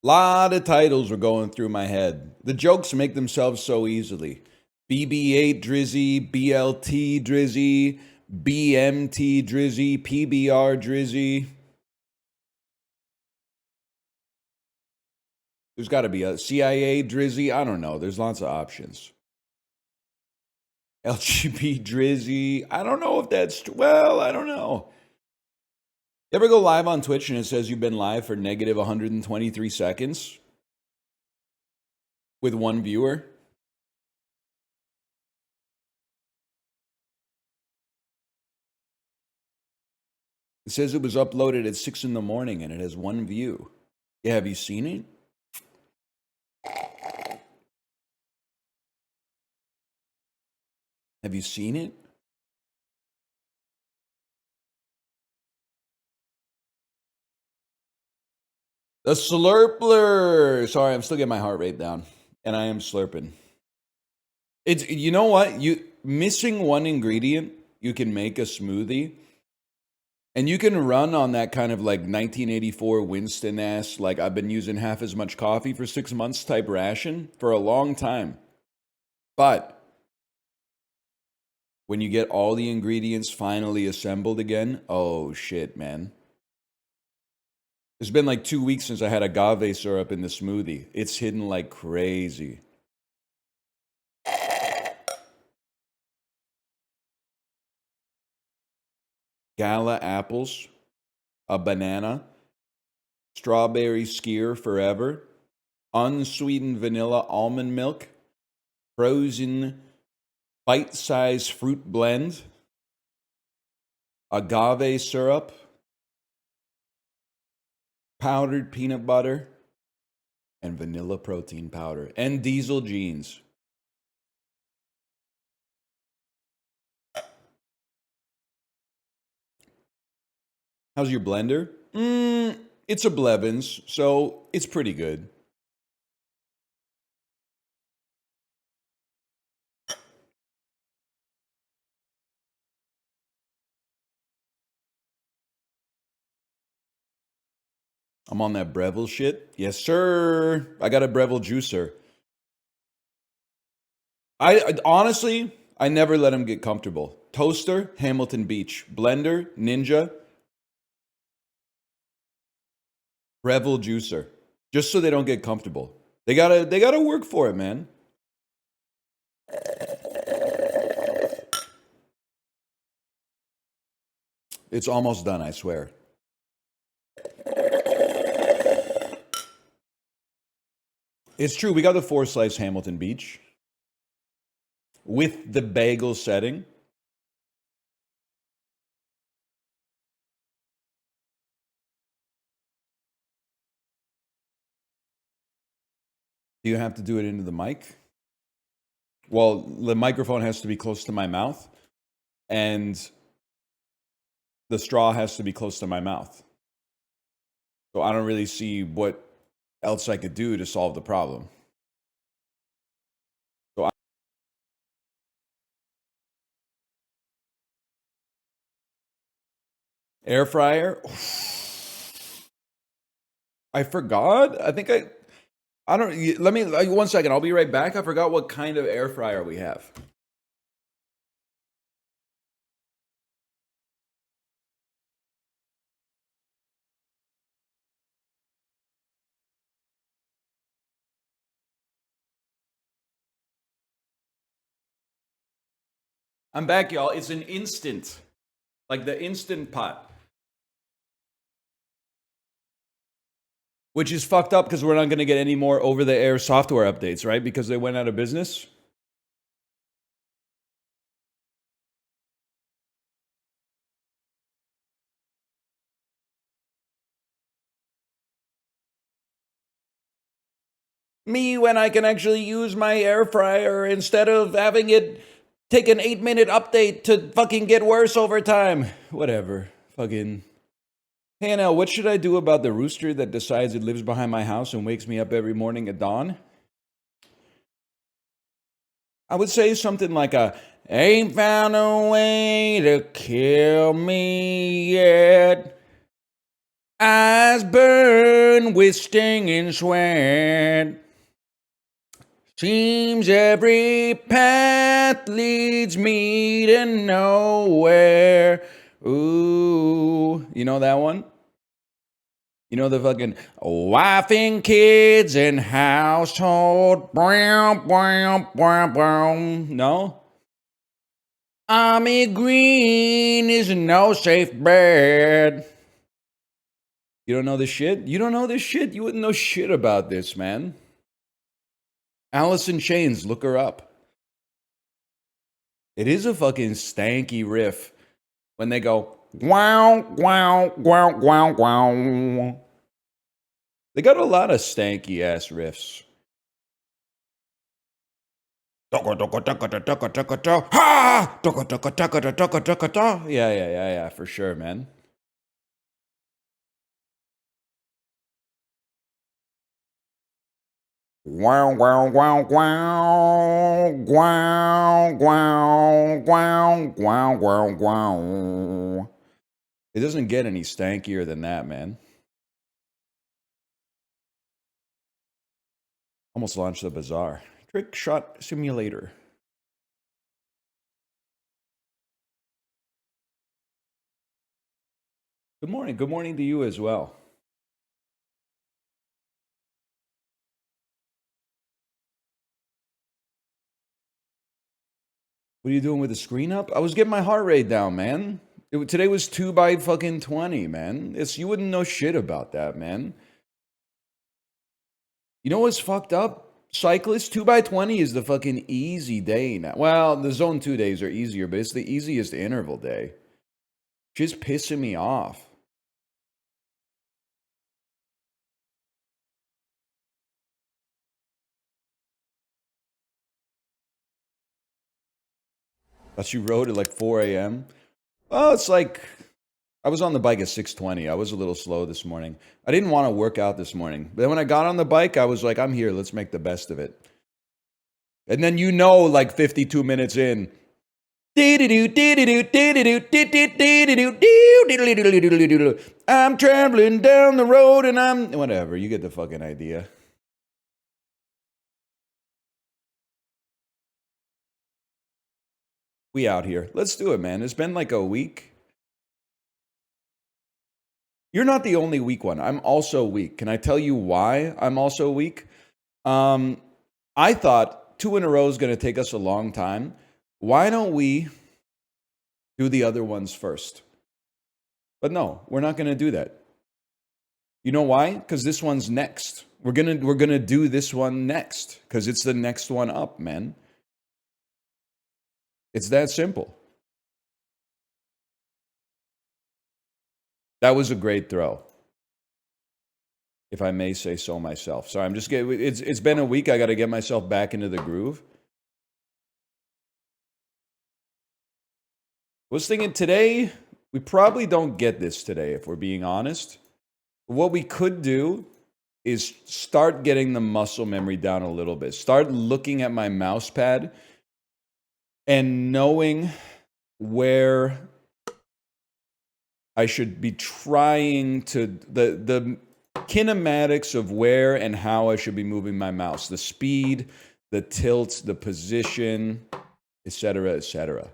Lot of titles were going through my head. The jokes make themselves so easily. BB8 Drizzy, BLT Drizzy, BMT Drizzy, PBR Drizzy. There's got to be a CIA Drizzy. I don't know. There's lots of options. LGB Drizzy. I don't know if that's, well, I don't know. You ever go live on Twitch and it says you've been live for negative 123 seconds with one viewer? It says it was uploaded at 6 in the morning and it has one view. Yeah, have you seen it? Have you seen it? The slurpler. Sorry, I'm still getting my heart rate down, and I am slurping. It's, you know what? You missing one ingredient, you can make a smoothie, and you can run on that kind of like 1984 Winston ass, like I've been using half as much coffee for 6 months type ration for a long time. But when you get all the ingredients finally assembled again, oh shit, man. It's been like 2 weeks since I had agave syrup in the smoothie. It's hidden like crazy. Gala apples, a banana, strawberry skyr forever, unsweetened vanilla almond milk, frozen bite-sized fruit blend, agave syrup, powdered peanut butter, and vanilla protein powder, and diesel jeans. How's your blender? It's a Blevins, so it's pretty good. I'm on that Breville shit. Yes, sir. I got a Breville juicer. I honestly, I never let him get comfortable. Toaster, Hamilton Beach. Blender, Ninja. Breville juicer. Just so they don't get comfortable. They gotta work for it, man. It's almost done, I swear. It's true, we got the 4-slice Hamilton Beach. With the bagel setting. Do you have to do it into the mic? Well, the microphone has to be close to my mouth, and the straw has to be close to my mouth. So I don't really see what else I could do to solve the problem. So air fryer. I forgot. I think I don't. Let me 1 second. I'll be right back. I forgot what kind of air fryer we have. I'm back, y'all. It's an instant, like the Instant Pot, which is fucked up because we're not going to get any more over-the-air software updates, right? Because they went out of business. Me when I can actually use my air fryer instead of having it take an 8-minute update to fucking get worse over time. Whatever. Fucking. Hey, Anel, what should I do about the rooster that decides it lives behind my house and wakes me up every morning at dawn? I would say something like ain't found a way to kill me yet. Eyes burn with stinging sweat. Seems every path leads me to nowhere. Ooh, you know that one? You know the fucking wife and kids and household. No? Army green is no safe bet. You don't know this shit? You don't know this shit? You wouldn't know shit about this, man. Alice in Chains, look her up. It is a fucking stanky riff when they go wow, wow, wow, wow, wow. They got a lot of stanky ass riffs. Yeah, for sure, man. Wow, wow, wow, wow, wow, wow, wow, wow, wow, wow. It doesn't get any stankier than that, man. Almost launched the bazaar. Trickshot Simulator. Good morning. Good morning to you as well. What are you doing with the screen up? I was getting my heart rate down, man. Today was 2 by fucking 20, man. You wouldn't know shit about that, man. You know what's fucked up? Cyclists, 2 by 20 is the fucking easy day now. Well, the zone 2 days are easier, but it's the easiest interval day. Just pissing me off. Thought you rode at like 4 a.m. Oh, it's like I was on the bike at 6:20. I was a little slow this morning. I didn't want to work out this morning. But then when I got on the bike, I was like, I'm here. Let's make the best of it. And then like 52 minutes in, I'm traveling down the road and I'm whatever. You get the fucking idea. We out here. Let's do it, man. It's been like a week. You're not the only weak one. I'm also weak. Can I tell you why I'm also weak? I thought 2 in a row is going to take us a long time. Why don't we do the other ones first? But no, we're not going to do that. You know why? Because this one's next. We're gonna do this one next because it's the next one up, man. It's that simple. That was a great throw, if I may say so myself. Sorry, I'm just getting. It's been a week. I got to get myself back into the groove. I was thinking today we probably don't get this today, if we're being honest. What we could do is start getting the muscle memory down a little bit. Start looking at my mouse pad and knowing where I should be trying to, the kinematics of where and how I should be moving my mouse. The speed, the tilt, the position, etc., etc.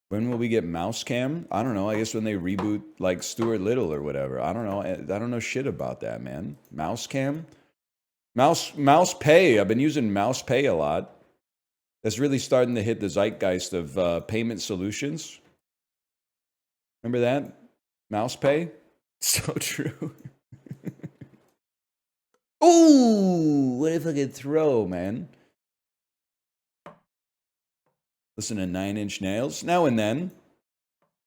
When will we get mouse cam? I don't know. I guess when they reboot like Stuart Little or whatever. I don't know. I don't know shit about that, man. Mouse cam? Mouse pay. I've been using mouse pay a lot. That's really starting to hit the zeitgeist of payment solutions. Remember that? Mouse pay? So true. Ooh, what if I could throw, man? Listen to 9 Inch Nails now and then.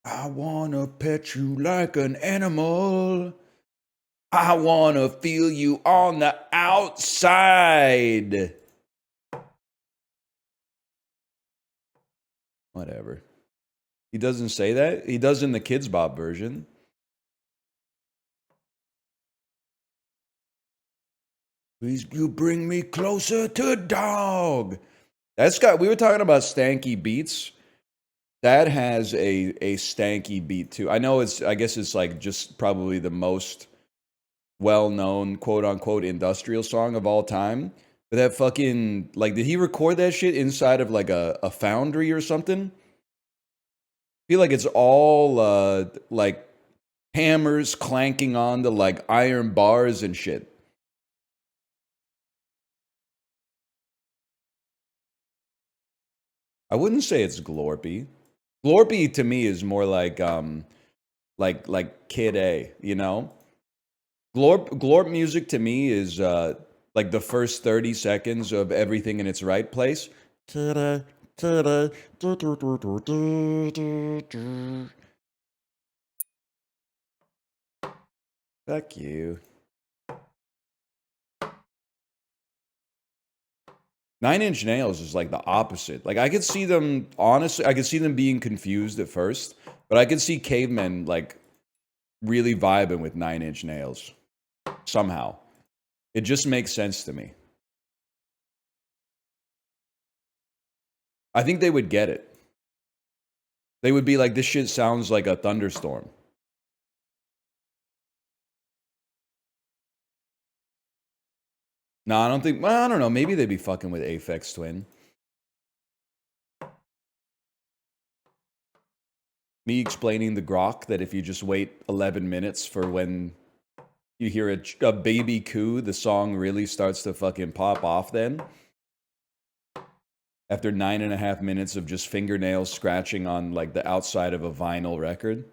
I wanna pet you like an animal. I wanna feel you on the outside. Whatever. He doesn't say that. He does in the Kids Bop version. Please, you bring me closer to dog. We were talking about stanky beats. That has a stanky beat too. I guess it's like just probably the most well-known quote-unquote industrial song of all time. But that fucking, like, did he record that shit inside of like a foundry or something? I feel like it's all like hammers clanking on the like iron bars and shit. I wouldn't say it's glorpy. Glorpy to me is more like Kid A, you know? Glorp music to me is like the first 30 seconds of everything in its right place. Ta-da, ta-da, fuck you. 9 Inch Nails is like the opposite. Like I could see them, honestly, I could see them being confused at first, but I could see Cavemen like really vibing with 9 Inch Nails somehow. It just makes sense to me. I think they would get it. They would be like, this shit sounds like a thunderstorm. No, I don't think, well, I don't know. Maybe they'd be fucking with Aphex Twin. Me explaining the grok that if you just wait 11 minutes for when you hear a baby coo, the song really starts to fucking pop off then. After 9.5 minutes of just fingernails scratching on like the outside of a vinyl record.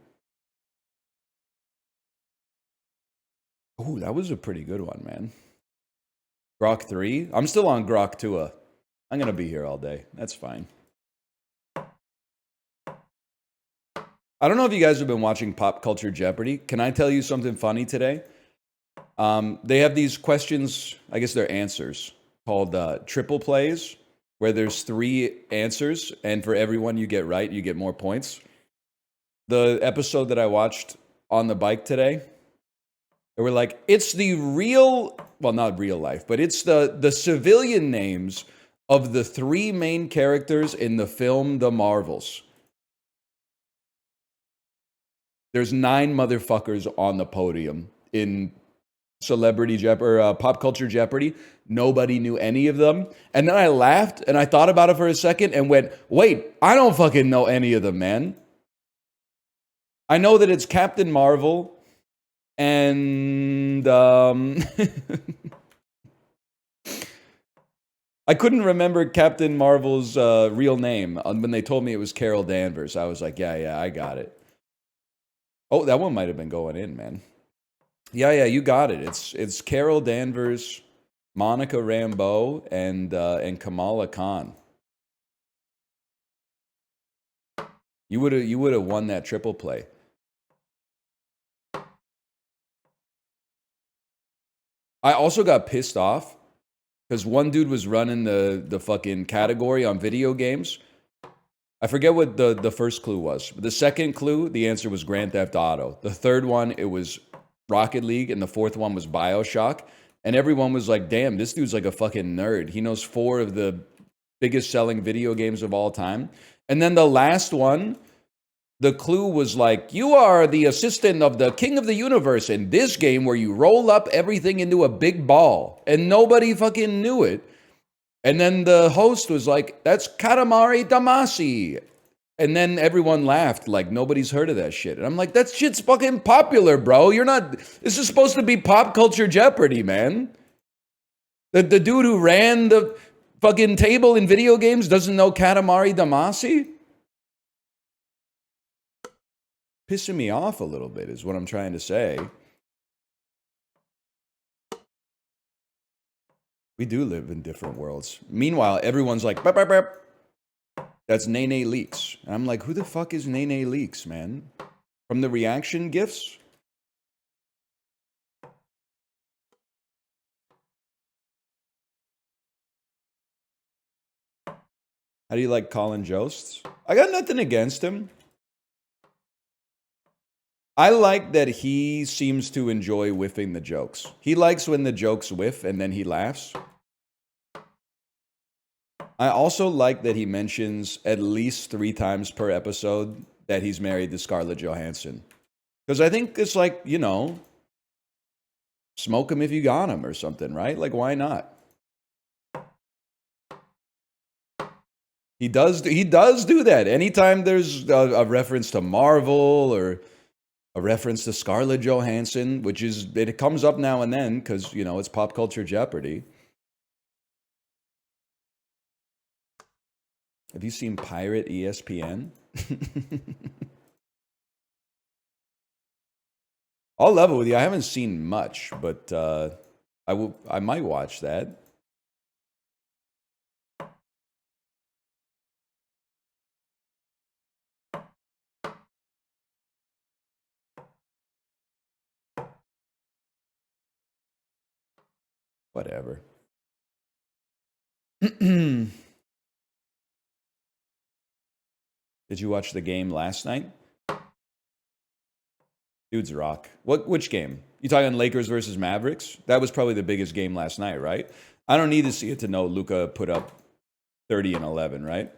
Ooh, that was a pretty good one, man. Grok 3? I'm still on Grok 2. I'm going to be here all day. That's fine. I don't know if you guys have been watching Pop Culture Jeopardy. Can I tell you something funny today? They have these questions, I guess they're answers, called triple plays, where there's 3 answers, and for every one you get right, you get more points. The episode that I watched on the bike today, they were like, it's the real, well, not real life, but it's the civilian names of the 3 main characters in the film The Marvels. There's 9 motherfuckers on the podium in Celebrity Jeopardy, or Pop Culture Jeopardy. Nobody knew any of them. And then I laughed and I thought about it for a second and went, wait, I don't fucking know any of them, man. I know that it's Captain Marvel and I couldn't remember Captain Marvel's real name. When they told me it was Carol Danvers, I was like, yeah, I got it. Oh, that one might have been going in, man. Yeah, you got it. It's Carol Danvers, Monica Rambeau, and Kamala Khan. You would have won that triple play. I also got pissed off because one dude was running the fucking category on video games. I forget what the first clue was. But the second clue, the answer was Grand Theft Auto. The third one, it was Rocket League, and the fourth one was BioShock. And everyone was like, damn, this dude's like a fucking nerd. He knows 4 of the biggest selling video games of all time. And then the last one, the clue was like, you are the assistant of the king of the universe in this game where you roll up everything into a big ball. And nobody fucking knew it. And then the host was like, that's Katamari Damacy. And then everyone laughed like nobody's heard of that shit. And I'm like, that shit's fucking popular, bro. You're not, this is supposed to be Pop Culture Jeopardy, man. The dude who ran the fucking table in video games doesn't know Katamari Damacy? Pissing me off a little bit is what I'm trying to say. We do live in different worlds. Meanwhile, everyone's like, burp, burp, burp. That's Nene Leaks. And I'm like, who the fuck is Nene Leaks, man? From the reaction gifs? How do you like Colin Jost? I got nothing against him. I like that he seems to enjoy whiffing the jokes. He likes when the jokes whiff and then he laughs. I also like that he mentions at least 3 times per episode that he's married to Scarlett Johansson. Because I think it's like, you know, smoke him if you got him or something, right? Like, why not? He does do that. Anytime there's a reference to Marvel or a reference to Scarlett Johansson, which is, it comes up now and then because, you know, it's pop culture Jeopardy. Have you seen Pirate ESPN? I'll level with you. I haven't seen much, but I might watch that. Whatever. Did you watch the game last night? Dudes rock. Which game? You talking Lakers versus Mavericks? That was probably the biggest game last night, right? I don't need to see it to know Luka put up 30 and 11, right?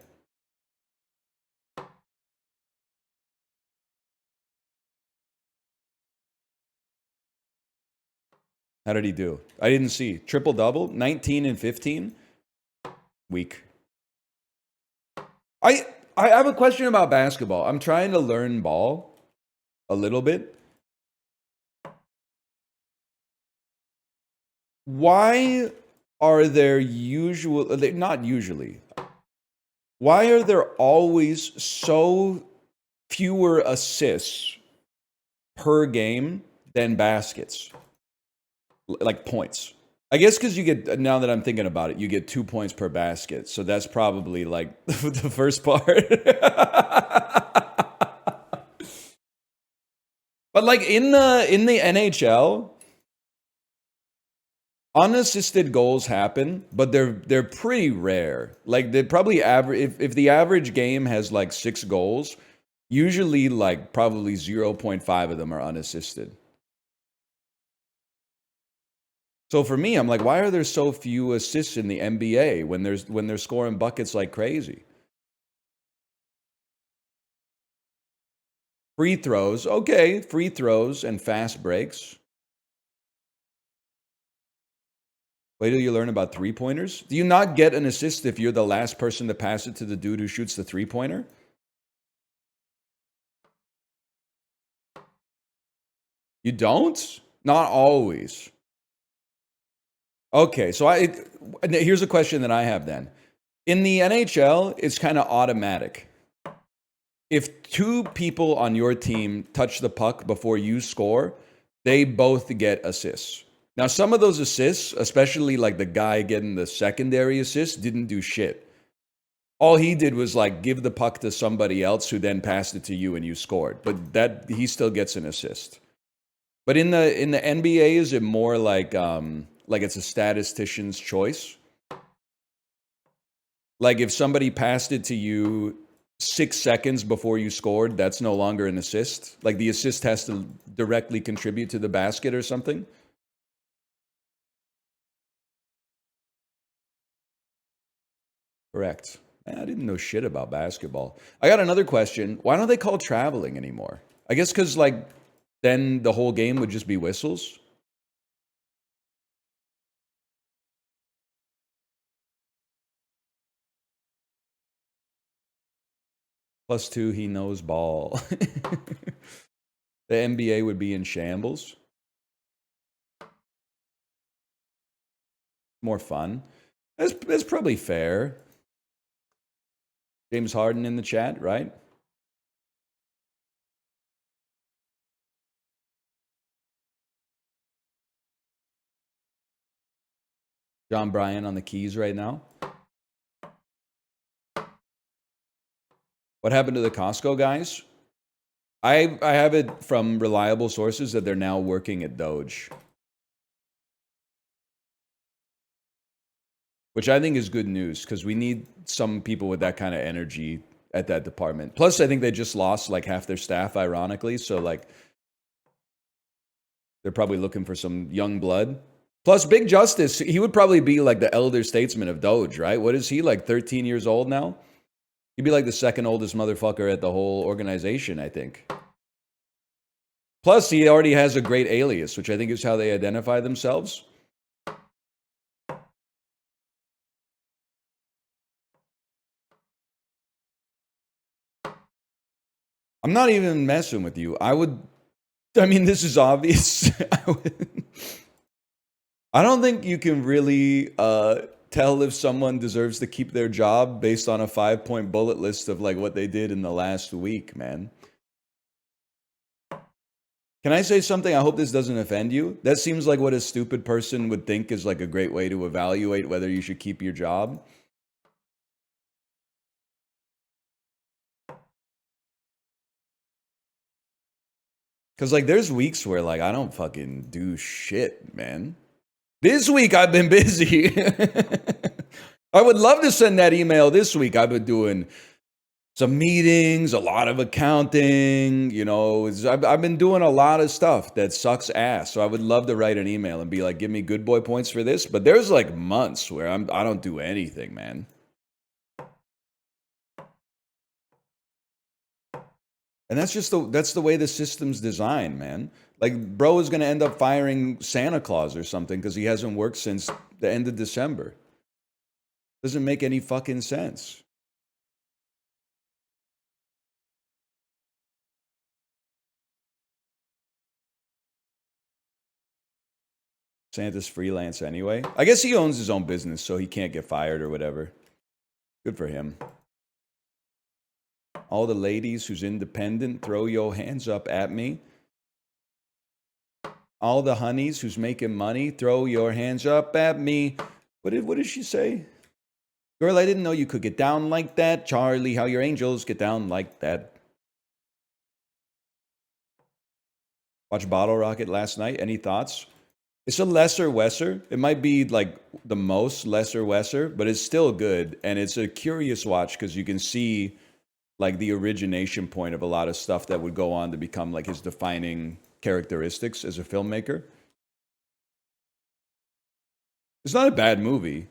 How did he do? I didn't see. Triple-double? 19 and 15? Weak. I have a question about basketball. I'm trying to learn ball a little bit. Why are there not usually, why are there always so fewer assists per game than baskets? Like points. I guess because you get, now that I'm thinking about it, you get 2 points per basket. So that's probably like the first part. But like in the NHL, unassisted goals happen, but they're pretty rare. Like they probably average, if the average game has like 6 goals, usually like probably 0.5 of them are unassisted. So for me, I'm like, why are there so few assists in the NBA when they're scoring buckets like crazy? Free throws, okay, free throws and fast breaks. Wait till you learn about three-pointers. Do you not get an assist if you're the last person to pass it to the dude who shoots the three-pointer? You don't? Not always. Okay, so here's a question that I have then. In the NHL, it's kind of automatic. If 2 people on your team touch the puck before you score, they both get assists. Now, some of those assists, especially like the guy getting the secondary assist, didn't do shit. All he did was like give the puck to somebody else who then passed it to you and you scored. But that he still gets an assist. But in the NBA, is it more like it's a statistician's choice? Like if somebody passed it to you 6 seconds before you scored, that's no longer an assist. Like the assist has to directly contribute to the basket or something. Correct. Man, I didn't know shit about basketball. I got another question. Why don't they call traveling anymore? I guess because like then the whole game would just be whistles. +2, he knows ball. The NBA would be in shambles. More fun. That's probably fair. James Harden in the chat, right? John Bryan on the keys right now. What happened to the Costco guys? I have it from reliable sources that they're now working at Doge. Which I think is good news because we need some people with that kind of energy at that department. Plus, I think they just lost like half their staff, ironically. So like they're probably looking for some young blood. Plus, Big Justice, he would probably be like the elder statesman of Doge, right? What is he, like 13 years old now? He'd be like the second oldest motherfucker at the whole organization, I think. Plus, he already has a great alias, which I think is how they identify themselves. I'm not even messing with you. I mean, this is obvious. I don't think you can really tell if someone deserves to keep their job based on a 5-point bullet list of like what they did in the last week, man. Can I say something? I hope this doesn't offend you. That seems like what a stupid person would think is like a great way to evaluate whether you should keep your job. Because like there's weeks where like I don't fucking do shit, man. This week I've been busy. I would love to send that email this week. I've been doing some meetings, a lot of accounting, you know, I've been doing a lot of stuff that sucks ass. So I would love to write an email and be like, give me good boy points for this. But there's like months where I don't do anything, man. And that's just that's the way the system's designed, man. Like, bro is going to end up firing Santa Claus or something because he hasn't worked since the end of December. Doesn't make any fucking sense. Santa's freelance anyway. I guess he owns his own business, so he can't get fired or whatever. Good for him. All the ladies who's independent, throw your hands up at me. All the honeys who's making money, throw your hands up at me. What did she say? Girl, I didn't know you could get down like that. Charlie, how your angels get down like that. Watched Bottle Rocket last night. Any thoughts? It's a lesser Wesser. It might be like the most lesser Wesser, but it's still good. And it's a curious watch because you can see like the origination point of a lot of stuff that would go on to become like his defining characteristics as a filmmaker. It's not a bad movie.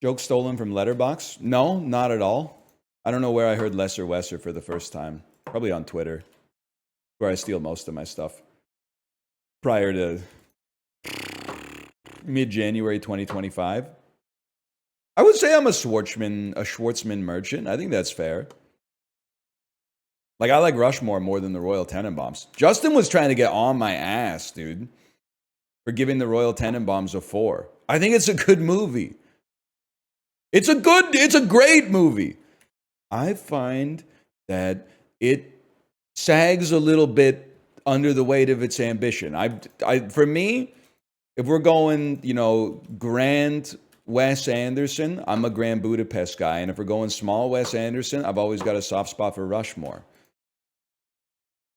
Joke stolen from Letterboxd? No, not at all. I don't know where I heard Lesser Wesser for the first time. Probably on Twitter, where I steal most of my stuff. Prior to mid-January 2025. I would say I'm a Schwartzman merchant. I think that's fair. Like, I like Rushmore more than the Royal Tenenbaums. Justin was trying to get on my ass, dude, for giving the Royal Tenenbaums a 4. I think it's a good movie. It's a great movie. I find that it sags a little bit under the weight of its ambition. For me, if we're going, you know, grand Wes Anderson, I'm a Grand Budapest guy. And if we're going small Wes Anderson, I've always got a soft spot for Rushmore.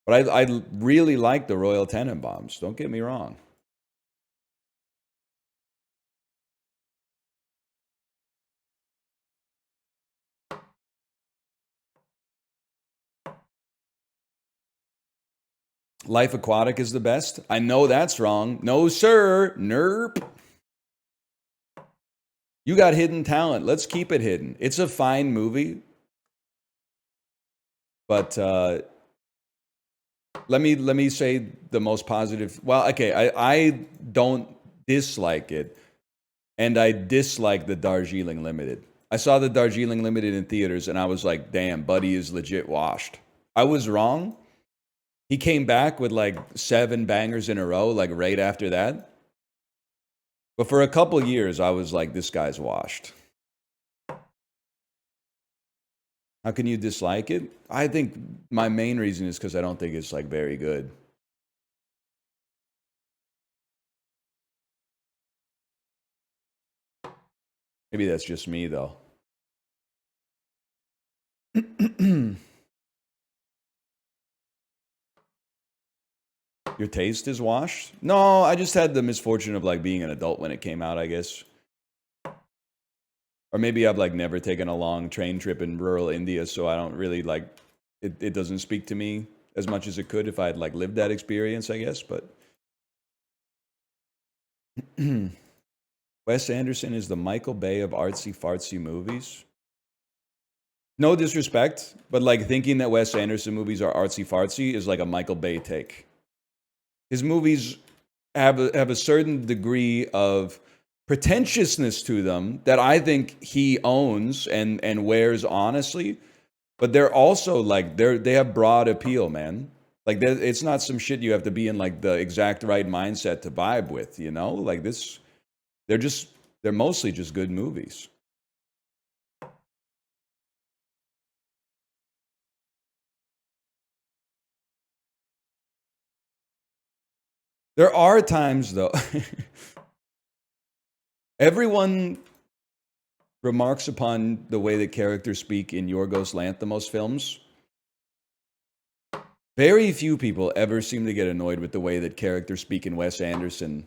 But I really like the Royal Tenenbaums. Don't get me wrong. Life Aquatic is the best. I know that's wrong. No, sir. Nerp. You got hidden talent. Let's keep it hidden. It's a fine movie. But let me say the most positive. Well, okay, I don't dislike it. And I dislike the Darjeeling Limited. I saw the Darjeeling Limited in theaters and I was like, damn, Buddy is legit washed. I was wrong. He came back with like 7 bangers in a row, like right after that. But for a couple years, I was like, this guy's washed. How can you dislike it? I think my main reason is because I don't think it's like very good. Maybe that's just me though. Your taste is washed? No, I just had the misfortune of like being an adult when it came out, I guess. Or maybe I've like never taken a long train trip in rural India, so I don't really like it doesn't speak to me as much as it could if I had like lived that experience, I guess. But Wes Anderson is the Michael Bay of artsy fartsy movies. No disrespect, but like thinking that Wes Anderson movies are artsy fartsy is like a Michael Bay take. His movies have a certain degree of pretentiousness to them that I think he owns and wears honestly, but they're also like they have broad appeal, man. Like it's not some shit you have to be in like the exact right mindset to vibe with, you know? Like this, they're mostly just good movies. There are times though. Everyone remarks upon the way that characters speak in Yorgos Lanthimos films. Very few people ever seem to get annoyed with the way that characters speak in Wes Anderson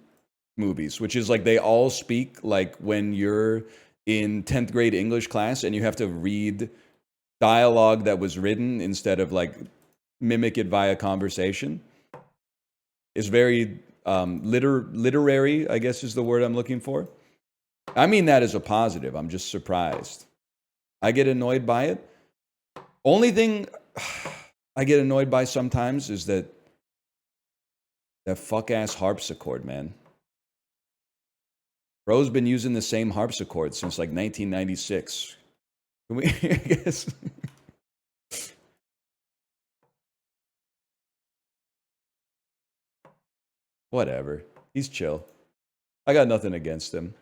movies, which is like they all speak like when you're in 10th grade English class and you have to read dialogue that was written instead of like mimic it via conversation. It's very literary, I guess is the word I'm looking for. I mean that as a positive. I'm just surprised. I get annoyed by it. Only thing I get annoyed by sometimes is that fuck ass harpsichord, man. Bro's been using the same harpsichord since like 1996. Can we, I guess. Whatever. He's chill. I got nothing against him.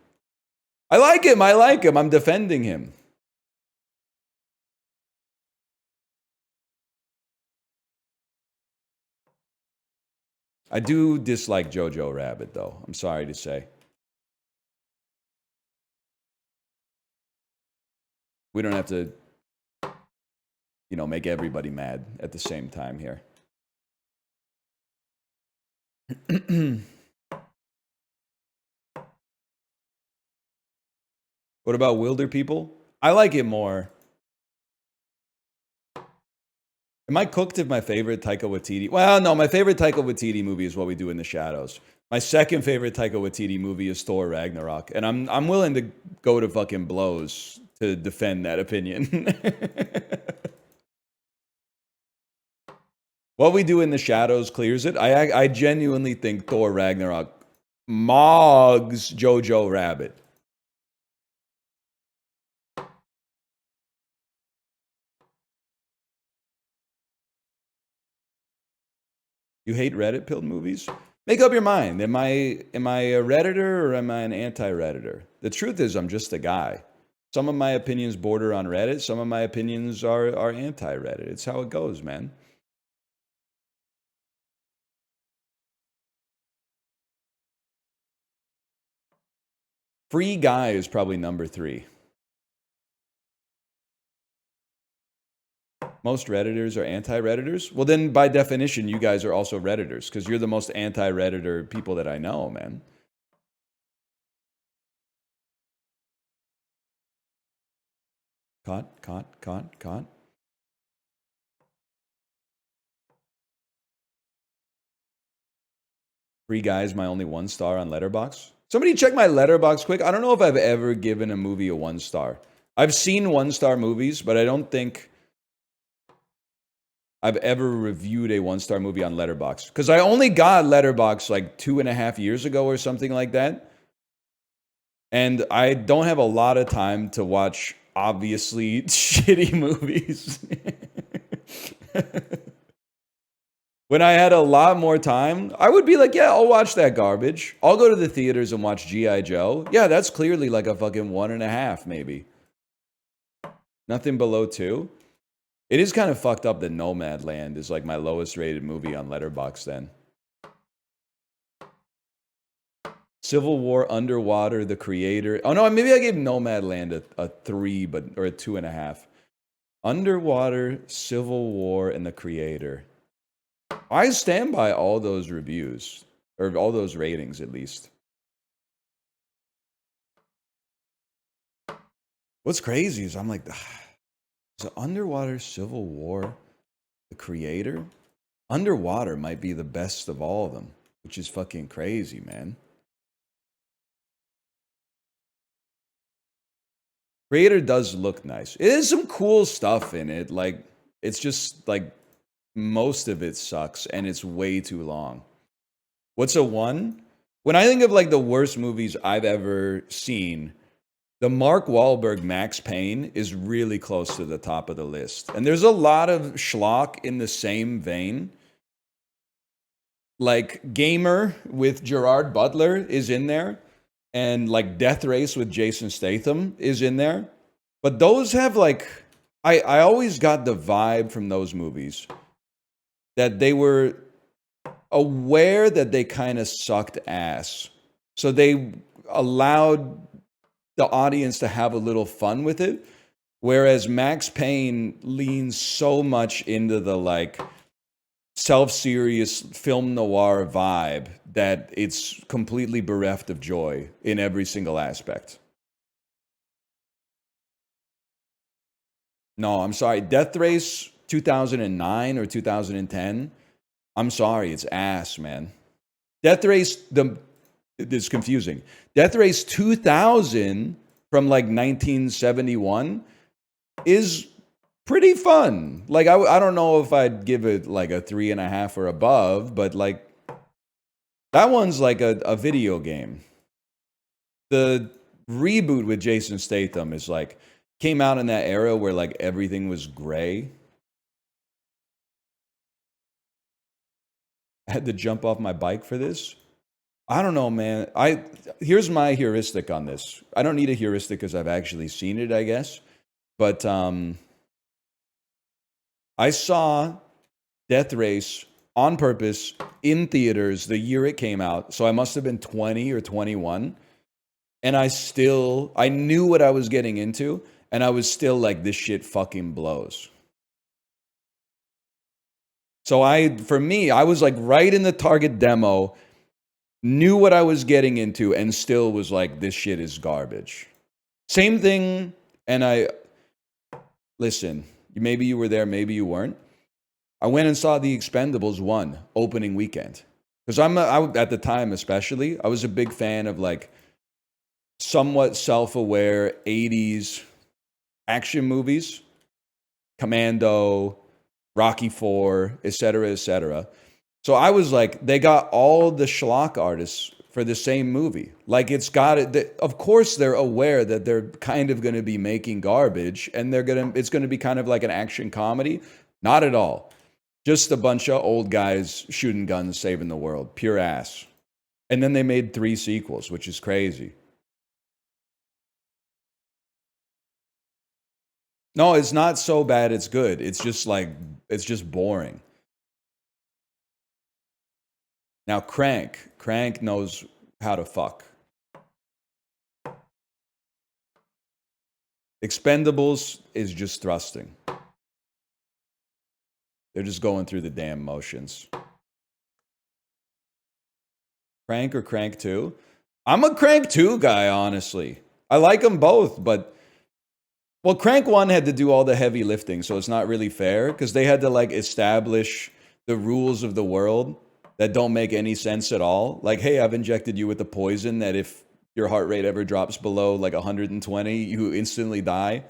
I like him. I like him. I'm defending him. I do dislike Jojo Rabbit, though. I'm sorry to say. We don't have to, you know, make everybody mad at the same time here. What about Wilder People? I like it more. Am I cooked if my favorite Taika Waititi? Well, no, my favorite Taika Waititi movie is What We Do in the Shadows. My second favorite Taika Waititi movie is Thor Ragnarok, and I'm willing to go to fucking blows to defend that opinion. What We Do in the Shadows clears it. I genuinely think Thor Ragnarok mogs Jojo Rabbit. You hate Reddit pilled movies? Make up your mind. Am I a Redditor or am I an anti-Redditor? The truth is I'm just a guy. Some of my opinions border on Reddit. Some of my opinions are anti-Reddit. It's how it goes, man. Free Guy is probably number 3. Most Redditors are anti-Redditors? Well, then by definition, you guys are also Redditors because you're the most anti-Redditor people that I know, man. Caught. Free Guy is my only 1 star on Letterboxd. Somebody check my Letterboxd quick. I don't know if I've ever given a movie a 1 star. I've seen 1 star movies, but I don't think I've ever reviewed a 1 star movie on Letterboxd. Because I only got Letterboxd like 2.5 years ago or something like that. And I don't have a lot of time to watch obviously shitty movies. When I had a lot more time, I would be like, yeah, I'll watch that garbage. I'll go to the theaters and watch G.I. Joe. Yeah, that's clearly like a fucking 1.5, maybe. Nothing below 2. It is kind of fucked up that Nomadland is like my lowest rated movie on Letterboxd then. Civil War, Underwater, The Creator. Oh no, maybe I gave Nomadland a 3, or a 2.5. Underwater, Civil War, and The Creator. I stand by all those reviews, or all those ratings at least. What's crazy is I'm like, so Underwater, Civil War, The Creator? Underwater might be the best of all of them, which is fucking crazy, man. Creator does look nice. It is some cool stuff in it. Like, it's just like most of it sucks and it's way too long. What's a one? When I think of like the worst movies I've ever seen, the Mark Wahlberg Max Payne is really close to the top of the list. And there's a lot of schlock in the same vein. Like Gamer with Gerard Butler is in there, and like Death Race with Jason Statham is in there. But those have like, I always got the vibe from those movies that they were aware that they kind of sucked ass. So they allowed the audience to have a little fun with it. Whereas Max Payne leans so much into the like self-serious film noir vibe that it's completely bereft of joy in every single aspect. No, I'm sorry. Death Race 2009 or 2010. I'm sorry, it's ass, man. Death Race, it's confusing. Death Race 2000 from like 1971 is pretty fun. Like, I don't know if I'd give it like a 3.5 or above, but like, that one's like a video game. The reboot with Jason Statham is like, came out in that era where like everything was gray. I had to jump off my bike for this. I don't know, man. Here's my heuristic on this. I don't need a heuristic because I've actually seen it, I guess. But I saw Death Race on purpose in theaters the year it came out. So I must have been 20 or 21. And I knew what I was getting into. And I was still like, this shit fucking blows. So for me, I was like right in the target demo, knew what I was getting into, and still was like, this shit is garbage. Same thing, and listen, maybe you were there, maybe you weren't. I went and saw The Expendables 1 opening weekend. Because at the time especially, I was a big fan of like somewhat self-aware 80s action movies. Commando, Rocky IV, etc., etc. So I was like, they got all the schlock artists for the same movie. Like it's got it. Of course, they're aware that they're kind of going to be making garbage, and it's going to be kind of like an action comedy. Not at all. Just a bunch of old guys shooting guns, saving the world. Pure ass. And then they made 3 sequels, which is crazy. No, it's not so bad it's good. It's just boring. Now Crank knows how to fuck. Expendables is just thrusting. They're just going through the damn motions. Crank or Crank 2? I'm a Crank 2 guy, honestly. I like them both, but well, Crank 1 had to do all the heavy lifting, so it's not really fair because they had to like establish the rules of the world that don't make any sense at all. Like, hey, I've injected you with the poison that if your heart rate ever drops below like 120, you instantly die.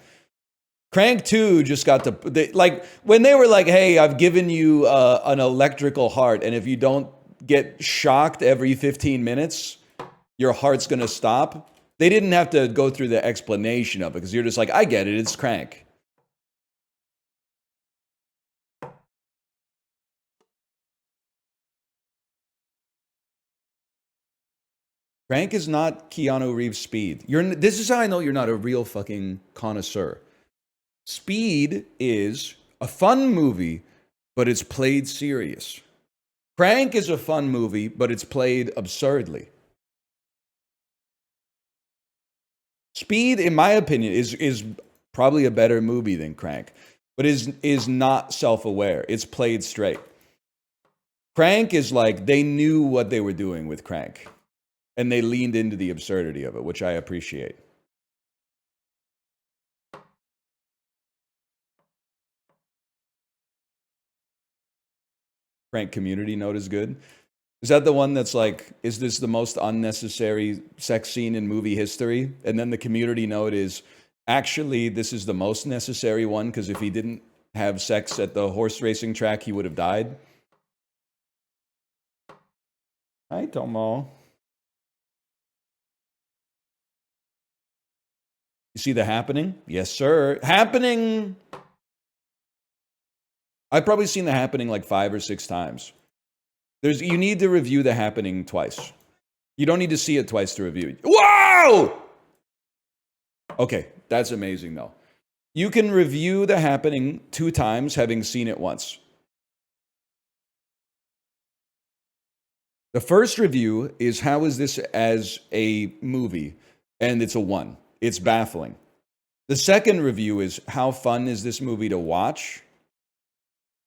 Crank 2 just got to, like, when they were like, hey, I've given you an electrical heart, and if you don't get shocked every 15 minutes, your heart's going to stop. They didn't have to go through the explanation of it because you're just like, I get it, it's Crank. Crank is not Keanu Reeves' Speed. This is how I know you're not a real fucking connoisseur. Speed is a fun movie, but it's played serious. Crank is a fun movie, but it's played absurdly. Speed, in my opinion, is probably a better movie than Crank, but is not self-aware. It's played straight. Crank is like they knew what they were doing with Crank, and they leaned into the absurdity of it, which I appreciate. Prank community note is good. Is that the one that's like, is this the most unnecessary sex scene in movie history? And then the community note is, actually, this is the most necessary one because if he didn't have sex at the horse racing track, he would have died. Hi, Tomo. You see The Happening? Yes, sir. Happening. I've probably seen The Happening like 5 or 6 times. You need to review The Happening twice. You don't need to see it twice to review it. Whoa! Okay, that's amazing though. You can review The Happening 2 times having seen it once. The first review is how is this as a movie? And it's a 1. It's baffling. The second review is how fun is this movie to watch?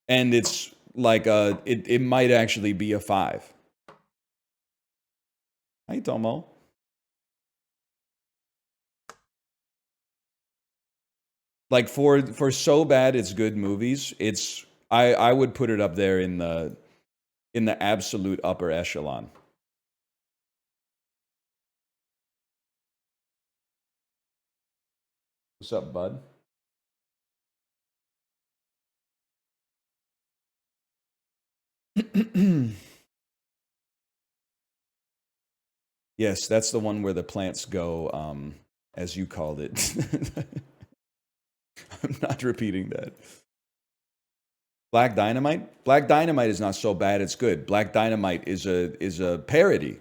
And it's like it might actually be a 5. Hi, Tomo. Like for so bad it's good movies, I would put it up there in the absolute upper echelon. What's up, bud? Yes, that's the one where the plants go, as you called it. I'm not repeating that. Black Dynamite? Black Dynamite is not so bad, it's good. Black Dynamite is a parody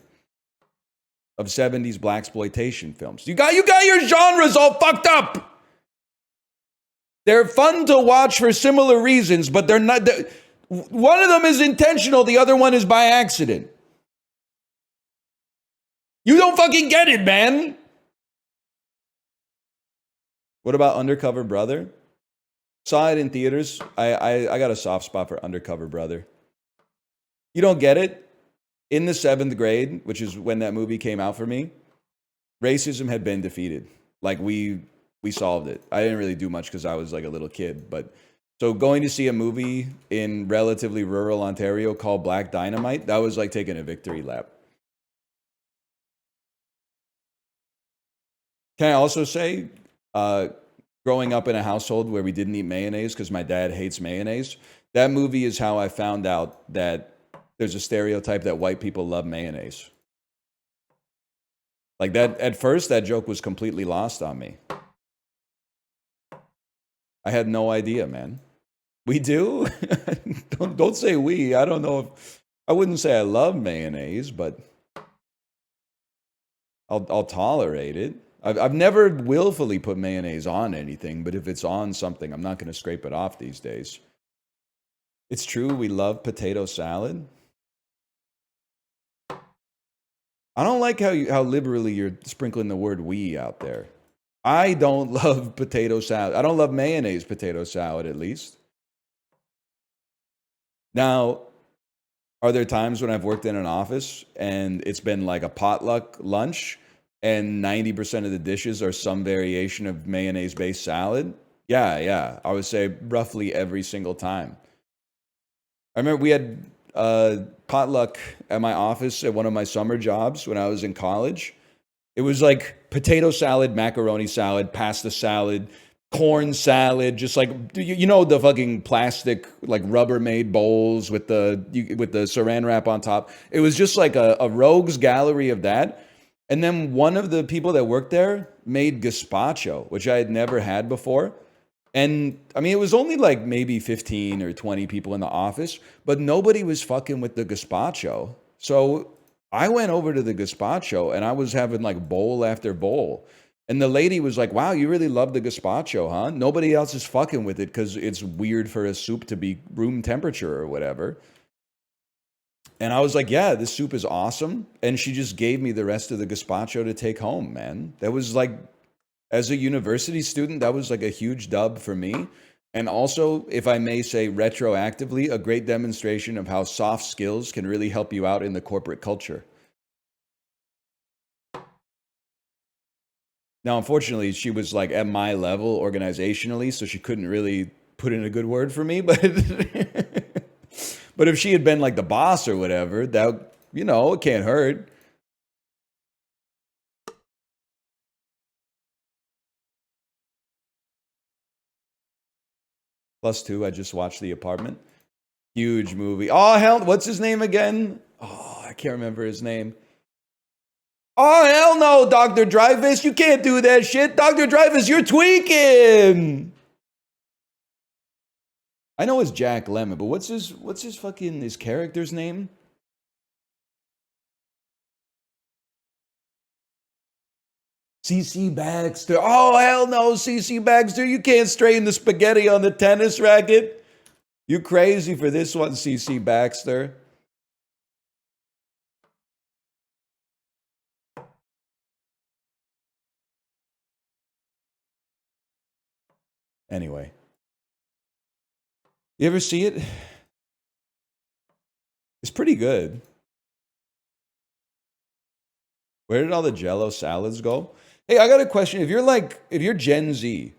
of 70s blaxploitation films. You got your genres all fucked up. They're fun to watch for similar reasons, but they're not. One of them is intentional, the other one is by accident. You don't fucking get it, man. What about Undercover Brother? Saw it in theaters. I got a soft spot for Undercover Brother. You don't get it? In the 7th grade, which is when that movie came out for me, racism had been defeated. Like we solved it. I didn't really do much because I was like a little kid, but so going to see a movie in relatively rural Ontario called Black Dynamite, that was like taking a victory lap. Can I also say, growing up in a household where we didn't eat mayonnaise because my dad hates mayonnaise, that movie is how I found out that there's a stereotype that white people love mayonnaise. Like that, at first, that joke was completely lost on me. I had no idea, man. We do? don't say we. I don't know if I wouldn't say I love mayonnaise, but I'll tolerate it. I've never willfully put mayonnaise on anything, but if it's on something, I'm not going to scrape it off these days. It's true, we love potato salad. I don't like how liberally you're sprinkling the word "we" out there. I don't love potato salad. I don't love mayonnaise potato salad, at least. Now, are there times when I've worked in an office and it's been like a potluck lunch and 90% of the dishes are some variation of mayonnaise-based salad? Yeah. I would say roughly every single time. I remember we had potluck at my office at one of my summer jobs when I was in college. It was like potato salad, macaroni salad, pasta salad, corn salad, just like you know the fucking plastic like Rubbermaid bowls with the saran wrap on top. It was just like a rogues gallery of that. And then one of the people that worked there made gazpacho, which I had never had before. And I mean, it was only like maybe 15 or 20 people in the office, but nobody was fucking with the gazpacho. So I went over to the gazpacho and I was having like bowl after bowl. And the lady was like, wow, you really love the gazpacho, huh? Nobody else is fucking with it because it's weird for a soup to be room temperature or whatever. And I was like, yeah, this soup is awesome. And she just gave me the rest of the gazpacho to take home, man. That was like, as a university student, that was like a huge dub for me. And also, if I may say retroactively, a great demonstration of how soft skills can really help you out in the corporate culture. Now, unfortunately, she was like at my level organizationally, so she couldn't really put in a good word for me, but But if she had been like the boss or whatever, that, you know, it can't hurt. +2, I just watched The Apartment. Huge movie. Oh, hell, what's his name again? Oh, I can't remember his name. Oh, hell no, Dr. Dreyfus. You can't do that shit. Dr. Dreyfus, you're tweaking. I know it's Jack Lemmon, but what's his character's name? CC Baxter. Oh, hell no, CC Baxter. You can't strain the spaghetti on the tennis racket. You crazy for this one, CC Baxter. Anyway. You ever see it? It's pretty good. Where did all the Jello salads go? Hey, I got a question. If you're Gen Z,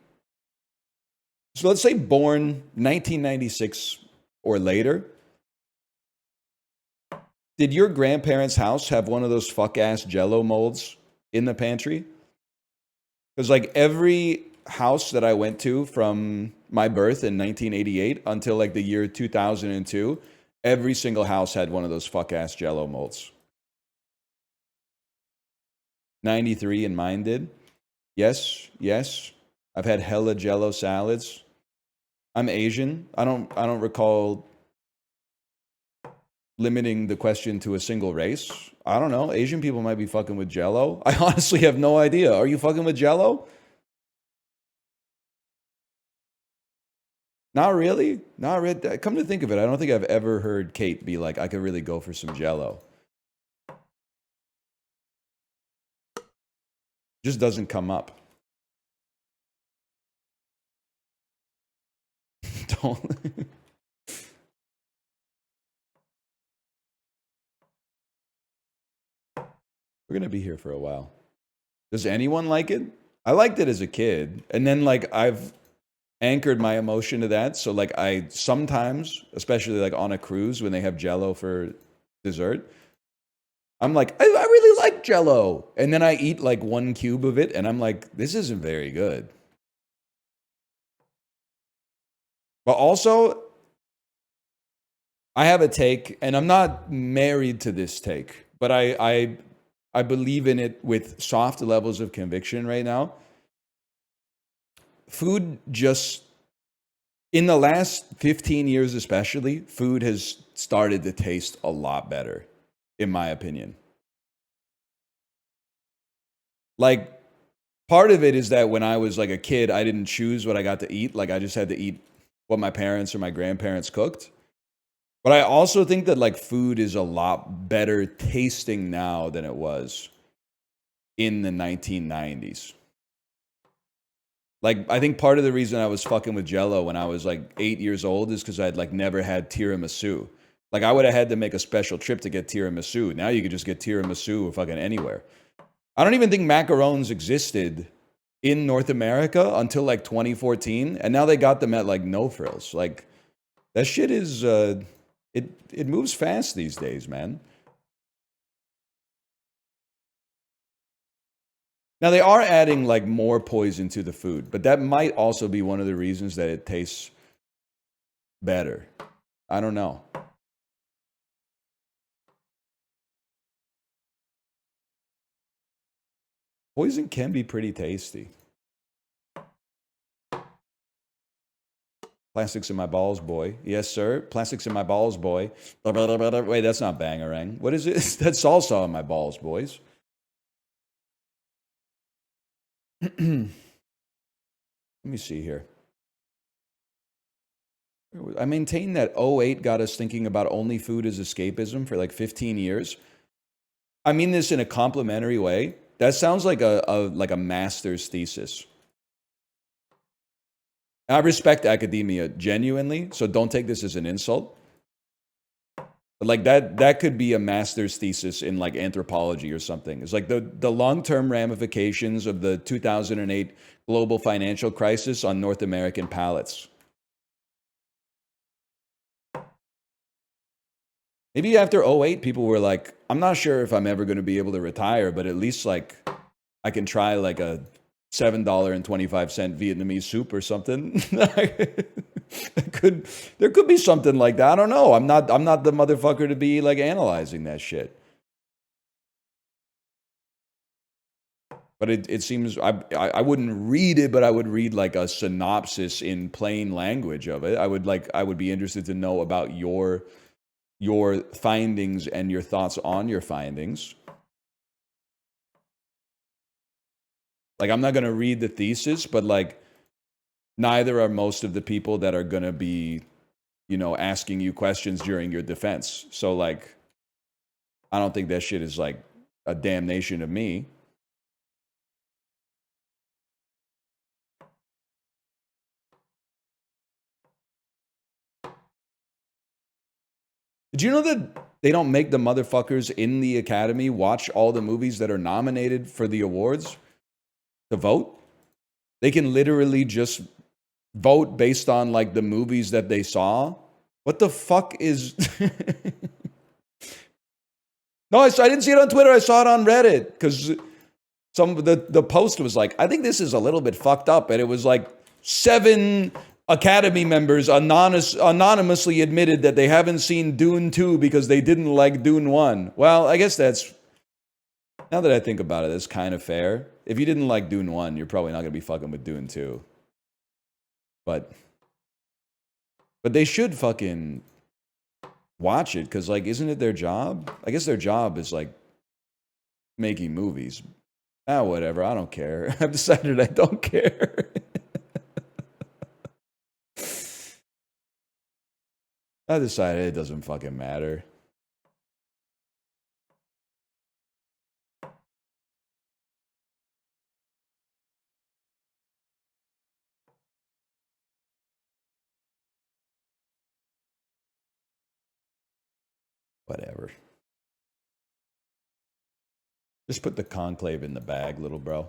so let's say born 1996 or later, did your grandparents' house have one of those fuck-ass Jello molds in the pantry? Because like every house that I went to from my birth in 1988 until like the year 2002, every single house had one of those fuck-ass Jello molds. 93 and mine did. Yes. I've had hella Jello salads. I'm Asian. I don't recall limiting the question to a single race. I don't know. Asian people might be fucking with Jello. I honestly have no idea. Are you fucking with Jello? Not really. Not really. Come to think of it, I don't think I've ever heard Kate be like, I could really go for some Jello. Just doesn't come up. Don't. We're gonna be here for a while. Does anyone like it? I liked it as a kid, and then like I've anchored my emotion to that. So like I sometimes, especially like on a cruise when they have Jello for dessert, I'm like, I really like Jello. And then I eat like one cube of it and I'm like, this isn't very good. But also, I have a take, and I'm not married to this take, but I believe in it with soft levels of conviction right now. Food just, in the last 15 years especially, food has started to taste a lot better, in my opinion. Like, part of it is that when I was like a kid, I didn't choose what I got to eat. Like, I just had to eat what my parents or my grandparents cooked. But I also think that like food is a lot better tasting now than it was in the 1990s. Like, I think part of the reason I was fucking with Jello when I was like 8 years old is because I'd like never had tiramisu. Like, I would have had to make a special trip to get tiramisu. Now you could just get tiramisu fucking anywhere. I don't even think macarons existed in North America until like 2014, and now they got them at like No Frills. Like, that shit is it moves fast these days, man. Now they are adding like more poison to the food, but that might also be one of the reasons that it tastes better. I don't know. Poison can be pretty tasty. Plastics in my balls, boy. Yes, sir. Plastics in my balls, boy. Wait, that's not Bangarang. What is it? That's salsa in my balls, boys. Let me see here. I maintain that '08 got us thinking about only food as escapism for like 15 years. I mean this in a complimentary way. That sounds like a master's thesis. I respect academia genuinely, so don't take this as an insult. But like that could be a master's thesis in like anthropology or something. It's like the long-term ramifications of the 2008 global financial crisis on North American palates. Maybe after '08, people were like, I'm not sure if I'm ever going to be able to retire, but at least like I can try like a $7.25 Vietnamese soup or something. There could be something like that. I don't know. I'm not the motherfucker to be like analyzing that shit. But it seems I wouldn't read it, but I would read like a synopsis in plain language of it. I would be interested to know about your findings and your thoughts on your findings. Like, I'm not going to read the thesis, but like, neither are most of the people that are going to be, you know, asking you questions during your defense. So like, I don't think that shit is like a damnation of me. Did you know that they don't make the motherfuckers in the Academy watch all the movies that are nominated for the awards to vote? They can literally just vote based on like the movies that they saw. What the fuck is... No, I didn't see it on Twitter. I saw it on Reddit because the post was like, I think this is a little bit fucked up. And it was like 7 Academy members anonymously admitted that they haven't seen Dune 2 because they didn't like Dune 1. Well, I guess that's, now that I think about it, that's kind of fair. If you didn't like Dune 1, you're probably not going to be fucking with Dune 2. But they should fucking watch it because, like, isn't it their job? I guess their job is, like, making movies. Whatever. I don't care. I've decided I don't care. I decided it doesn't fucking matter. Whatever. Just put the conclave in the bag, little bro.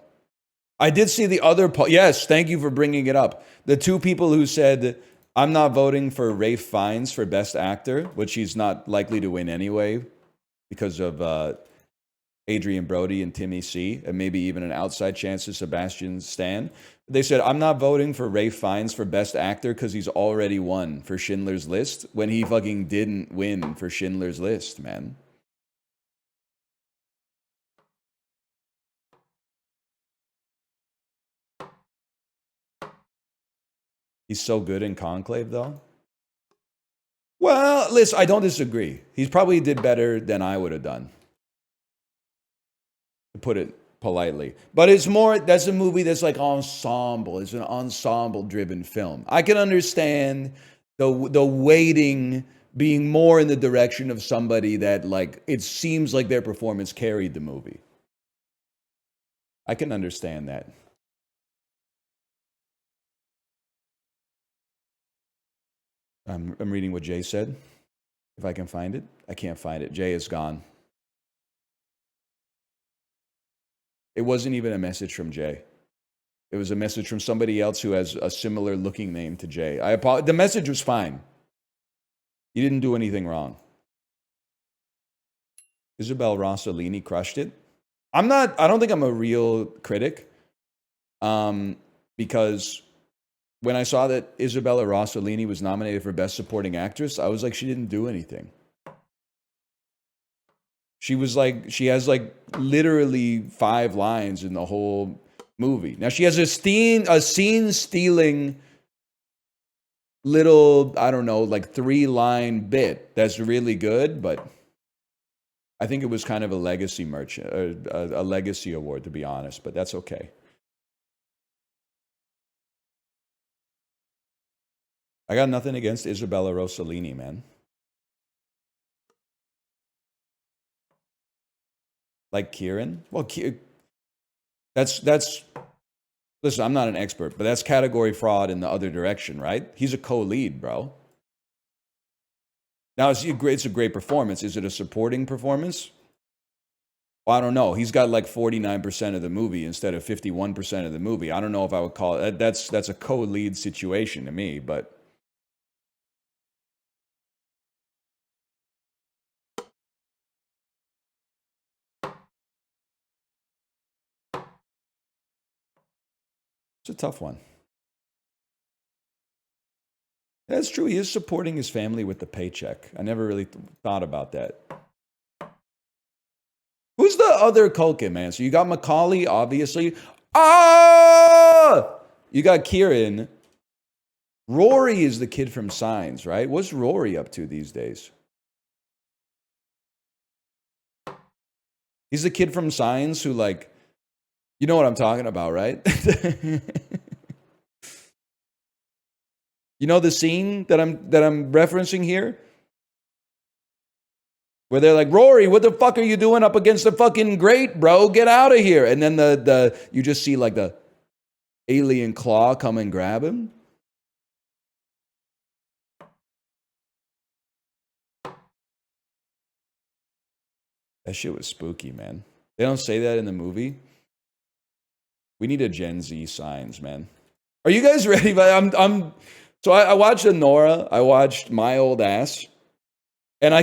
I did see the other... Yes, thank you for bringing it up. The 2 people who said, I'm not voting for Ralph Fiennes for Best Actor, which he's not likely to win anyway because of Adrian Brody and Timmy C, and maybe even an outside chance of Sebastian Stan. They said, I'm not voting for Ralph Fiennes for Best Actor because he's already won for Schindler's List when he fucking didn't win for Schindler's List, man. He's so good in Conclave, though. Well, listen, I don't disagree. He probably did better than I would have done, to put it politely. But it's more, that's a movie that's like ensemble. It's an ensemble-driven film. I can understand the weighting being more in the direction of somebody that, like, it seems like their performance carried the movie. I can understand that. I'm reading what Jay said. If I can find it. I can't find it. Jay is gone. It wasn't even a message from Jay. It was a message from somebody else who has a similar looking name to Jay. The message was fine. You didn't do anything wrong. Isabel Rossellini crushed it. I don't think I'm a real critic. Because when I saw that Isabella Rossellini was nominated for Best Supporting Actress, I was like, she didn't do anything. She has like literally 5 lines in the whole movie. Now she has a scene stealing little, I don't know, like 3-line bit that's really good, but I think it was kind of a legacy a legacy award, to be honest, but that's okay. I got nothing against Isabella Rossellini, man. Like Kieran? Well, that's listen, I'm not an expert, but that's category fraud in the other direction, right? He's a co-lead, bro. Now, it's a great performance. Is it a supporting performance? Well, I don't know. He's got like 49% of the movie instead of 51% of the movie. I don't know if I would call it... That's a co-lead situation to me, but... It's a tough one. That's true. He is supporting his family with the paycheck. I never really thought about that. Who's the other Culkin, man? So you got Macaulay, obviously. Ah! You got Kieran. Rory is the kid from Signs, right? What's Rory up to these days? He's the kid from Signs who, like, you know what I'm talking about, right? You know the scene that I'm referencing here? Where they're like, Rory, what the fuck are you doing up against the fucking grate, bro? Get out of here. And then you just see like the alien claw come and grab him. That shit was spooky, man. They don't say that in the movie. We need a Gen Z Signs, man. Are you guys ready? So I watched Nora. I watched My Old Ass. And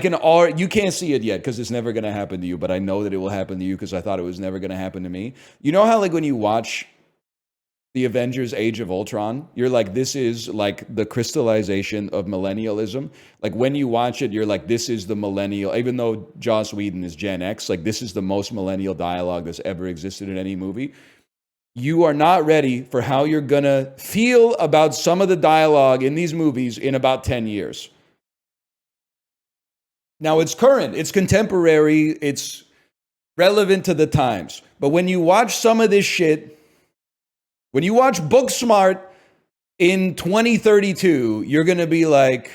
you can't see it yet because it's never going to happen to you, but I know that it will happen to you because I thought it was never going to happen to me. You know how, like, when you watch the Avengers Age of Ultron, you're like, this is like the crystallization of millennialism. Like, when you watch it, you're like, this is the millennial, even though Joss Whedon is Gen X, like, this is the most millennial dialogue that's ever existed in any movie. You are not ready for how you're going to feel about some of the dialogue in these movies in about 10 years. Now, it's current, it's contemporary, it's relevant to the times. But when you watch some of this shit, when you watch Booksmart in 2032, you're going to be like,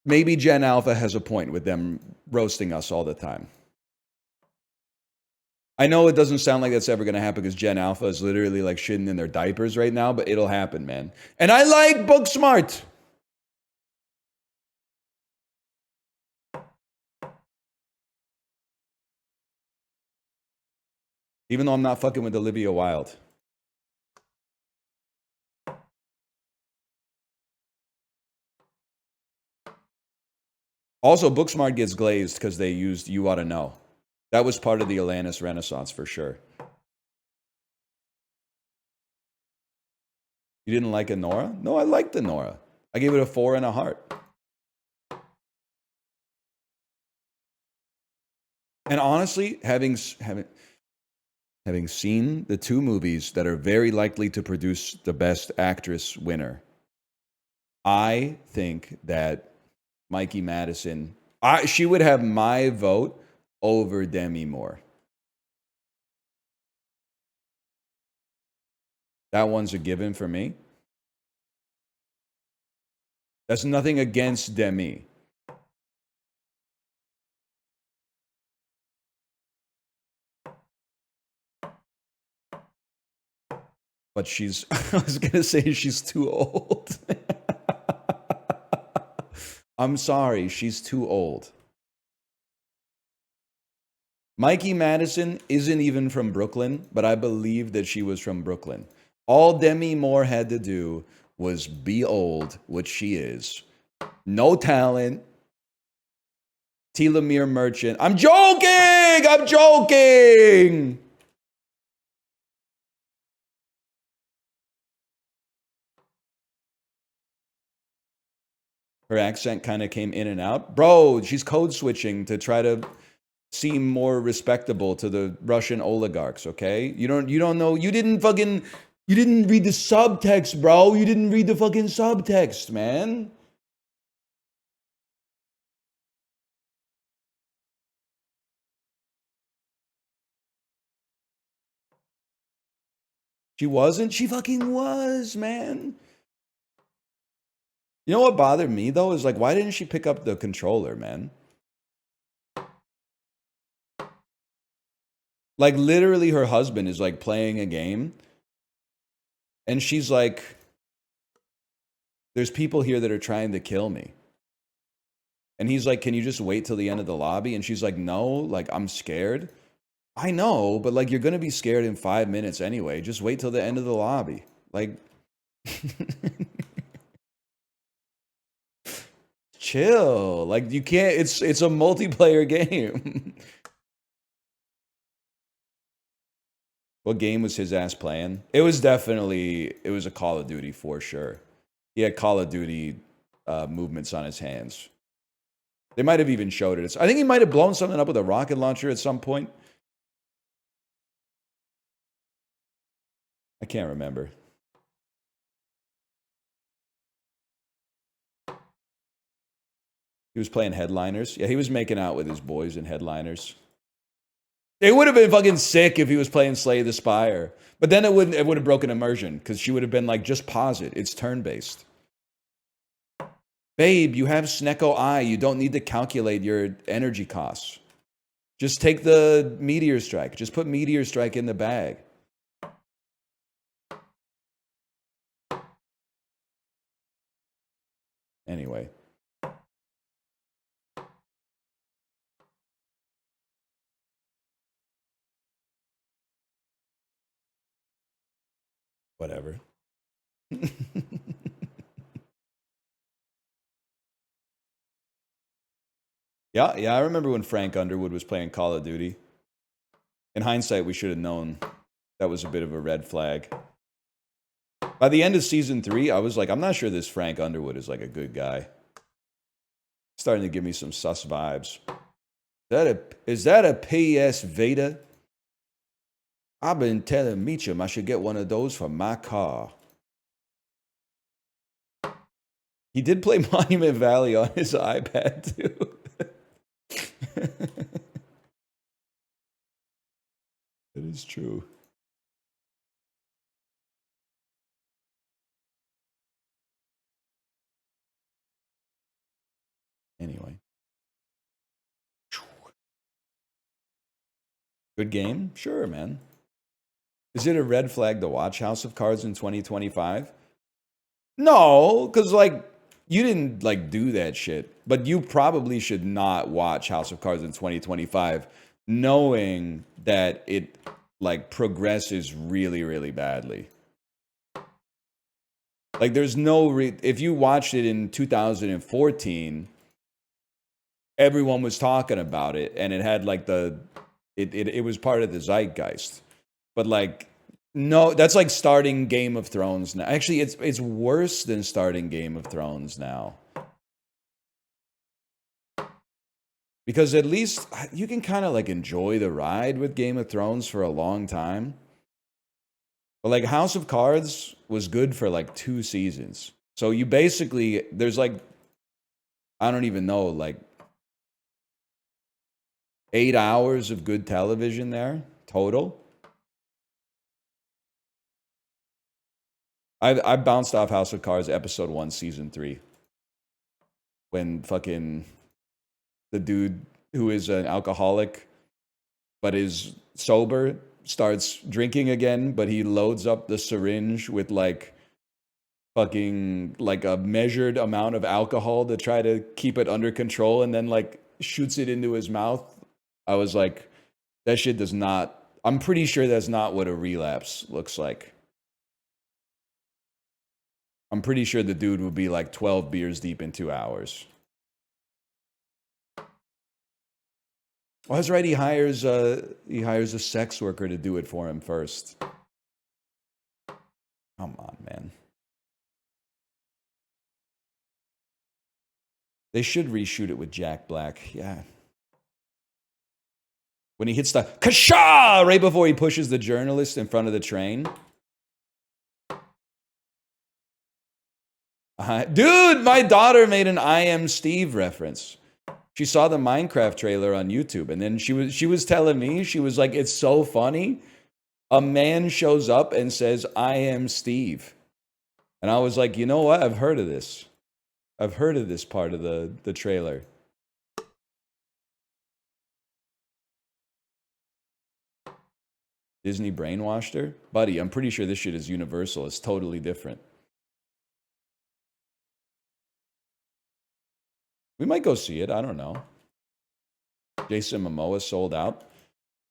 maybe Gen Alpha has a point with them roasting us all the time. I know it doesn't sound like that's ever going to happen because Gen Alpha is literally like shitting in their diapers right now, but it'll happen, man. And I like Booksmart. Even though I'm not fucking with Olivia Wilde. Also, Booksmart gets glazed because they used You Oughta Know. That was part of the Alanis Renaissance for sure. You didn't like Nora? No, I liked the Nora. I gave it a 4 and a heart. And honestly, having seen the two movies that are very likely to produce the Best Actress winner, I think that Mikey Madison, she would have my vote over Demi Moore. That one's a given for me. That's nothing against Demi. But I was going to say she's too old. I'm sorry, she's too old. Mikey Madison isn't even from Brooklyn, but I believe that she was from Brooklyn. All Demi Moore had to do was be old, which she is. No talent. Telomere Merchant. I'm joking! I'm joking! Her accent kind of came in and out. Bro, she's code switching to try to seem more respectable to the Russian oligarchs, okay? You don't know, you didn't read the subtext, bro. You didn't read the fucking subtext, man. She wasn't? She fucking was, man. You know what bothered me, though, is like, why didn't she pick up the controller, man? Like, literally, her husband is, like, playing a game. And she's like, there's people here that are trying to kill me. And he's like, can you just wait till the end of the lobby? And she's like, no, like, I'm scared. I know, but, like, you're going to be scared in 5 minutes anyway. Just wait till the end of the lobby. Like... Chill. Like, you can't, it's a multiplayer game. What game was his ass playing? It was a Call of Duty for sure. He had Call of Duty movements on his hands. They might have even showed it. I think he might have blown something up with a rocket launcher at some point. I can't remember. He was playing Headliners. Yeah, he was making out with his boys in Headliners. It would have been fucking sick if he was playing Slay the Spire. But then it would have broken immersion, because she would have been like, just pause it. It's turn-based. Babe, you have Snecko Eye. You don't need to calculate your energy costs. Just take the Meteor Strike. Just put Meteor Strike in the bag. Anyway. Whatever. Yeah, I remember when Frank Underwood was playing Call of Duty. In hindsight, we should have known that was a bit of a red flag. By the end of season 3, I was like, I'm not sure this Frank Underwood is like a good guy. Starting to give me some sus vibes. Is that a PS Vita? I've been telling Meacham I should get one of those for my car. He did play Monument Valley on his iPad too. That is true. Anyway. Good game? Sure, man. Is it a red flag to watch House of Cards in 2025? No, because, like, you didn't, like, do that shit. But you probably should not watch House of Cards in 2025 knowing that it, like, progresses really, really badly. Like, there's no... if you watched it in 2014, everyone was talking about it, and it had, like, the... It was part of the zeitgeist. But, like, no, that's like starting Game of Thrones now. Actually, it's worse than starting Game of Thrones now. Because at least you can kind of, like, enjoy the ride with Game of Thrones for a long time. But, like, House of Cards was good for, like, 2 seasons. So you basically, there's, like, I don't even know, like, 8 hours of good television there, total. I bounced off House of Cards episode 1, season 3. When fucking the dude who is an alcoholic but is sober starts drinking again, but he loads up the syringe with, like, fucking, like, a measured amount of alcohol to try to keep it under control, and then, like, shoots it into his mouth. I was like, that shit does not... I'm pretty sure that's not what a relapse looks like. I'm pretty sure the dude would be like 12 beers deep in 2 hours. Well, that's right. He hires a sex worker to do it for him first. Come on, man. They should reshoot it with Jack Black. Yeah. When he hits the kasha right before he pushes the journalist in front of the train. Dude, my daughter made an I Am Steve reference. She saw the Minecraft trailer on YouTube, and then she was telling me, she was like, it's so funny. A man shows up and says, I am Steve. And I was like, you know what? I've heard of this. I've heard of this part of the trailer. Disney brainwashed her? Buddy, I'm pretty sure this shit is universal. It's totally different. We might go see it. I don't know. Jason Momoa sold out.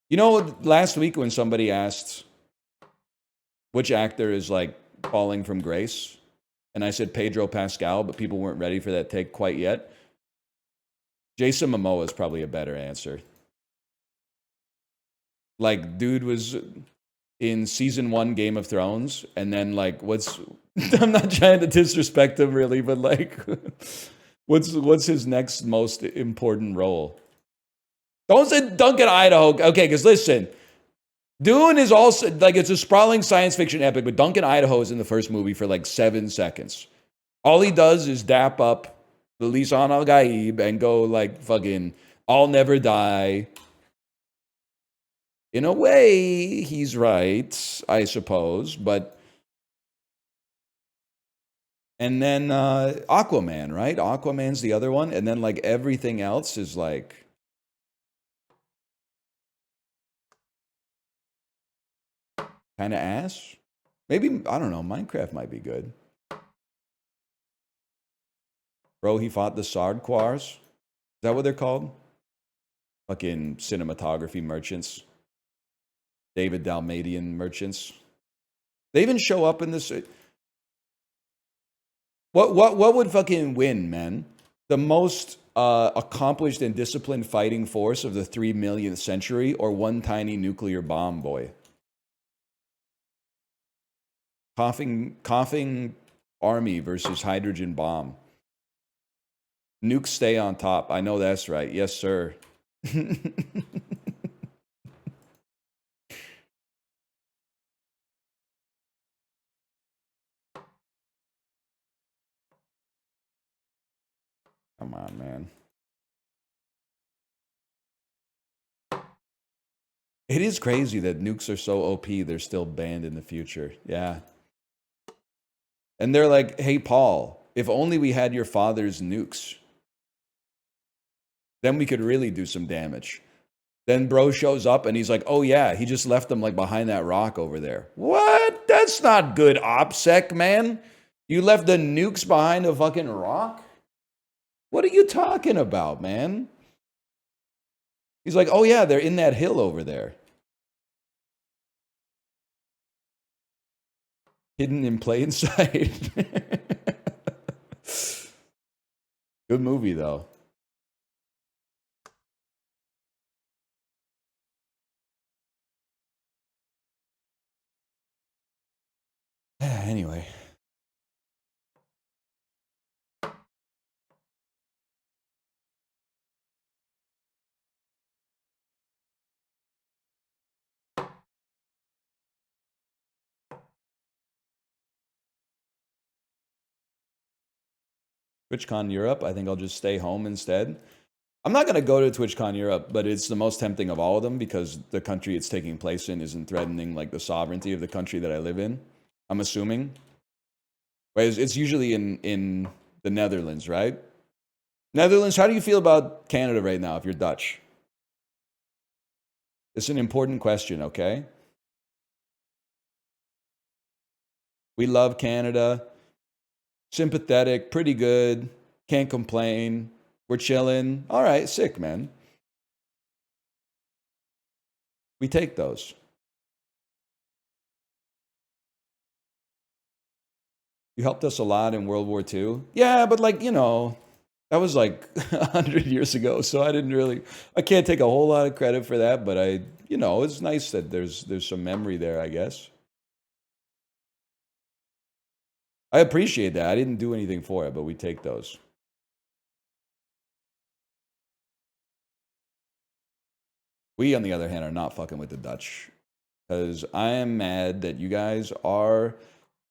You know, last week when somebody asked which actor is, like, falling from grace, and I said Pedro Pascal, but people weren't ready for that take quite yet. Jason Momoa is probably a better answer. Like, dude was... in season 1 Game of Thrones, and then like what's I'm not trying to disrespect him really, but like what's his next most important role? Don't say Duncan, Idaho. Okay, because listen, Dune is also like it's a sprawling science fiction epic, but Duncan, Idaho is in the first movie for like 7 seconds. All he does is dap up the Lisan Al Gaib and go like fucking I'll never die. In a way, he's right, I suppose, but and then Aquaman, right? Aquaman's the other one, and then like everything else is like kind of ass. Maybe I don't know. Minecraft might be good. Bro, he fought the Sardquars. Is that what they're called? Fucking cinematography merchants. David Dalmatian merchants. They even show up in this. What would fucking win, man? The most accomplished and disciplined fighting force of the 3 millionth century, or one tiny nuclear bomb boy? Coughing army versus hydrogen bomb. Nukes stay on top. I know that's right. Yes, sir. Come on, man. It is crazy that nukes are so OP, they're still banned in the future. Yeah. And they're like, hey, Paul, if only we had your father's nukes, then we could really do some damage. Then bro shows up and he's like, oh yeah, he just left them like behind that rock over there. What? That's not good OPSEC, man. You left the nukes behind a fucking rock? What are you talking about, man? He's like, oh yeah, they're in that hill over there. Hidden in plain sight. Good movie, though. Anyway. TwitchCon Europe, I think I'll just stay home instead. I'm not going to go to TwitchCon Europe, but it's the most tempting of all of them because the country it's taking place in isn't threatening like the sovereignty of the country that I live in. I'm assuming. Whereas it's usually in the Netherlands, right? Netherlands, how do you feel about Canada right now if you're Dutch? It's an important question, okay? We love Canada. Sympathetic, pretty good. Can't complain. We're chilling. All right, sick, man. We take those. You helped us a lot in World War II. Yeah, but like, you know, that was like 100 years ago, so I can't take a whole lot of credit for that, but you know, it's nice that there's some memory there, I guess. I appreciate that. I didn't do anything for it, but we take those. We, on the other hand, are not fucking with the Dutch. Because I am mad that you guys are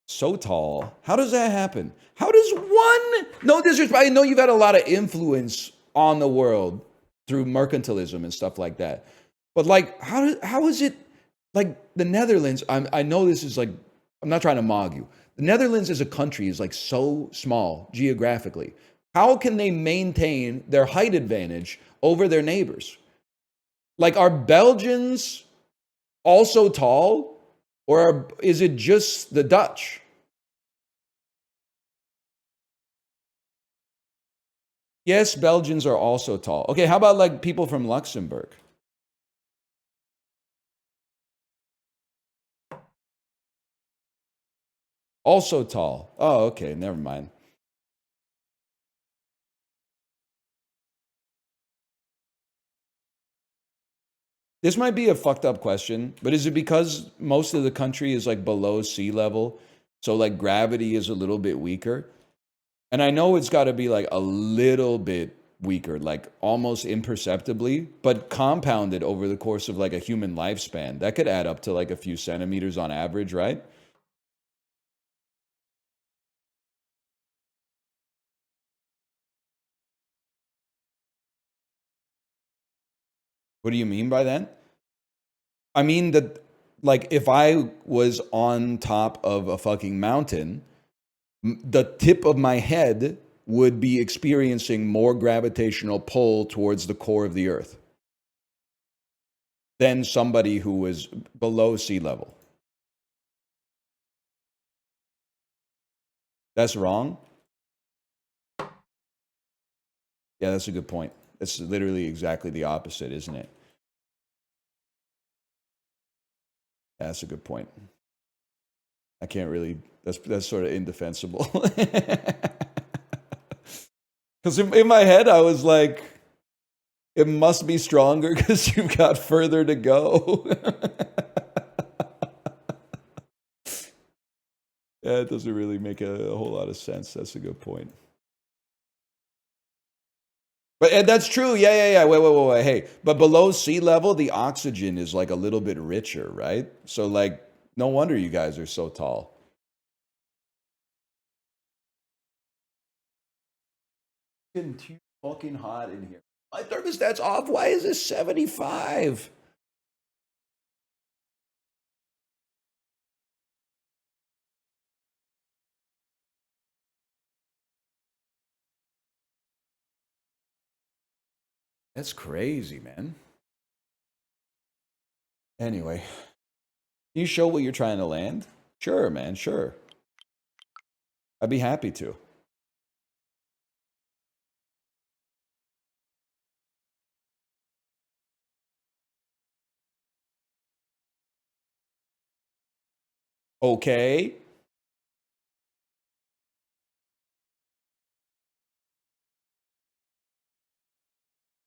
so tall. How does that happen? How does one... No disrespect. I know you've had a lot of influence on the world through mercantilism and stuff like that. But like, how is it... Like, the Netherlands... I know this is like... I'm not trying to mog you. The Netherlands as a country is like so small geographically. How can they maintain their height advantage over their neighbors? Like, are Belgians also tall? Or is it just the Dutch? Yes, Belgians are also tall. Okay, how about like people from Luxembourg? Also tall. Oh, okay, never mind. This might be a fucked up question, but is it because most of the country is like below sea level? So like gravity is a little bit weaker? And I know it's got to be like a little bit weaker, like almost imperceptibly, but compounded over the course of like a human lifespan. That could add up to like a few centimeters on average, right? What do you mean by that? I mean that, like, if I was on top of a fucking mountain, the tip of my head would be experiencing more gravitational pull towards the core of the earth than somebody who was below sea level. That's wrong? Yeah, that's a good point. It's literally exactly the opposite, isn't it? Yeah, that's a good point. I can't really, that's sort of indefensible. Because in my head, I was like, it must be stronger because you've got further to go. Yeah, it doesn't really make a whole lot of sense. That's a good point. But that's true. Yeah. Wait. Hey, but below sea level, the oxygen is like a little bit richer, right? So like, no wonder you guys are so tall. It's getting too fucking hot in here. My thermostat's off. Why is this 75? That's crazy, man. Anyway, can you show what you're trying to land? Sure, man, sure. I'd be happy to. Okay.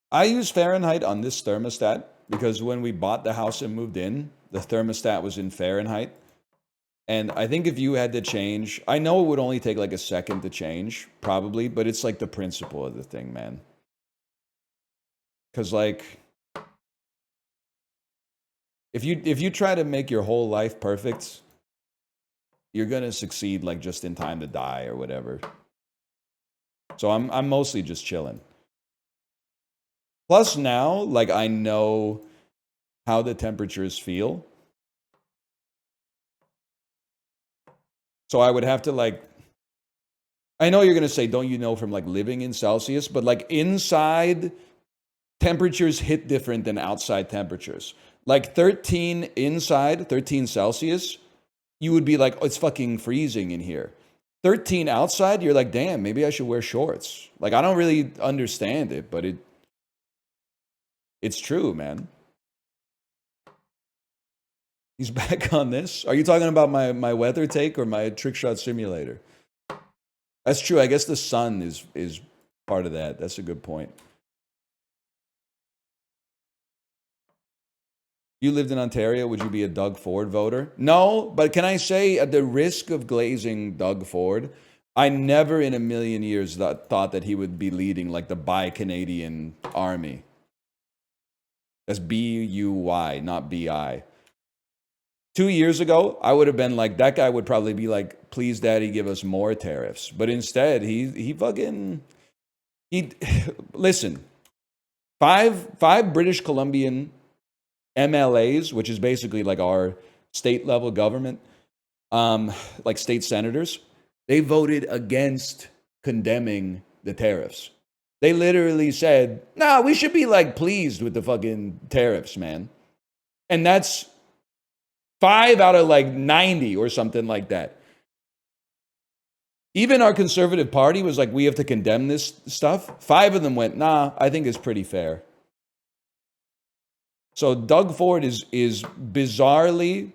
I use Fahrenheit on this thermostat because when we bought the house and moved in, the thermostat was in Fahrenheit. And I think if you had to change, I know it would only take like a second to change, probably, but it's like the principle of the thing, man. Because like, if you try to make your whole life perfect, you're gonna succeed like just in time to die or whatever. So I'm mostly just chilling. Plus now, like I know how the temperatures feel. So I would have to like, I know you're going to say, don't you know from like living in Celsius, but like inside temperatures hit different than outside temperatures. Like 13 inside, 13 Celsius, you would be like, oh, it's fucking freezing in here. 13 outside, you're like, damn, maybe I should wear shorts. Like I don't really understand it, but it's true, man. He's back on this. Are you talking about my weather take or my Trickshot Simulator? That's true. I guess the sun is part of that. That's a good point. You lived in Ontario, would you be a Doug Ford voter? No, but can I say at the risk of glazing Doug Ford, I never in a million years thought that he would be leading like the Bi-Canadian Army. That's B-U-Y, not B-I. 2 years ago, I would have been like, that guy would probably be like, please, daddy, give us more tariffs. But instead, he fucking, listen, five British Columbian MLAs, which is basically like our state level government, like state senators, they voted against condemning the tariffs. They literally said, nah, we should be like pleased with the fucking tariffs, man. And that's 5 out of like 90 or something like that. Even our conservative party was like, we have to condemn this stuff. 5 of them went, nah, I think it's pretty fair. So Doug Ford is bizarrely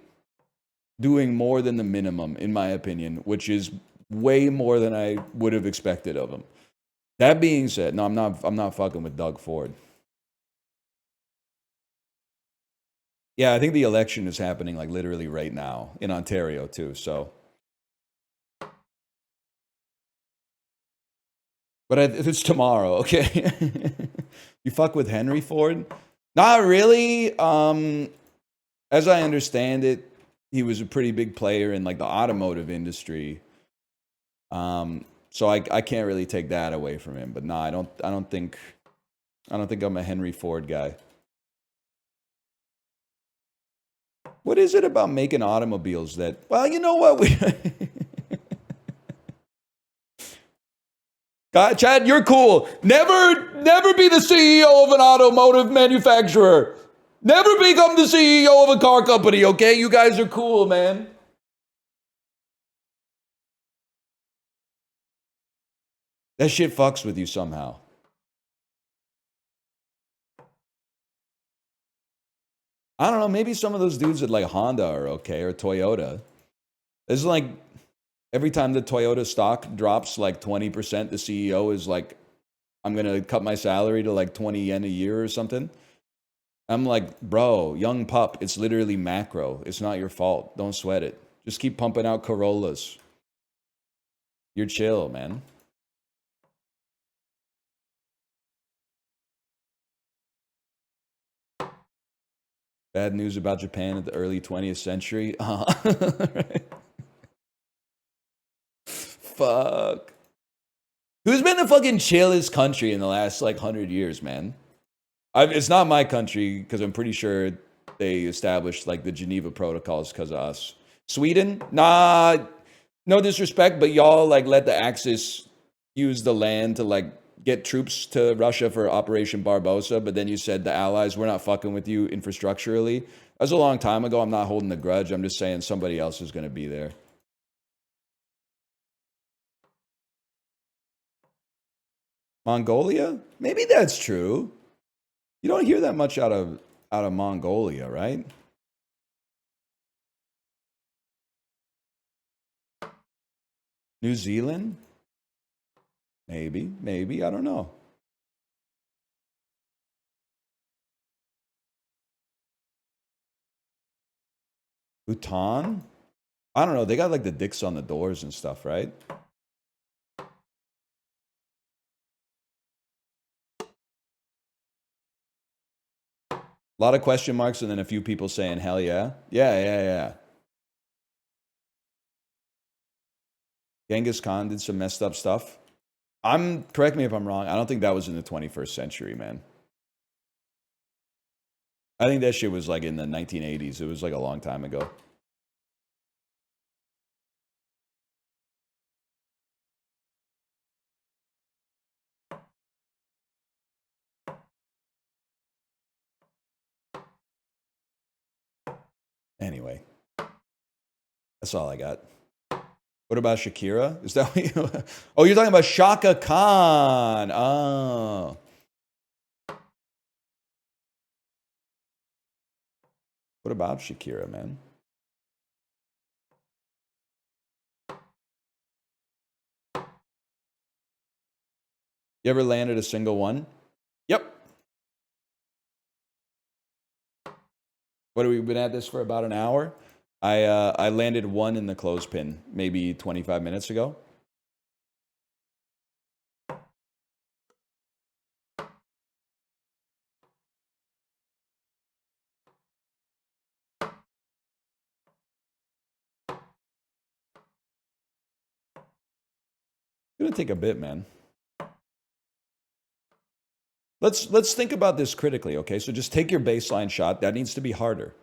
doing more than the minimum, in my opinion, which is way more than I would have expected of him. That being said, no, I'm not fucking with Doug Ford. Yeah, I think the election is happening like literally right now in Ontario too. So, but it's tomorrow, okay? You fuck with Henry Ford? Not really. As I understand it, he was a pretty big player in like the automotive industry. So I can't really take that away from him. But no, I don't think I'm a Henry Ford guy. What is it about making automobiles that? Well, you know what we. God, Chad, you're cool. Never be the CEO of an automotive manufacturer. Never become the CEO of a car company, okay? You guys are cool, man. That shit fucks with you somehow. I don't know. Maybe some of those dudes at like Honda are okay or Toyota. It's like every time the Toyota stock drops like 20%, the CEO is like, I'm going to cut my salary to like 20 yen a year or something. I'm like, bro, young pup, it's literally macro. It's not your fault. Don't sweat it. Just keep pumping out Corollas. You're chill, man. Bad news about Japan at the early 20th century. Right. Fuck. Who's been the fucking chillest country in the last like 100 years, man? It's not my country because I'm pretty sure they established like the Geneva Protocols because of us. Sweden? Nah, no disrespect, but y'all like let the Axis use the land to like get troops to Russia for Operation Barbosa, but then you said the Allies, we're not fucking with you infrastructurally. That was a long time ago. I'm not holding the grudge. I'm just saying somebody else is going to be there. Mongolia? Maybe that's true. You don't hear that much out of Mongolia, right? New Zealand? Maybe. I don't know. Bhutan? I don't know. They got like the dicks on the doors and stuff, right? A lot of question marks and then a few people saying, hell yeah. Yeah. Genghis Khan did some messed up stuff. Correct me if I'm wrong. I don't think that was in the 21st century, man. I think that shit was like in the 1980s. It was like a long time ago. Anyway, that's all I got. What about Shakira? Is that what you... Oh, you're talking about Shaka Khan. Oh. What about Shakira, man? You ever landed a single one? Yep. What have we been at this for about an hour? I landed one in the clothespin maybe 25 minutes ago. It's gonna take a bit, man. Let's think about this critically, okay? So just take your baseline shot. That needs to be harder.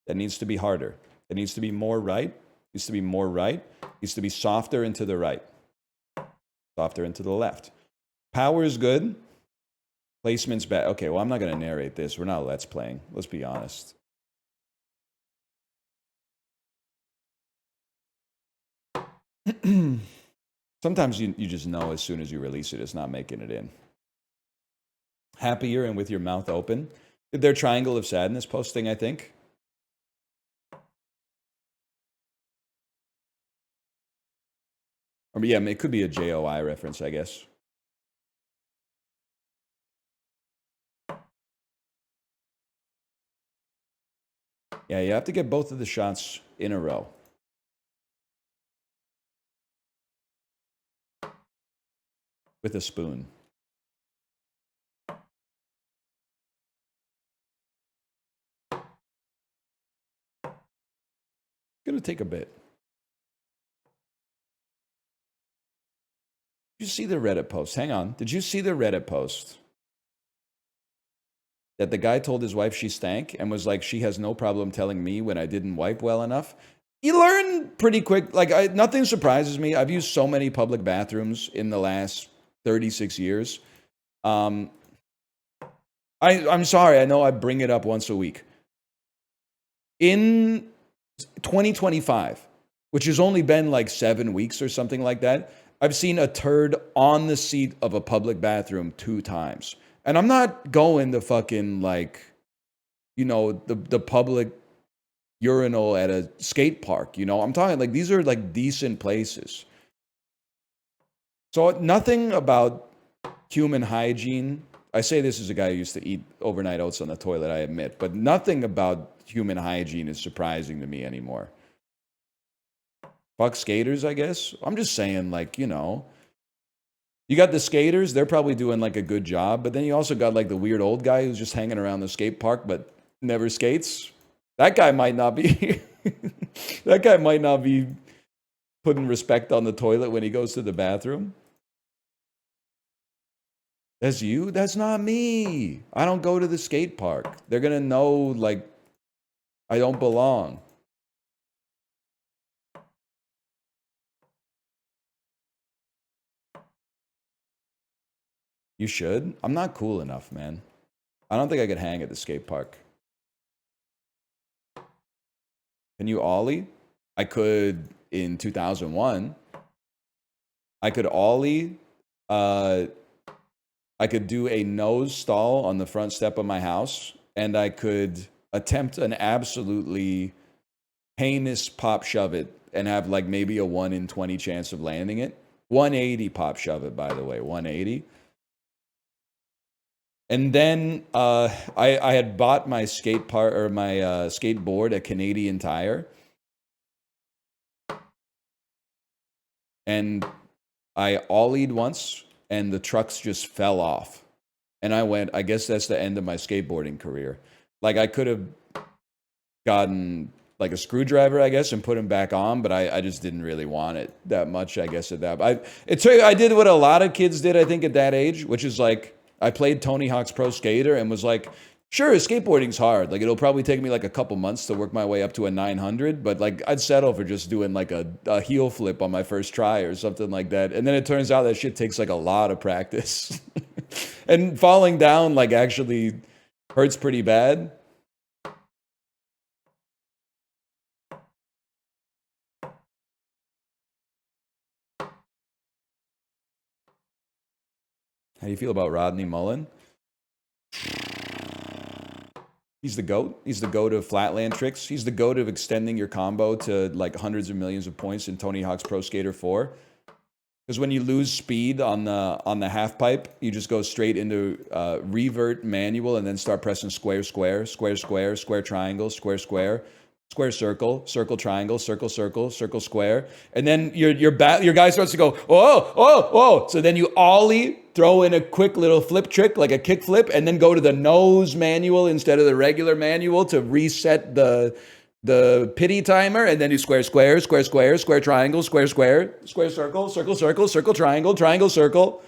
That needs to be harder. It needs to be more right. It needs to be more right. It needs to be softer into the right. Softer into the left. Power is good. Placement's bad. Okay, well, I'm not going to narrate this. We're not let's playing. Let's be honest. Sometimes you just know as soon as you release it, it's not making it in. Happier and with your mouth open. Did their Triangle of Sadness posting, I think. Or yeah, it could be a JOI reference, I guess. Yeah, you have to get both of the shots in a row. With a spoon. Gonna take a bit. Did you see the Reddit post? Hang on. Did you see the Reddit post? That the guy told his wife she stank and was like, she has no problem telling me when I didn't wipe well enough. You learn pretty quick. Like, nothing surprises me. I've used so many public bathrooms in the last 36 years. I'm sorry. I know I bring it up once a week. In 2025, which has only been like 7 weeks or something like that, I've seen a turd on the seat of a public bathroom 2 times. And I'm not going to fucking, like, you know, the public urinal at a skate park, you know? I'm talking, like, these are, like, decent places. So nothing about human hygiene. I say this as a guy who used to eat overnight oats on the toilet, I admit. But nothing about human hygiene is surprising to me anymore. Fuck skaters, I guess. I'm just saying, like, you know... You got the skaters, they're probably doing like a good job, but then you also got like the weird old guy who's just hanging around the skate park but never skates. That guy might not be that guy might not be putting respect on the toilet when he goes to the bathroom. That's you? That's not me. I don't go to the skate park. They're going to know like I don't belong. You should. I'm not cool enough, man. I don't think I could hang at the skate park. Can you ollie? I could in 2001. I could ollie. I could do a nose stall on the front step of my house. And I could attempt an absolutely heinous pop shove it and have like maybe a 1 in 20 chance of landing it. 180 pop shove it, by the way. 180. And then I had bought my skateboard at Canadian Tire, and I ollied once, and the trucks just fell off, and I went, I guess that's the end of my skateboarding career. Like I could have gotten like a screwdriver, I guess, and put them back on, but I just didn't really want it that much. I guess at that, I did what a lot of kids did, I think, at that age, which is like. I played Tony Hawk's Pro Skater and was like, sure, skateboarding's hard. Like, it'll probably take me like a couple months to work my way up to a 900, but like, I'd settle for just doing like a heel flip on my first try or something like that. And then it turns out that shit takes like a lot of practice. And falling down like actually hurts pretty bad. How do you feel about Rodney Mullen? He's the GOAT. He's the GOAT of flatland tricks. He's the GOAT of extending your combo to like hundreds of millions of points in Tony Hawk's Pro Skater 4. Because when you lose speed on the half pipe, you just go straight into revert manual and then start pressing square, square, square, square, square, triangle, square, square, square, circle, circle, triangle, circle, circle, circle, square. And then your guy starts to go, oh, oh, oh. So then you ollie, throw in a quick little flip trick, like a kick flip, and then go to the nose manual instead of the regular manual to reset the pity timer, and then you square, square, square, square, square, triangle, square, square, square, circle, circle, circle, circle, triangle, triangle, circle.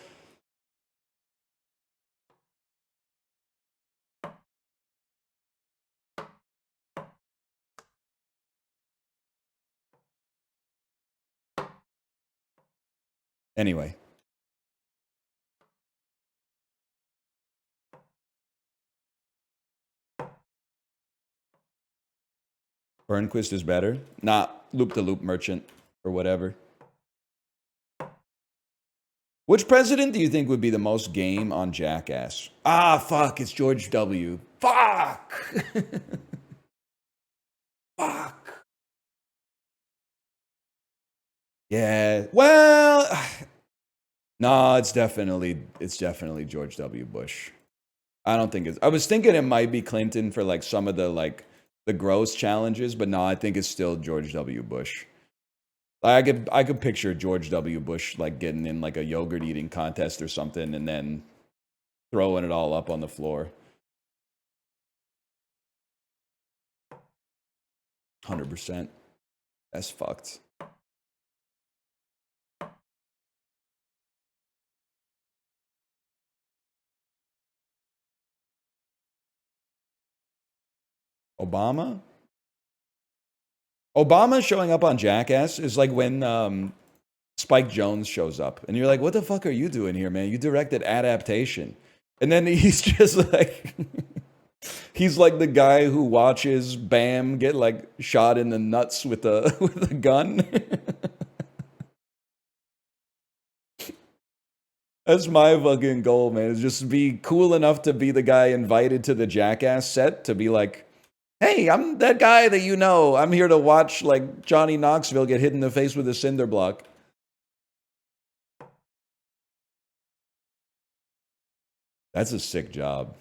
Anyway. Burnquist is better. Not loop-the-loop merchant or whatever. Which president do you think would be the most game on Jackass? Ah, fuck, it's George W. Fuck! Fuck! Yeah, well... No, it's definitely George W. Bush. I don't think it's... I was thinking it might be Clinton for like some of the like the gross challenges, but no, I think it's still George W. Bush. I could picture George W. Bush like getting in like a yogurt eating contest or something and then throwing it all up on the floor. 100%. That's fucked. Obama? Obama showing up on Jackass is like when Spike Jonze shows up. And you're like, what the fuck are you doing here, man? You directed Adaptation. And then he's just like... he's like the guy who watches Bam get like shot in the nuts with a gun. That's my fucking goal, man. Is just be cool enough to be the guy invited to the Jackass set to be like, hey, I'm that guy that you know. I'm here to watch like Johnny Knoxville get hit in the face with a cinder block. That's a sick job.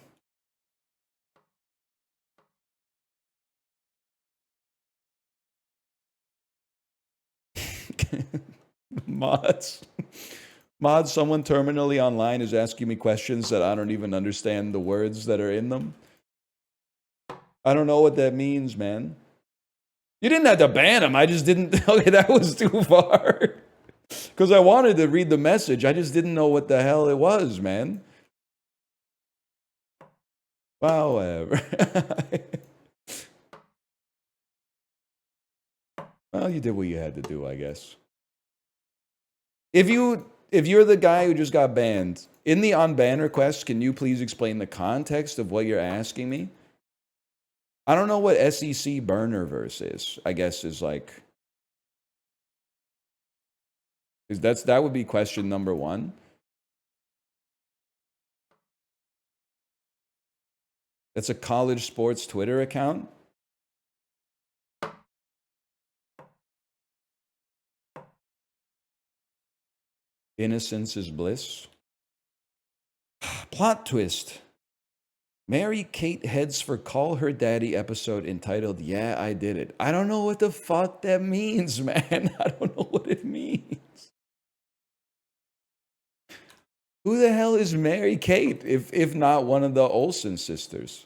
Mods, someone terminally online is asking me questions that I don't even understand the words that are in them. I don't know what that means, man. You didn't have to ban him. I just didn't. Okay, that was too far. Because I wanted to read the message. I just didn't know what the hell it was, man. Well, whatever. Well, you did what you had to do, I guess. If you're the guy who just got banned, in the unban request, can you please explain the context of what you're asking me? I don't know what SEC burnerverse is. I guess is like... that would be question number one. That's a college sports Twitter account? Innocence is bliss. Plot twist. Mary-Kate heads for Call Her Daddy episode entitled, Yeah, I Did It. I don't know what the fuck that means, man. I don't know what it means. Who the hell is Mary-Kate, if not one of the Olsen sisters?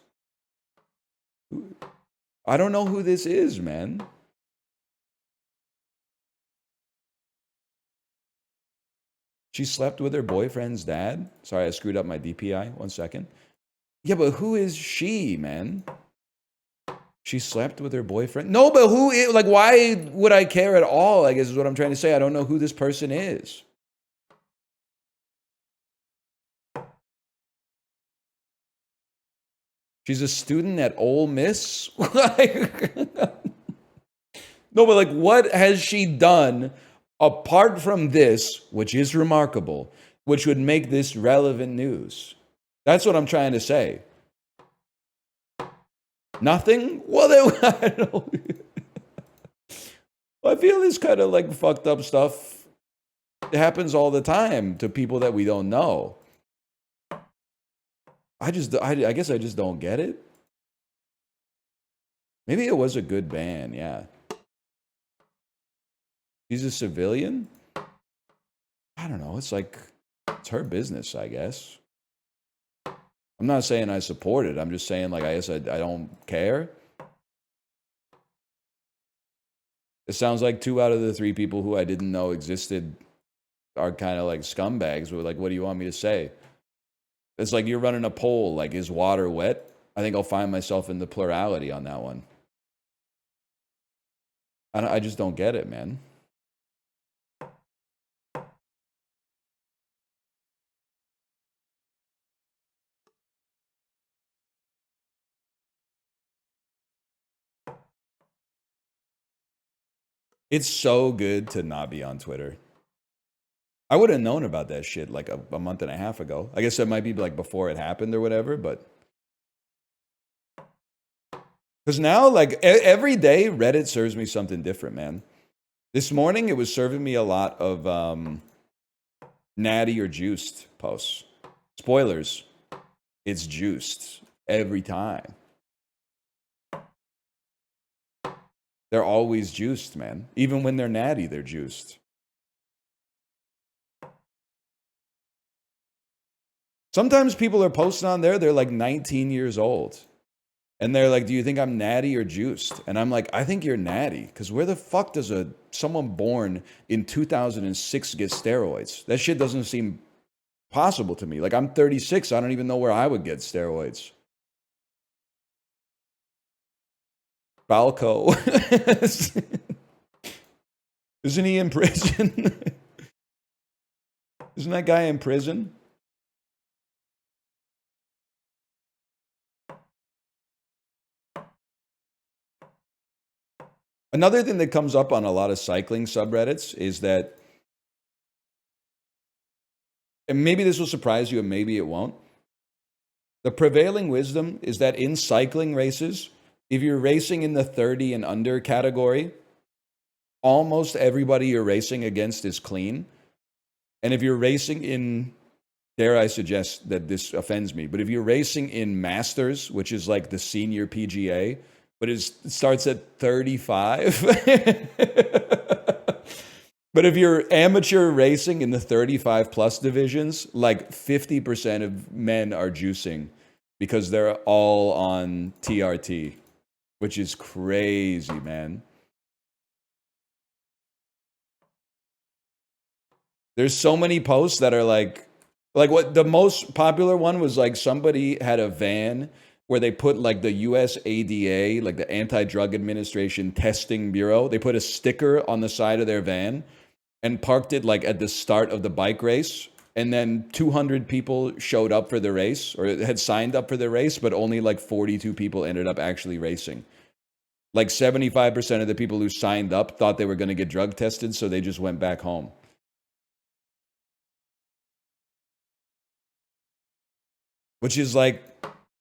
I don't know who this is, man. She slept with her boyfriend's dad? Sorry, I screwed up my DPI. 1 second. Yeah, but who is she, man? She slept with her boyfriend? No, but who is... Like, why would I care at all, I guess is what I'm trying to say. I don't know who this person is. She's a student at Ole Miss? No, but like, what has she done apart from this, which is remarkable, which would make this relevant news? That's what I'm trying to say. Nothing? Well, I don't... I feel this kind of like fucked up stuff happens all the time to people that we don't know. I guess I just don't get it. Maybe it was a good ban, yeah. She's a civilian? I don't know. It's like, it's her business, I guess. I'm not saying I support it. I'm just saying, like, I guess I don't care. It sounds like 2 out of the 3 people who I didn't know existed are kind of like scumbags. We're like, what do you want me to say? It's like you're running a poll, like, is water wet? I think I'll find myself in the plurality on that one. I just don't get it, man. It's so good to not be on Twitter. I would have known about that shit like a month and a half ago. I guess it might be like before it happened or whatever, but... Because now, like, every day, Reddit serves me something different, man. This morning, it was serving me a lot of natty or juiced posts. Spoilers. It's juiced every time. They're always juiced, man. Even when they're natty, they're juiced. Sometimes people are posting on there, they're like 19 years old. And they're like, do you think I'm natty or juiced? And I'm like, I think you're natty. Because where the fuck does someone born in 2006 get steroids? That shit doesn't seem possible to me. Like, I'm 36. I don't even know where I would get steroids. Balco. Isn't he in prison? Isn't that guy in prison? Another thing that comes up on a lot of cycling subreddits is that, and maybe this will surprise you and maybe it won't, the prevailing wisdom is that in cycling races, if you're racing in the 30 and under category, almost everybody you're racing against is clean. And if you're racing in, dare I suggest that this offends me, but if you're racing in Masters, which is like the senior PGA, but it starts at 35. But if you're amateur racing in the 35 plus divisions, like 50% of men are juicing because they're all on TRT, which is crazy, man. There's so many posts that are like what the most popular one was, like somebody had a van where they put like the US ADA, like the Anti-Drug Administration Testing Bureau, they put a sticker on the side of their van and parked it like at the start of the bike race. And then 200 people showed up for the race or had signed up for the race, but only like 42 people ended up actually racing. Like 75% of the people who signed up thought they were going to get drug tested, so they just went back home. Which is like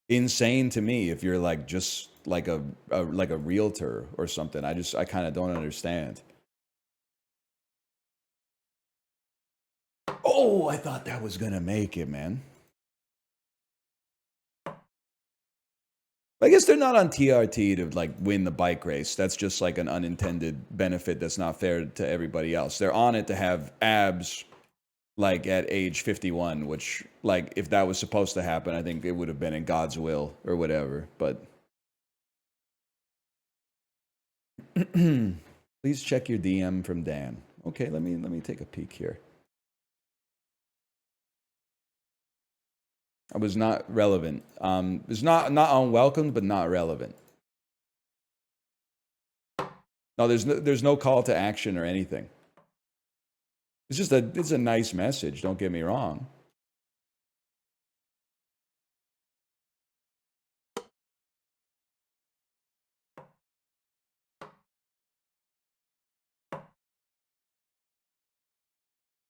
insane to me if you're like just like a realtor or something. I kind of don't understand. Oh, I thought that was gonna make it, man. I guess they're not on TRT to like win the bike race. That's just like an unintended benefit that's not fair to everybody else. They're on it to have abs like at age 51, which like if that was supposed to happen, I think it would have been in God's will or whatever. But please check your DM from Dan. Okay, let me take a peek here. I was not relevant. It was not unwelcomed, but not relevant. No, there's no call to action or anything. It's a nice message. Don't get me wrong.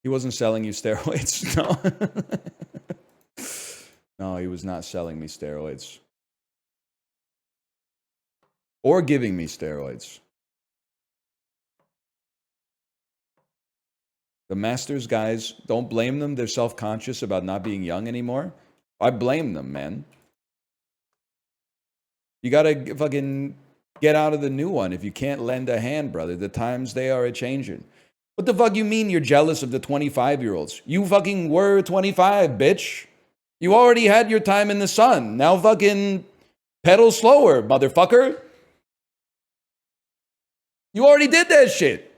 He wasn't selling you steroids. No. No, he was not selling me steroids. Or giving me steroids. The Masters guys, don't blame them. They're self-conscious about not being young anymore. I blame them, man. You gotta fucking get out of the new one if you can't lend a hand, brother. The times they are a-changing. What the fuck you mean you're jealous of the 25-year-olds? You fucking were 25, bitch. You already had your time in the sun. Now fucking pedal slower, motherfucker. You already did that shit.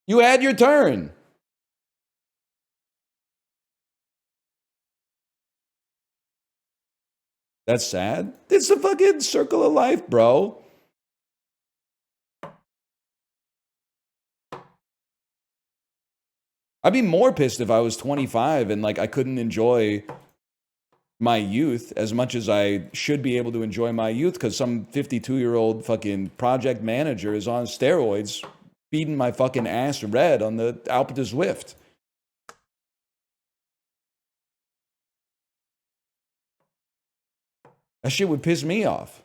You had your turn. That's sad. It's a fucking circle of life, bro. I'd be more pissed if I was 25 and like I couldn't enjoy my youth as much as I should be able to enjoy my youth because some 52-year-old fucking project manager is on steroids feeding my fucking ass red on the Alpe de Zwift. That shit would piss me off.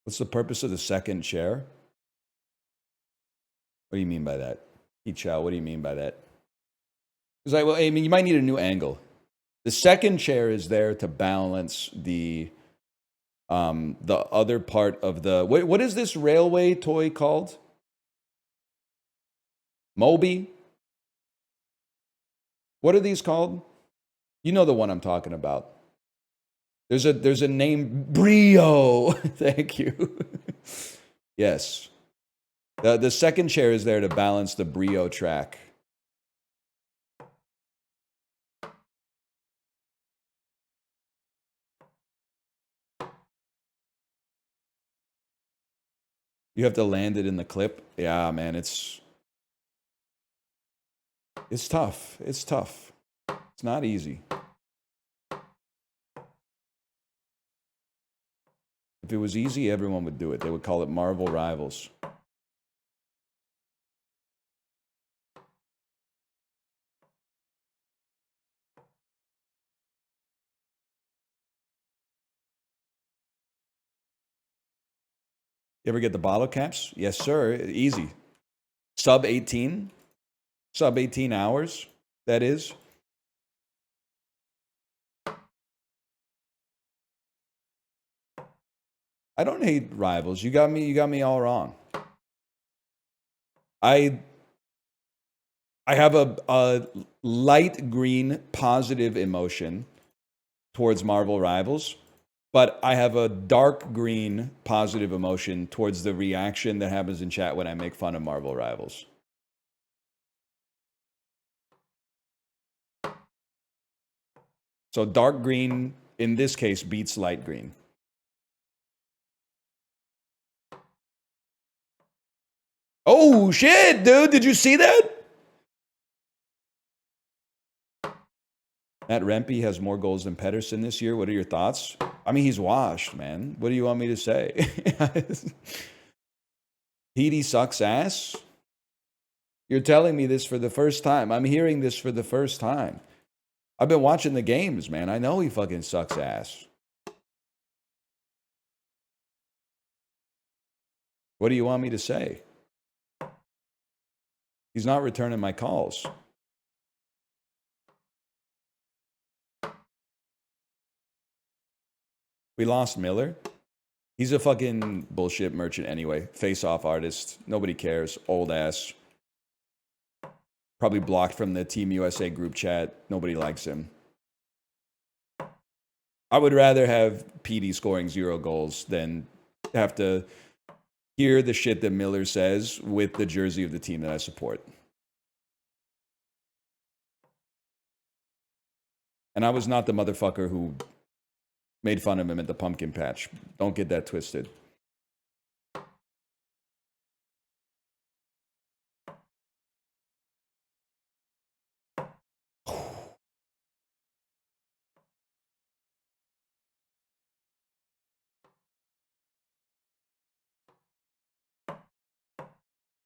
What's the purpose of the second chair? What do you mean by that? Hey, Chow, what do you mean by that? Because well, I mean, you might need a new angle. The second chair is there to balance the other part of the... What is this railway toy called? Moby? What are these called? You know the one I'm talking about. There's a name, Brio. Thank you. Yes. The second chair is there to balance the Brio track. You have to land it in the clip. Yeah, man, it's tough. It's tough. It's not easy. If it was easy, everyone would do it. They would call it Marvel Rivals. You ever get the bottle caps? Yes, sir. Easy. Sub 18. Sub 18 hours, that is. I don't hate Rivals. You got me all wrong. I have a light green positive emotion towards Marvel Rivals, but I have a dark green positive emotion towards the reaction that happens in chat when I make fun of Marvel Rivals. So dark green, in this case, beats light green. Oh, shit, dude. Did you see that? Matt Rempe has more goals than Pedersen this year. What are your thoughts? I mean, he's washed, man. What do you want me to say? Petey sucks ass? You're telling me this for the first time. I'm hearing this for the first time. I've been watching the games, man. I know he fucking sucks ass. What do you want me to say? He's not returning my calls. We lost Miller. He's a fucking bullshit merchant anyway. Face-off artist. Nobody cares. Old ass. Probably blocked from the Team USA group chat. Nobody likes him. I would rather have PD scoring 0 goals than have to hear the shit that Miller says with the jersey of the team that I support. And I was not the motherfucker who made fun of him at the pumpkin patch. Don't get that twisted.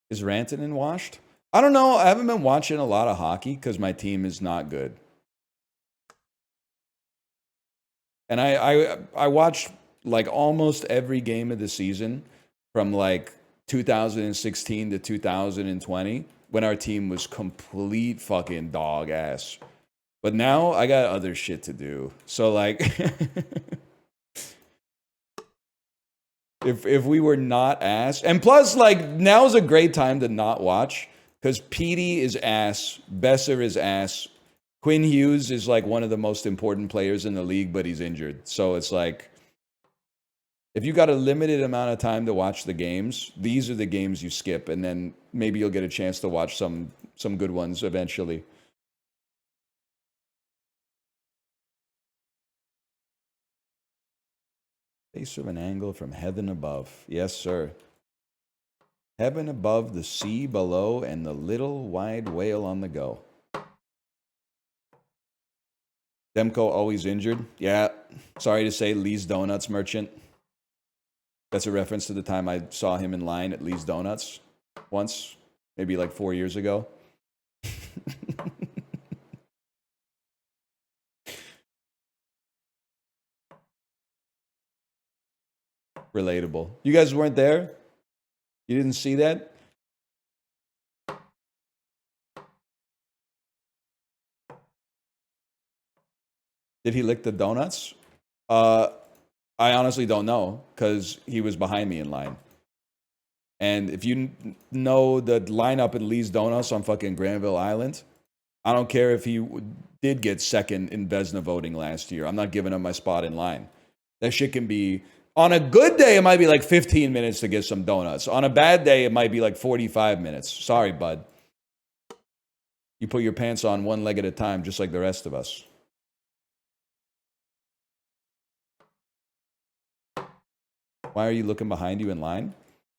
Is Rantanen washed? I don't know. I haven't been watching a lot of hockey because my team is not good. And I watched like almost every game of the season from like 2016 to 2020 when our team was complete fucking dog ass. But now I got other shit to do. So like if we were not ass, and plus like now's a great time to not watch because Petey is ass, Besser is ass, Quinn Hughes is like one of the most important players in the league, but he's injured. So it's like, if you got a limited amount of time to watch the games, these are the games you skip, and then maybe you'll get a chance to watch some good ones eventually. Face of an angle from heaven above. Yes, sir. Heaven above, the sea below, and the little wide whale on the go. Demko always injured. Yeah, sorry to say, Lee's Donuts merchant. That's a reference to the time I saw him in line at Lee's Donuts once, maybe like 4 years ago. Relatable. You guys weren't there? You didn't see that? Did he lick the donuts? I honestly don't know because he was behind me in line. And if you know the lineup at Lee's Donuts on fucking Granville Island, I don't care if he did get second in Vesna voting last year. I'm not giving up my spot in line. That shit can be, on a good day, it might be like 15 minutes to get some donuts. On a bad day, it might be like 45 minutes. Sorry, bud. You put your pants on one leg at a time, just like the rest of us. Why are you looking behind you in line?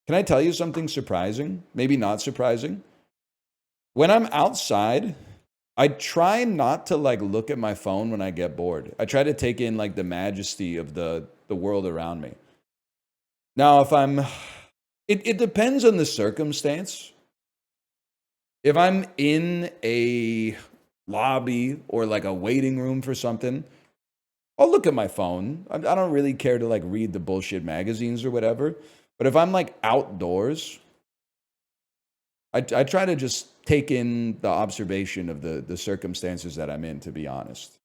Can I tell you something surprising? Maybe not surprising. When I'm outside, I try not to like look at my phone when I get bored. I try to take in like the majesty of the world around me. Now, if I'm, it depends on the circumstance. If I'm in a lobby or like a waiting room for something, I'll look at my phone. I don't really care to like read the bullshit magazines or whatever. But if I'm like outdoors, I try to just take in the observation of the circumstances that I'm in, to be honest.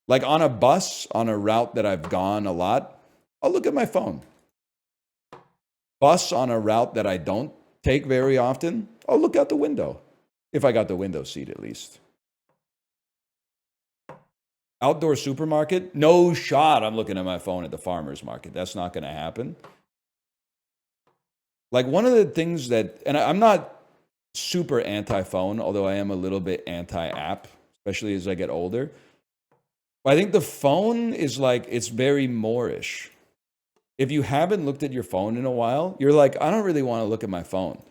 Like on a bus, on a route that I've gone a lot, I'll look at my phone. Bus on a route that I don't take very often, I'll look out the window. If I got the window seat, at least. Outdoor supermarket, no shot I'm looking at my phone at the farmer's market. That's not going to happen. Like one of the things that, and I'm not super anti-phone, although I am a little bit anti-app, especially as I get older. But I think the phone is like, it's very Moorish. If you haven't looked at your phone in a while, you're like, I don't really want to look at my phone.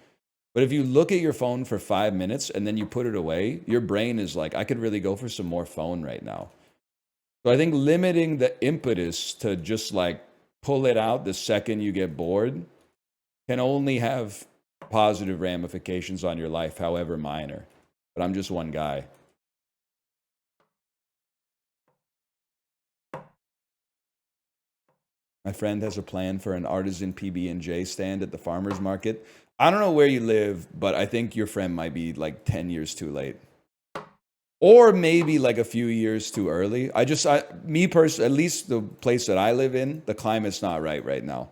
But if you look at your phone for 5 minutes and then you put it away, your brain is like, I could really go for some more phone right now. So I think limiting the impetus to just like pull it out the second you get bored can only have positive ramifications on your life, however minor. But I'm just one guy. My friend has a plan for an artisan PB&J stand at the farmer's market. I don't know where you live, but I think your friend might be like 10 years too late. Or maybe like a few years too early. Me personally, at least the place that I live in, the climate's not right now.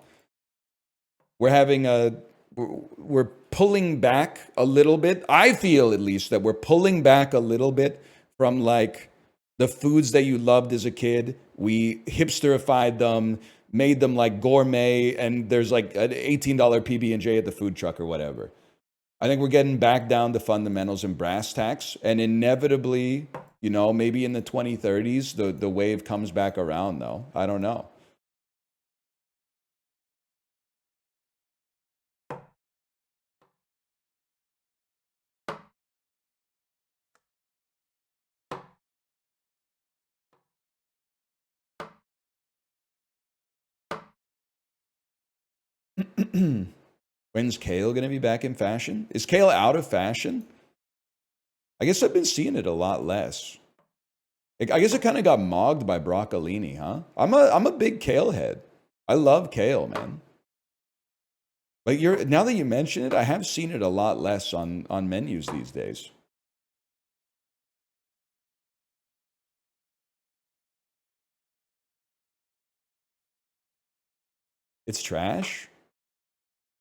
We're pulling back a little bit. I feel at least that we're pulling back a little bit from like the foods that you loved as a kid. We hipsterified them, made them like gourmet, and there's like an $18 PB&J at the food truck or whatever. I think we're getting back down to fundamentals and brass tacks, and inevitably, you know, maybe in the 2030s, the wave comes back around though. I don't know. When's kale going to be back in fashion? Is kale out of fashion? I guess I've been seeing it a lot less. I guess it kind of got mogged by broccolini, huh? I'm a big kale head. I love kale, man. Like now that you mention it, I have seen it a lot less on menus these days. It's trash.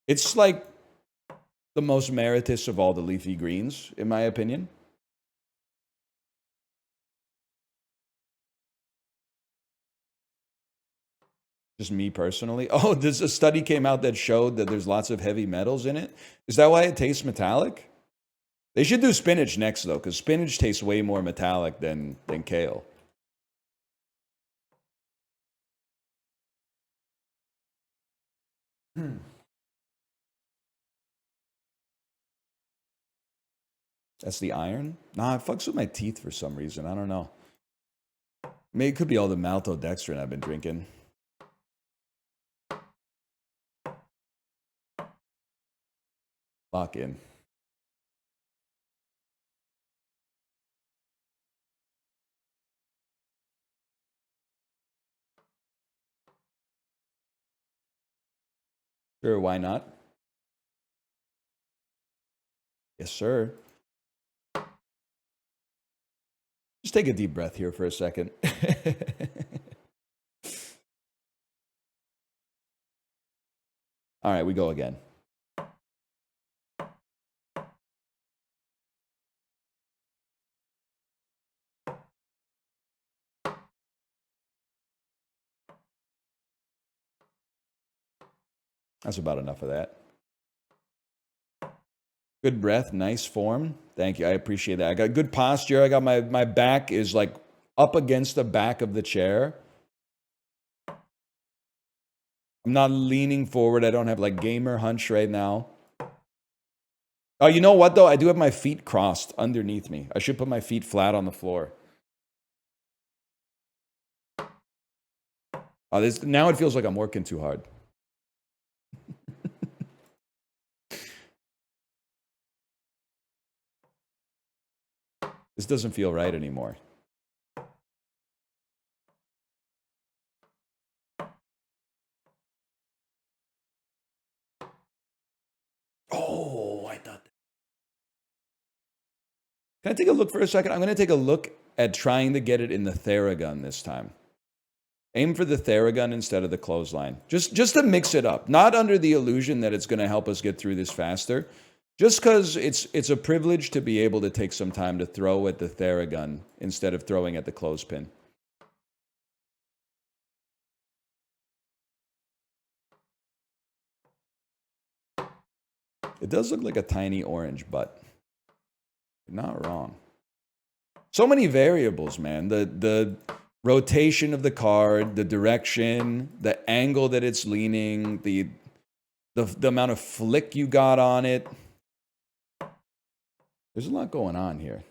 It's like the most meritorious of all the leafy greens, in my opinion. Just me personally. Oh, there's a study came out that showed that there's lots of heavy metals in it. Is that why it tastes metallic? They should do spinach next though, because spinach tastes way more metallic than kale. That's the iron? Nah, it fucks with my teeth for some reason. I don't know. Maybe it could be all the maltodextrin I've been drinking. Lock in. Sure, why not? Yes, sir. Just take a deep breath here for a second. All right, we go again. That's about enough of that. Good breath, nice form. Thank you. I appreciate that. I got good posture. I got my back is like up against the back of the chair. I'm not leaning forward. I don't have like gamer hunch right now. Oh, you know what though? I do have my feet crossed underneath me. I should put my feet flat on the floor. Oh, now it feels like I'm working too hard. This doesn't feel right anymore. Oh, I thought that. Can I take a look for a second? I'm going to take a look at trying to get it in the Theragun this time. Aim for the Theragun instead of the clothesline. Just to mix it up. Not under the illusion that it's going to help us get through this faster. Just because it's a privilege to be able to take some time to throw at the Theragun instead of throwing at the clothespin. It does look like a tiny orange butt. You're not wrong. So many variables, man. The rotation of the card, the direction, the angle that it's leaning, the amount of flick you got on it. There's a lot going on here.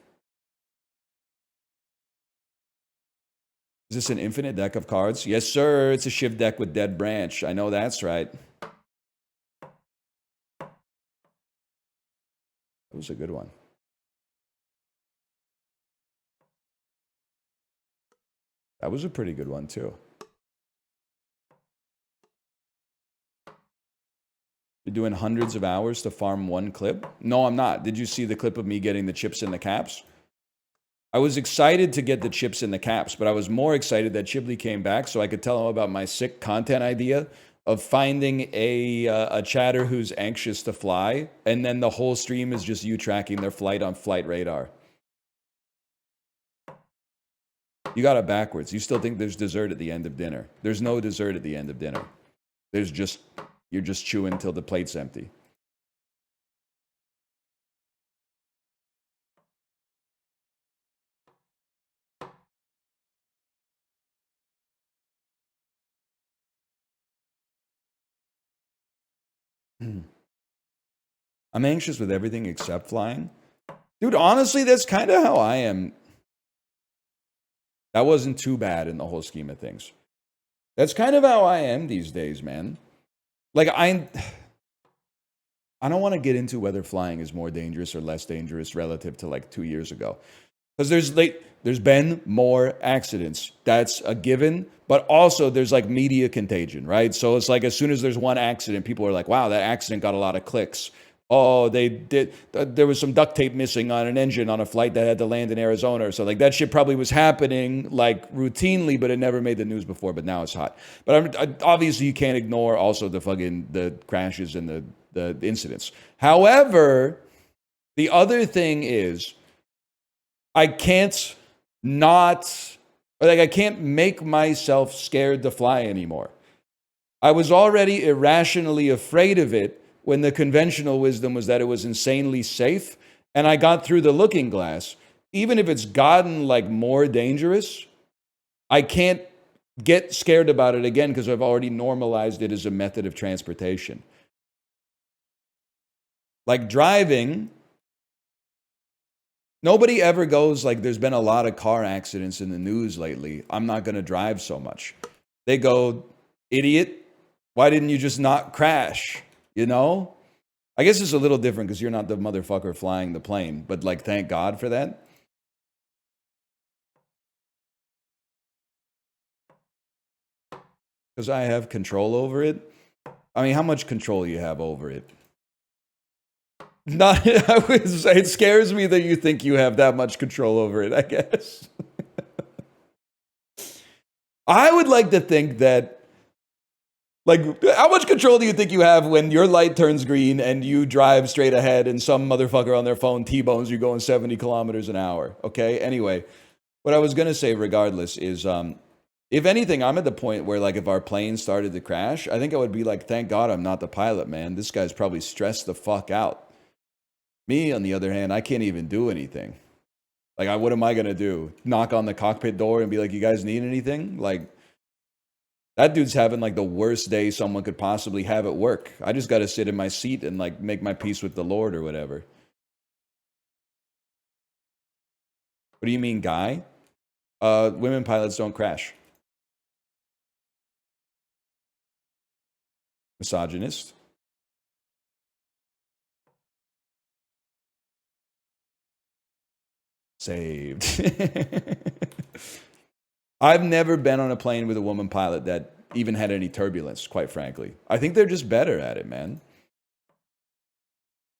Is this an infinite deck of cards? Yes, sir. It's a Shiv deck with Dead Branch. I know that's right. That was a good one. That was a pretty good one, too. You're doing hundreds of hours to farm one clip? No, I'm not. Did you see the clip of me getting the chips and the caps? I was excited to get the chips and the caps, but I was more excited that Chibley came back so I could tell him about my sick content idea of finding a chatter who's anxious to fly, and then the whole stream is just you tracking their flight on flight radar. You got it backwards. You still think there's dessert at the end of dinner. There's no dessert at the end of dinner. There's just, you're just chewing till the plate's empty. I'm anxious with everything except flying. Dude, honestly, that's kind of how I am. That wasn't too bad in the whole scheme of things. That's kind of how I am these days, man. Like, I don't want to get into whether flying is more dangerous or less dangerous relative to like 2 years ago. Because there's been more accidents. That's a given. But also there's like media contagion, right? So it's like as soon as there's one accident, people are like, wow, that accident got a lot of clicks. Oh, there was some duct tape missing on an engine on a flight that had to land in Arizona. So like that shit probably was happening like routinely, but it never made the news before, but now it's hot. But obviously you can't ignore also the crashes and the incidents. However, the other thing is I can't make myself scared to fly anymore. I was already irrationally afraid of it when the conventional wisdom was that it was insanely safe, and I got through the looking glass. Even if it's gotten like more dangerous, I can't get scared about it again because I've already normalized it as a method of transportation. Like driving, nobody ever goes like, there's been a lot of car accidents in the news lately, I'm not going to drive so much. They go, idiot, why didn't you just not crash? You know? I guess it's a little different because you're not the motherfucker flying the plane, but like, thank God for that. Because I have control over it. I mean, how much control you have over it? Not, it scares me that you think you have that much control over it, I guess. I would like to think that, like, how much control do you think you have when your light turns green and you drive straight ahead and some motherfucker on their phone T-bones you going 70 kilometers an hour? Okay, anyway, what I was going to say regardless is, if anything, I'm at the point where, like, if our plane started to crash, I think I would be like, thank God I'm not the pilot, man. This guy's probably stressed the fuck out. Me, on the other hand, I can't even do anything. Like, what am I going to do? Knock on the cockpit door and be like, you guys need anything? Like, that dude's having, like, the worst day someone could possibly have at work. I just got to sit in my seat and, like, make my peace with the Lord or whatever. What do you mean, guy? Women pilots don't crash. Misogynist. Saved. I've never been on a plane with a woman pilot that even had any turbulence, quite frankly. I think they're just better at it, man.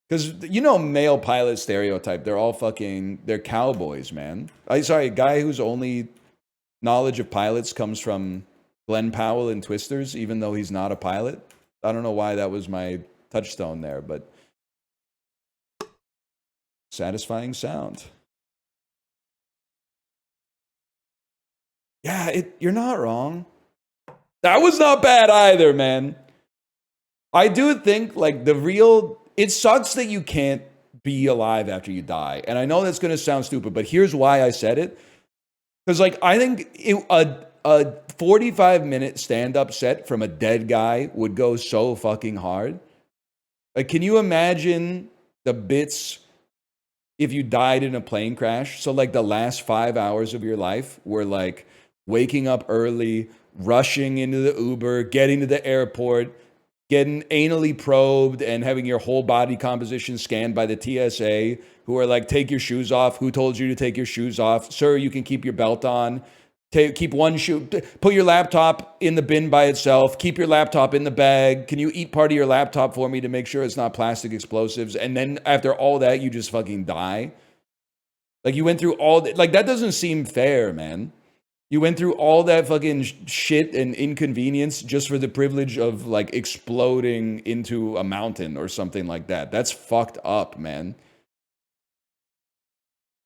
Because, you know, male pilot stereotype, they're cowboys, man. Sorry, a guy whose only knowledge of pilots comes from Glenn Powell and Twisters, even though he's not a pilot. I don't know why that was my touchstone there, but satisfying sound. Yeah, you're not wrong. That was not bad either, man. I do think, like, it sucks that you can't be alive after you die. And I know that's going to sound stupid, but here's why I said it. Because, like, I think a 45-minute stand-up set from a dead guy would go so fucking hard. Like, can you imagine the bits if you died in a plane crash? So, like, the last 5 hours of your life were, like, waking up early, rushing into the Uber, getting to the airport, getting anally probed and having your whole body composition scanned by the TSA, who are like, take your shoes off. Who told you to take your shoes off? Sir, you can keep your belt on. Keep one shoe. Put your laptop in the bin by itself. Keep your laptop in the bag. Can you eat part of your laptop for me to make sure it's not plastic explosives? And then after all that, you just fucking die. Like, you went through all that. Like, that doesn't seem fair, man. You went through all that fucking shit and inconvenience just for the privilege of, like, exploding into a mountain or something like that. That's fucked up, man.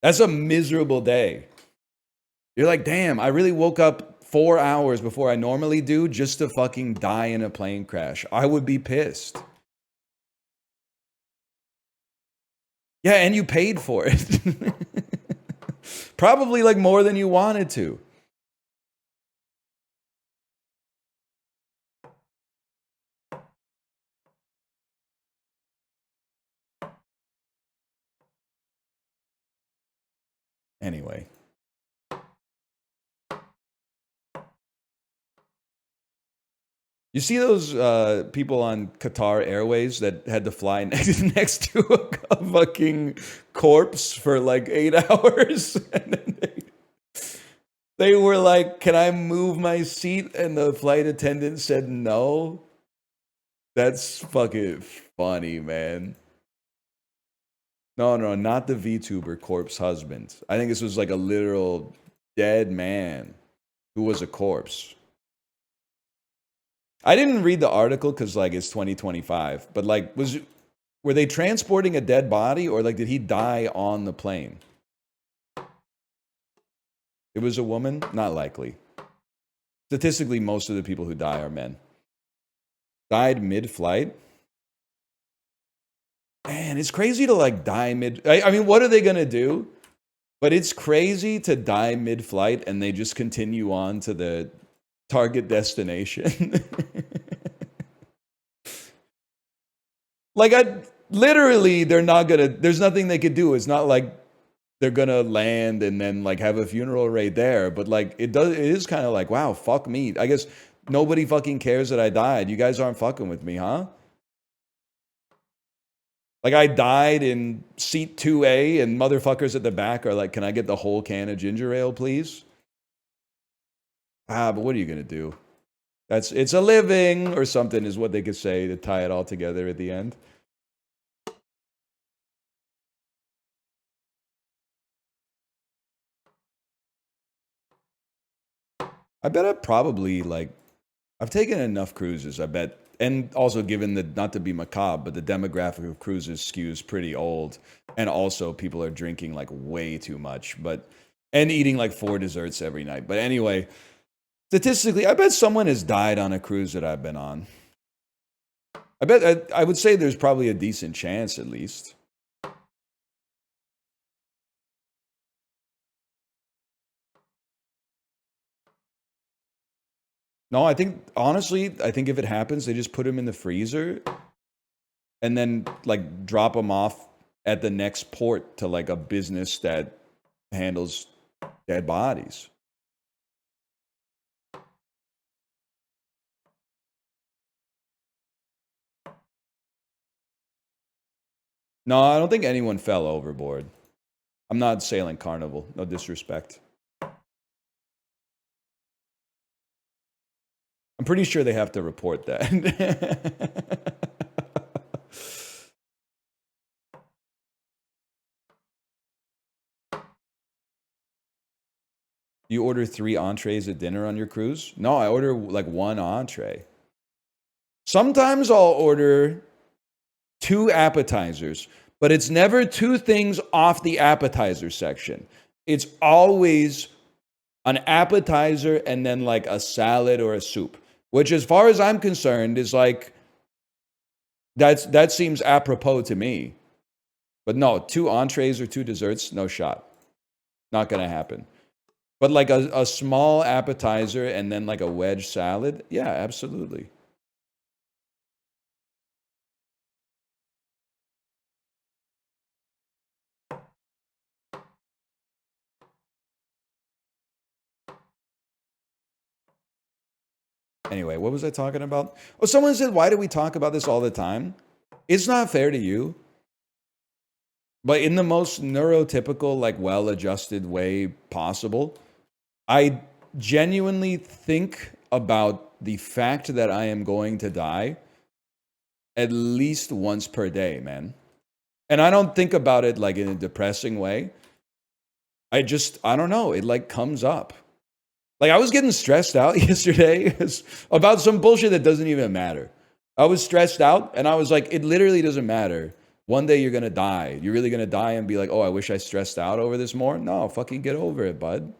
That's a miserable day. You're like, damn, I really woke up 4 hours before I normally do just to fucking die in a plane crash. I would be pissed. Yeah, and you paid for it. Probably, like, more than you wanted to. Anyway. You see those people on Qatar Airways that had to fly next to a fucking corpse for like 8 hours? And then they were like, can I move my seat? And the flight attendant said no. That's fucking funny, man. No, not the VTuber corpse husband. I think this was like a literal dead man who was a corpse. I didn't read the article because, like, it's 2025. But, like, were they transporting a dead body, or, like, did he die on the plane? It was a woman? Not likely. Statistically, most of the people who die are men. Died mid-flight? Man, it's crazy to, like, die mid... I mean, what are they going to do? But it's crazy to die mid-flight and they just continue on to the target destination. Like, literally, they're not gonna, there's nothing they could do. It's not like they're gonna land and then, like, have a funeral right there. But, like, it is kind of like, wow, fuck me. I guess nobody fucking cares that I died. You guys aren't fucking with me, huh? Like, I died in seat 2A and motherfuckers at the back are like, can I get the whole can of ginger ale, please? But what are you gonna do? It's a living or something is what they could say to tie it all together at the end. I bet I probably like, I've taken enough cruises, I bet. And also given the, not to be macabre, but the demographic of cruises skews pretty old. And also people are drinking like way too much, but, and eating like 4 desserts every night. But anyway, statistically, I bet someone has died on a cruise that I've been on. I bet, I would say there's probably a decent chance at least. No, I think, honestly, I think if it happens, they just put him in the freezer and then like drop him off at the next port to like a business that handles dead bodies. No, I don't think anyone fell overboard. I'm not sailing Carnival. No disrespect. I'm pretty sure they have to report that. You order 3 entrees at dinner on your cruise? No, I order like 1 entree. Sometimes I'll order 2 appetizers, but it's never 2 things off the appetizer section. It's always an appetizer and then like a salad or a soup, which as far as I'm concerned is like, that seems apropos to me. But no, 2 entrees or 2 desserts, no shot. Not gonna happen. But like a small appetizer and then like a wedge salad, yeah, absolutely. Anyway, what was I talking about? Oh, someone said, why do we talk about this all the time? It's not fair to you. But in the most neurotypical, like well-adjusted way possible, I genuinely think about the fact that I am going to die at least once per day, man. And I don't think about it like in a depressing way. I don't know. It like comes up. Like I was getting stressed out yesterday about some bullshit that doesn't even matter. I was stressed out and I was like, it literally doesn't matter. One day you're going to die. You're really going to die and be like, oh, I wish I stressed out over this more. No, fucking get over it, bud.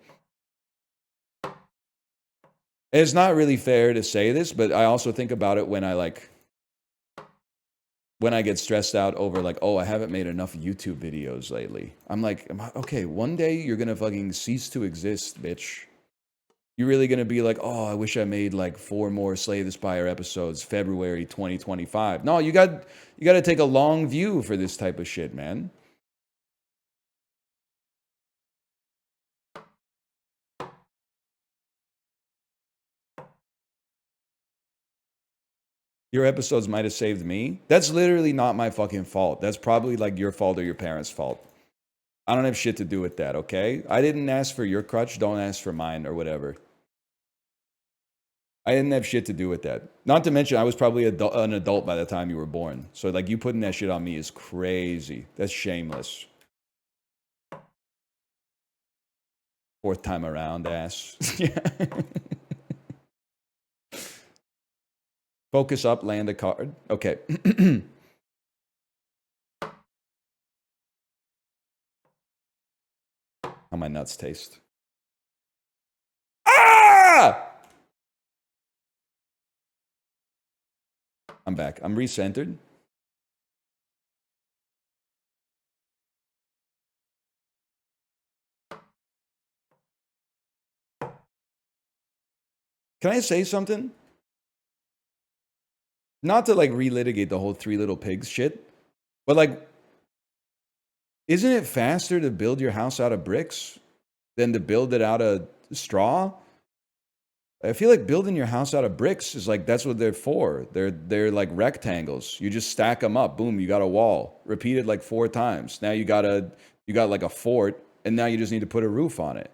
And it's not really fair to say this, but I also think about it when I get stressed out over like, oh, I haven't made enough YouTube videos lately. I'm like, okay, one day you're going to fucking cease to exist, bitch. You're really going to be like, oh, I wish I made like 4 more Slay the Spire episodes, February 2025. No, you got to take a long view for this type of shit, man. Your episodes might have saved me. That's literally not my fucking fault. That's probably like your fault or your parents' fault. I don't have shit to do with that, okay? I didn't ask for your crutch. Don't ask for mine or whatever. I didn't have shit to do with that. Not to mention, I was probably an adult by the time you were born. So, like, you putting that shit on me is crazy. That's shameless. 4th time around, ass. Focus up, land a card. Okay. How my nuts taste. Ah! I'm back. I'm recentered. Can I say something? Not to like relitigate the whole 3 Little Pigs shit, but like, isn't it faster to build your house out of bricks than to build it out of straw? I feel like building your house out of bricks is like, that's what they're for. They're like rectangles. You just stack them up. Boom, you got a wall. Repeat it like 4 times. Now you got like a fort, and now you just need to put a roof on it.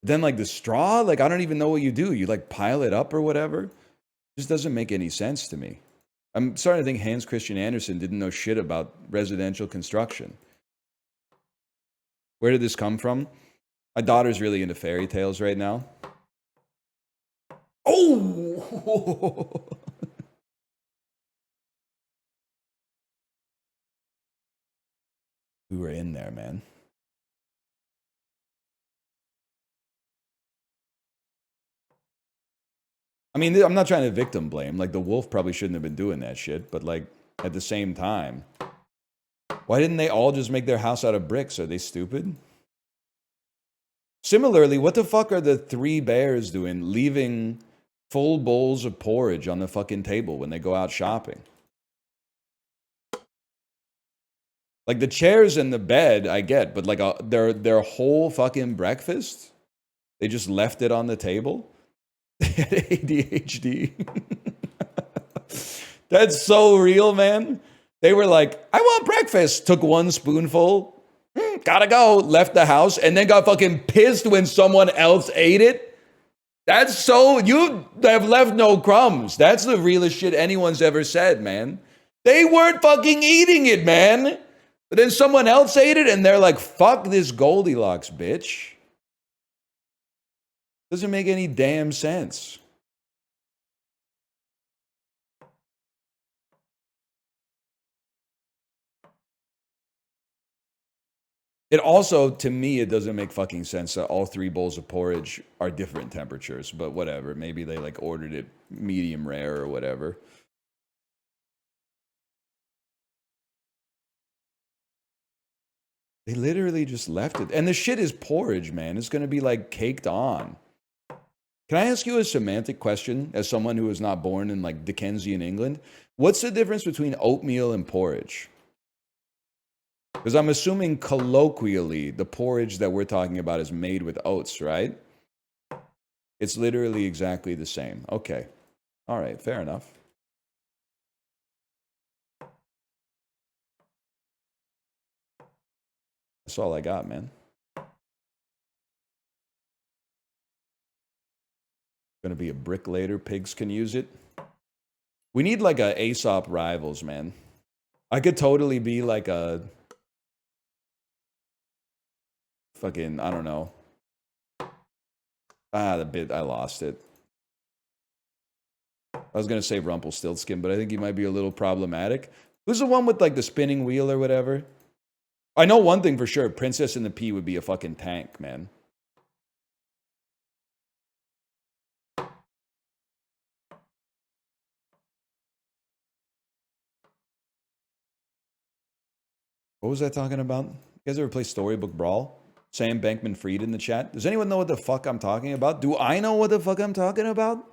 Then like the straw, like I don't even know what you do. You like pile it up or whatever. It just doesn't make any sense to me. I'm starting to think Hans Christian Andersen didn't know shit about residential construction. Where did this come from? My daughter's really into fairy tales right now. Oh! We were in there, man. I mean, I'm not trying to victim blame. Like, the wolf probably shouldn't have been doing that shit. But, like, at the same time, why didn't they all just make their house out of bricks? Are they stupid? Similarly, what the fuck are the 3 bears doing leaving full bowls of porridge on the fucking table when they go out shopping? Like, the chairs and the bed, I get, but like their whole fucking breakfast, they just left it on the table. They had ADHD. That's so real, man. They were like, I want breakfast. Took 1 spoonful, gotta go, left the house, and then got fucking pissed when someone else ate it. That's so, you have left no crumbs. That's the realest shit anyone's ever said, man. They weren't fucking eating it, man. But then someone else ate it and they're like, fuck this Goldilocks, bitch. Doesn't make any damn sense. It also, to me, it doesn't make fucking sense that all 3 bowls of porridge are different temperatures, but whatever. Maybe they like ordered it medium rare or whatever. They literally just left it. And the shit is porridge, man. It's going to be like caked on. Can I ask you a semantic question as someone who was not born in like Dickensian England? What's the difference between oatmeal and porridge? Because I'm assuming colloquially, the porridge that we're talking about is made with oats, right? It's literally exactly the same. Okay. All right, fair enough. That's all I got, man. Gonna be a brick later. Pigs can use it. We need like a Aesop Rivals, man. I could totally be like a fucking, I don't know. The bit, I lost it. I was gonna say Rumpelstiltskin, but I think he might be a little problematic. Who's the one with like the spinning wheel or whatever? I know one thing for sure. Princess and the Pea would be a fucking tank, man. What was I talking about? You guys ever play Storybook Brawl? Sam Bankman-Fried in the chat. Does anyone know what the fuck I'm talking about? Do I know what the fuck I'm talking about?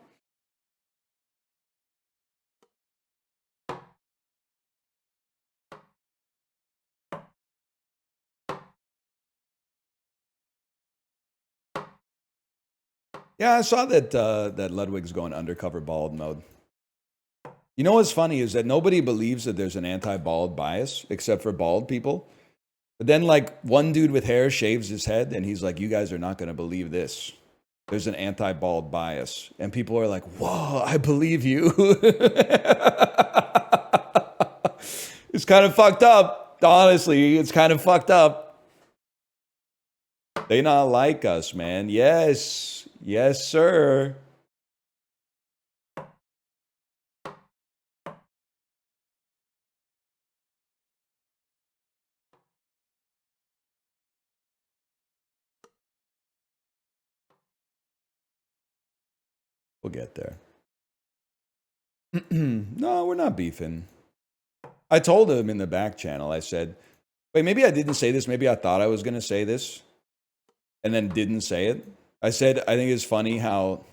Yeah, I saw that that Ludwig's going undercover bald mode. You know what's funny is that nobody believes that there's an anti-bald bias except for bald people. But then like one dude with hair shaves his head and he's like, you guys are not going to believe this. There's an anti-bald bias. And people are like, whoa, I believe you. It's kind of fucked up. Honestly, it's kind of fucked up. They not like us, man. Yes. Yes, sir. We'll get there. No, we're not beefing. I told him in the back channel, I said, wait, maybe I didn't say this. Maybe I thought I was going to say this and then didn't say it. I said, I think it's funny how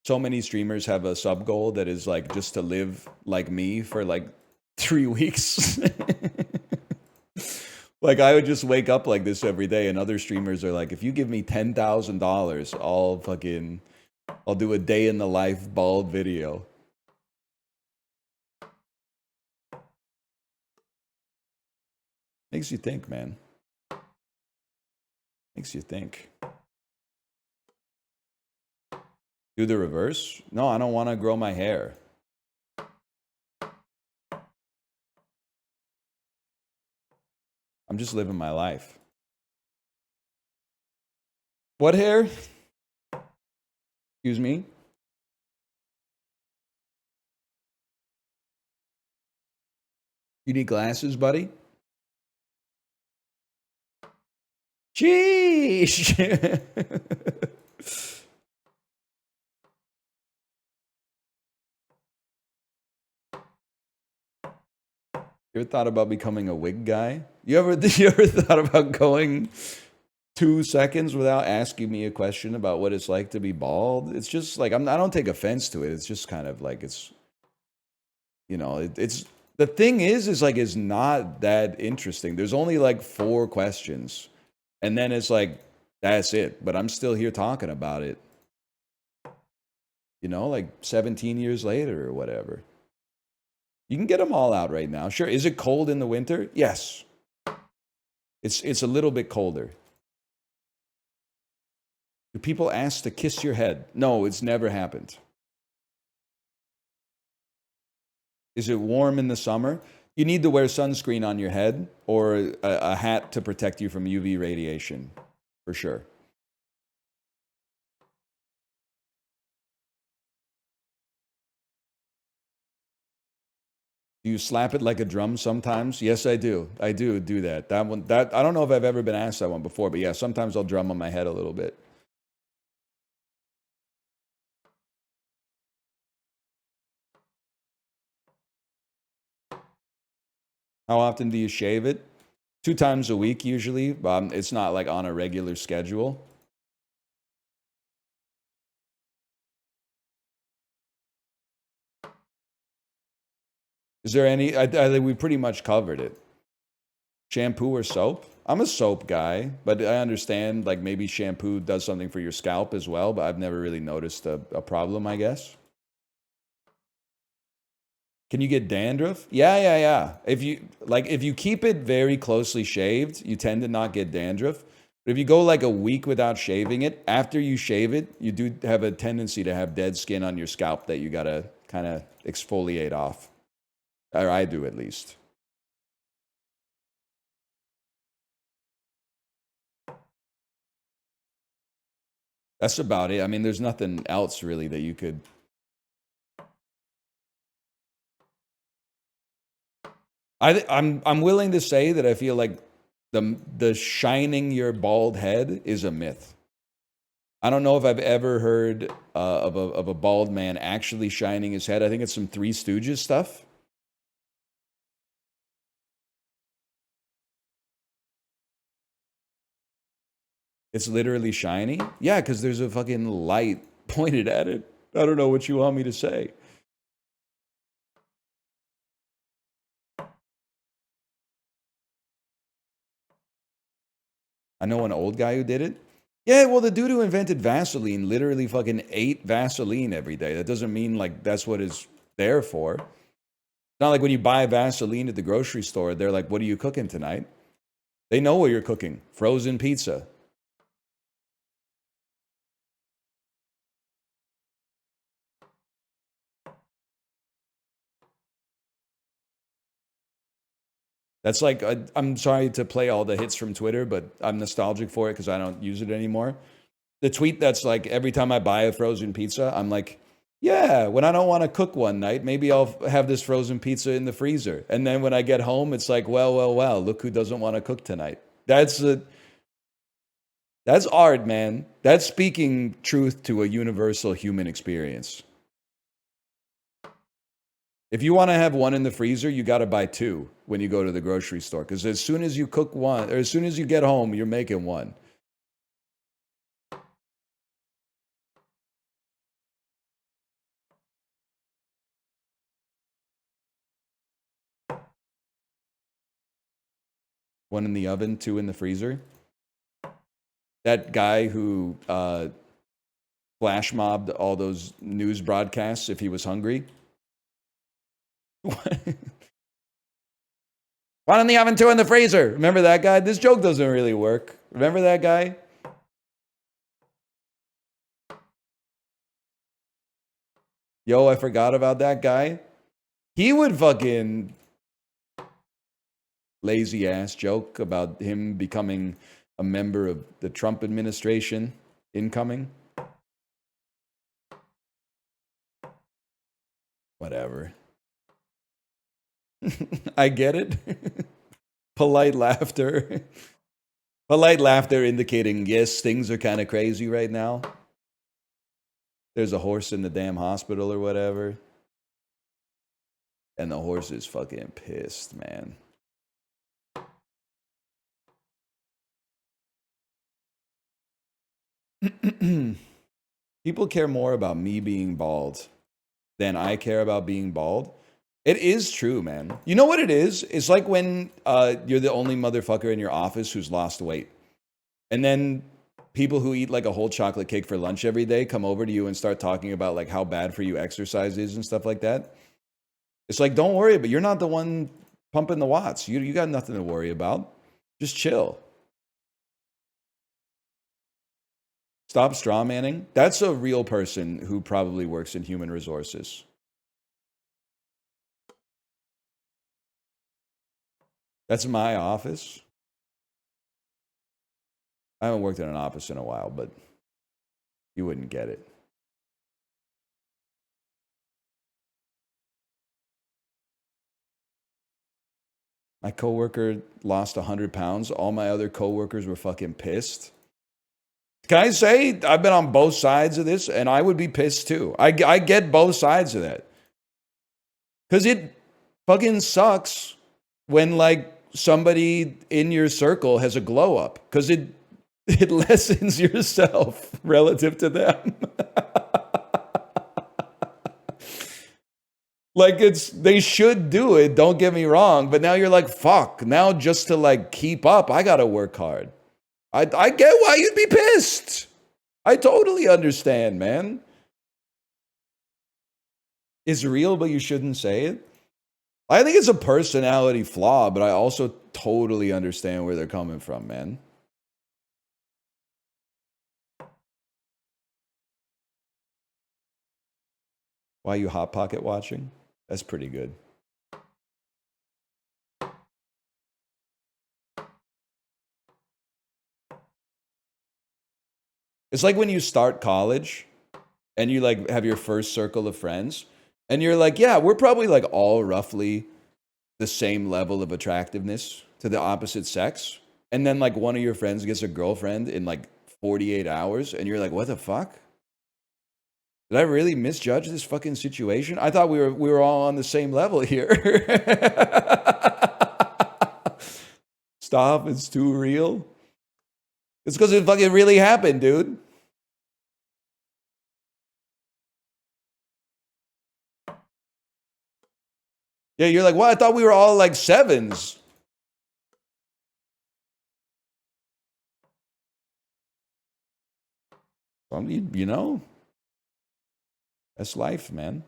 so many streamers have a sub goal that is like just to live like me for like 3 weeks. Like I would just wake up like this every day and other streamers are like, if you give me $10,000, I'll do a day in the life bald video. Makes you think, man. Makes you think. Do the reverse? No, I don't want to grow my hair. I'm just living my life. What hair? Excuse me? You need glasses, buddy? Sheesh! You ever thought about becoming a wig guy? You ever thought about going 2 seconds without asking me a question about what it's like to be bald? It's just like I don't take offense to it. It's just kind of like it's, you know, it's the thing is like it's not that interesting. There's only like 4 questions, and then it's like that's it. But I'm still here talking about it. You know, like 17 years later or whatever. You can get them all out right now. Sure. Is it cold in the winter? Yes. It's a little bit colder. Do people ask to kiss your head? No, it's never happened. Is it warm in the summer? You need to wear sunscreen on your head or a hat to protect you from UV radiation, for sure. Do you slap it like a drum sometimes? Yes, I do. I do that. That I don't know if I've ever been asked that one before, but yeah, sometimes I'll drum on my head a little bit. How often do you shave it? 2 times a week usually. It's not like on a regular schedule. Is there any? I think we pretty much covered it. Shampoo or soap? I'm a soap guy, but I understand like maybe shampoo does something for your scalp as well, but I've never really noticed a problem, I guess. Can you get dandruff? Yeah. If you keep it very closely shaved, you tend to not get dandruff. But if you go like a week without shaving it, after you shave it, you do have a tendency to have dead skin on your scalp that you gotta kind of exfoliate off. Or I do at least. That's about it. I mean, there's nothing else really that you could. I'm willing to say that I feel like the shining your bald head is a myth. I don't know if I've ever heard of a bald man actually shining his head. I think it's some Three Stooges stuff. It's literally shiny. Yeah, because there's a fucking light pointed at it. I don't know what you want me to say. I know an old guy who did it. Yeah, well, the dude who invented Vaseline literally fucking ate Vaseline every day. That doesn't mean like that's what it's there for. It's not like when you buy Vaseline at the grocery store, they're like, what are you cooking tonight? They know what you're cooking. Frozen pizza. That's like, I'm sorry to play all the hits from Twitter, but I'm nostalgic for it because I don't use it anymore. The tweet that's like, every time I buy a frozen pizza, I'm like, yeah, when I don't want to cook one night, maybe I'll have this frozen pizza in the freezer. And then when I get home, it's like, well, look who doesn't want to cook tonight. That's art, man. That's speaking truth to a universal human experience. If you want to have one in the freezer, you got to buy 2 when you go to the grocery store. Because as soon as you cook one, or as soon as you get home, you're making one. One in the oven, 2 in the freezer. That guy who flash mobbed all those news broadcasts if he was hungry. One in the oven, 2 in the freezer. Remember that guy? This joke doesn't really work. Remember that guy? Yo, I forgot about that guy. He would fucking lazy ass joke about him becoming a member of the Trump administration incoming. Whatever. I get it. Polite laughter. Polite laughter indicating, yes, things are kind of crazy right now. There's a horse in the damn hospital or whatever. And the horse is fucking pissed, man. People care more about me being bald than I care about being bald. It is true, man. You know what it is? It's like when you're the only motherfucker in your office who's lost weight. And then people who eat like a whole chocolate cake for lunch every day come over to you and start talking about like how bad for you exercise is and stuff like that. It's like, don't worry, but you're not the one pumping the watts. You got nothing to worry about. Just chill. Stop straw manning. That's a real person who probably works in human resources. That's my office. I haven't worked in an office in a while, but you wouldn't get it. My coworker lost 100 pounds. All my other coworkers were fucking pissed. Can I say I've been on both sides of this, and I would be pissed too. I get both sides of that. Because it fucking sucks when, like, somebody in your circle has a glow up. Because it lessens yourself relative to them. Like, they should do it, don't get me wrong, but now you're like, fuck, now just to like keep up, I gotta work hard. I get why you'd be pissed. I totally understand, man. It's real, but you shouldn't say it. I think it's a personality flaw, but I also totally understand where they're coming from, man. Why you Hot Pocket watching? That's pretty good. It's like when you start college and you like have your first circle of friends and you're like, yeah, we're probably like all roughly the same level of attractiveness to the opposite sex. And then like one of your friends gets a girlfriend in like 48 hours and you're like, what the fuck? Did I really misjudge this fucking situation? I thought we were all on the same level here. Stop, it's too real. It's because it fucking really happened, dude. Yeah, you're like, well, I thought we were all like sevens. You know, that's life, man.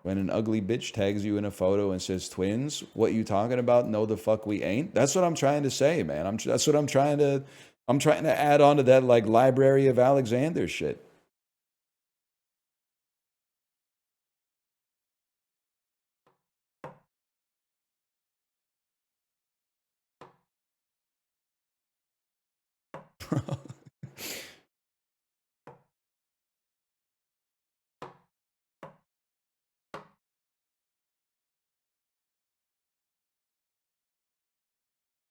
When an ugly bitch tags you in a photo and says twins, what you talking about? No, the fuck we ain't. That's what I'm trying to say, man. That's what I'm trying to add on to that like Library of Alexander shit.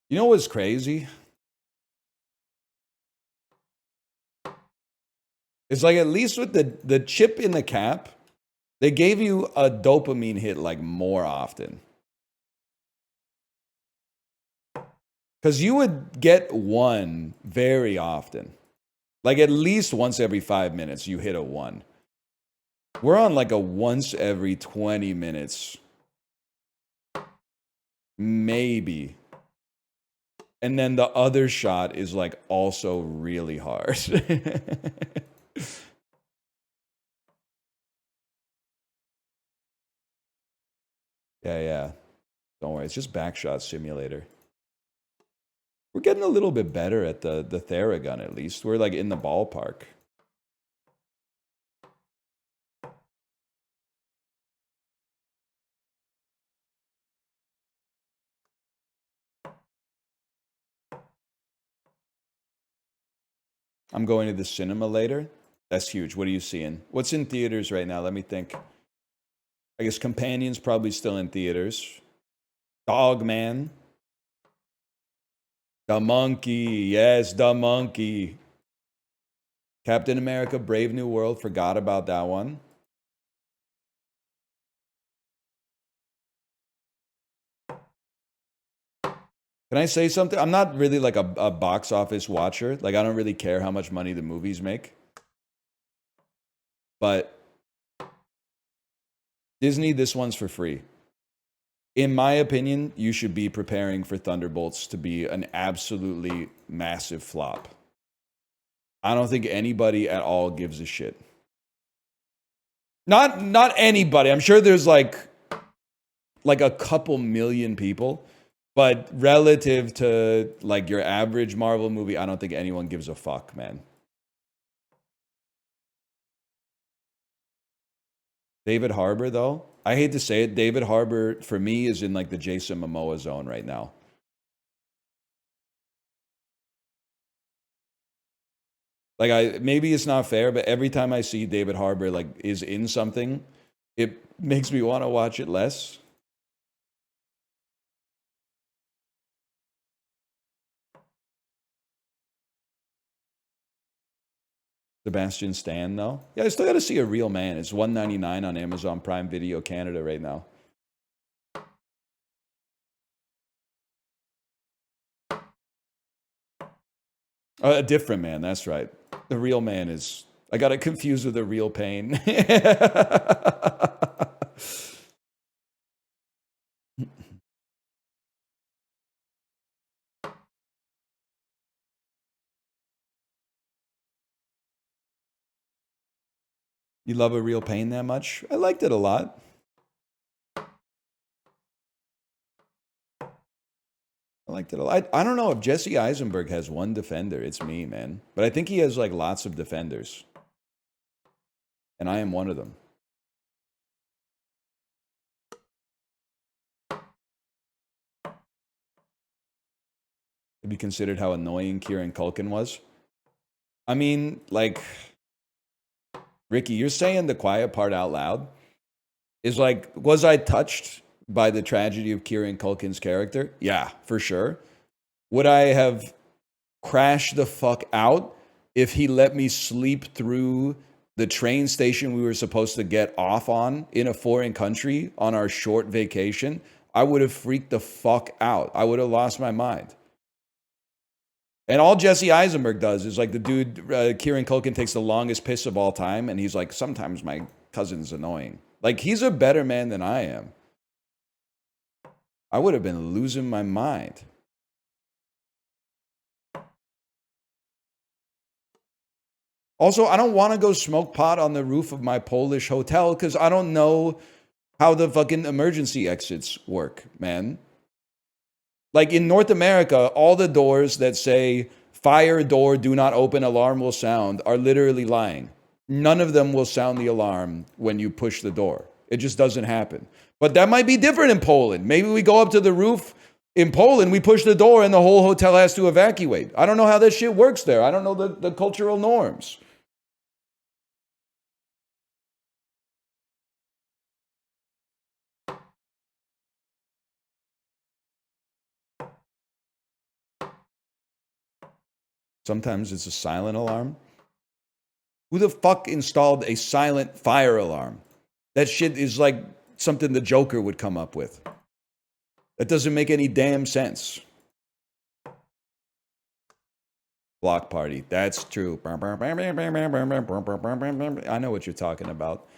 You know what's crazy? It's like at least with the chip in the cap, they gave you a dopamine hit like more often. Because you would get one very often. Like at least once every 5 minutes, you hit a one. We're on like a once every 20 minutes. Maybe. And then the other shot is like also really hard. Yeah. Don't worry, it's just Backshot Simulator. We're getting a little bit better at the Theragun, at least. We're like in the ballpark. I'm going to the cinema later. That's huge. What are you seeing? What's in theaters right now? Let me think. I guess Companion's probably still in theaters. Dog Man. The Monkey. Yes, The Monkey. Captain America Brave New World. Forgot about that one. Can I say something? I'm not really like a box office watcher. Like, I don't really care how much money the movies make. But Disney, this one's for free. In my opinion, you should be preparing for Thunderbolts to be an absolutely massive flop. I don't think anybody at all gives a shit. Not anybody. I'm sure there's like a couple million people. But relative to like your average Marvel movie, I don't think anyone gives a fuck, man. David Harbour, though, I hate to say it, David Harbour for me is in like the Jason Momoa zone right now. Like maybe it's not fair, but every time I see David Harbour like is in something, it makes me want to watch it less. Sebastian Stan, though. Yeah, I still got to see A Real Man. It's $1.99 on Amazon Prime Video Canada right now. A Different Man, that's right. The Real Man is... I got it confused with The Real Pain. You love A Real Pain that much? I liked it a lot. I liked it a lot. I don't know if Jesse Eisenberg has one defender. It's me, man. But I think he has like lots of defenders. And I am one of them. Have you considered how annoying Kieran Culkin was? I mean, like... Ricky, you're saying the quiet part out loud? Is like, was I touched by the tragedy of Kieran Culkin's character? Yeah, for sure. Would I have crashed the fuck out if he let me sleep through the train station we were supposed to get off on in a foreign country on our short vacation? I would have freaked the fuck out. I would have lost my mind. And all Jesse Eisenberg does is like the dude, Kieran Culkin takes the longest piss of all time. And he's like, sometimes my cousin's annoying. Like, he's a better man than I am. I would have been losing my mind. Also, I don't want to go smoke pot on the roof of my Polish hotel because I don't know how the fucking emergency exits work, man. Like in North America, all the doors that say fire door, do not open, alarm will sound are literally lying. None of them will sound the alarm when you push the door. It just doesn't happen. But that might be different in Poland. Maybe we go up to the roof in Poland, we push the door and the whole hotel has to evacuate. I don't know how that shit works there. I don't know the cultural norms. Sometimes it's a silent alarm. Who the fuck installed a silent fire alarm? That shit is like something the Joker would come up with. That doesn't make any damn sense. Block party. That's true. I know what you're talking about.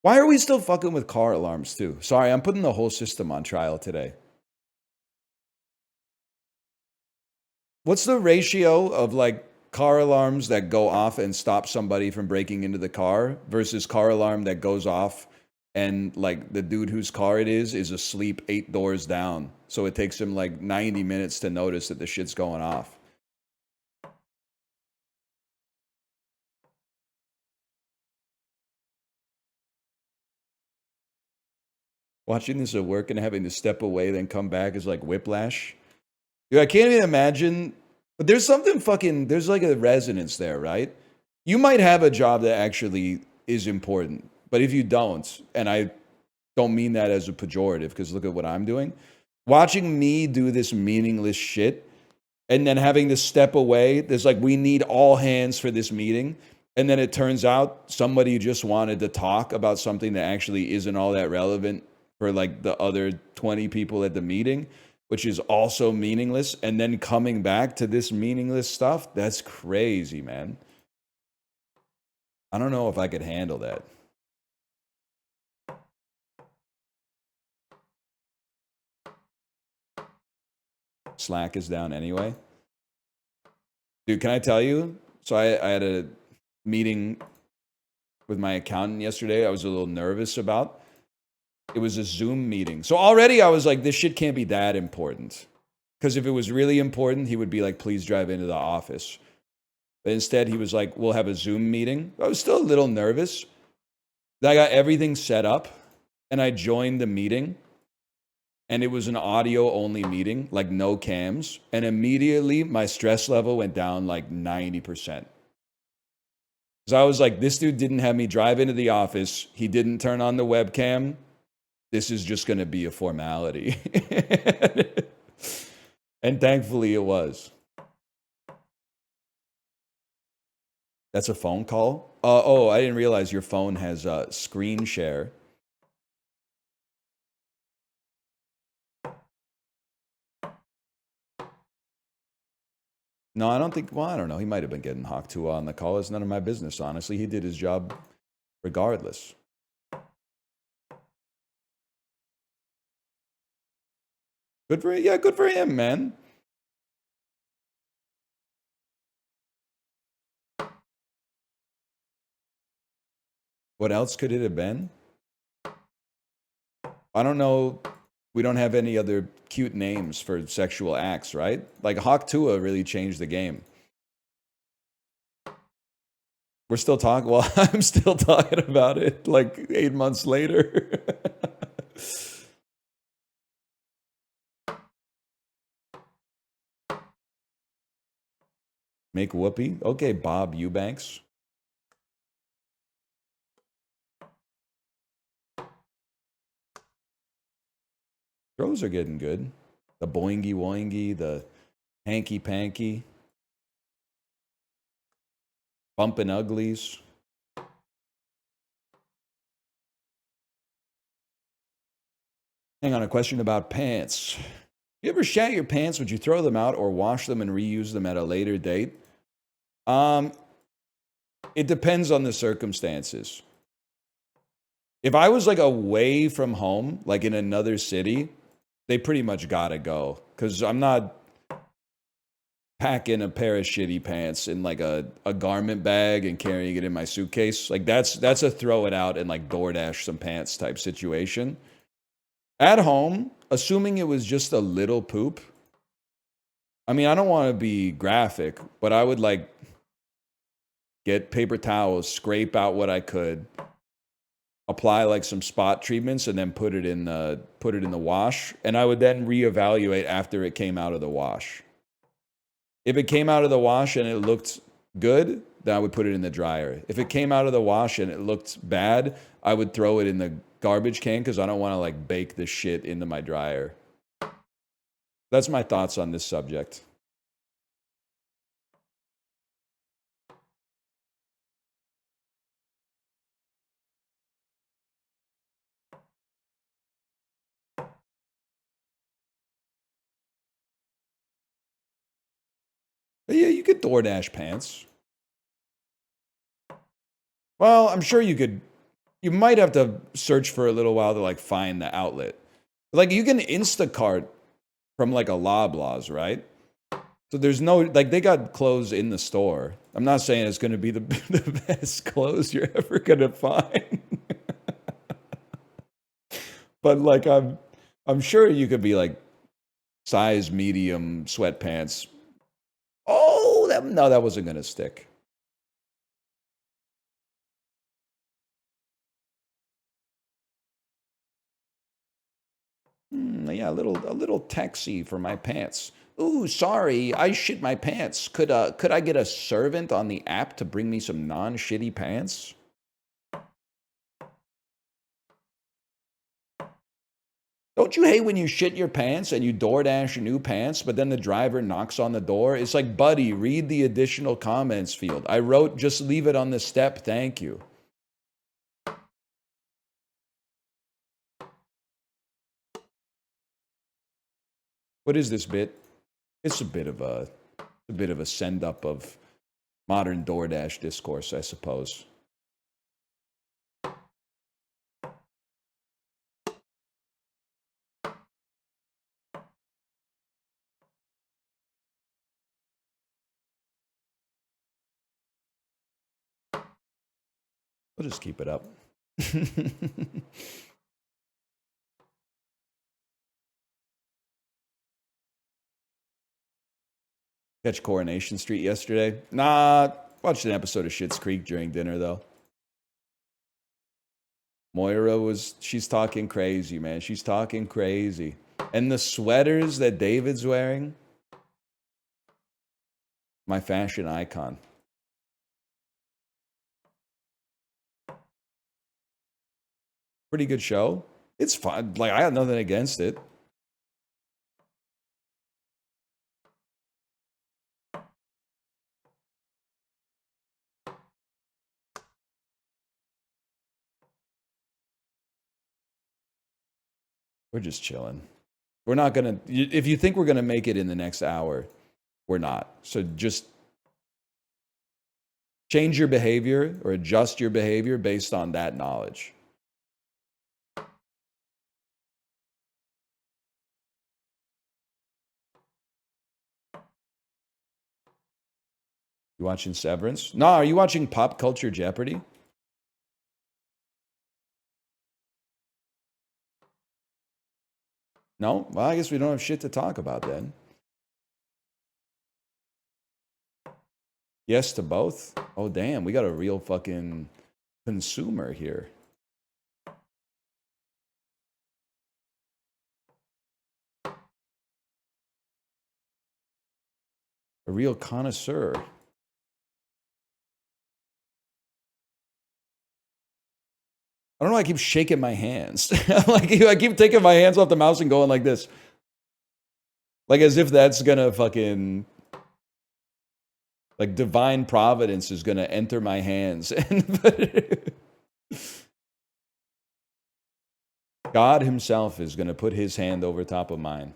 Why are we still fucking with car alarms too? Sorry, I'm putting the whole system on trial today. What's the ratio of like car alarms that go off and stop somebody from breaking into the car versus car alarm that goes off and like the dude whose car it is asleep 8 doors down. So it takes him like 90 minutes to notice that the shit's going off. Watching this at work and having to step away, then come back is like whiplash. Dude, I can't even imagine. But there's something fucking, there's like a resonance there, right? You might have a job that actually is important, but if you don't, and I don't mean that as a pejorative, because look at what I'm doing. Watching me do this meaningless shit and then having to step away, there's like, we need all hands for this meeting. And then it turns out somebody just wanted to talk about something that actually isn't all that relevant for like the other 20 people at the meeting, which is also meaningless. And then coming back to this meaningless stuff, that's crazy, man. I don't know if I could handle that. Slack is down anyway. Dude, can I tell you? So I had a meeting with my accountant yesterday. I was a little nervous about. It was a Zoom meeting. So already I was like, this shit can't be that important. Because if it was really important, he would be like, please drive into the office. But instead, he was like, we'll have a Zoom meeting. I was still a little nervous. I got everything set up, and I joined the meeting. And it was an audio-only meeting, like no cams. And immediately, my stress level went down like 90%. Because I was like, this dude didn't have me drive into the office. He didn't turn on the webcam. This is just going to be a formality. And thankfully, it was. That's a phone call? Oh, I didn't realize your phone has screen share. No, I don't think, well, I don't know. He might have been getting Hawk 2 on the call. It's none of my business, honestly. He did his job regardless. Good for, yeah, good for him, man. What else could it have been? I don't know. We don't have any other cute names for sexual acts, right? Like Hawk Tua really changed the game. We're still talking. Well, I'm still talking about it like 8 months later. Make whoopee. Okay, Bob Eubanks. Throws are getting good. The boingy woingy, the hanky panky. Bumping uglies. Hang on, a question about pants. You ever shat your pants? Would you throw them out or wash them and reuse them at a later date? It depends on the circumstances. If I was like away from home, like in another city, they pretty much gotta go. Because I'm not packing a pair of shitty pants in like a garment bag and carrying it in my suitcase. Like that's a throw it out and like DoorDash some pants type situation. At home, assuming it was just a little poop. I mean, I don't want to be graphic, but I would like get paper towels, scrape out what I could, apply like some spot treatments, and then put it in the wash. And I would then reevaluate after it came out of the wash. If it came out of the wash and it looked good, then I would put it in the dryer. If it came out of the wash and it looked bad, I would throw it in the garbage can because I don't want to like bake the shit into my dryer. That's my thoughts on this subject. But yeah, you could DoorDash pants. Well, I'm sure you could. You might have to search for a little while to like find the outlet. Like you can Instacart from like a Loblaws, right? So there's no, like they got clothes in the store. I'm not saying it's going to be the best clothes you're ever going to find. But like I'm sure you could be like size medium sweatpants. Oh, no, that wasn't going to stick. Yeah, a little taxi for my pants. Ooh, sorry, I shit my pants. Could I get a servant on the app to bring me some non-shitty pants? Don't you hate when you shit your pants and you DoorDash new pants, but then the driver knocks on the door? It's like, buddy, read the additional comments field. I wrote, just leave it on the step, thank you. What is this bit? It's a bit of a send up of modern DoorDash discourse, I suppose. We'll just keep it up. Catch Coronation Street yesterday? Nah, watched an episode of Schitt's Creek during dinner, though. Moira she's talking crazy, man. She's talking crazy. And the sweaters that David's wearing, my fashion icon. Pretty good show. It's fun. Like, I have nothing against it. We're just chilling. We're not going to... If you think we're going to make it in the next hour, we're not. So just change your behavior or adjust your behavior based on that knowledge. You watching Severance? No, are you watching Pop Culture Jeopardy? No? Well, I guess we don't have shit to talk about then. Yes to both? Oh, damn. We got a real fucking consumer here. A real connoisseur. I don't know, I keep shaking my hands. Like, I keep taking my hands off the mouse and going like this. Like, as if that's gonna fucking... Like, divine providence is gonna enter my hands. God himself is gonna put his hand over top of mine.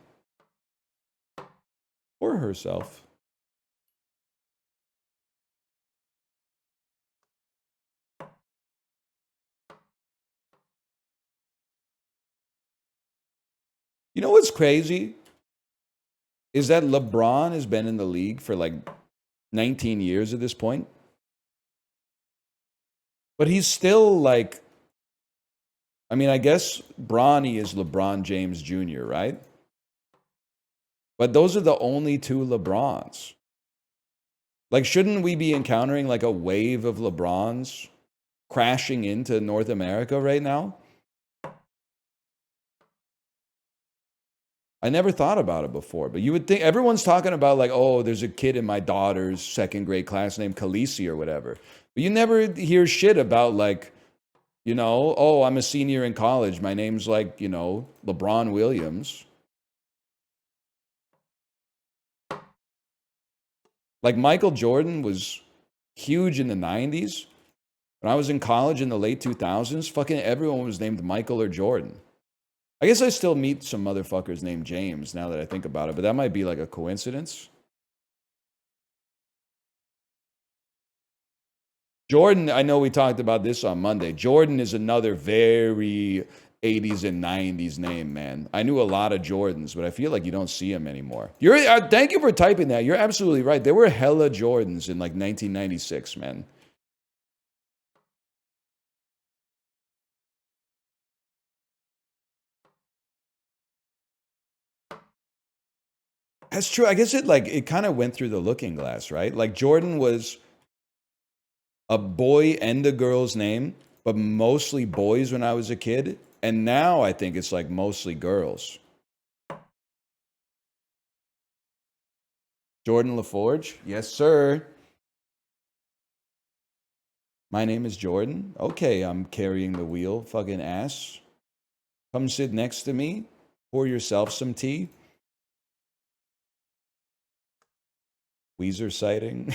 Or herself. You know what's crazy? Is that LeBron has been in the league for like 19 years at this point. But he's still like... I mean, I guess Bronny is LeBron James Jr., right? But those are the only two LeBrons. Like, shouldn't we be encountering like a wave of LeBrons crashing into North America right now? I never thought about it before, but you would think everyone's talking about like, oh, there's a kid in my daughter's second grade class named Khaleesi or whatever. But you never hear shit about like, you know, oh, I'm a senior in college. My name's like, you know, LeBron Williams. Like Michael Jordan was huge in the 90s. When I was in college in the late 2000s, fucking everyone was named Michael or Jordan. I guess I still meet some motherfuckers named James now that I think about it, but that might be like a coincidence. Jordan, I know we talked about this on Monday. Jordan is another very 80s and 90s name, man. I knew a lot of Jordans, but I feel like you don't see them anymore. Thank you for typing that. You're absolutely right. There were hella Jordans in like 1996, man. That's true. I guess it kind of went through the looking glass, right? Like Jordan was a boy and a girl's name, but mostly boys when I was a kid. And now I think it's like mostly girls. Jordan LaForge? Yes, sir. My name is Jordan. Okay, I'm carrying the wheel. Fucking ass. Come sit next to me. Pour yourself some tea. Weezer sighting.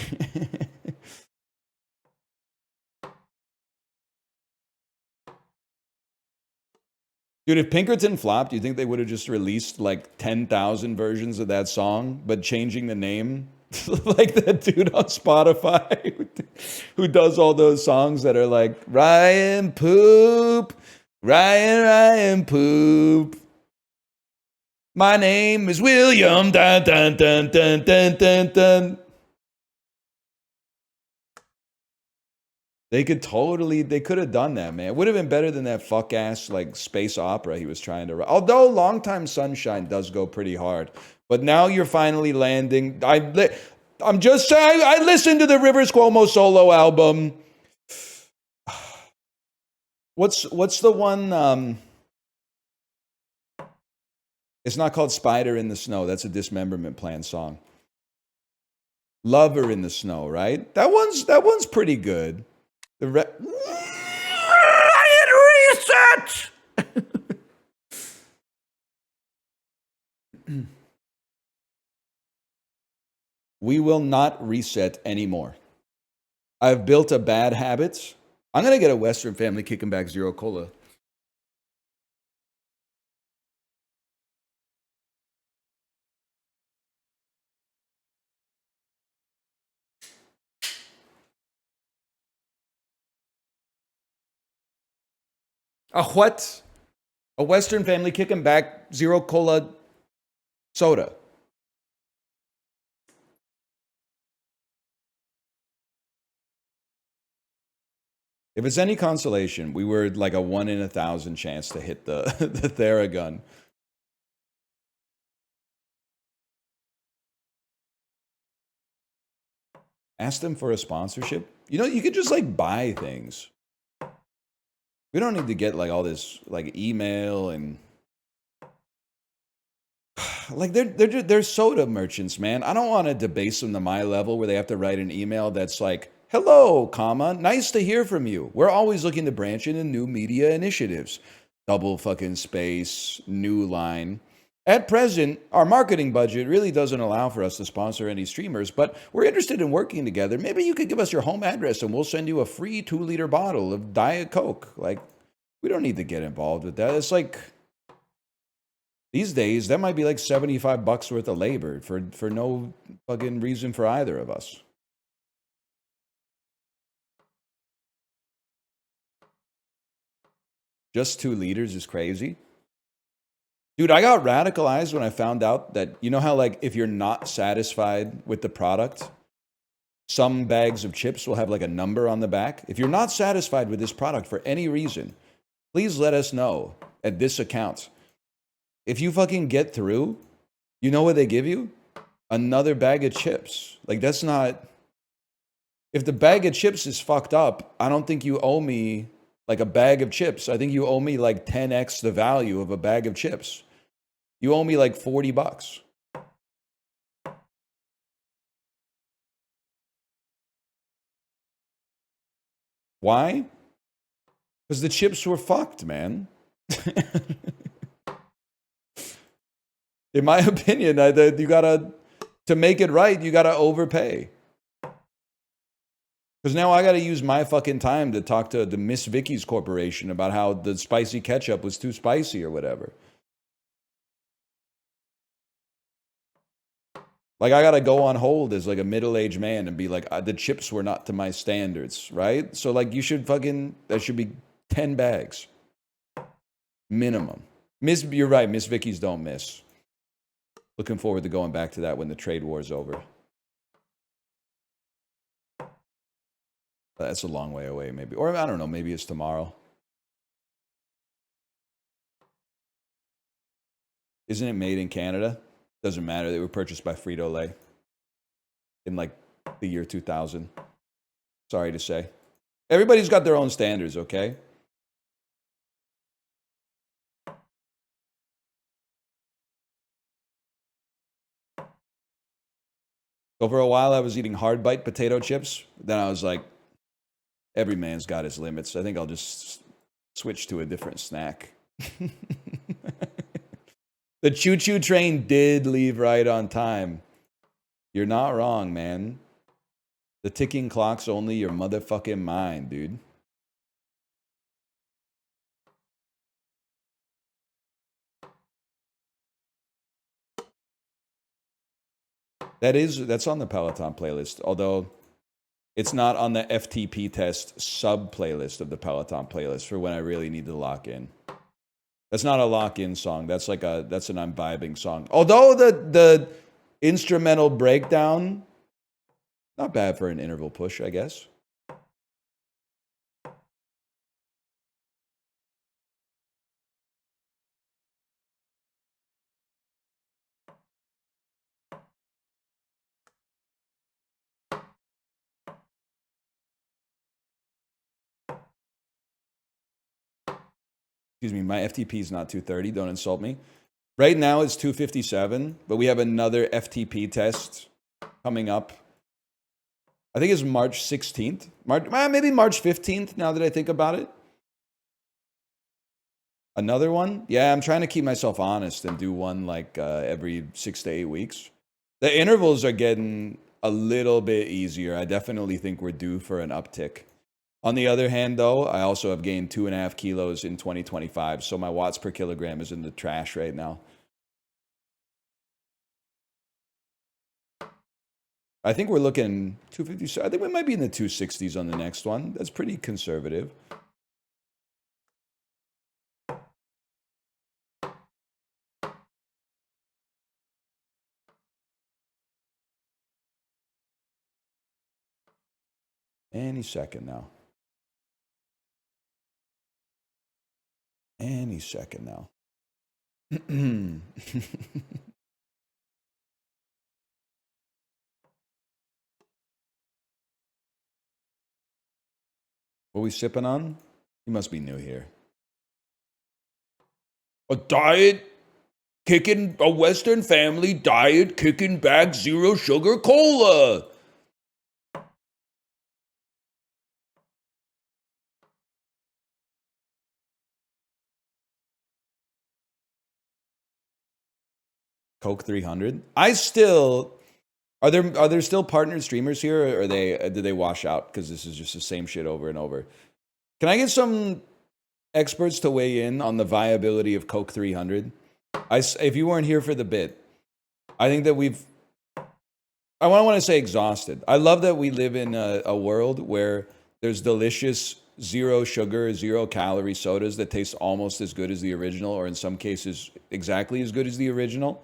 Dude, if Pinkerton flopped, do you think they would have just released like 10,000 versions of that song, but changing the name? Like that dude on Spotify who does all those songs that are like, Ryan Poop, Ryan Poop. My name is William. Dun, dun, dun, dun, dun, dun, dun. They could have done that, man. It would have been better than that fuck ass like space opera he was trying to write. Although Long Time Sunshine does go pretty hard. But now you're finally landing. I'm just saying, I listened to the Rivers Cuomo solo album. What's the one? It's not called Spider in the Snow. That's a Dismemberment Plan song. Lover in the Snow, right? That one's pretty good. The reset. We will not reset anymore. I've built a bad habit. I'm gonna get a Western Family Kicking Back Zero Cola. A what? A Western Family Kicking Back Zero Cola soda. If it's any consolation, we were like a 1 in 1,000 chance to hit the the Theragun. Ask them for a sponsorship. You know, you could just like buy things. We don't need to get like all this like email and like they're soda merchants, man. I don't want to debase them to my level where they have to write an email that's like, "Hello, comma, nice to hear from you. We're always looking to branch into new media initiatives." Double fucking space, new line. At present, our marketing budget really doesn't allow for us to sponsor any streamers, but we're interested in working together. Maybe you could give us your home address and we'll send you a free 2-liter bottle of Diet Coke. Like, we don't need to get involved with that. It's like, these days, that might be like $75 worth of labor for no fucking reason for either of us. Just 2 liters is crazy. Dude, I got radicalized when I found out that, you know how like if you're not satisfied with the product, some bags of chips will have like a number on the back. If you're not satisfied with this product for any reason, please let us know at this account. If you fucking get through, you know what they give you? Another bag of chips. Like, that's not... If the bag of chips is fucked up, I don't think you owe me like a bag of chips. I think you owe me like 10x the value of a bag of chips. You owe me like $40. Why? Because the chips were fucked, man. In my opinion, you gotta, to make it right, you gotta overpay. Because now I gotta use my fucking time to talk to the Miss Vicky's Corporation about how the spicy ketchup was too spicy or whatever. Like, I gotta go on hold as like a middle-aged man and be like, the chips were not to my standards, right? So like, you should fucking, that should be 10 bags. Minimum. You're right, Miss Vicky's don't miss. Looking forward to going back to that when the trade war is over. That's a long way away, maybe. Or I don't know, maybe it's tomorrow. Isn't it made in Canada? Doesn't matter. They were purchased by Frito-Lay in like the year 2000. Sorry to say. Everybody's got their own standards, okay? So for a while, I was eating hard bite potato chips. Then I was like, every man's got his limits. I think I'll just switch to a different snack. The choo-choo train did leave right on time. You're not wrong, man. The ticking clock's only your motherfucking mind, dude. That's on the Peloton playlist, although it's not on the FTP test sub playlist of the Peloton playlist for when I really need to lock in. That's not a lock-in song. That's an I'm vibing song. Although the instrumental breakdown, not bad for an interval push, I guess. Excuse me, my FTP is not 230. Don't insult me. Right now it's 257, but we have another FTP test coming up. I think it's March 16th. Maybe March 15th, now that I think about it. Another one? Yeah, I'm trying to keep myself honest and do one like every 6 to 8 weeks. The intervals are getting a little bit easier. I definitely think we're due for an uptick. On the other hand, though, I also have gained 2.5 kilos in 2025, so my watts per kilogram is in the trash right now. I think we're looking 250. I think we might be in the 260s on the next one. That's pretty conservative. Any second now. Any second now. What we sipping on? You must be new here. A Western family diet kicking back zero sugar cola. Coke 300. Are there still partnered streamers here, or did they wash out because this is just the same shit over and over? Can I get some experts to weigh in on the viability of Coke 300? If you weren't here for the bit, I think that I want to say exhausted. I love that we live in a world where there's delicious zero sugar, 0 calorie sodas that taste almost as good as the original, or in some cases exactly as good as the original.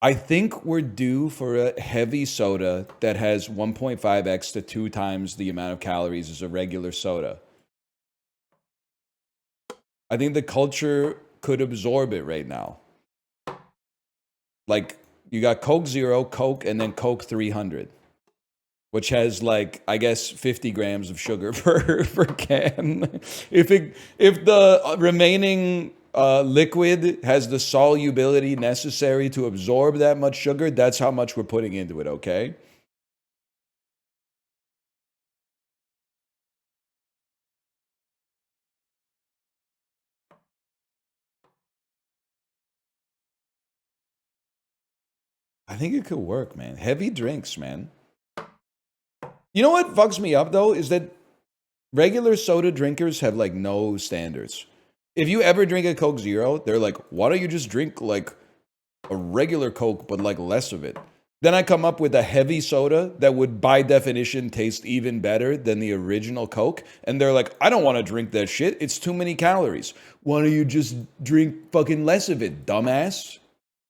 I think we're due for a heavy soda that has 1.5x to 2 times the amount of calories as a regular soda. I think the culture could absorb it right now. Like, you got Coke Zero, Coke, and then Coke 300, which has, like, I guess 50 grams of sugar per can. If the remaining liquid has the solubility necessary to absorb that much sugar, that's how much we're putting into it, okay? I think it could work, man. Heavy drinks, man. You know what fucks me up, though, is that regular soda drinkers have, like, no standards. If you ever drink a Coke Zero, they're like, why don't you just drink, like, a regular Coke, but, like, less of it? Then I come up with a heavy soda that would, by definition, taste even better than the original Coke. And they're like, I don't want to drink that shit. It's too many calories. Why don't you just drink fucking less of it, dumbass?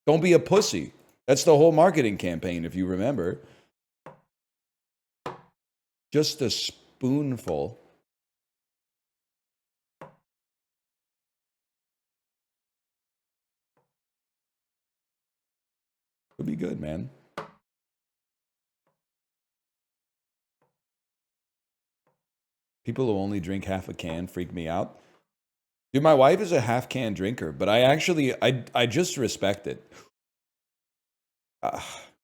Don't be a pussy. That's the whole marketing campaign, if you remember. Just a spoonful. Would be good, man. People who only drink half a can freak me out. Dude, my wife is a half can drinker, but I just respect it.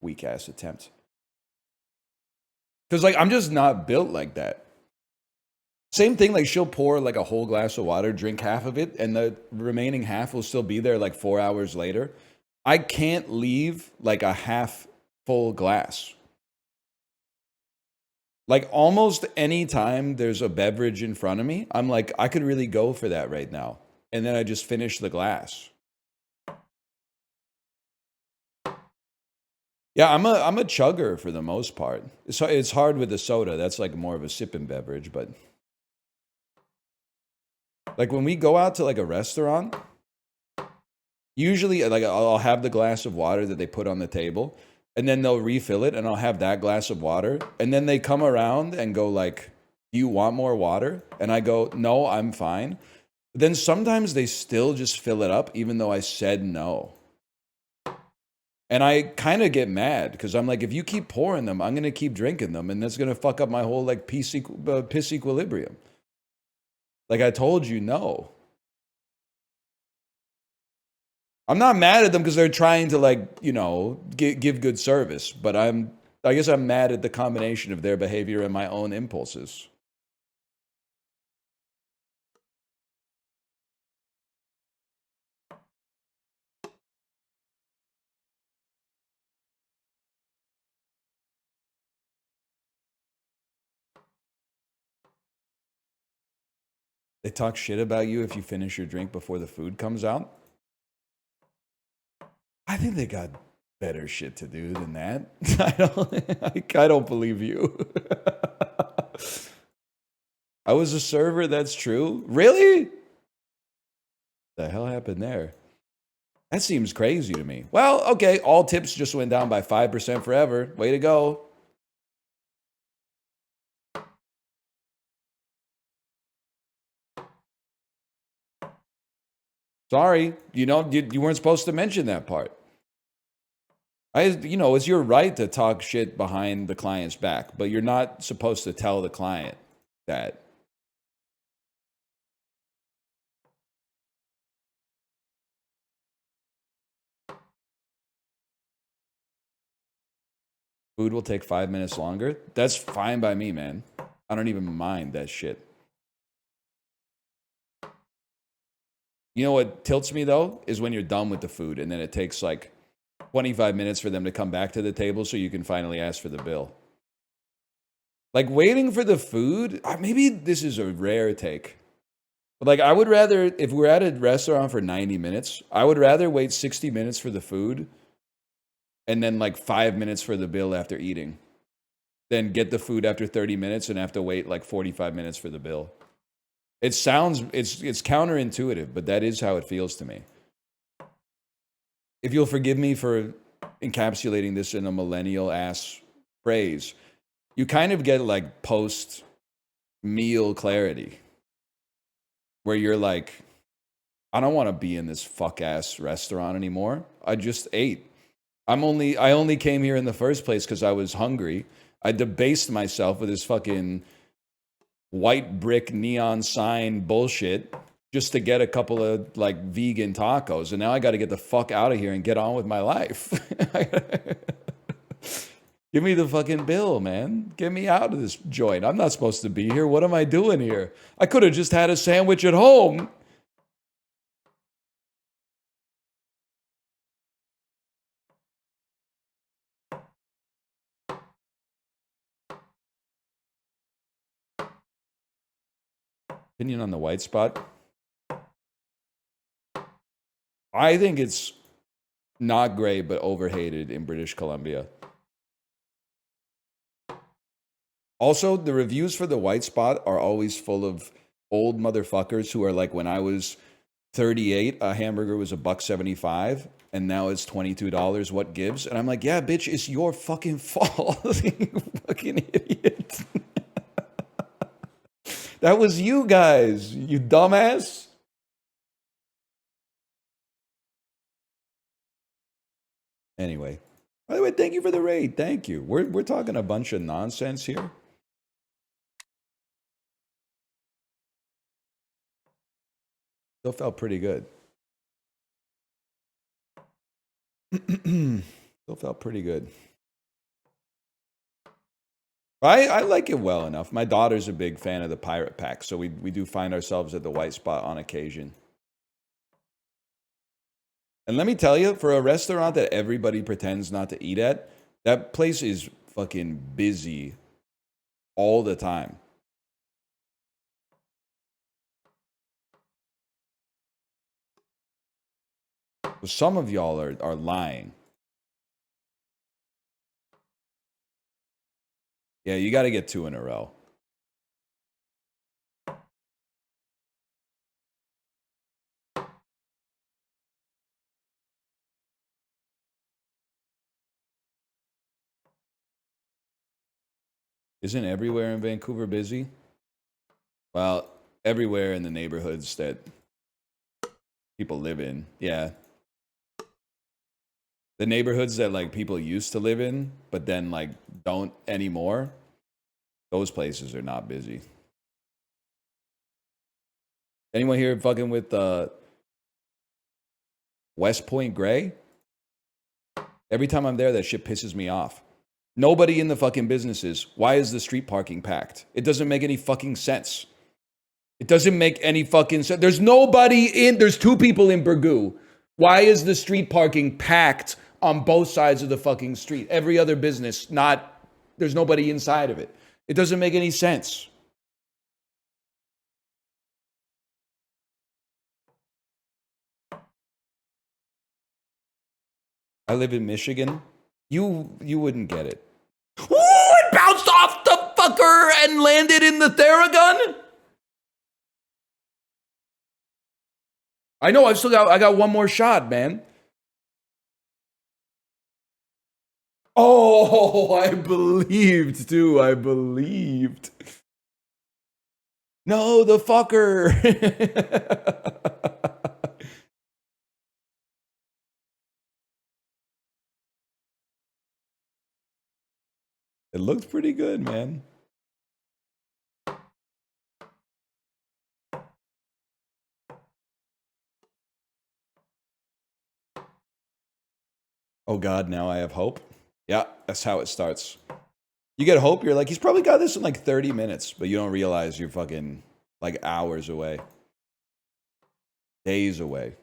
weak ass attempt. Because like I'm just not built like that. Same thing, like she'll pour like a whole glass of water, drink half of it, and the remaining half will still be there like 4 hours later. I can't leave like a half full glass. Like almost any time there's a beverage in front of me, I'm like, I could really go for that right now. And then I just finish the glass. Yeah, I'm a chugger for the most part. It's hard with the soda. That's like more of a sipping beverage, but like when we go out to like a restaurant, usually like I'll have the glass of water that they put on the table, and then they'll refill it, and I'll have that glass of water, and then they come around and go like, "Do you want more water?" And I go, "No, I'm fine." But then sometimes they still just fill it up, even though I said no. And I kind of get mad because I'm like, if you keep pouring them, I'm going to keep drinking them. And that's going to fuck up my whole like piss equilibrium. Like I told you, no. I'm not mad at them because they're trying to like, you know, give good service. But I guess I'm mad at the combination of their behavior and my own impulses. They talk shit about you if you finish your drink before the food comes out. I think they got better shit to do than that. I don't believe you. I was a server, that's true. Really? The hell happened there? That seems crazy to me. Well, okay, all tips just went down by 5% forever. Way to go. Sorry, you weren't supposed to mention that part. It's your right to talk shit behind the client's back, but you're not supposed to tell the client that. Food will take 5 minutes longer. That's fine by me, man. I don't even mind that shit. You know what tilts me though is when you're done with the food and then it takes like 25 minutes for them to come back to the table so you can finally ask for the bill. Like waiting for the food, maybe this is a rare take. But like I would rather, if we're at a restaurant for 90 minutes, I would rather wait 60 minutes for the food and then like 5 minutes for the bill after eating than get the food after 30 minutes and have to wait like 45 minutes for the bill. It's counterintuitive, but that is how it feels to me. If you'll forgive me for encapsulating this in a millennial ass phrase, you kind of get like post meal clarity where you're like, I don't want to be in this fuck ass restaurant anymore. I just ate. I only came here in the first place because I was hungry. I debased myself with this fucking white brick neon sign bullshit just to get a couple of like vegan tacos. And now I got to get the fuck out of here and get on with my life. Give me the fucking bill, man. Get me out of this joint. I'm not supposed to be here. What am I doing here? I could have just had a sandwich at home. Opinion on the white spot? I think it's not great, but overhated in British Columbia. Also, the reviews for the white spot are always full of old motherfuckers who are like, when I was 38, a hamburger was $1.75, and now it's $22. What gives? And I'm like, yeah, bitch, it's your fucking fault. You fucking idiot. That was you guys, you dumbass. Anyway, by the way, thank you for the raid. Thank you. We're talking a bunch of nonsense here. Still felt pretty good. Still felt pretty good. I like it well enough. My daughter's a big fan of the pirate pack, so we do find ourselves at the white spot on occasion. And let me tell you, for a restaurant that everybody pretends not to eat at, that place is fucking busy all the time. Some of y'all are lying. Yeah, you got to get 2 in a row. Isn't everywhere in Vancouver busy? Well, everywhere in the neighborhoods that people live in, yeah. The neighborhoods that like people used to live in, but then like don't anymore, those places are not busy. Anyone here fucking with West Point Gray? Every time I'm there, that shit pisses me off. Nobody in the fucking businesses. Why is the street parking packed? It doesn't make any fucking sense. It doesn't make any fucking sense. There's nobody in, there's 2 people in Burgoo. Why is the street parking packed on both sides of the fucking street? Every other business, there's nobody inside of it. It doesn't make any sense. I live in Michigan. You wouldn't get it. Ooh, it bounced off the fucker and landed in the Theragun? I know, I got one more shot, man. Oh, I believed too. I believed. No, the fucker. It looked pretty good, man. Oh God, now I have hope. Yeah, that's how it starts. You get hope, you're like, he's probably got this in like 30 minutes, but you don't realize you're fucking like hours away. Days away.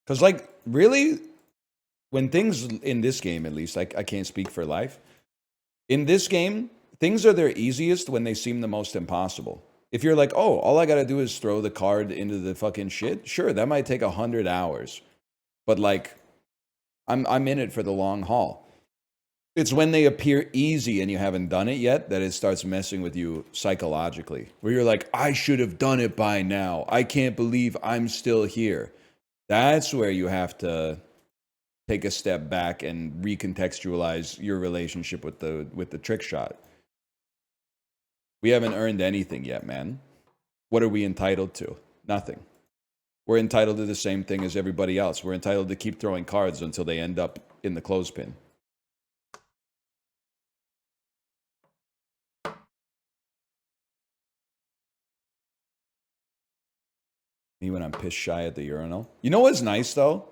Because, like, really, when things in this game, at least, I can't speak for life. In this game, things are their easiest when they seem the most impossible. If you're like, oh, all I got to do is throw the card into the fucking shit, sure, that might take 100 hours. But, like, I'm in it for the long haul. It's when they appear easy and you haven't done it yet that it starts messing with you psychologically. Where you're like, I should have done it by now. I can't believe I'm still here. That's where you have to take a step back and recontextualize your relationship with the trick shot. We haven't earned anything yet, man. What are we entitled to? Nothing. We're entitled to the same thing as everybody else. We're entitled to keep throwing cards until they end up in the clothespin. Me when I'm pissed shy at the urinal. You know what's nice, though?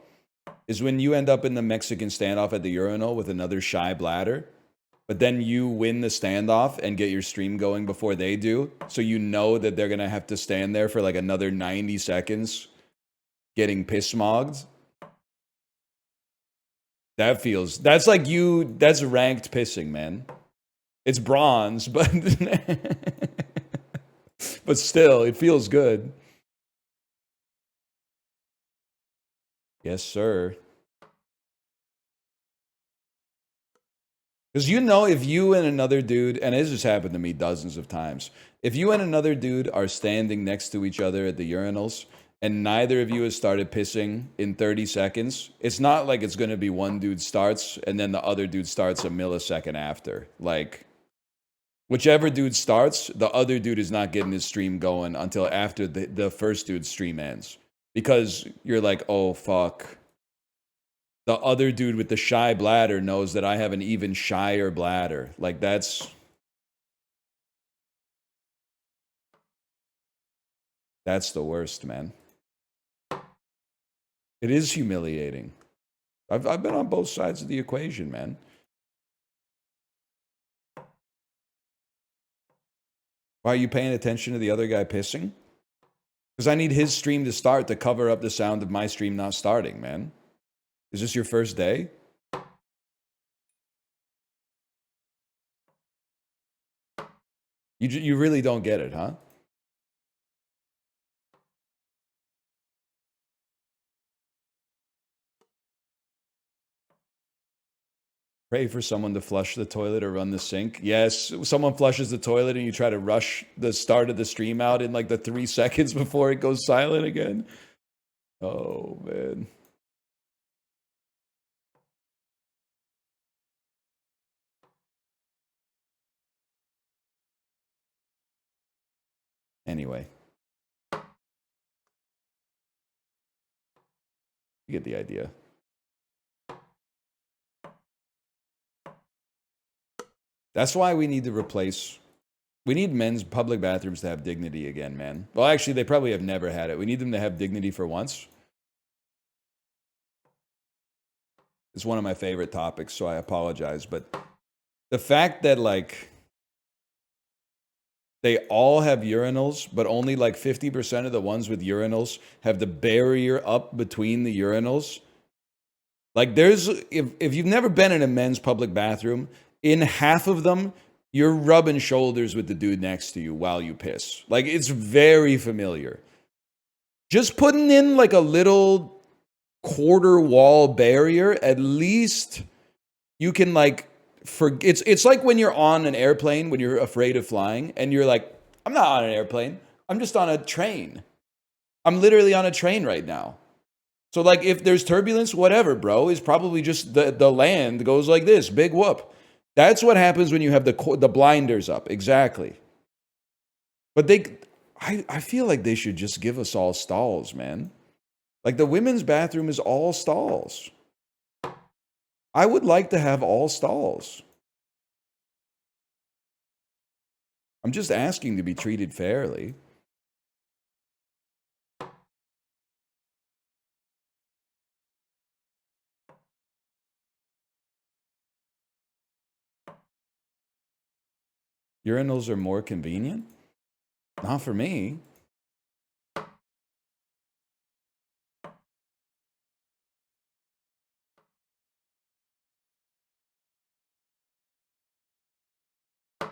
Is when you end up in the Mexican standoff at the urinal with another shy bladder, but then you win the standoff and get your stream going before they do, so you know that they're going to have to stand there for like another 90 seconds getting piss smogged. That's like that's ranked pissing, man. It's bronze, but but still, it feels good. Yes, sir. Because you know, if you and another dude, and this has happened to me dozens of times, if you and another dude are standing next to each other at the urinals, and neither of you has started pissing in 30 seconds, it's not like it's going to be one dude starts, and then the other dude starts a millisecond after. Like, whichever dude starts, the other dude is not getting his stream going until after the first dude's stream ends. Because you're like, oh, fuck. The other dude with the shy bladder knows that I have an even shyer bladder. Like, that's... That's the worst, man. It is humiliating. I've been on both sides of the equation, man. Why are you paying attention to the other guy pissing? Because I need his stream to start to cover up the sound of my stream not starting, man. Is this your first day? You really don't get it, huh? Pray for someone to flush the toilet or run the sink. Yes, someone flushes the toilet and you try to rush the start of the stream out in like the 3 seconds before it goes silent again. Oh, man. Anyway. You get the idea. That's why we need to replace... We need men's public bathrooms to have dignity again, man. Well, actually, they probably have never had it. We need them to have dignity for once. It's one of my favorite topics, so I apologize. But the fact that, like, they all have urinals, but only like 50% of the ones with urinals have the barrier up between the urinals. Like, there's... If you've never been in a men's public bathroom... In half of them, you're rubbing shoulders with the dude next to you while you piss. Like, it's very familiar. Just putting in like a little quarter wall barrier, at least you can like... It's like when you're on an airplane, when you're afraid of flying, and you're like, I'm not on an airplane. I'm just on a train. I'm literally on a train right now. So like, if there's turbulence, whatever, bro, is probably just the land goes like this. Big whoop. That's what happens when you have the blinders up. Exactly. But I feel like they should just give us all stalls, man. Like, the women's bathroom is all stalls. I would like to have all stalls. I'm just asking to be treated fairly. Urinals are more convenient? Not for me.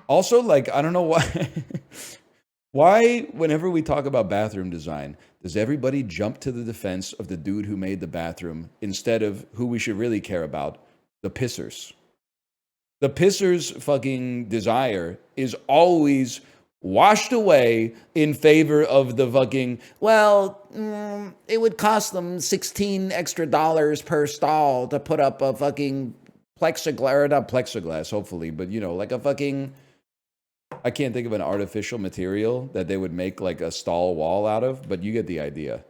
Also, like, I don't know why... Why, whenever we talk about bathroom design, does everybody jump to the defense of the dude who made the bathroom instead of who we should really care about, the pissers? The pissers' fucking desire is always washed away in favor of the fucking, well, it would cost them $16 extra per stall to put up a fucking plexiglass, or not plexiglass, hopefully, but, you know, like a fucking... I can't think of an artificial material that they would make like a stall wall out of, but you get the idea.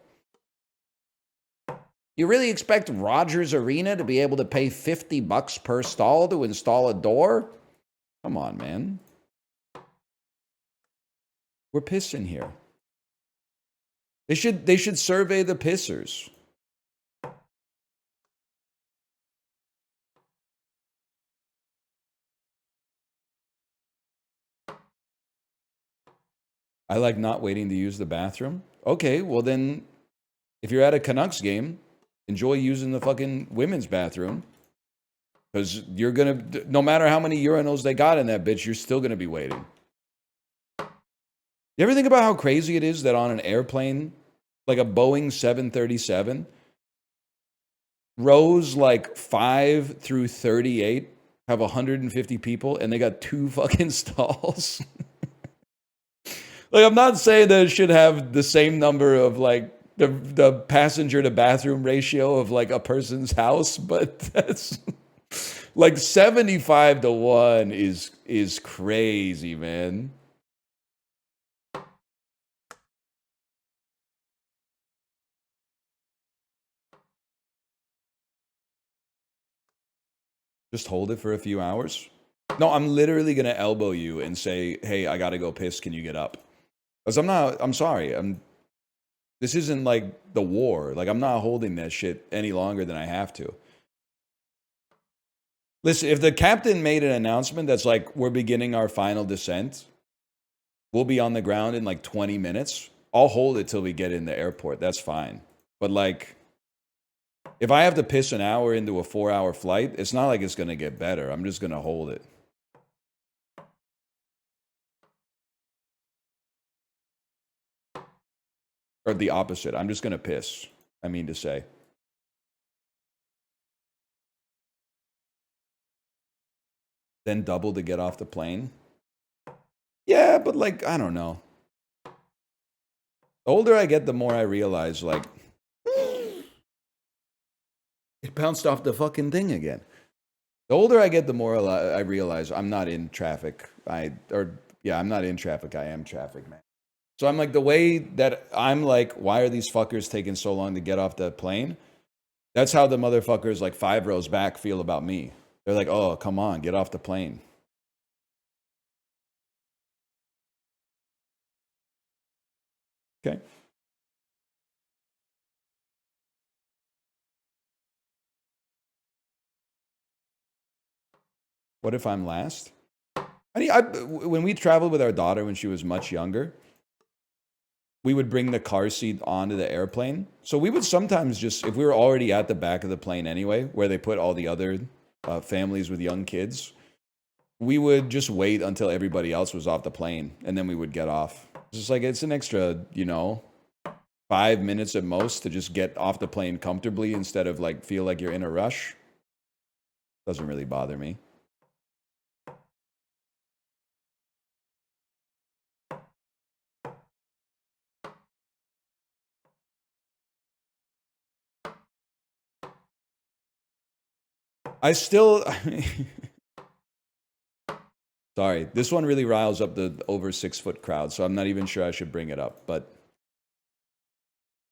You really expect Rogers Arena to be able to pay $50 per stall to install a door? Come on, man. We're pissing here. They should survey the pissers. I like not waiting to use the bathroom. Okay, well then, if you're at a Canucks game, enjoy using the fucking women's bathroom. Because you're going to, no matter how many urinals they got in that bitch, you're still going to be waiting. You ever think about how crazy it is that on an airplane, like a Boeing 737, rows like 5 through 38 have 150 people and they got 2 fucking stalls? Like, I'm not saying that it should have the same number of like the passenger to bathroom ratio of like a person's house, but that's like 75 to 1 is crazy, man. Just hold it for a few hours? No, I'm literally going to elbow you and say, hey, I got to go piss. Can you get up? Because I'm sorry. This isn't like the war. Like, I'm not holding that shit any longer than I have to. Listen, if the captain made an announcement that's like, we're beginning our final descent, we'll be on the ground in like 20 minutes. I'll hold it till we get in the airport. That's fine. But like, if I have to piss an hour into a 4-hour flight, it's not like it's going to get better. I'm just going to hold it. Or the opposite. I'm just going to piss, I mean to say. Then double to get off the plane. Yeah, but like, I don't know. The older I get, the more I realize, like, it bounced off the fucking thing again. The older I get, the more I realize I'm not in traffic. I'm not in traffic. I am traffic, man. So I'm like, the way that I'm like, why are these fuckers taking so long to get off the plane? That's how the motherfuckers like 5 rows back feel about me. They're like, oh, come on, get off the plane. Okay. What if I'm last? I mean, when we traveled with our daughter when she was much younger, we would bring the car seat onto the airplane. So we would sometimes just, if we were already at the back of the plane anyway, where they put all the other families with young kids, we would just wait until everybody else was off the plane, and then we would get off. It's just like, it's an extra, 5 minutes at most to just get off the plane comfortably instead of like feel like you're in a rush. Doesn't really bother me. I still... Sorry, this one really riles up the over 6 foot crowd, so I'm not even sure I should bring it up, but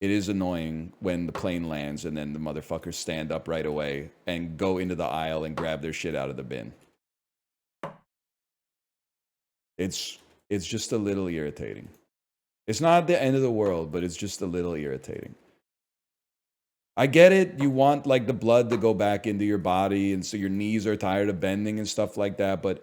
it is annoying when the plane lands and then the motherfuckers stand up right away and go into the aisle and grab their shit out of the bin. It's just a little irritating. It's not the end of the world, but it's just a little irritating. I get it. You want like the blood to go back into your body, and so your knees are tired of bending and stuff like that, but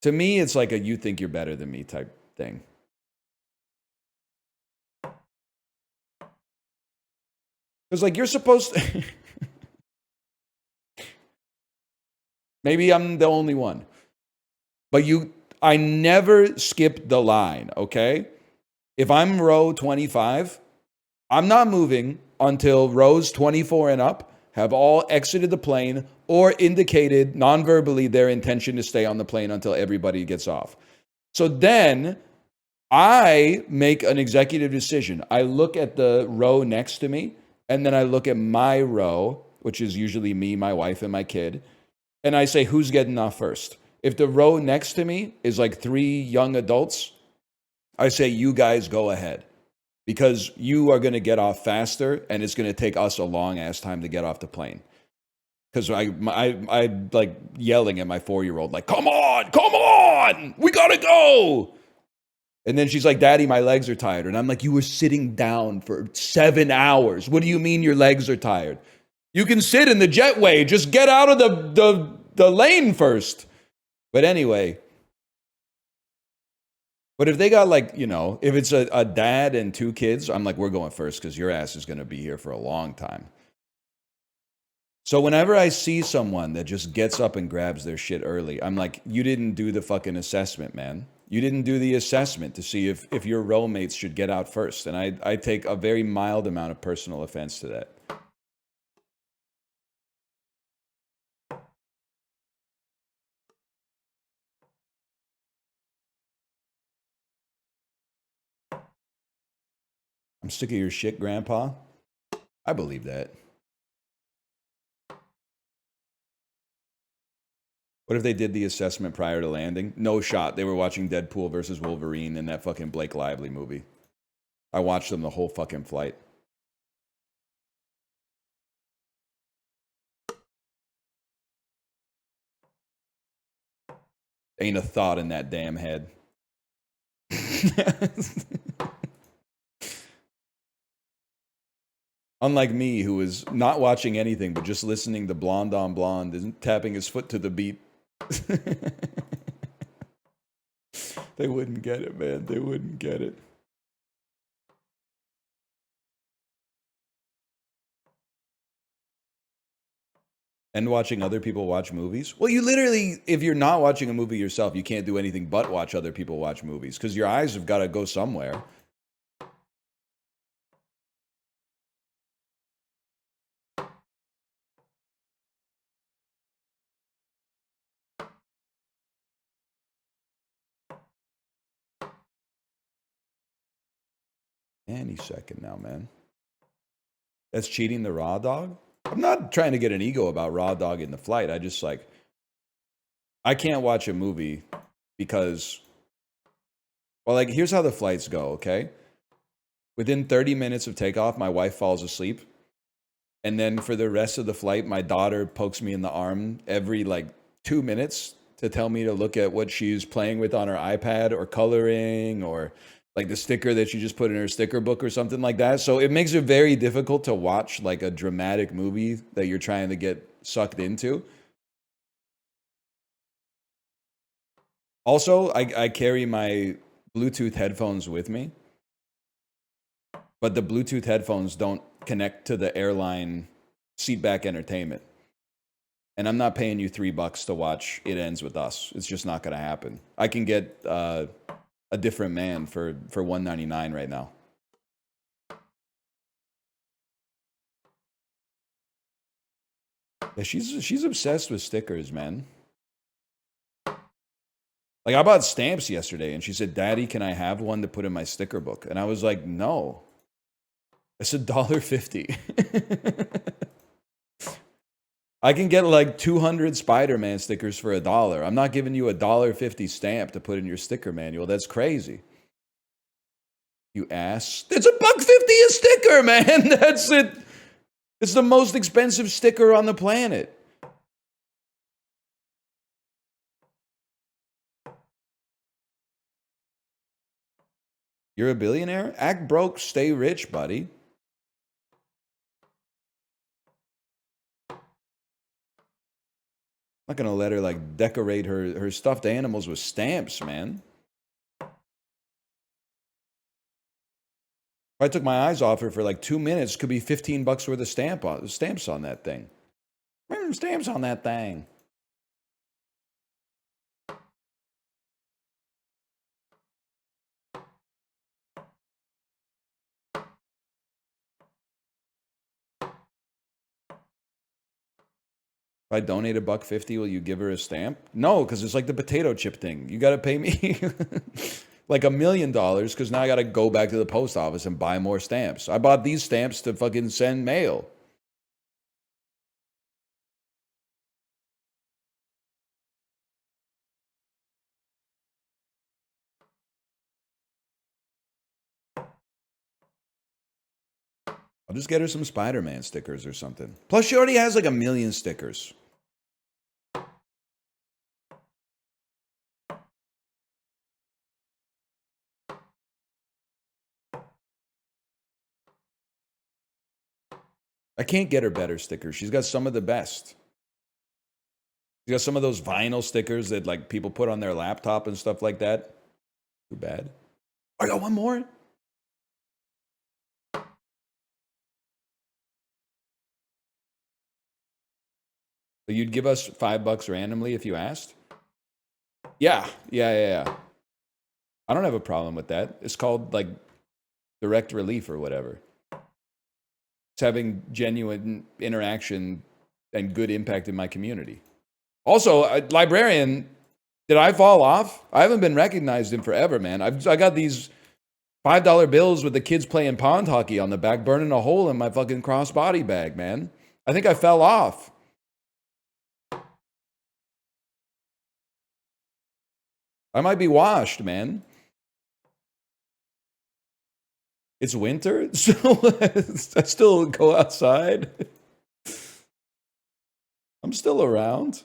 to me, it's like a you think you're better than me type thing. Because like you're supposed to... Maybe I'm the only one. But I never skip the line, okay? If I'm row 25, I'm not moving until rows 24 and up have all exited the plane or indicated non-verbally their intention to stay on the plane until everybody gets off. So then I make an executive decision. I look at the row next to me, and then I look at my row, which is usually me, my wife, and my kid, and I say, who's getting off first? If the row next to me is like 3 young adults, I say, you guys go ahead. Because you are going to get off faster, and it's going to take us a long-ass time to get off the plane. Because I like yelling at my 4-year-old, like, come on, we got to go. And then she's like, Daddy, my legs are tired. And I'm like, you were sitting down for 7 hours. What do you mean your legs are tired? You can sit in the jetway. Just get out of the lane first. But anyway, but if they got like, if it's a dad and 2 kids, I'm like, we're going first because your ass is going to be here for a long time. So whenever I see someone that just gets up and grabs their shit early, I'm like, you didn't do the fucking assessment, man. You didn't do the assessment to see if your row mates should get out first. And I take a very mild amount of personal offense to that. I'm sick of your shit, Grandpa. I believe that. What if they did the assessment prior to landing? No shot. They were watching Deadpool versus Wolverine in that fucking Blake Lively movie. I watched them the whole fucking flight. Ain't a thought in that damn head. Unlike me, who is not watching anything but just listening to Blonde on Blonde and tapping his foot to the beat. They wouldn't get it, man. They wouldn't get it. And watching other people watch movies? Well, you literally, if you're not watching a movie yourself, you can't do anything but watch other people watch movies because your eyes have got to go somewhere. Any second now, man. That's cheating the raw dog? I'm not trying to get an ego about raw dog in the flight. I just like, I can't watch a movie because, well, like, here's how the flights go, okay? Within 30 minutes of takeoff, my wife falls asleep. And then for the rest of the flight, my daughter pokes me in the arm every, like, 2 minutes to tell me to look at what she's playing with on her iPad or coloring or, like, the sticker that she just put in her sticker book or something like that. So it makes it very difficult to watch, like, a dramatic movie that you're trying to get sucked into. Also, I carry my Bluetooth headphones with me, but the Bluetooth headphones don't connect to the airline seatback entertainment. And I'm not paying you $3 to watch It Ends With Us. It's just not going to happen. I can get a different man for $199 right now. Yeah, she's obsessed with stickers, man. Like, I bought stamps yesterday, and she said, "Daddy, can I have one to put in my sticker book?" And I was like, no. It's $1.50. I can get like 200 Spider-Man stickers for $1. I'm not giving you a $1.50 stamp to put in your sticker manual. That's crazy. You ass. It's $1.50 a sticker, man. That's it. It's the most expensive sticker on the planet. You're a billionaire? Act broke, stay rich, buddy. I'm not gonna let her like decorate her stuffed animals with stamps, man. If I took my eyes off her for like 2 minutes, could be $15 worth of stamps on that thing. Stamps on that thing. If I donate $1.50, will you give her a stamp? No, because it's like the potato chip thing. You got to pay me like $1 million because now I got to go back to the post office and buy more stamps. I bought these stamps to fucking send mail. I'll just get her some Spider-Man stickers or something. Plus, she already has like 1 million stickers. I can't get her better stickers. She's got some of the best. She's got some of those vinyl stickers that like people put on their laptop and stuff like that. Too bad. I got one more. So you'd give us $5 randomly if you asked? Yeah. I don't have a problem with that. It's called like direct relief or whatever. It's having genuine interaction and good impact in my community. Also, librarian, did I fall off? I haven't been recognized in forever, man. I got these $5 bills with the kids playing pond hockey on the back, burning a hole in my fucking crossbody bag, man. I think I fell off. I might be washed, man. It's winter, so I still go outside. I'm still around.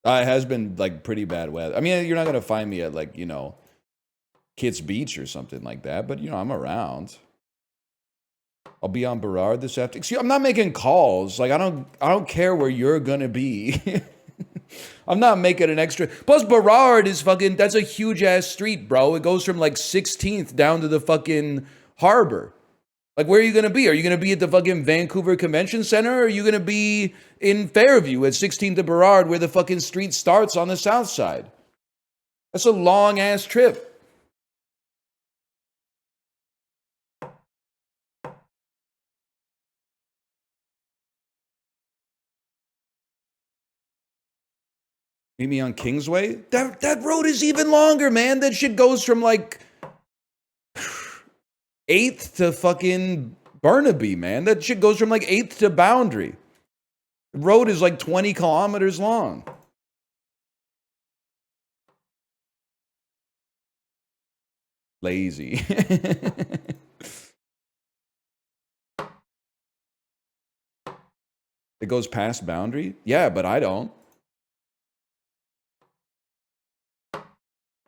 It has been like pretty bad weather. I mean, you're not gonna find me at like, you know, Kitts Beach or something like that, but you know, I'm around. I'll be on Berard this afternoon. See, I'm not making calls. Like I don't care where you're gonna be. I'm not making an extra. Plus, Berard is fucking. That's a huge ass street, bro. It goes from like 16th down to the fucking harbor. Like, where are you gonna be? Are you gonna be at the fucking Vancouver Convention Center? Or are you gonna be in Fairview at 16th to Berard, where the fucking street starts on the south side? That's a long ass trip. Meet me on Kingsway? That road is even longer, man. That shit goes from like 8th to fucking Burnaby, man. That shit goes from like 8th to Boundary. The road is like 20 kilometers long. Lazy. It goes past Boundary? Yeah, but I don't.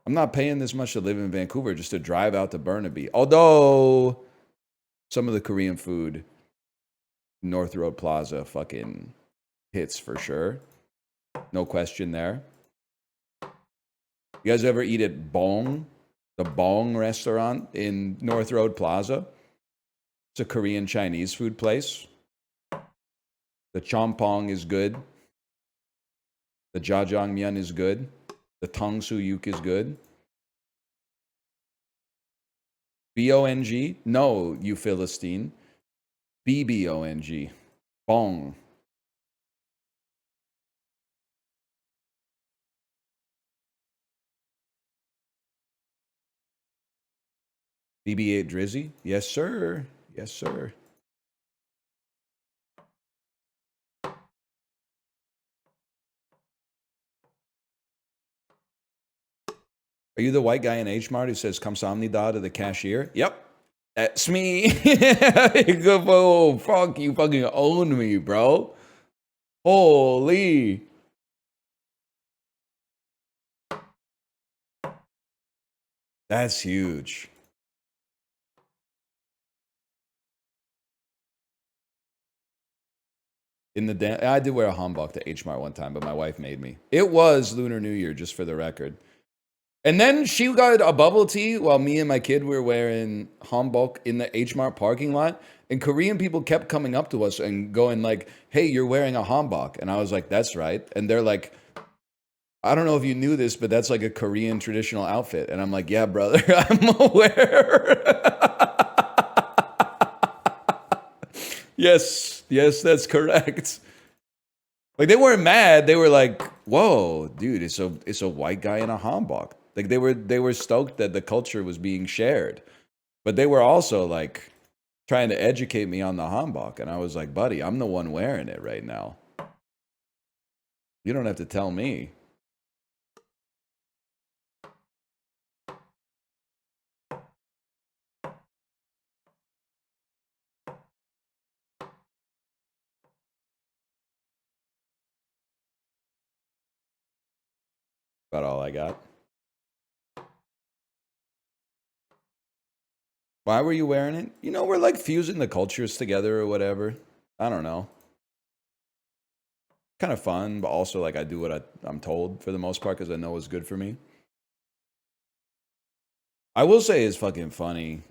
I'm not paying this much to live in Vancouver just to drive out to Burnaby. Although some of the Korean food, North Road Plaza, fucking hits for sure. No question there. You guys ever eat at Bong? The Bong restaurant in North Road Plaza? It's a Korean Chinese food place. The chompong is good. The jjajangmyeon is good. The tongsuyuk is good. B-O-N-G? No, you Philistine. B-B-O-N-G. Bong. BB-8 Drizzy? Yes, sir. Yes, sir. Are you the white guy in H-Mart who says Kamsamnida to the cashier? Yep. That's me. Oh, fuck, you fucking own me, bro. Holy. That's huge. I did wear a hanbok to H-Mart one time, but my wife made me. It was Lunar New Year, just for the record. And then she got a bubble tea while me and my kid were wearing hanbok in the H-Mart parking lot. And Korean people kept coming up to us and going like, hey, you're wearing a hanbok. And I was like, that's right. And they're like, I don't know if you knew this, but that's like a Korean traditional outfit. And I'm like, yeah, brother, I'm aware. Yes, that's correct. Like they weren't mad. They were like, whoa, dude, it's a white guy in a hanbok. Like they were stoked that the culture was being shared. But they were also like trying to educate me on the hanbok. And I was like, buddy, I'm the one wearing it right now. You don't have to tell me. About all I got. Why were you wearing it? You know, we're like fusing the cultures together or whatever. I don't know. Kind of fun, but also like I do what I'm told for the most part because I know it's good for me. I will say it's fucking funny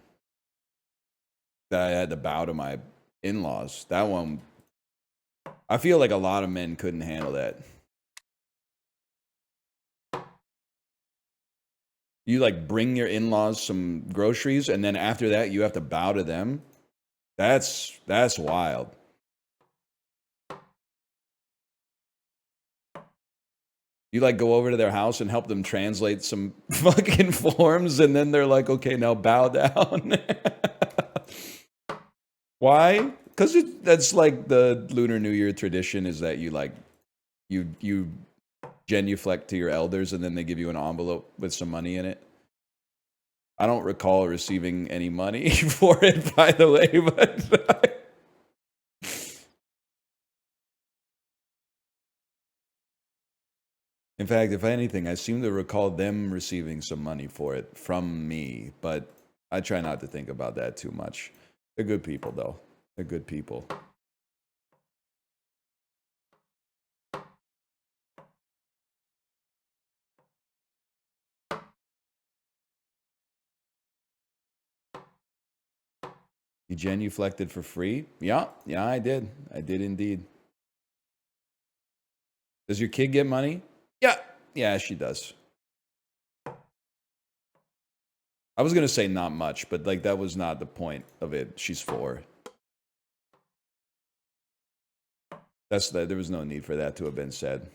that I had to bow to my in-laws. That one, I feel like a lot of men couldn't handle that. You like bring your in-laws some groceries and then after that you have to bow to them. That's wild. You like go over to their house and help them translate some fucking forms and then they're like, okay, now bow down. Why? Because that's like the Lunar New Year tradition is that you like, you genuflect to your elders and then they give you an envelope with some money in it. I don't recall receiving any money for it, by the way, but In fact, if anything, I seem to recall them receiving some money for it from me, but I try not to think about that too much. They're good people, though. They're good people. You genuflected for free? Yeah, I did. I did indeed. Does your kid get money? Yeah, she does. I was gonna say not much, but like that was not the point of it. She's 4. There was no need for that to have been said.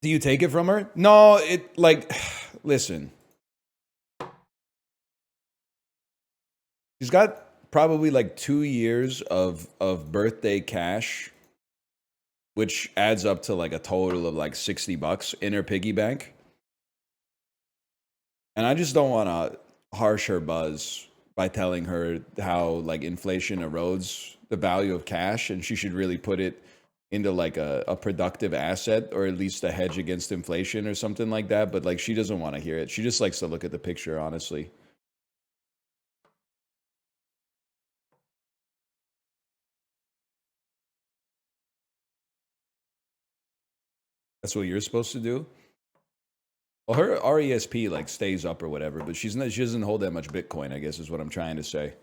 Do you take it from her? No, listen. She's got probably like 2 years of birthday cash, which adds up to like a total of like $60 in her piggy bank. And I just don't want to harsh her buzz by telling her how like inflation erodes the value of cash, and she should really put it into like a productive asset, or at least a hedge against inflation or something like that. But like, she doesn't want to hear it. She just likes to look at the picture, honestly. That's what you're supposed to do. Well, her RESP like stays up or whatever, but she doesn't hold that much Bitcoin, I guess is what I'm trying to say.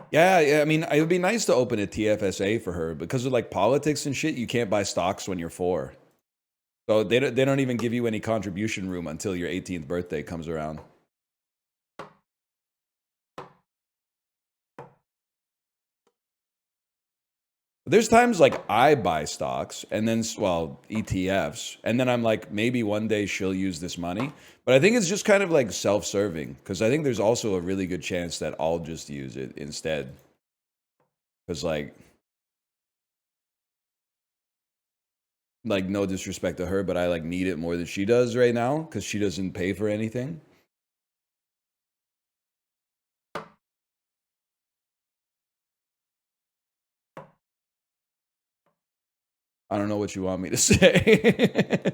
Yeah, I mean, it would be nice to open a TFSA for her because of like politics and shit. You can't buy stocks when you're 4. So they don't even give you any contribution room until your 18th birthday comes around. There's times like I buy stocks and then, well, ETFs, and then I'm like, maybe one day she'll use this money. But I think it's just kind of like self-serving, because I think there's also a really good chance that I'll just use it instead. Because like no disrespect to her, but I like need it more than she does right now because she doesn't pay for anything. I don't know what you want me to say.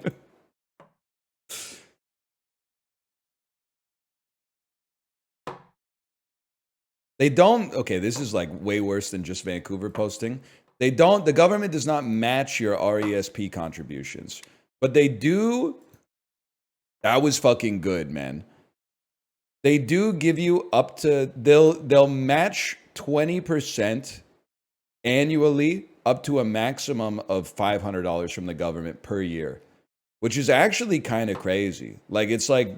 They don't. Okay, this is like way worse than just Vancouver posting. They don't. The government does not match your RESP contributions, but they do. That was fucking good, man. They do give you up to they'll match 20% annually up to a maximum of $500 from the government per year, which is actually kind of crazy. Like, it's like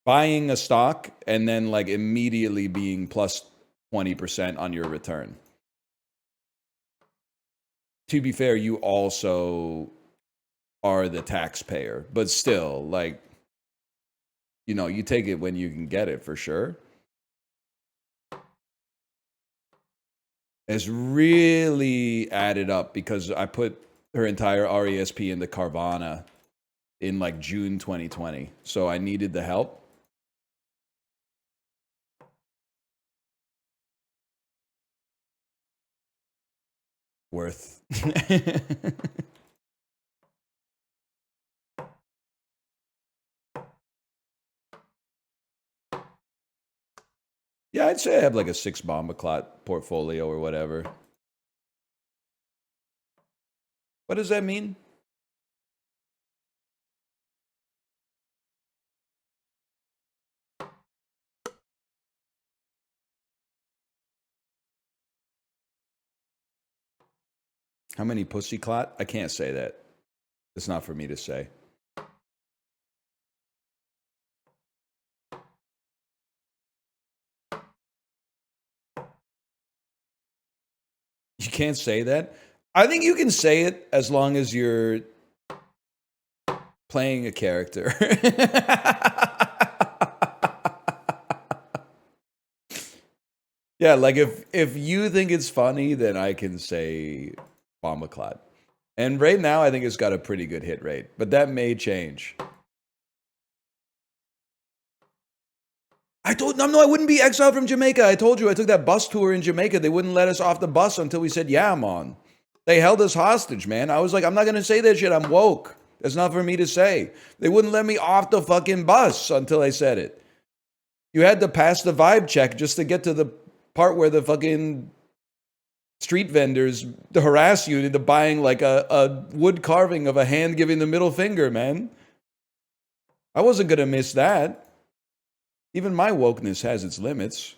buying a stock and then like immediately being plus 20% on your return. To be fair, you also are the taxpayer, but still, like, you know, you take it when you can get it for sure. It's really added up because I put her entire RESP into Carvana in like June 2020. So I needed the help. Worth. Yeah, I'd say I have like a 6 bomba clot portfolio or whatever. What does that mean? How many pussy clot? I can't say that. It's not for me to say. You can't say that? I think you can say it as long as you're playing a character. Yeah, like if you think it's funny, then I can say Bombaclot. And right now, I think it's got a pretty good hit rate, but that may change. No, I wouldn't be exiled from Jamaica. I told you I took that bus tour in Jamaica. They wouldn't let us off the bus until we said, yeah, I'm on. They held us hostage, man. I was like, I'm not going to say that shit. I'm woke. That's not for me to say. They wouldn't let me off the fucking bus until I said it. You had to pass the vibe check just to get to the part where the fucking street vendors harass you into buying like a wood carving of a hand giving the middle finger, man. I wasn't going to miss that. Even my wokeness has its limits.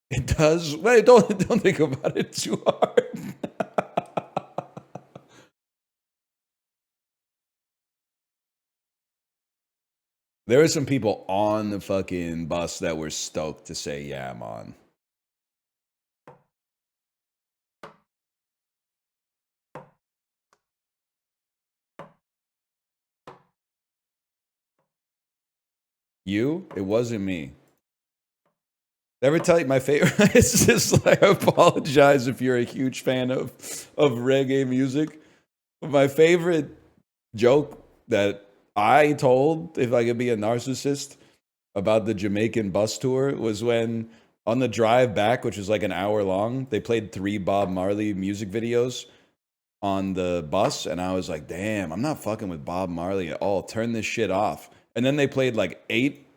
It does. Wait, don't think about it too hard. There were some people on the fucking bus that were stoked to say, yeah, I'm on. You? It wasn't me. Did I ever tell you my favorite? It's just like, I apologize if you're a huge fan of reggae music. But my favorite joke that I told, if I could be a narcissist, about the Jamaican bus tour was when on the drive back, which was like an hour long, they played 3 Bob Marley music videos on the bus. And I was like, damn, I'm not fucking with Bob Marley at all. Turn this shit off. And then they played like 8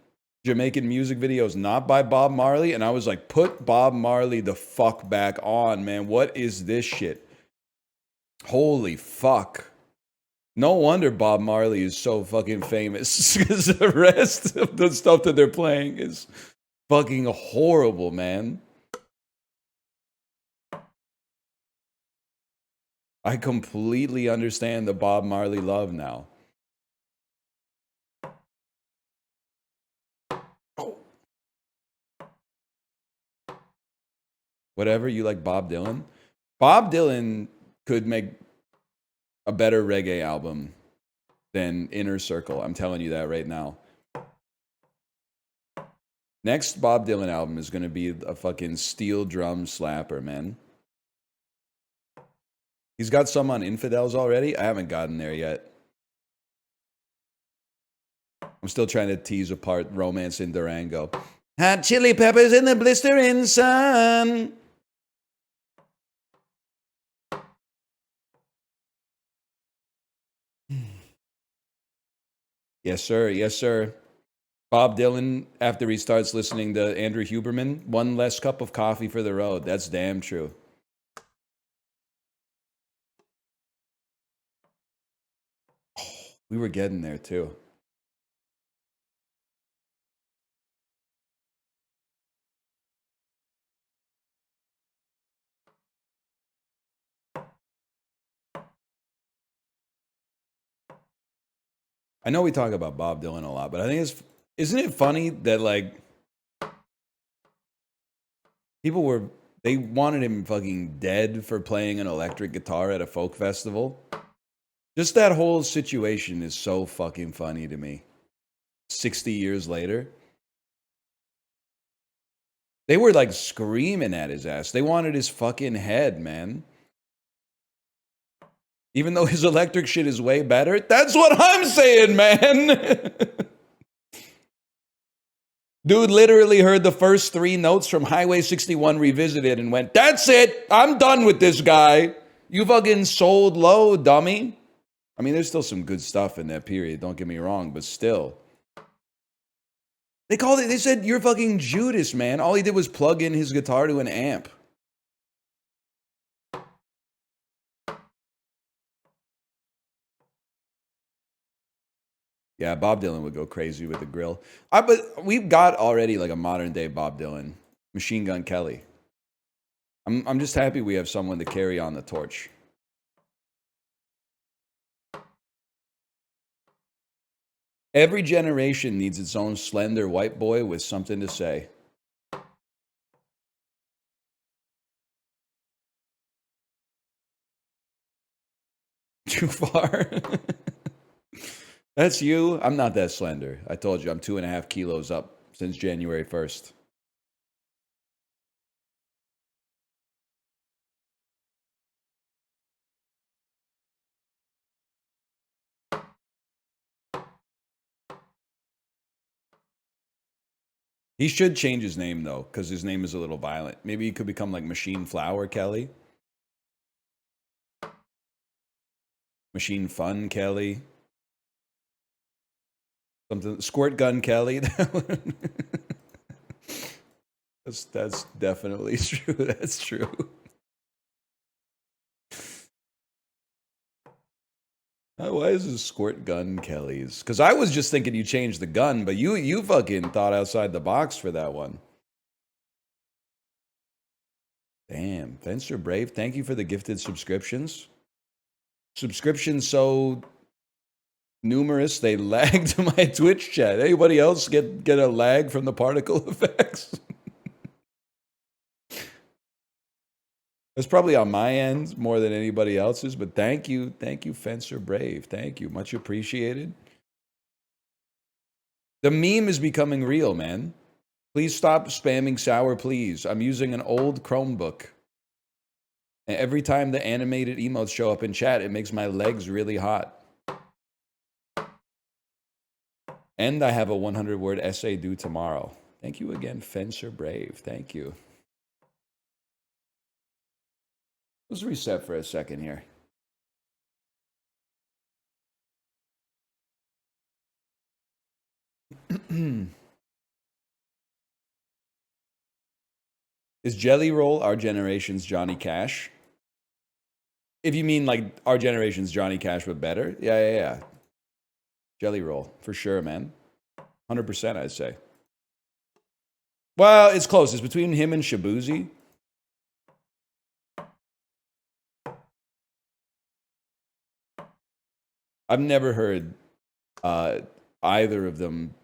Jamaican music videos not by Bob Marley. And I was like, put Bob Marley the fuck back on, man. What is this shit? Holy fuck. No wonder Bob Marley is so fucking famous, because the rest of the stuff that they're playing is fucking horrible, man. I completely understand the Bob Marley love now. Whatever, you like Bob Dylan? Bob Dylan could make a better reggae album than Inner Circle. I'm telling you that right now. Next Bob Dylan album is going to be a fucking steel drum slapper, man. He's got some on Infidels already. I haven't gotten there yet. I'm still trying to tease apart Romance in Durango. Hot chili peppers in the blistering sun. Yes, sir. Yes, sir. Bob Dylan, after he starts listening to Andrew Huberman, one less cup of coffee for the road. That's damn true. Oh, we were getting there, too. I know we talk about Bob Dylan a lot, but I think isn't it funny that, like, people they wanted him fucking dead for playing an electric guitar at a folk festival? Just that whole situation is so fucking funny to me. 60 years later. They were like screaming at his ass. They wanted his fucking head, man. Even though his electric shit is way better. That's what I'm saying, man. Dude literally heard the first 3 notes from Highway 61 Revisited and went, that's it. I'm done with this guy. You fucking sold low, dummy. I mean, there's still some good stuff in that period. Don't get me wrong, but still. They said, you're fucking Judas, man. All he did was plug in his guitar to an amp. Yeah, Bob Dylan would go crazy with the grill. But we've got already like a modern day Bob Dylan, Machine Gun Kelly. I'm just happy we have someone to carry on the torch. Every generation needs its own slender white boy with something to say. Too far? That's you? I'm not that slender. I told you, I'm 2.5 kilos up since January 1st. He should change his name, though, because his name is a little violent. Maybe he could become like Machine Flower Kelly. Machine Fun Kelly. Something. Squirt Gun Kelly. That's definitely true. That's true. Why is this Squirt Gun Kelly's? Because I was just thinking you changed the gun, but you fucking thought outside the box for that one. Damn, Fencer Brave, thank you for the gifted subscriptions. Subscriptions so numerous they lagged my Twitch chat. Anybody else get a lag from the particle effects? It's probably on my end more than anybody else's, but thank you, Fencer Brave. Thank you, much appreciated. The meme is becoming real, man. Please stop spamming sour, please. I'm using an old Chromebook. And every time the animated emotes show up in chat, it makes my legs really hot. And I have a 100-word essay due tomorrow. Thank you again, Fencer Brave. Thank you. Let's reset for a second here. Is Jelly Roll our generation's Johnny Cash? If you mean like our generation's Johnny Cash but better? Yeah. Jelly Roll, for sure, man. 100%, I'd say. Well, it's close. It's between him and Shabuzi. I've never heard either of them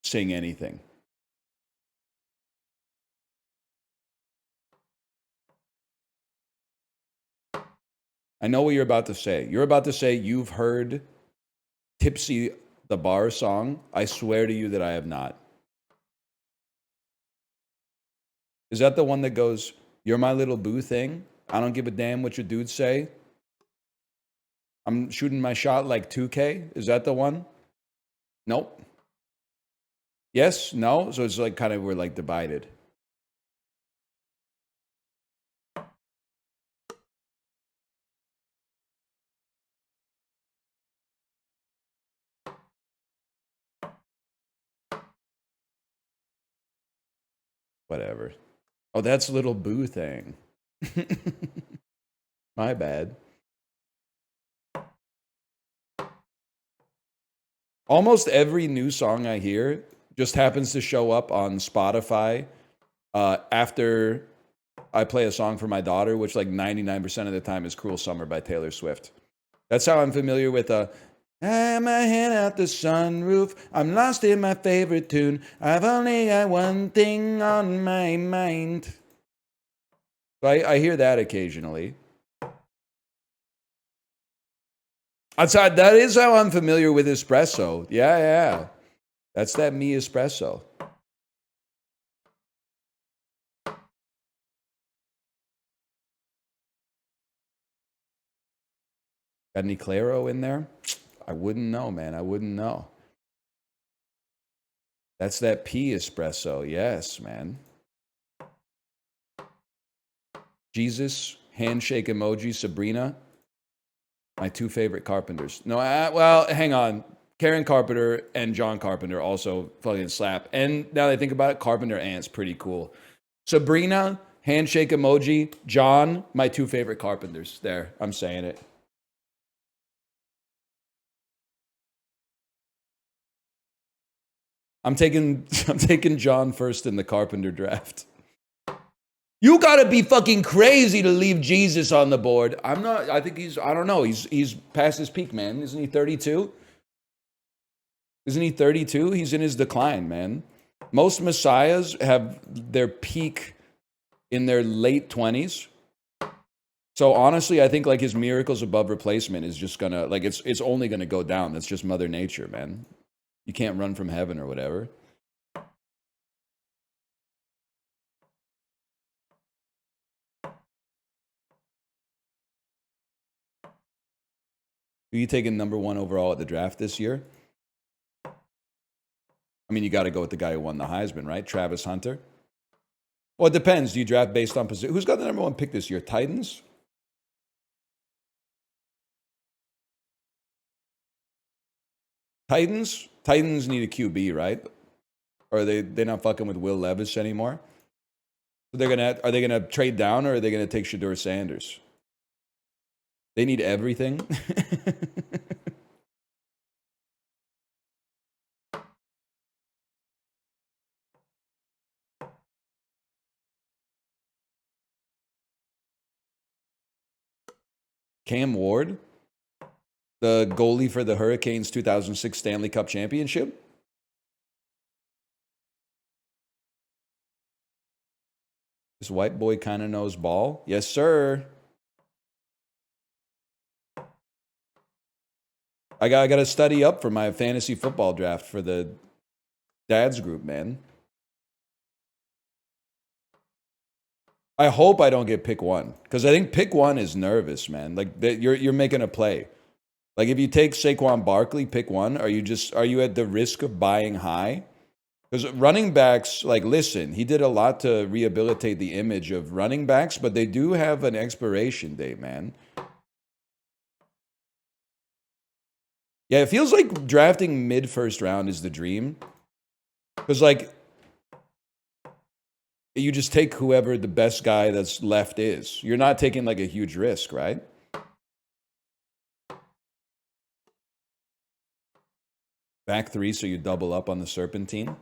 sing anything. I know what you're about to say. You're about to say you've heard Tipsy the Bar song. I swear to you that I have not. Is that the one that goes, "You're my little boo thing? I don't give a damn what your dudes say. I'm shooting my shot like 2K." Is that the one? Nope. Yes? No? So it's like kind of we're like divided. Whatever. Oh, that's little boo thing. My bad. Almost every new song I hear just happens to show up on Spotify after I play a song for my daughter, which like 99% of the time is Cruel Summer by Taylor Swift. That's how I'm familiar with I have my hand out the sunroof. I'm lost in my favorite tune. I've only got one thing on my mind. So I hear that occasionally. Outside, that is how I'm familiar with espresso. Yeah. That's that me espresso. Got any Claro in there? I wouldn't know, man. I wouldn't know. That's that P espresso. Yes, man. Jesus, handshake emoji, Sabrina. My two favorite Carpenters. No, well, hang on. Karen Carpenter and John Carpenter also fucking slap. And now that I think about it, Carpenter Ant's pretty cool. Sabrina, handshake emoji, John, my two favorite Carpenters. There, I'm saying it. I'm taking John first in the Carpenter draft. You gotta be fucking crazy to leave Jesus on the board. I'm not. I think I don't know. He's past his peak, man. Isn't he 32? Isn't he 32? He's in his decline, man. Most messiahs have their peak in their late 20s. So honestly, I think like his miracles above replacement is just gonna like it's only gonna go down. That's just Mother Nature, man. You can't run from heaven or whatever. Who you taking number one overall at the draft this year? I mean, you got to go with the guy who won the Heisman, right? Travis Hunter. Well, it depends. Do you draft based on position? Who's got the number 1 pick this year? Titans? Titans? Titans need a QB, right? Or are they're not fucking with Will Levis anymore? So are they gonna trade down, or are they gonna take Shedeur Sanders? They need everything. Cam Ward, the goalie for the Hurricanes 2006 Stanley Cup Championship. This white boy kind of knows ball. Yes, sir. I got to study up for my fantasy football draft for the dads group, man. I hope I don't get pick 1, because I think pick 1 is nervous, man. Like you're making a play. Like if you take Saquon Barkley, pick 1, are you at the risk of buying high? Because running backs, like, listen, he did a lot to rehabilitate the image of running backs, but they do have an expiration date, man. Yeah, it feels like drafting mid-first round is the dream. Because, like, you just take whoever the best guy that's left is. You're not taking, like, a huge risk, right? Back 3, so you double up on the Serpentine.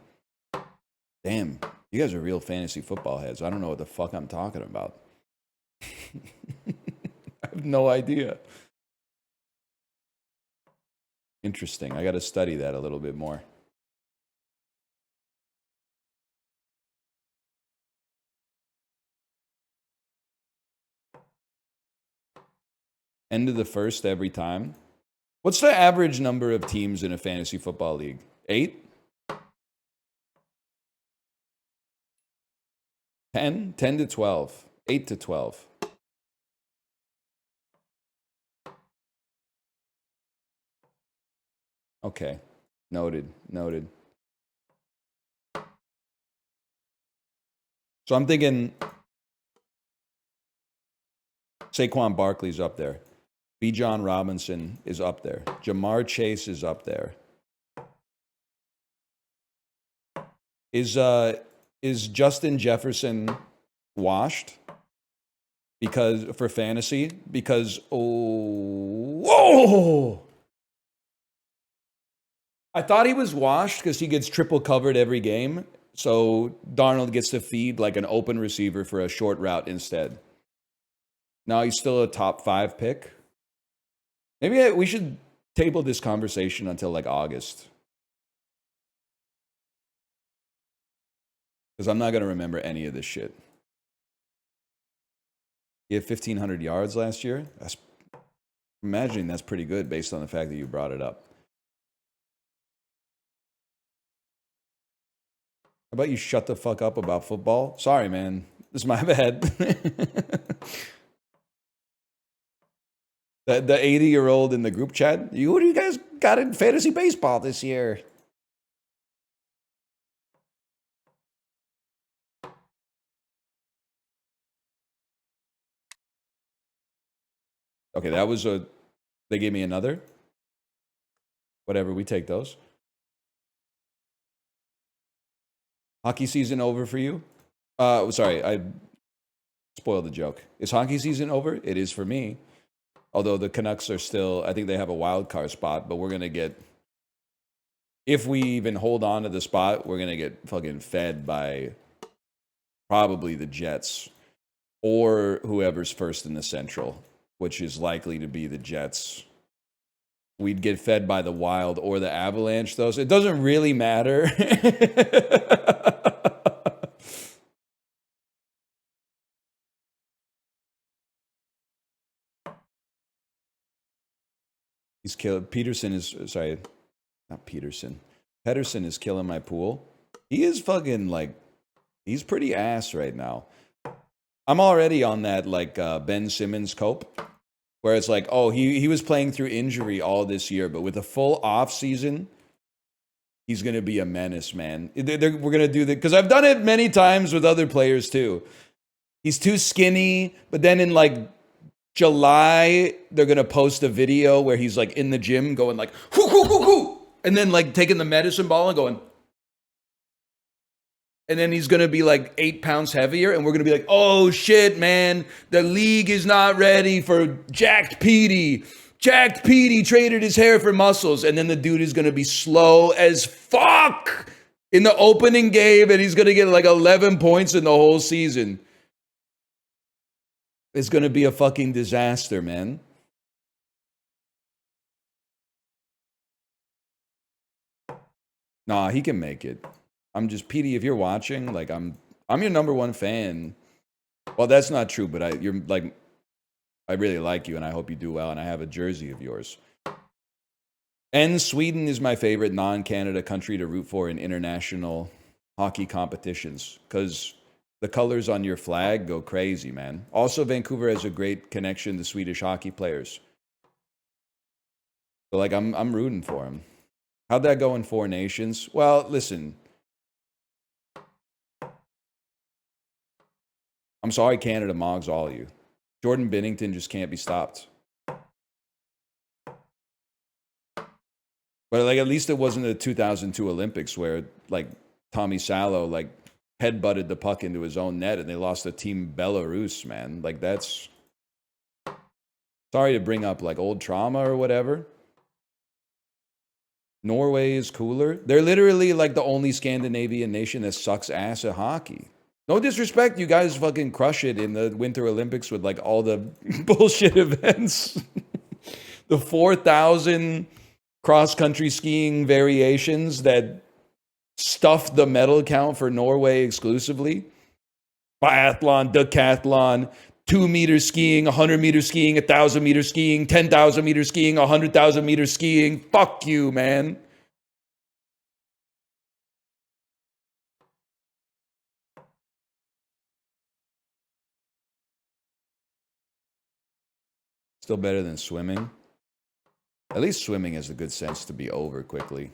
Damn, you guys are real fantasy football heads. I don't know what the fuck I'm talking about. I have no idea. Interesting. I got to study that a little bit more. End of the first every time. What's the average number of teams in a fantasy football league? 8? 10? 10 to 12. 8 to 12. Okay. Noted. Noted. So I'm thinking Saquon Barkley's up there. Bijan Robinson is up there. Jamar Chase is up there. Is Justin Jefferson washed because for fantasy? Because whoa! I thought he was washed because he gets triple covered every game. So Darnold gets to feed like an open receiver for a short route instead. Now he's still a top 5 pick. Maybe we should table this conversation until like August. Because I'm not going to remember any of this shit. He had 1,500 yards last year. I'm imagining that's pretty good based on the fact that you brought it up. How about you shut the fuck up about football? Sorry, man. This is my bad. The 80-year-old in the group chat. What do you guys got in fantasy baseball this year? Okay, that was a... They gave me another. Whatever, we take those. Hockey season over for you? Sorry, I spoiled the joke. Is hockey season over? It is for me. Although the Canucks are still, I think they have a wild card spot, but we're going to get, if we even hold on to the spot, we're going to get fucking fed by probably the Jets or whoever's first in the Central, which is likely to be the Jets. We'd get fed by the Wild or the Avalanche, though, so it doesn't really matter. He's killed. Peterson is, sorry, not Peterson. Pedersen is killing my pool. He is fucking like, he's pretty ass right now. I'm already on that like Ben Simmons cope, where it's like, oh, he was playing through injury all this year, but with a full off season, He's going to be a menace, man. We're going to do that because I've done it many times with other players too. He's too skinny, but then in like July, they're going to post a video where he's like in the gym going like, hoo, hoo, hoo, hoo, and then like taking the medicine ball and going. And then he's going to be like 8 pounds heavier. And we're going to be like, oh shit, man. The league is not ready for Jacked Petey. Jacked Petey traded his hair for muscles. And then the dude is going to be slow as fuck in the opening game. And he's going to get like 11 points in the whole season. It's going to be a fucking disaster, man. Nah, he can make it. I'm just, Petey, if you're watching, like I'm your number one fan. Well, that's not true, but you're like, I really like you and I hope you do well. And I have a jersey of yours. And Sweden is my favorite non-Canada country to root for in international hockey competitions because the colors on your flag go crazy, man. Also, Vancouver has a great connection to Swedish hockey players. So, like, I'm rooting for him. How'd that go in Four Nations? Well, listen. I'm sorry Canada mogs all of you. Jordan Binnington just can't be stopped. But, like, at least it wasn't the 2002 Olympics where, like, Tommy Salo, like, headbutted the puck into his own net and they lost to Team Belarus, man. Like, that's... Sorry to bring up, like, old trauma or whatever. Norway is cooler. They're literally, like, the only Scandinavian nation that sucks ass at hockey. No disrespect, you guys fucking crush it in the Winter Olympics with, like, all the bullshit events. The 4,000 cross-country skiing variations that stuffed the medal count for Norway exclusively. Biathlon, decathlon, 2-meter skiing, 100-meter skiing, 1,000-meter skiing, 10,000-meter skiing, 100,000-meter skiing. Fuck you, man. Still better than swimming. At least swimming has the good sense to be over quickly.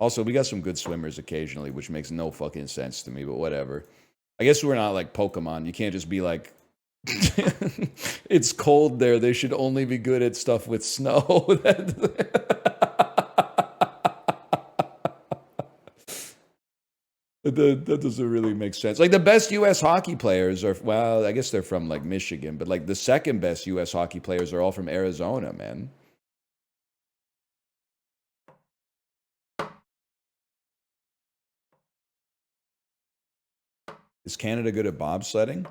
Also, we got some good swimmers occasionally, which makes no fucking sense to me, but whatever. I guess we're not like Pokemon. You can't just be like, it's cold there. They should only be good at stuff with snow. That doesn't really make sense. Like the best U.S. hockey players are, well, I guess they're from like Michigan, but like the second best U.S. hockey players are all from Arizona, man. Is Canada good at bobsledding?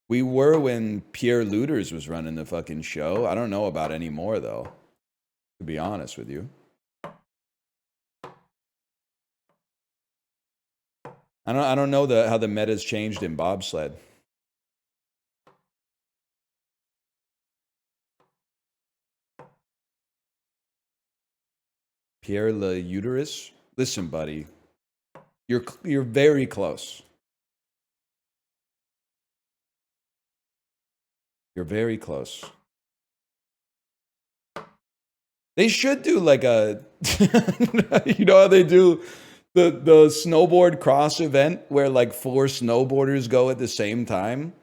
We were when Pierre Lueders was running the fucking show. I don't know about anymore though, to be honest with you. I don't know how the meta's changed in bobsled. Pierre Lueders? Listen, buddy. You're very close. You're very close. They should do like a you know how they do the snowboard cross event where like 4 snowboarders go at the same time?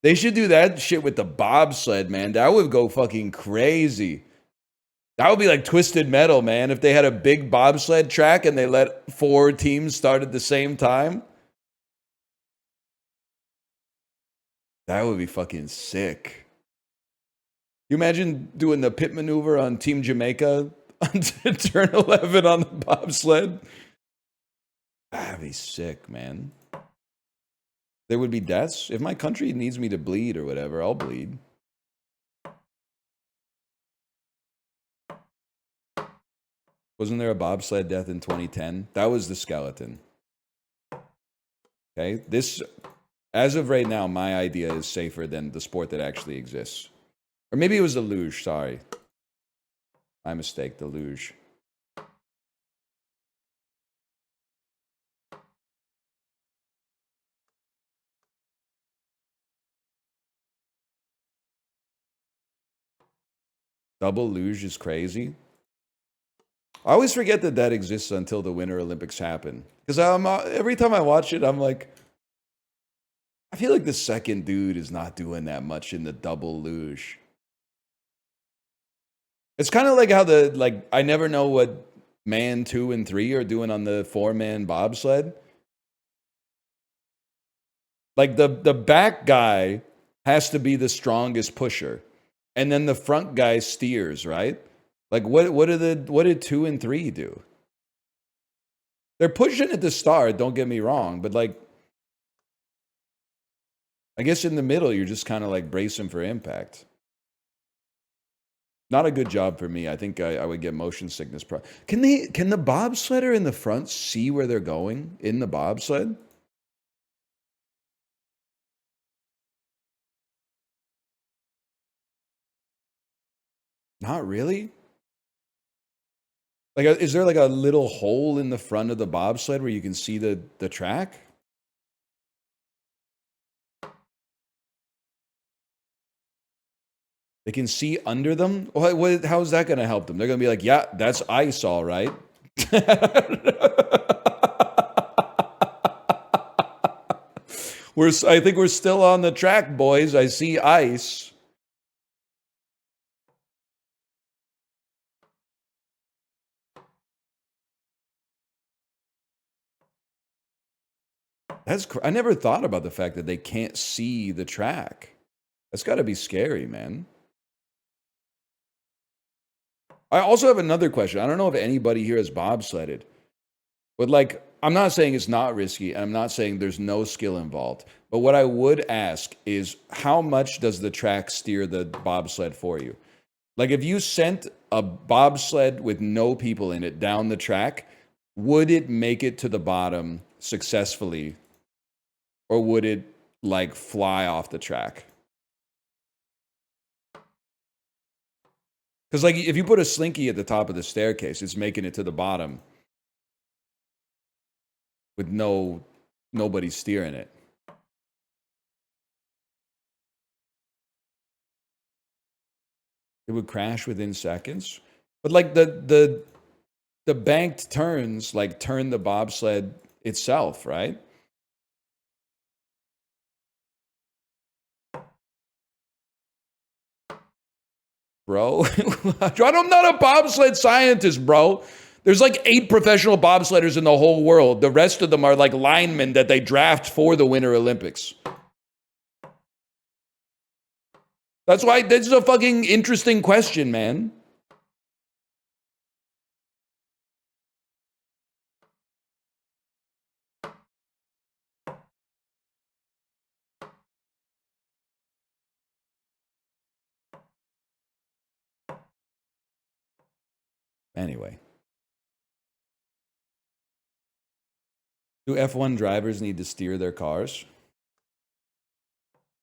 They should do that shit with the bobsled, man. That would go fucking crazy. That would be like Twisted Metal, man. If they had a big bobsled track and they let 4 teams start at the same time. That would be fucking sick. You imagine doing the pit maneuver on Team Jamaica on turn 11 on the bobsled? That'd be sick, man. There would be deaths. If my country needs me to bleed or whatever, I'll bleed. Wasn't there a bobsled death in 2010? That was the skeleton. Okay, this, as of right now, my idea is safer than the sport that actually exists. Or maybe it was the luge, sorry. My mistake, the luge. Double luge is crazy. I always forget that that exists until the Winter Olympics happen. Because every time I watch it, I'm like, I feel like the second dude is not doing that much in the double luge. It's kind of like how I never know what man 2 and 3 are doing on the 4-man bobsled. Like the back guy has to be the strongest pusher, and then the front guy steers, right? Like what did 2 and 3 do? They're pushing at the start, don't get me wrong, but like I guess in the middle you're just kind of like bracing for impact. Not a good job for me. I think I would get motion sickness. Can the bobsledder in the front see where they're going in the bobsled? Not really. Like, is there like a little hole in the front of the bobsled where you can see the track? They can see under them? How is that going to help them? They're going to be like, yeah, that's ice, all right. I think we're still on the track, boys. I see ice. I never thought about the fact that they can't see the track. That's got to be scary, man. I also have another question. I don't know if anybody here has bobsledded, but like, I'm not saying it's not risky, and I'm not saying there's no skill involved. But what I would ask is, how much does the track steer the bobsled for you? Like, if you sent a bobsled with no people in it down the track, would it make it to the bottom successfully, or would it like fly off the track? Because like, if you put a slinky at the top of the staircase, it's making it to the bottom with nobody steering it. It would crash within seconds. But like the banked turns like turn the bobsled itself, right? Bro, I'm not a bobsled scientist, bro. There's like 8 professional bobsledders in the whole world. The rest of them are like linemen that they draft for the Winter Olympics. That's why this is a fucking interesting question, man. Anyway. Do F1 drivers need to steer their cars?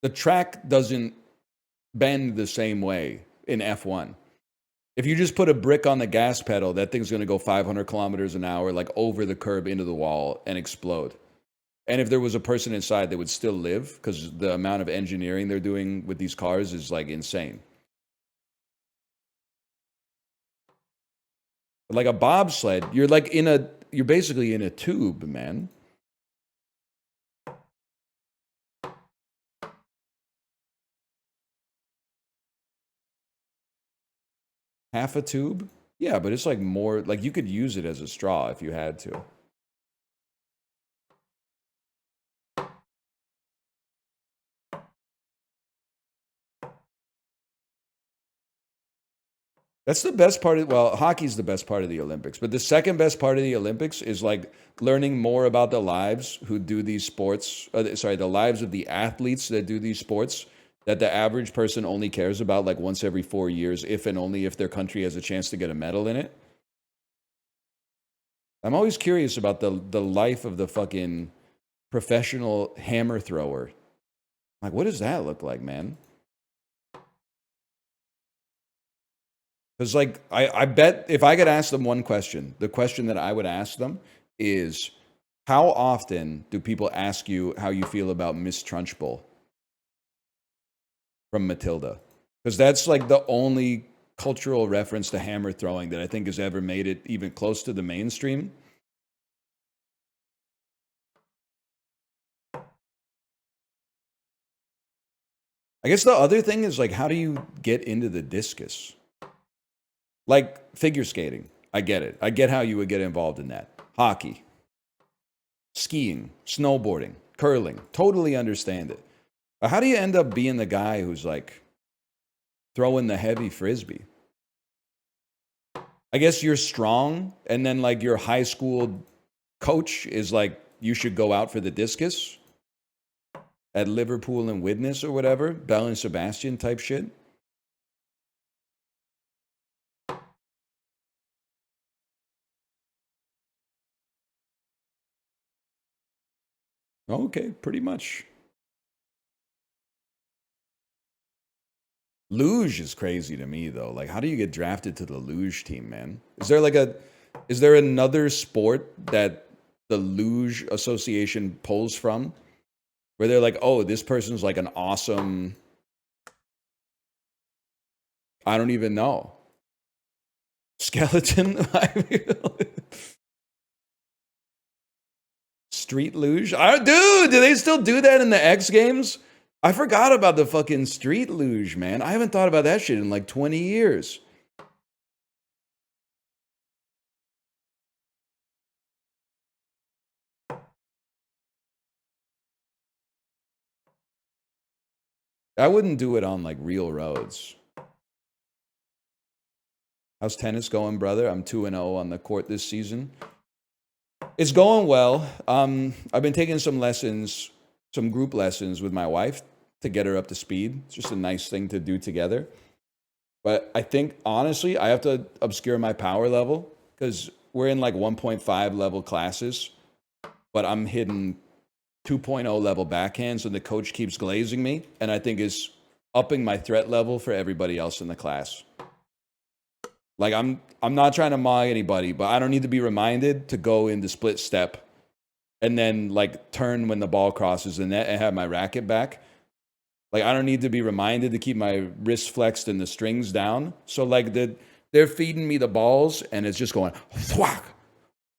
The track doesn't bend the same way in F1. If you just put a brick on the gas pedal, that thing's going to go 500 kilometers an hour, like over the curb into the wall and explode. And if there was a person inside, they would still live because the amount of engineering they're doing with these cars is like insane. Like a bobsled, you're basically in a tube, man. Half a tube? Yeah, but it's like more, like you could use it as a straw if you had to. That's the best part of, well, hockey's the best part of the Olympics, but the second best part of the Olympics is like learning more about the lives who do these sports, the lives of the athletes that do these sports that the average person only cares about like once every 4 years, if and only if their country has a chance to get a medal in it. I'm always curious about the life of the fucking professional hammer thrower. Like, what does that look like, man? Because, like, I bet if I could ask them one question, the question that I would ask them is, how often do people ask you how you feel about Miss Trunchbull from Matilda? Because that's, like, the only cultural reference to hammer throwing that I think has ever made it even close to the mainstream. I guess the other thing is like, how do you get into the discus? Like figure skating. I get it. I get how you would get involved in that. Hockey, skiing, snowboarding, curling. Totally understand it. But how do you end up being the guy who's like throwing the heavy frisbee? I guess you're strong, and then like your high school coach is like, you should go out for the discus at Liverpool and Widnes or whatever, Bell and Sebastian type shit. Okay, pretty much. Luge is crazy to me though. Like, how do you get drafted to the luge team, man? Is there another sport that the luge association pulls from? Where they're like, oh, this person's like an awesome, I don't even know, skeleton? Street luge? Dude, do they still do that in the X Games? I forgot about the fucking street luge, man. I haven't thought about that shit in like 20 years. I wouldn't do it on like real roads. How's tennis going, brother? I'm 2-0 on the court this season. It's going well. I've been taking some lessons, some group lessons with my wife to get her up to speed. It's just a nice thing to do together. But I think, honestly, I have to obscure my power level because we're in like 1.5 level classes, but I'm hitting 2.0 level backhands, and the coach keeps glazing me, and I think is upping my threat level for everybody else in the class. Like, I'm not trying to mog anybody, but I don't need to be reminded to go into split step and then like turn when the ball crosses the net and have my racket back. Like, I don't need to be reminded to keep my wrist flexed and the strings down. So like they're feeding me the balls and it's just going thwack,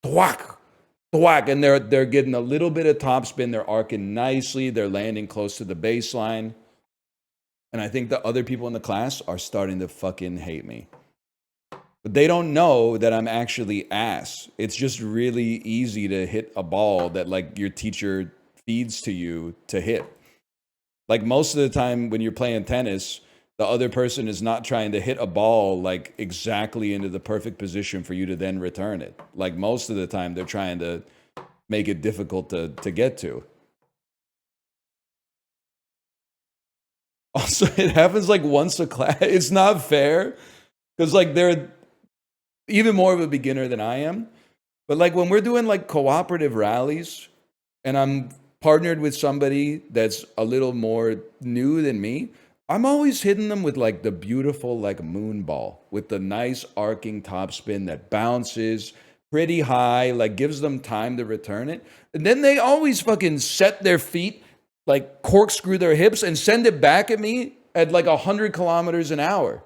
thwack, thwack, and they're getting a little bit of topspin. They're arcing nicely. They're landing close to the baseline. And I think the other people in the class are starting to fucking hate me. But they don't know that I'm actually ass. It's just really easy to hit a ball that like your teacher feeds to you to hit. Like most of the time when you're playing tennis, the other person is not trying to hit a ball like exactly into the perfect position for you to then return it. Like most of the time they're trying to make it difficult to get to. Also, it happens like once a class. It's not fair because like they're even more of a beginner than I am. But like when we're doing like cooperative rallies and I'm partnered with somebody that's a little more new than me, I'm always hitting them with like the beautiful like moon ball with the nice arcing topspin that bounces pretty high, like gives them time to return it. And then they always fucking set their feet, like corkscrew their hips and send it back at me at like 100 kilometers an hour.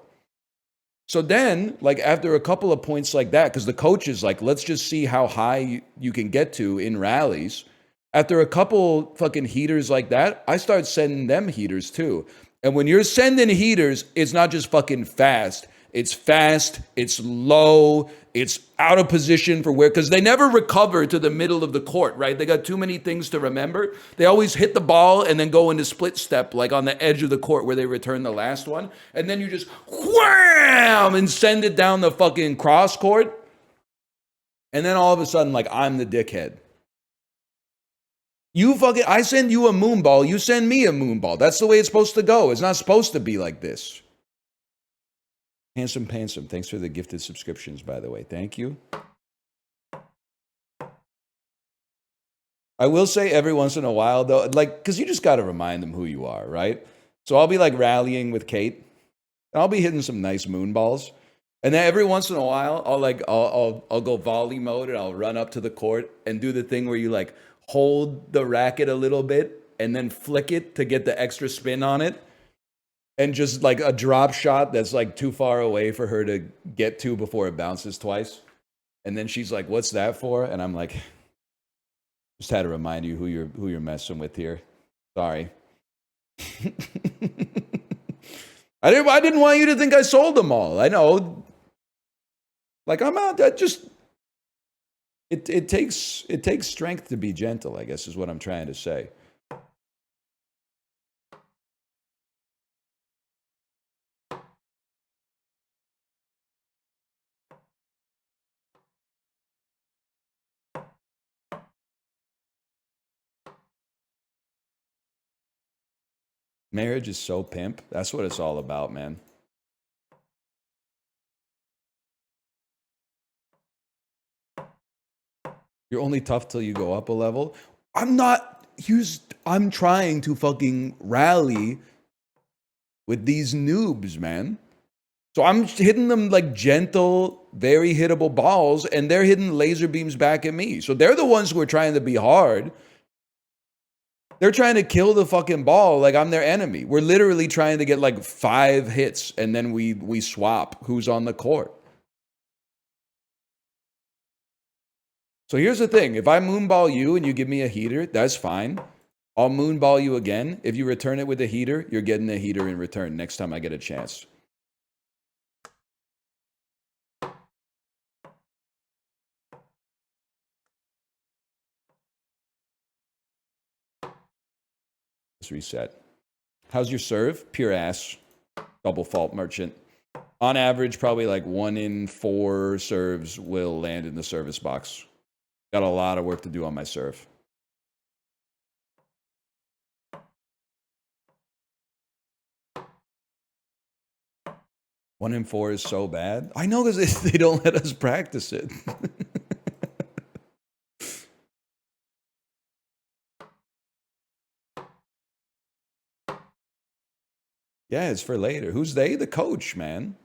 So then, like after a couple of points like that, because the coach is like, let's just see how high you can get to in rallies. After a couple fucking heaters like that, I start sending them heaters too. And when you're sending heaters, it's not just fucking fast. It's low, it's out of position for where, because they never recover to the middle of the court, right? They got too many things to remember. They always hit the ball and then go into split step, like on the edge of the court where they return the last one. And then you just wham and send it down the fucking cross court. And then all of a sudden, like, I'm the dickhead. I send you a moon ball, you send me a moon ball. That's the way it's supposed to go. It's not supposed to be like this. Handsome Pansome, thanks for the gifted subscriptions, by the way. Thank you. I will say every once in a while, though, like, because you just got to remind them who you are, right? So I'll be like rallying with Kate, and I'll be hitting some nice moon balls. And then every once in a while, I'll go volley mode, and I'll run up to the court and do the thing where you like hold the racket a little bit and then flick it to get the extra spin on it. and just like a drop shot that's like too far away for her to get to before it bounces twice. And then she's like, "What's that for?" And I'm like, "Just had to remind you who you're messing with here. Sorry." I didn't want you to think I sold them all. I know. Like I'm out. That just it takes strength to be gentle, I guess is what I'm trying to say. Marriage is so pimp. That's what it's all about, man. You're only tough till you go up a level. I'm not used. I'm trying to fucking rally with these noobs, man. So I'm hitting them like gentle, very hittable balls, and they're hitting laser beams back at me. So they're the ones who are trying to be hard. They're trying to kill the fucking ball like I'm their enemy. We're literally trying to get like 5 hits, and then we swap who's on the court. So here's the thing. If I moonball you and you give me a heater, that's fine. I'll moonball you again. If you return it with a heater, you're getting a heater in return next time I get a chance. Let's reset. How's your serve? Pure ass. Double fault merchant. On average, probably like 1 in 4 serves will land in the service box. Got a lot of work to do on my serve. One in 4 is so bad. I know because they don't let us practice it. Yeah, it's for later. Who's they? The coach, man.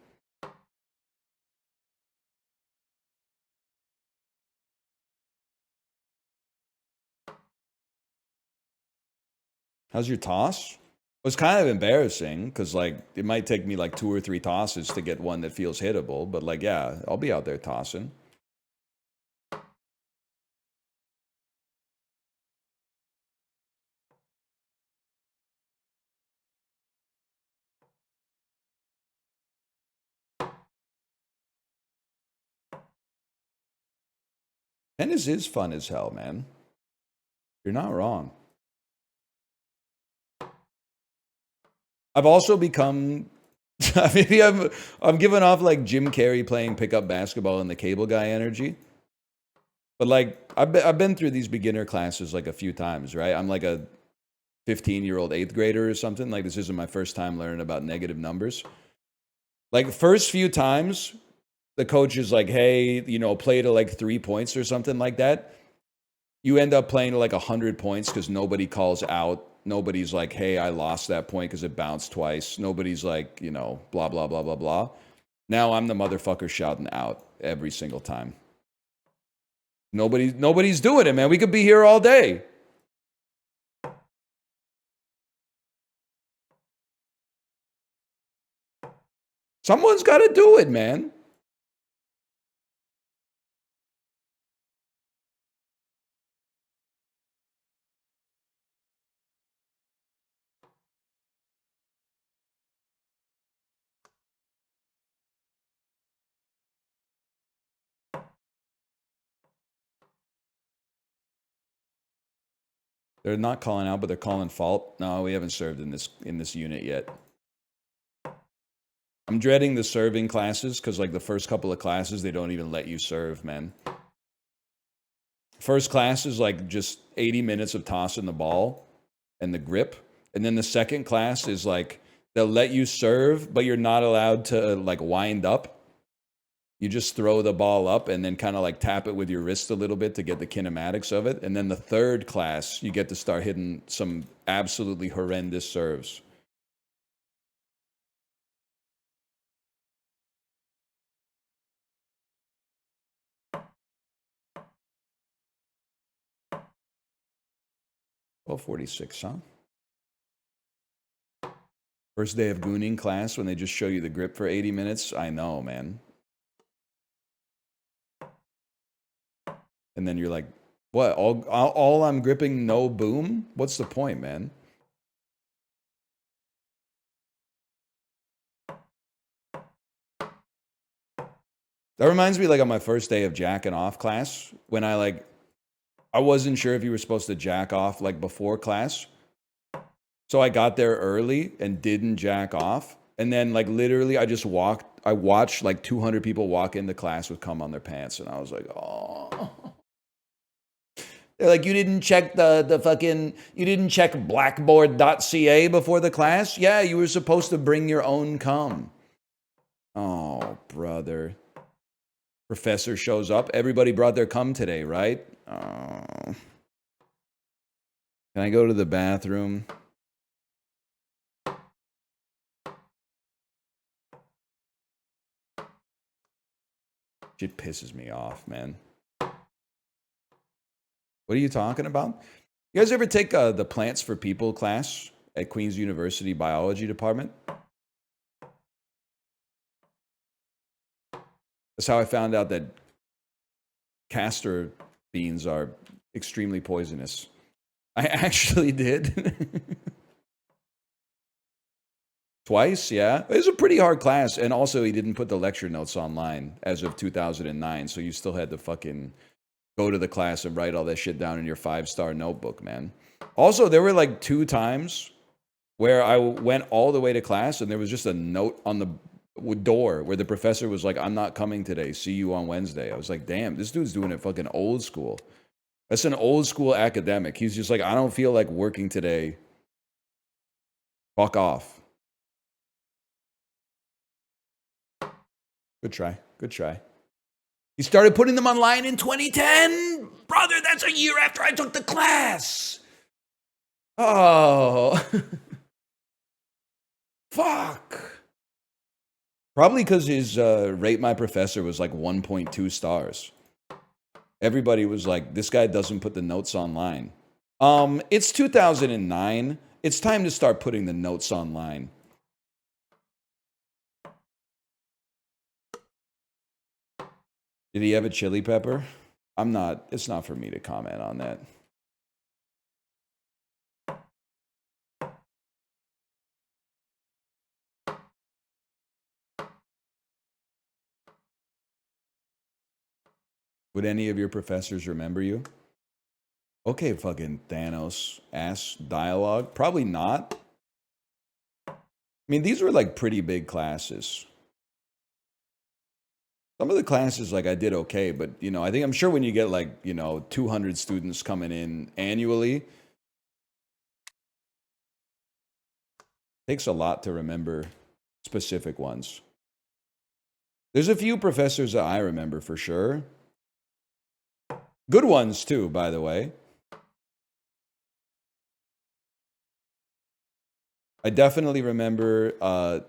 How's your toss? It was kind of embarrassing because, like, it might take me like 2 or 3 tosses to get one that feels hittable. But, like, yeah, I'll be out there tossing. Tennis is fun as hell, man. You're not wrong. I've also become maybe I'm giving off like Jim Carrey playing pickup basketball in the cable guy energy. But like I've been through these beginner classes like a few times, right? I'm like a 15-year-old 8th grader or something. Like this isn't my first time learning about negative numbers. Like first few times, the coach is like, "Hey, you know, play to like 3 points or something like that." You end up playing to like 100 points because nobody calls out. Nobody's like, "Hey, I lost that point because it bounced twice." Nobody's like, you know, blah, blah, blah, blah, blah. Now I'm the motherfucker shouting out every single time. Nobody's doing it, man. We could be here all day. Someone's got to do it, man. They're not calling out, but they're calling fault. No, we haven't served in this unit yet. I'm dreading the serving classes because like the first couple of classes, they don't even let you serve, man. First class is like just 80 minutes of tossing the ball and the grip. And then the second class is like they'll let you serve, but you're not allowed to like wind up. You just throw the ball up and then kind of like tap it with your wrist a little bit to get the kinematics of it. And then the third class, you get to start hitting some absolutely horrendous serves. Well, 46, huh? First day of gooning class when they just show you the grip for 80 minutes. I know, man. And then you're like, what? All I'm gripping, no boom? What's the point, man? That reminds me, like, on my first day of jacking off class, when I wasn't sure if you were supposed to jack off, like, before class. So I got there early and didn't jack off. And then, like, literally, I watched, like, 200 people walk into class with cum on their pants. And I was like, oh. They're like, you didn't check you didn't check blackboard.ca before the class? Yeah, you were supposed to bring your own cum. Oh, brother. Professor shows up. Everybody brought their cum today, right? Oh. Can I go to the bathroom? Shit pisses me off, man. What are you talking about? You guys ever take the Plants for People class at Queen's University Biology Department? That's how I found out that castor beans are extremely poisonous. I actually did. Twice, yeah. It was a pretty hard class. And also, he didn't put the lecture notes online as of 2009. So you still had to fucking go to the class and write all that shit down in your 5-star notebook, man. Also, there were like 2 times where I went all the way to class and there was just a note on the door where the professor was like, I'm not coming today. See you on Wednesday. I was like, damn, this dude's doing it fucking old school. That's an old school academic. He's just like, I don't feel like working today. Fuck off. Good try. Good try. He started putting them online in 2010. Brother, that's a year after I took the class. Oh. Fuck. Probably because his Rate My Professor was like 1.2 stars. Everybody was like, this guy doesn't put the notes online. It's 2009. It's time to start putting the notes online. Did he have a chili pepper? It's not for me to comment on that. Would any of your professors remember you? Okay, fucking Thanos ass dialogue. Probably not. I mean, these were like pretty big classes. Some of the classes, like, I did okay, but, you know, I'm sure when you get, like, you know, 200 students coming in annually, it takes a lot to remember specific ones. There's a few professors that I remember for sure. Good ones, too, by the way. I definitely remember...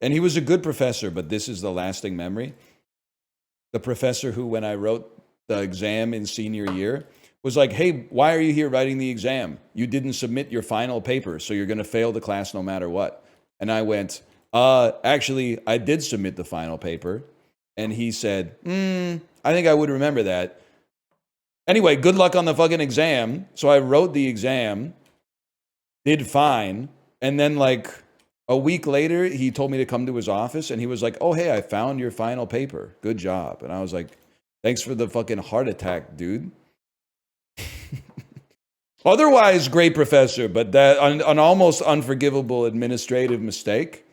and he was a good professor, but this is the lasting memory. The professor who, when I wrote the exam in senior year, was like, hey, why are you here writing the exam? You didn't submit your final paper, so you're going to fail the class no matter what. And I went, actually, I did submit the final paper. And he said, I think I would remember that. Anyway, good luck on the fucking exam. So I wrote the exam, did fine, and then like... a week later, he told me to come to his office, and he was like, oh, hey, I found your final paper. Good job. And I was like, thanks for the fucking heart attack, dude. Otherwise, great professor, but that an almost unforgivable administrative mistake.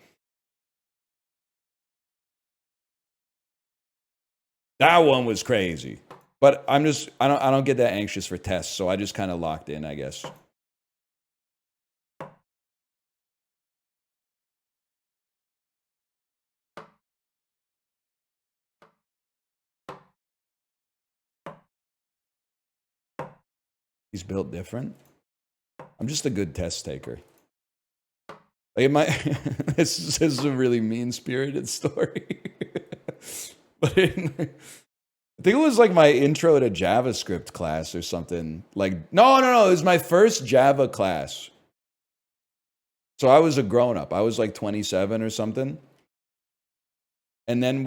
That one was crazy. But I don't get that anxious for tests, so I just kind of locked in, I guess. He's built different. I'm just a good test taker. Like, this is a really mean-spirited story. But I think it was like my intro to JavaScript class or something. Like, no. It was my first Java class. So I was a grown-up. I was like 27 or something. And then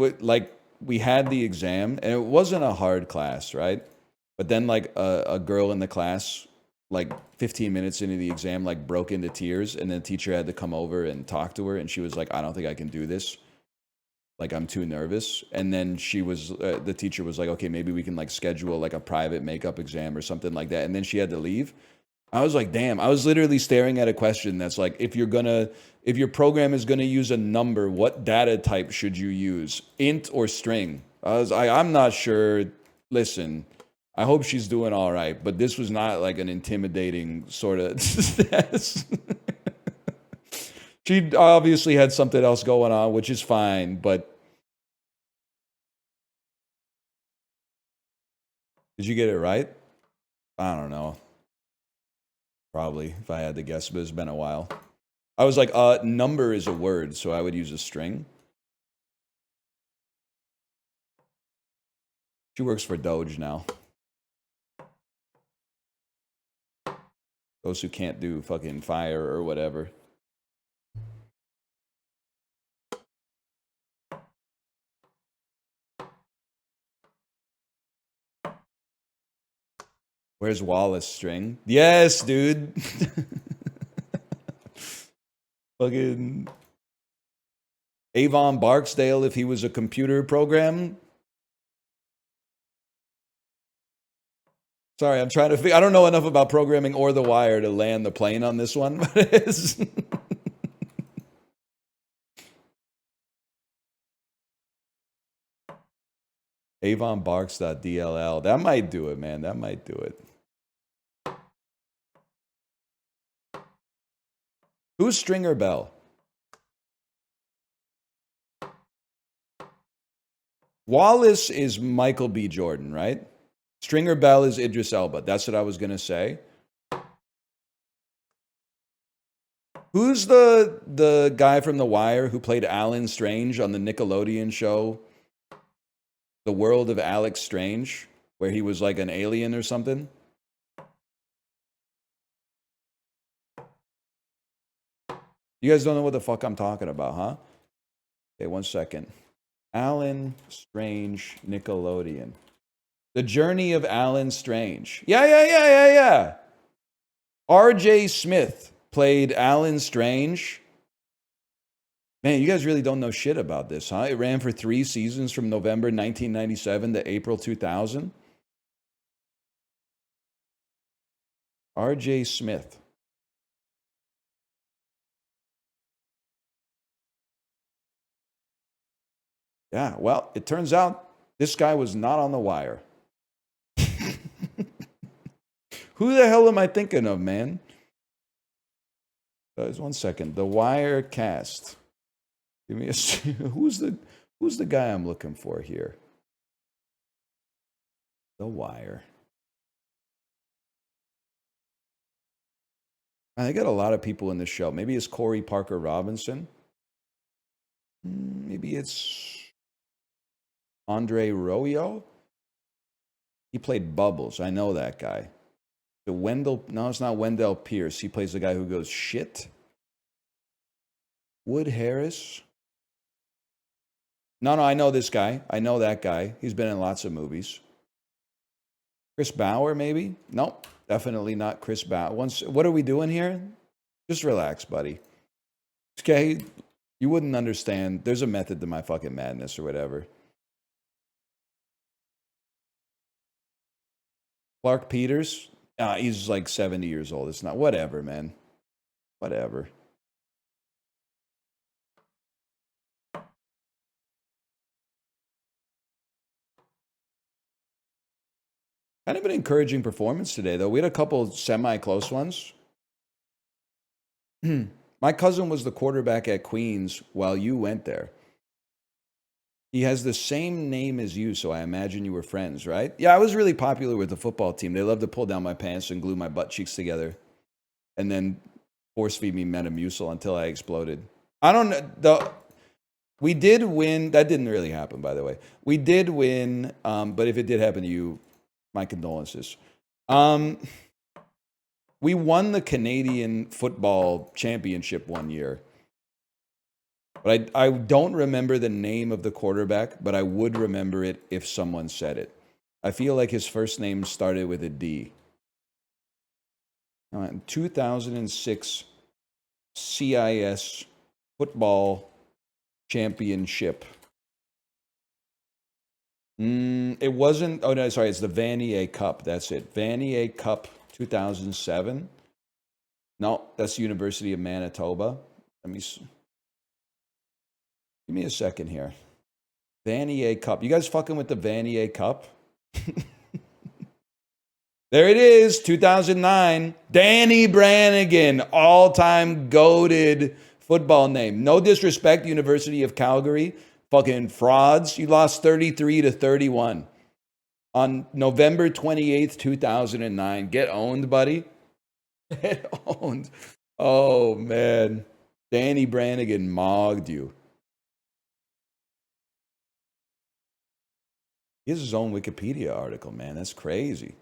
we had the exam, and it wasn't a hard class, right? But then like a girl in the class, like 15 minutes into the exam, like broke into tears, and then the teacher had to come over and talk to her, and she was like, I don't think I can do this. Like, I'm too nervous. And then the teacher was like, okay, maybe we can like schedule like a private makeup exam or something like that. And then she had to leave. I was like, damn, I was literally staring at a question that's like, if your program is gonna use a number, what data type should you use? Int or string? I'm not sure. Listen, I hope she's doing all right, but this was not like an intimidating sort of test. She obviously had something else going on, which is fine, but did you get it right? I don't know. Probably, if I had to guess, but it's been a while. I was like, number is a word, so I would use a string. She works for Doge now. Those who can't do fucking fire or whatever. Where's Wallace string? Yes, dude. Fucking Avon Barksdale if he was a computer program. Sorry, I'm trying to figure. I don't know enough about programming or The Wire to land the plane on this one, but it is. Avon Barks.dll. That might do it, man. That might do it. Who's Stringer Bell? Wallace is Michael B. Jordan, right? Stringer Bell is Idris Elba. That's what I was going to say. Who's the guy from The Wire who played Alan Strange on the Nickelodeon show, The World of Alex Strange, where he was like an alien or something? You guys don't know what the fuck I'm talking about, huh? Okay, 1 second. Alan Strange, Nickelodeon. The Journey of Alan Strange. Yeah. R.J. Smith played Alan Strange. Man, you guys really don't know shit about this, huh? It ran for 3 seasons from November 1997 to April 2000. R.J. Smith. Yeah, well, it turns out this guy was not on The Wire. Who the hell am I thinking of, man? Guys, 1 second. The Wire cast. Give me a who's the guy I'm looking for here? The Wire. I got a lot of people in this show. Maybe it's Corey Parker Robinson. Maybe it's Andre Royo. He played Bubbles. I know that guy. No, it's not Wendell Pierce. He plays the guy who goes shit. Wood Harris. No, I know this guy. I know that guy. He's been in lots of movies. Chris Bauer, maybe? Nope, definitely not Chris Bauer. What are we doing here? Just relax, buddy. Okay, you wouldn't understand. There's a method to my fucking madness or whatever. Clark Peters? He's like 70 years old. It's not. Whatever, man. Whatever. Kind of an encouraging performance today, though. We had a couple semi-close ones. My cousin was the quarterback at Queens while you went there. He has the same name as you, so I imagine you were friends, right? Yeah, I was really popular with the football team. They loved to pull down my pants and glue my butt cheeks together and then force feed me Metamucil until I exploded. I don't know. We did win. That didn't really happen, by the way. We did win, but if it did happen to you, my condolences. We won the Canadian football championship one year. But I don't remember the name of the quarterback, but I would remember it if someone said it. I feel like his first name started with a D. 2006 CIS football championship. It wasn't, oh no, sorry, it's the Vanier Cup. That's it. Vanier Cup 2007. No, that's the University of Manitoba. Let me see. Give me a second here. Vanier Cup. You guys fucking with the Vanier Cup? There it is, 2009. Danny Brannigan, all-time goated football name. No disrespect, University of Calgary. Fucking frauds. You lost 33-31 on November 28th, 2009. Get owned, buddy. Get owned. Oh, man. Danny Brannigan mogged you. He has his own Wikipedia article, man. That's crazy.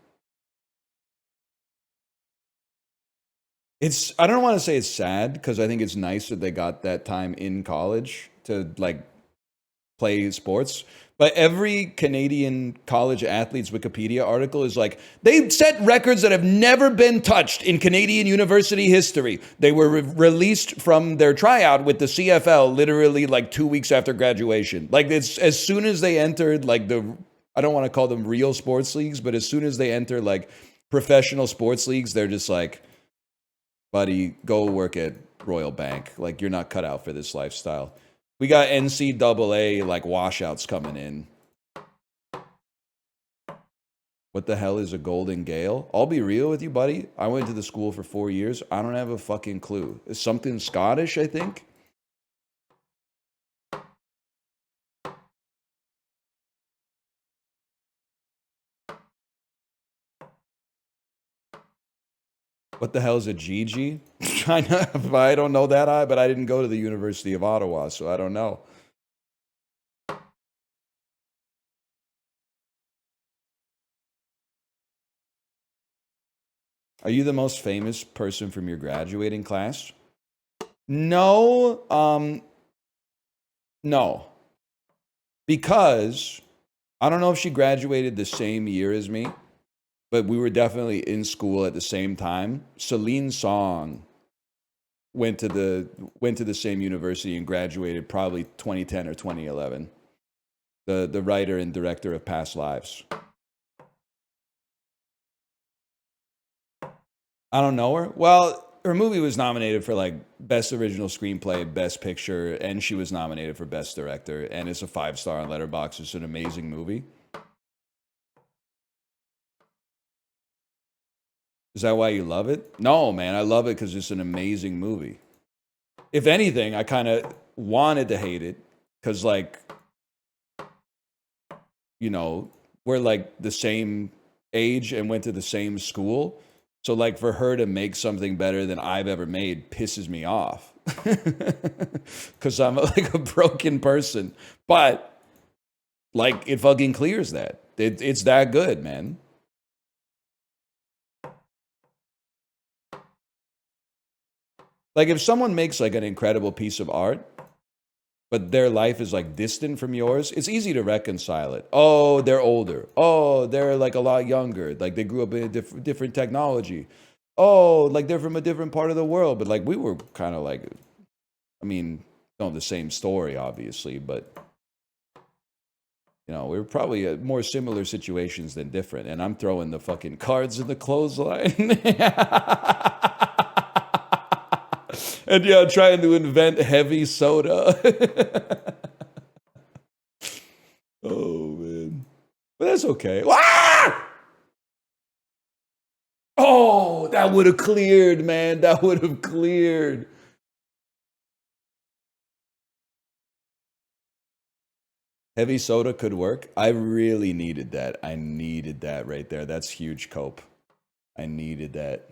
I don't want to say it's sad, because I think it's nice that they got that time in college to, like, play sports. But every Canadian college athlete's Wikipedia article is like, they set records that have never been touched in Canadian university history. They were released from their tryout with the CFL literally like 2 weeks after graduation. Like, it's as soon as they entered, like, I don't want to call them real sports leagues, but as soon as they enter, like, professional sports leagues, they're just like, buddy, go work at Royal Bank. Like, you're not cut out for this lifestyle. We got NCAA, like, washouts coming in. What the hell is a Golden Gale? I'll be real with you, buddy. I went to the school for 4 years. I don't have a fucking clue. It's something Scottish, I think. What the hell is a Gigi? I don't know that, but I didn't go to the University of Ottawa, so I don't know. Are you the most famous person from your graduating class? No, no. Because I don't know if she graduated the same year as me, but we were definitely in school at the same time. Celine Song went to the same university and graduated probably 2010 or 2011. The writer and director of Past Lives. I don't know her. Well, her movie was nominated for like Best Original Screenplay, Best Picture, and she was nominated for Best Director. And it's a 5-star on Letterboxd. It's an amazing movie. Is that why you love it? No, man, I love it because it's an amazing movie. If anything, I kind of wanted to hate it because, like, you know, we're like the same age and went to the same school. So, like, for her to make something better than I've ever made pisses me off because I'm like a broken person. But, like, it fucking clears that. It's that good, man. Like, if someone makes like an incredible piece of art, but their life is like distant from yours, it's easy to reconcile it. Oh, they're older. Oh, they're like a lot younger. Like, they grew up in a different technology. Oh, like they're from a different part of the world. But like, we were kind of like, I mean, don't have the same story, obviously, but you know, we were probably more similar situations than different. And I'm throwing the fucking cards in the clothesline. And yeah, trying to invent heavy soda. Oh, man. But that's okay. Ah! Oh, that would have cleared, man. That would have cleared. Heavy soda could work. I really needed that. I needed that right there. That's huge, Cope. I needed that.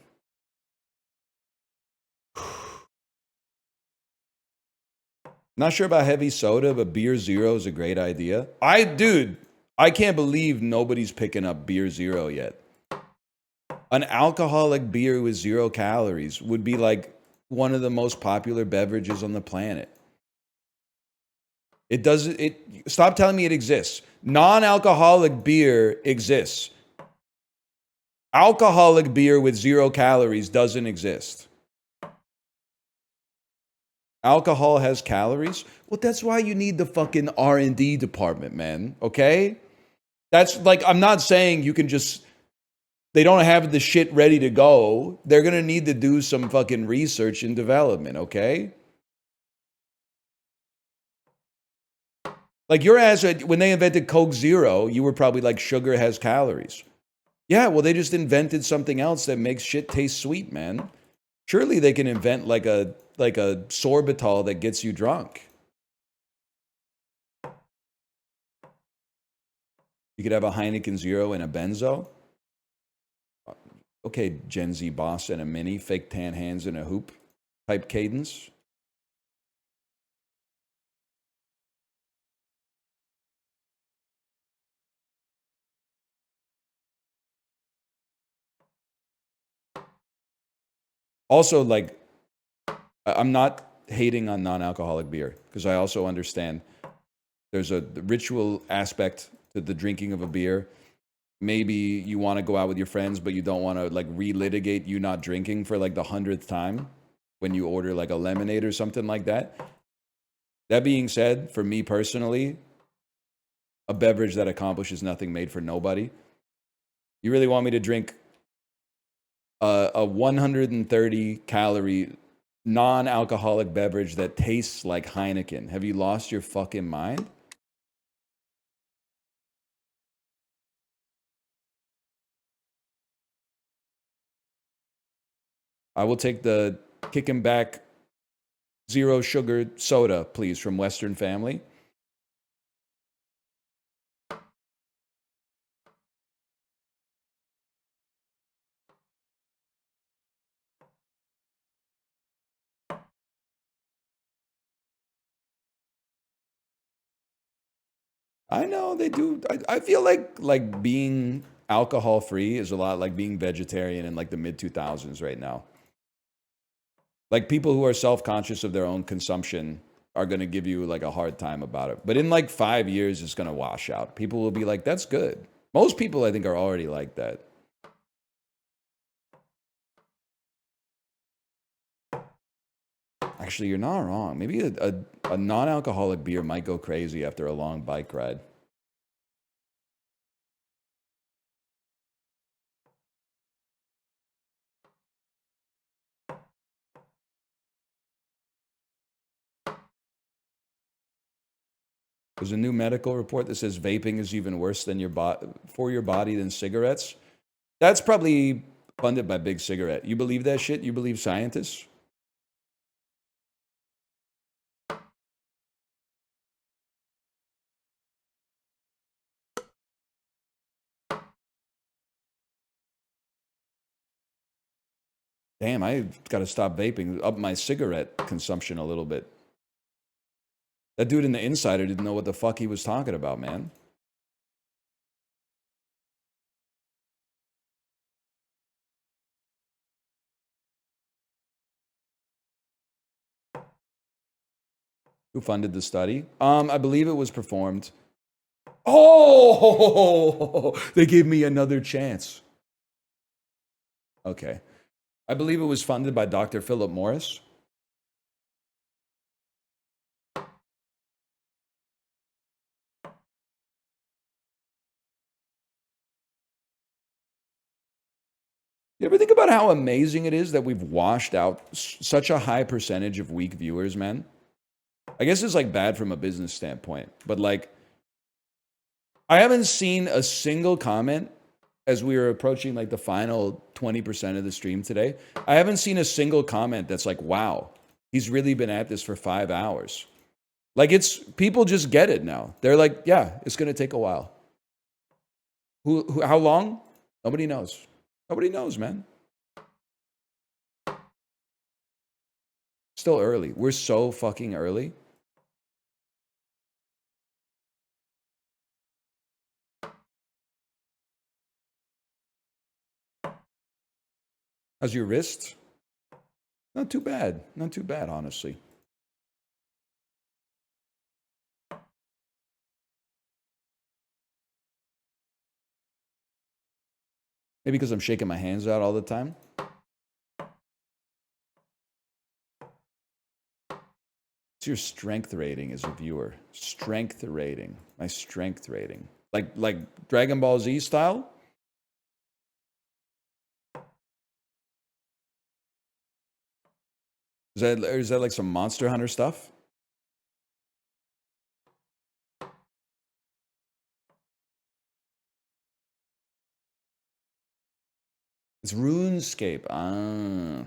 Not sure about heavy soda, but Beer Zero is a great idea. Dude, I can't believe nobody's picking up Beer Zero yet. An alcoholic beer with 0 calories would be like one of the most popular beverages on the planet. It doesn't, stop telling me it exists. Non-alcoholic beer exists. Alcoholic beer with 0 calories doesn't exist. Alcohol has calories? Well, that's why you need the fucking R&D department, man, okay? That's like, I'm not saying you can just, they don't have the shit ready to go. They're going to need to do some fucking research and development, okay? Like your ass, when they invented Coke Zero, you were probably like, sugar has calories. Yeah, well, they just invented something else that makes shit taste sweet, man. Surely they can invent like a sorbitol that gets you drunk. You could have a Heineken Zero and a benzo. Okay, Gen Z boss and a mini, fake tan hands and a hoop type cadence. Also, like, I'm not hating on non-alcoholic beer because I also understand there's a ritual aspect to the drinking of a beer. Maybe you want to go out with your friends, but you don't want to like relitigate you not drinking for like the 100th time when you order like a lemonade or something like that. That being said, for me personally, a beverage that accomplishes nothing made for nobody. You really want me to drink a 130 calorie non-alcoholic beverage that tastes like Heineken? Have you lost your fucking mind? I will take the kicking back 0 sugar soda, please, from Western Family. I know they do. I feel like being alcohol free is a lot like being vegetarian in like the mid 2000s right now. Like people who are self conscious of their own consumption are going to give you like a hard time about it. But in like 5 years, it's going to wash out. People will be like, that's good. Most people, I think, are already like that. Actually, you're not wrong. Maybe a non alcoholic beer might go crazy after a long bike ride. There's a new medical report that says vaping is even worse than for your body than cigarettes. That's probably funded by Big Cigarette. You believe that shit? You believe scientists? Damn, I got to stop vaping, up my cigarette consumption a little bit. That dude in the Insider didn't know what the fuck he was talking about, man. Who funded the study? I believe it was performed. Oh, they gave me another chance. Okay. I believe it was funded by Dr. Philip Morris. You ever think about how amazing it is that we've washed out such a high percentage of weak viewers, man? I guess it's like bad from a business standpoint, but like, I haven't seen a single comment as we were approaching like the final 20% of the stream today. I haven't seen a single comment that's like, wow, he's really been at this for 5 hours. Like it's people just get it now. They're like, yeah, it's going to take a while. How long? Nobody knows. Nobody knows, man. Still early. We're so fucking early. How's your wrist? Not too bad. Not too bad, honestly. Maybe because I'm shaking my hands out all the time. What's your strength rating as a viewer? Strength rating. My strength rating. Like Dragon Ball Z style? Is that like some Monster Hunter stuff? It's RuneScape. Ah.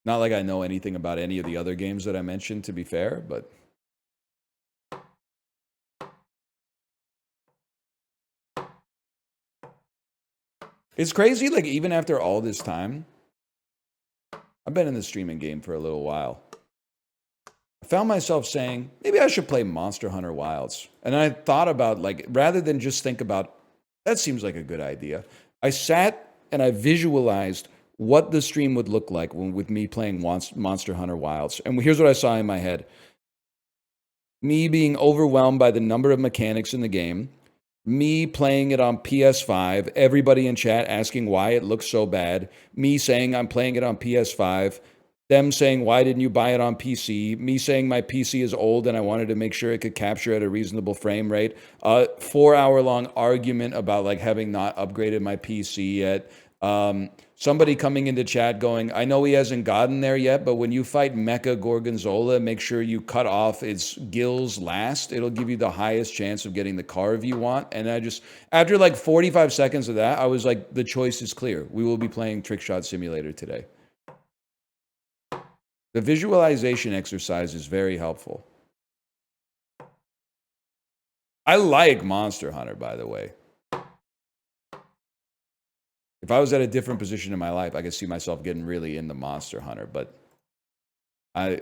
Not like I know anything about any of the other games that I mentioned, to be fair, but... It's crazy, like, even after all this time, I've been in the streaming game for a little while. I found myself saying, maybe I should play Monster Hunter Wilds. And I thought about, like, rather than just think about, that seems like a good idea, I sat and I visualized what the stream would look like with me playing Monster Hunter Wilds. And here's what I saw in my head. Me being overwhelmed by the number of mechanics in the game. Me playing it on PS5. Everybody in chat asking why it looks so bad. Me saying I'm playing it on PS5. Them saying, why didn't you buy it on PC? Me saying my PC is old and I wanted to make sure it could capture at a reasonable frame rate. 4-hour-long argument about like having not upgraded my PC yet. Somebody coming into chat going, I know he hasn't gotten there yet, but when you fight Mecha Gorgonzola, make sure you cut off its gills last. It'll give you the highest chance of getting the carve you want. And I just, after like 45 seconds of that, I was like, the choice is clear. We will be playing Trickshot Simulator today. The visualization exercise is very helpful. I like Monster Hunter, by the way. If I was at a different position in my life, I could see myself getting really into Monster Hunter, but I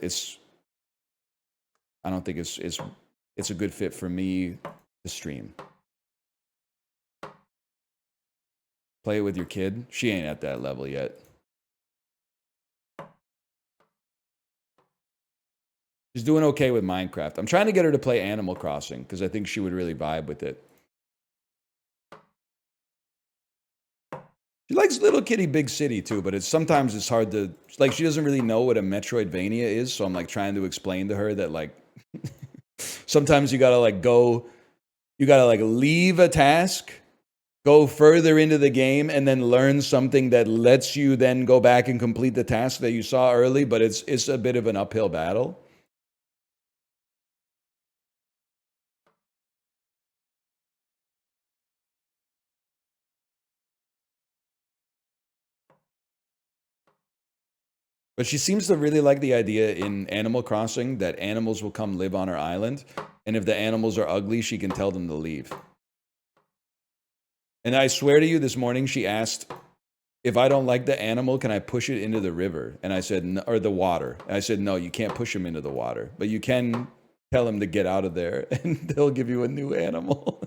don't think it's a good fit for me to stream. Play it with your kid. She ain't at that level yet. She's doing okay with Minecraft. I'm trying to get her to play Animal Crossing because I think she would really vibe with it. She likes Little Kitty Big City too, but sometimes it's hard to, like, she doesn't really know what a Metroidvania is, so I'm like trying to explain to her that like sometimes you gotta like leave a task, go further into the game, and then learn something that lets you then go back and complete the task that you saw early, but it's a bit of an uphill battle. But she seems to really like the idea in Animal Crossing that animals will come live on her island. And if the animals are ugly, she can tell them to leave. And I swear to you, this morning she asked, if I don't like the animal, can I push it into the river? And I said, no, or the water. And I said, no, you can't push him into the water. But you can tell him to get out of there and they'll give you a new animal.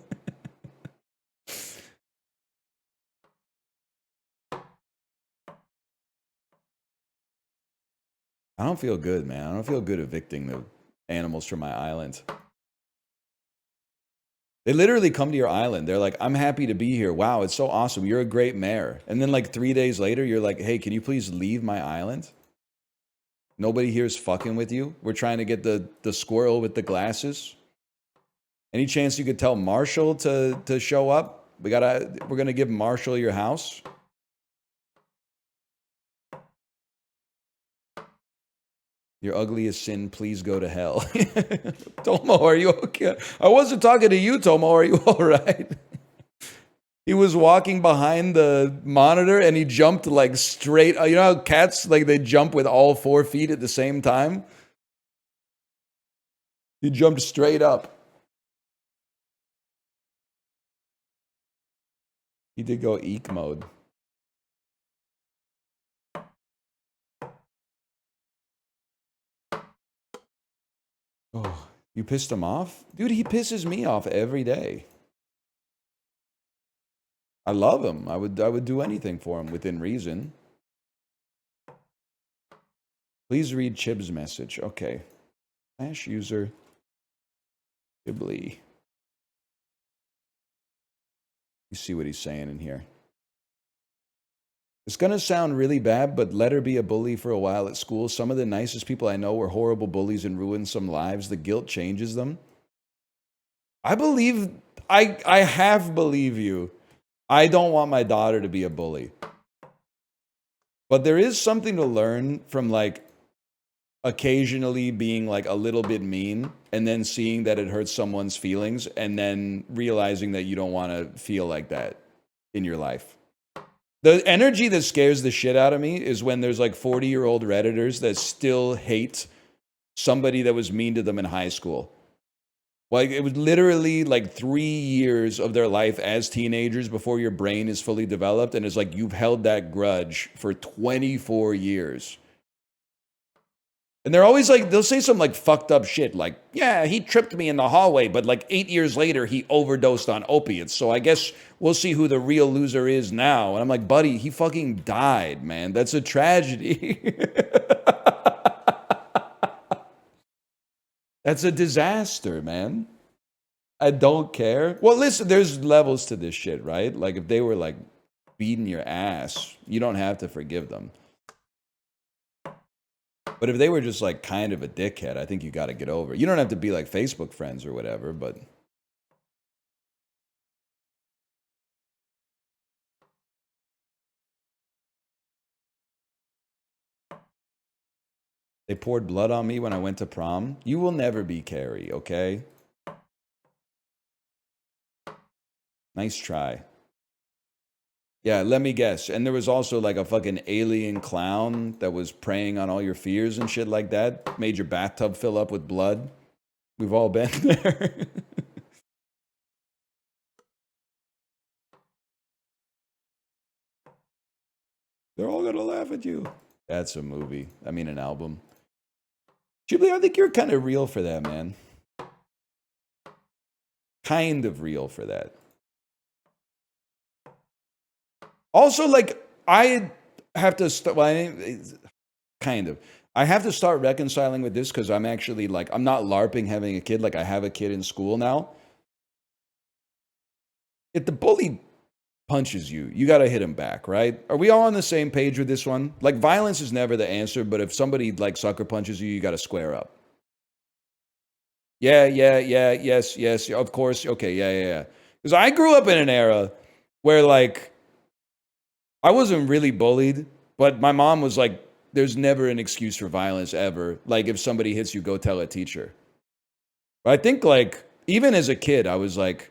I don't feel good, man. I don't feel good evicting the animals from my island. They literally come to your island. They're like, I'm happy to be here. Wow, it's so awesome. You're a great mayor. And then like 3 days later, you're like, hey, can you please leave my island? Nobody here is fucking with you. We're trying to get the squirrel with the glasses. Any chance you could tell Marshall to show up? We're gonna give Marshall your house. Your ugliest sin, please go to hell. Tomo, are you okay? I wasn't talking to you, Tomo. Are you all right? He was walking behind the monitor and he jumped like straight. You know how cats, like they jump with all 4 feet at the same time? He jumped straight up. He did go eek mode. Oh, you pissed him off? Dude, he pisses me off every day. I love him. I would do anything for him within reason. Please read Chib's message. Okay. / user Ghibli. You see what he's saying in here. It's going to sound really bad, but let her be a bully for a while at school. Some of the nicest people I know were horrible bullies and ruined some lives. The guilt changes them. I believe, I half believe you. I don't want my daughter to be a bully. But there is something to learn from like occasionally being like a little bit mean and then seeing that it hurts someone's feelings and then realizing that you don't want to feel like that in your life. The energy that scares the shit out of me is when there's like 40-year-old Redditors that still hate somebody that was mean to them in high school. Like, it was literally like 3 years of their life as teenagers before your brain is fully developed, and it's like you've held that grudge for 24 years. And they're always like, they'll say some like fucked up shit like, yeah, he tripped me in the hallway, but like 8 years later, he overdosed on opiates. So I guess we'll see who the real loser is now. And I'm like, buddy, he fucking died, man. That's a tragedy. That's a disaster, man. I don't care. Well, listen, there's levels to this shit, right? Like if they were like beating your ass, you don't have to forgive them. But if they were just like kind of a dickhead, I think you got to get over it. You don't have to be like Facebook friends or whatever, but they poured blood on me when I went to prom. You will never be Carrie, okay? Nice try. Yeah, let me guess. And there was also like a fucking alien clown that was preying on all your fears and shit like that. Made your bathtub fill up with blood. We've all been there. They're all gonna laugh at you. That's a movie. I mean, an album. Ghibli, I think you're kind of real for that, man. Kind of real for that. Also, like, I have to start, well, kind of. I have to start reconciling with this because I'm actually, like, I'm not LARPing having a kid. Like, I have a kid in school now. If the bully punches you, you got to hit him back, right? Are we all on the same page with this one? Like, violence is never the answer, but if somebody, like, sucker punches you, you got to square up. Yeah, yes, of course. Okay, yeah. Because I grew up in an era where, like, I wasn't really bullied, but my mom was like, there's never an excuse for violence ever. Like, if somebody hits you, go tell a teacher. But I think, like, even as a kid, I was like,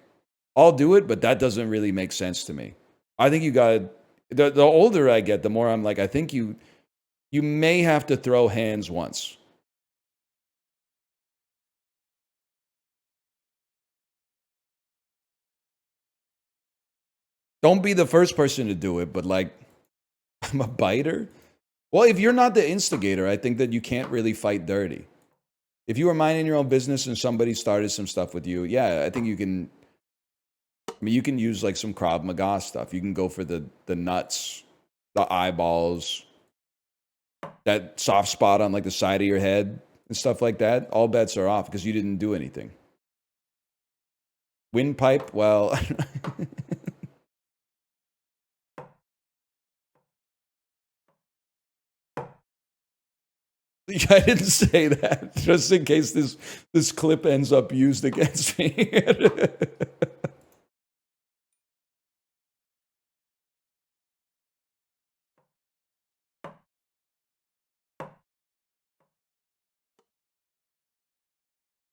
I'll do it, but that doesn't really make sense to me. I think you got, the older I get, the more I'm like, I think you may have to throw hands once. Don't be the first person to do it, but like, I'm a biter. Well, if you're not the instigator, I think that you can't really fight dirty. If you were minding your own business and somebody started some stuff with you, yeah, I think you can. I mean, you can use like some Krav Maga stuff. You can go for the nuts, the eyeballs, that soft spot on like the side of your head and stuff like that. All bets are off because you didn't do anything. Windpipe, well. I didn't say that, just in case this clip ends up used against me.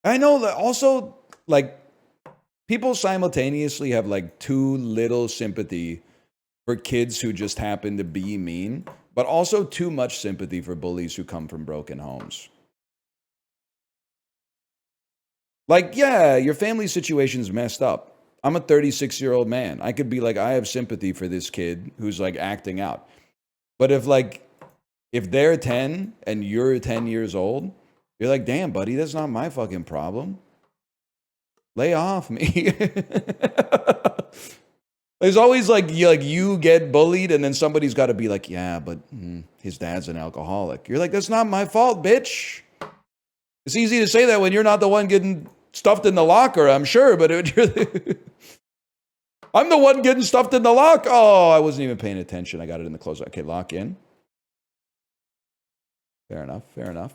I know that also, like, people simultaneously have like too little sympathy for kids who just happen to be mean, but also too much sympathy for bullies who come from broken homes. Like, yeah, your family situation's messed up. I'm a 36-year-old man. I could be like, I have sympathy for this kid who's like acting out. But if they're 10 and you're 10 years old, you're like, damn, buddy, that's not my fucking problem. Lay off me. There's always like you get bullied, and then somebody's got to be like, yeah, but his dad's an alcoholic. You're like, that's not my fault, bitch. It's easy to say that when you're not the one getting stuffed in the locker, I'm sure, but I'm the one getting stuffed in the lock. Oh, I wasn't even paying attention. I got it in the closer. Okay, lock in. Fair enough. Fair enough.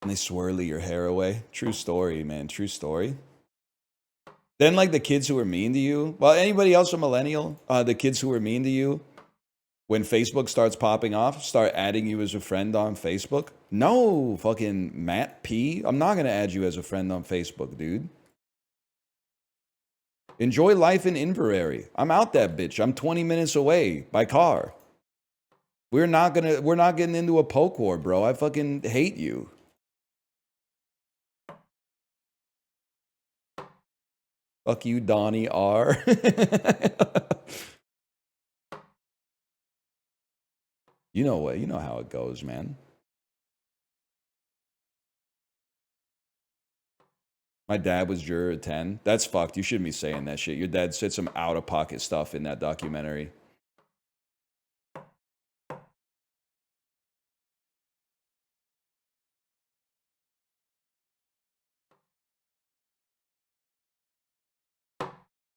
And they swirly your hair away. True story, man. True story. Then, like, the kids who are mean to you. Well, anybody else a millennial? The kids who are mean to you, when Facebook starts popping off, start adding you as a friend on Facebook. No, fucking Matt P. I'm not going to add you as a friend on Facebook, dude. Enjoy life in Inverary. I'm out that bitch. I'm 20 minutes away by car. We're not getting into a poke war, bro. I fucking hate you. Fuck you, Donnie R. You know what? You know how it goes, man. My dad was juror 10. That's fucked. You shouldn't be saying that shit. Your dad said some out-of-pocket stuff in that documentary.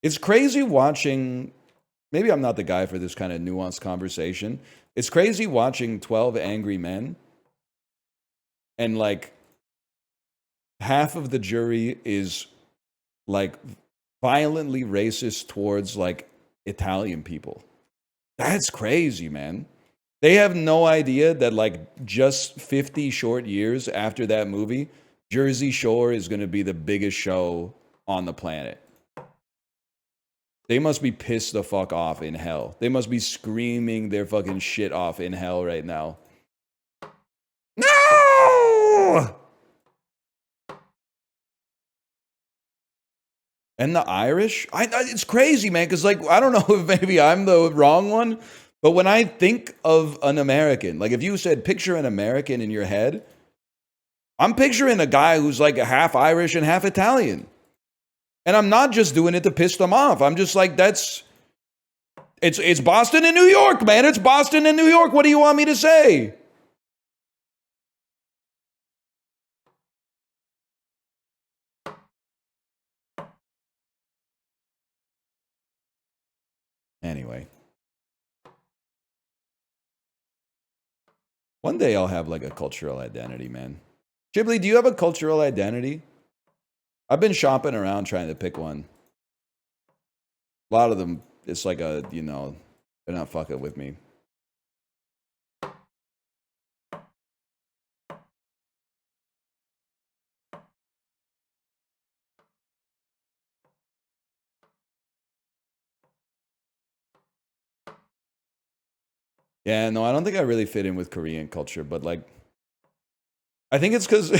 It's crazy watching... Maybe I'm not the guy for this kind of nuanced conversation. It's crazy watching 12 Angry Men and, like, half of the jury is, like, violently racist towards, like, Italian people. That's crazy, man. They have no idea that, like, just 50 short years after that movie, Jersey Shore is going to be the biggest show on the planet. They must be pissed the fuck off in hell. They must be screaming their fucking shit off in hell right now. No! And the Irish? It's crazy, man, because, like, I don't know if maybe I'm the wrong one, but when I think of an American, like, if you said picture an American in your head, I'm picturing a guy who's, like, half Irish and half Italian. And I'm not just doing it to piss them off. I'm just like, it's Boston and New York, man. It's Boston and New York. What do you want me to say? Anyway. One day I'll have, like, a cultural identity, man. Ghibli, do you have a cultural identity? I've been shopping around trying to pick one. A lot of them, it's like a, you know, they're not fucking with me. Yeah, no, I don't think I really fit in with Korean culture, but, like, I think it's because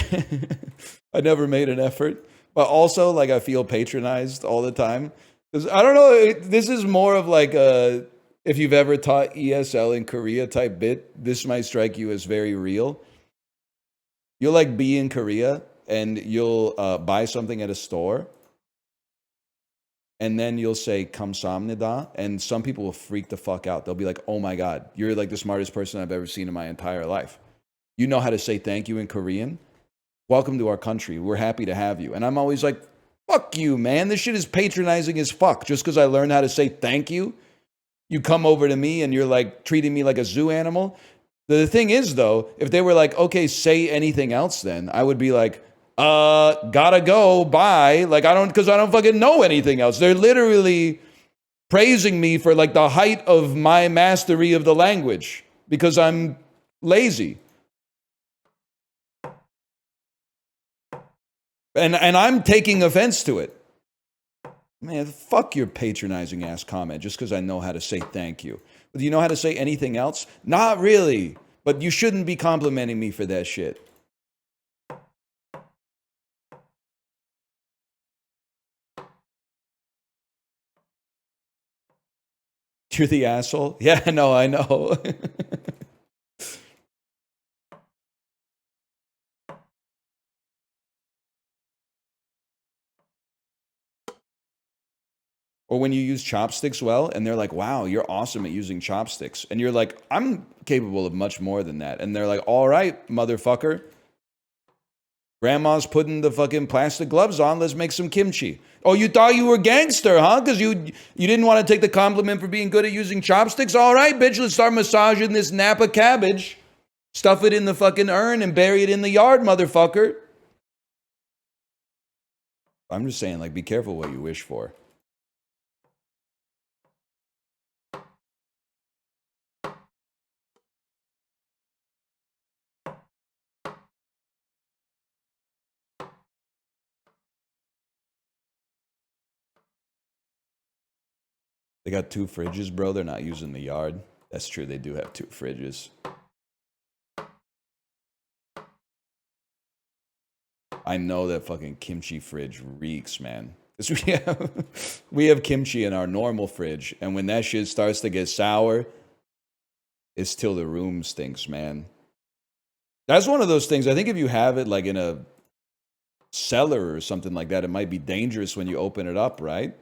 I never made an effort, but also, like, I feel patronized all the time. Because I don't know, this is more of like a, if you've ever taught ESL in Korea type bit, this might strike you as very real. You'll, like, be in Korea and you'll buy something at a store, and then you'll say 감사합니다, and some people will freak the fuck out. They'll be like, oh my God, you're, like, the smartest person I've ever seen in my entire life. You know how to say thank you in Korean? Welcome to our country. We're happy to have you. And I'm always like, fuck you, man. This shit is patronizing as fuck. Just because I learned how to say thank you, you come over to me and you're, like, treating me like a zoo animal. The thing is, though, if they were like, okay, say anything else then, I would be like, gotta go, bye. Like, because I don't fucking know anything else. They're literally praising me for, like, the height of my mastery of the language because I'm lazy. And I'm taking offense to it. Man, fuck your patronizing ass comment just because I know how to say thank you. But do you know how to say anything else? Not really. But you shouldn't be complimenting me for that shit. You're the asshole? Yeah, no, I know. Or when you use chopsticks well, and they're like, wow, you're awesome at using chopsticks. And you're like, I'm capable of much more than that. And they're like, all right, motherfucker. Grandma's putting the fucking plastic gloves on. Let's make some kimchi. Oh, you thought you were gangster, huh? Because you didn't want to take the compliment for being good at using chopsticks? All right, bitch, let's start massaging this Napa cabbage. Stuff it in the fucking urn and bury it in the yard, motherfucker. I'm just saying, like, be careful what you wish for. They got 2 fridges, bro. They're not using the yard. That's true. They do have 2 fridges. I know that fucking kimchi fridge reeks, man. Because we have kimchi in our normal fridge. And when that shit starts to get sour, it's till the room stinks, man. That's one of those things. I think if you have it like in a cellar or something like that, it might be dangerous when you open it up, right?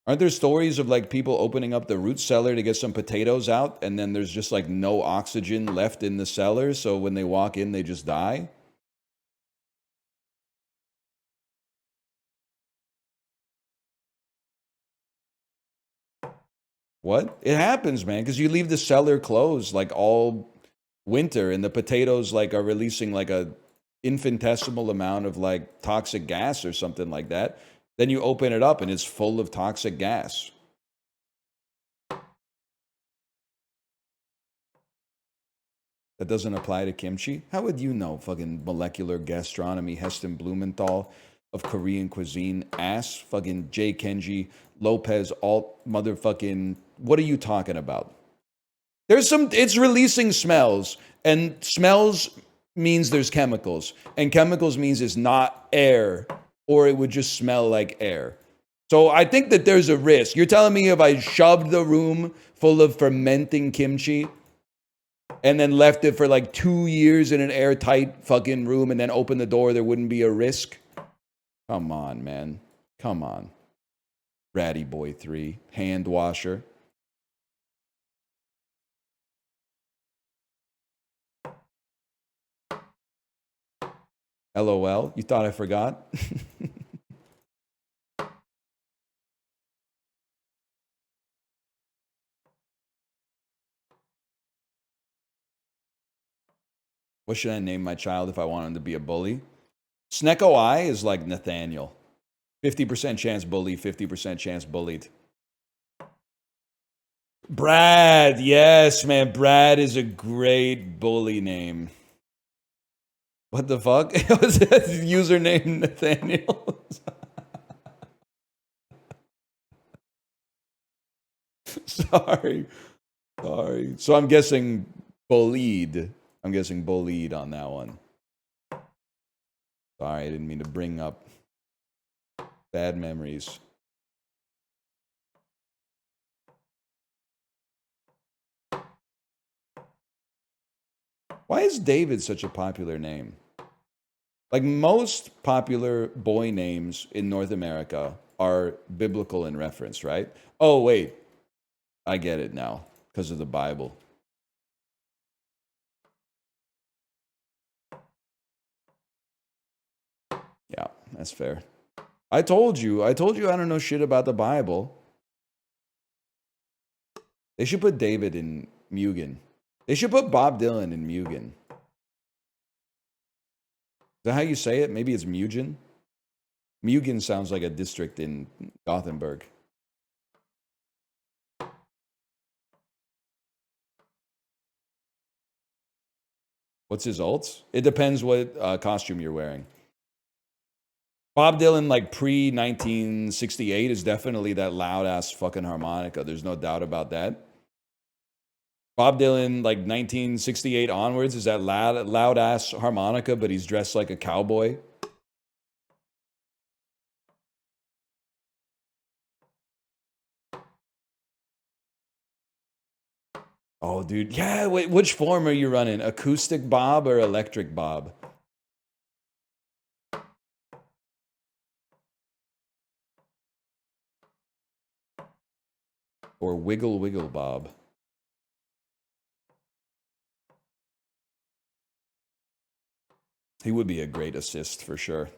Aren't there stories of like people opening up the root cellar to get some potatoes out, and then there's just like no oxygen left in the cellar, so when they walk in, they just die? What? It happens, man, because you leave the cellar closed like all winter, and the potatoes like are releasing like a infinitesimal amount of like toxic gas or something like that. Then you open it up and it's full of toxic gas. That doesn't apply to kimchi? How would you know? Fucking molecular gastronomy, Heston Blumenthal of Korean cuisine, ass, fucking J. Kenji, Lopez, alt motherfucking. What are you talking about? There's some, it's releasing smells, and smells means there's chemicals, and chemicals means it's not air, or it would just smell like air. So I think that there's a risk. You're telling me if I shoved the room full of fermenting kimchi and then left it for like 2 years in an airtight fucking room and then opened the door, there wouldn't be a risk? Come on, man. Come on. Ratty Boy 3, hand washer. LOL, you thought I forgot? What should I name my child if I want him to be a bully? Snecko I is like Nathaniel. 50% chance bully, 50% chance bullied. Brad, yes, man. Brad is a great bully name. What the fuck? Was that username Nathaniel? Sorry. So I'm guessing bullied. I'm guessing bullied on that one. Sorry, I didn't mean to bring up bad memories. Why is David such a popular name? Like most popular boy names in North America are biblical in reference, right? Oh, wait. I get it now because of the Bible. Yeah, that's fair. I told you I don't know shit about the Bible. They should put David in Mugen. They should put Bob Dylan in Mugen. Is that how you say it? Maybe it's Mugen? Mugen sounds like a district in Gothenburg. What's his alts? It depends what costume you're wearing. Bob Dylan, like pre-1968, is definitely that loud-ass fucking harmonica. There's no doubt about that. Bob Dylan, like 1968 onwards, is that loud-ass harmonica, but he's dressed like a cowboy. Oh, dude. Yeah, wait, which form are you running? Acoustic bob or electric bob? Or wiggle wiggle bob? He would be a great assist for sure.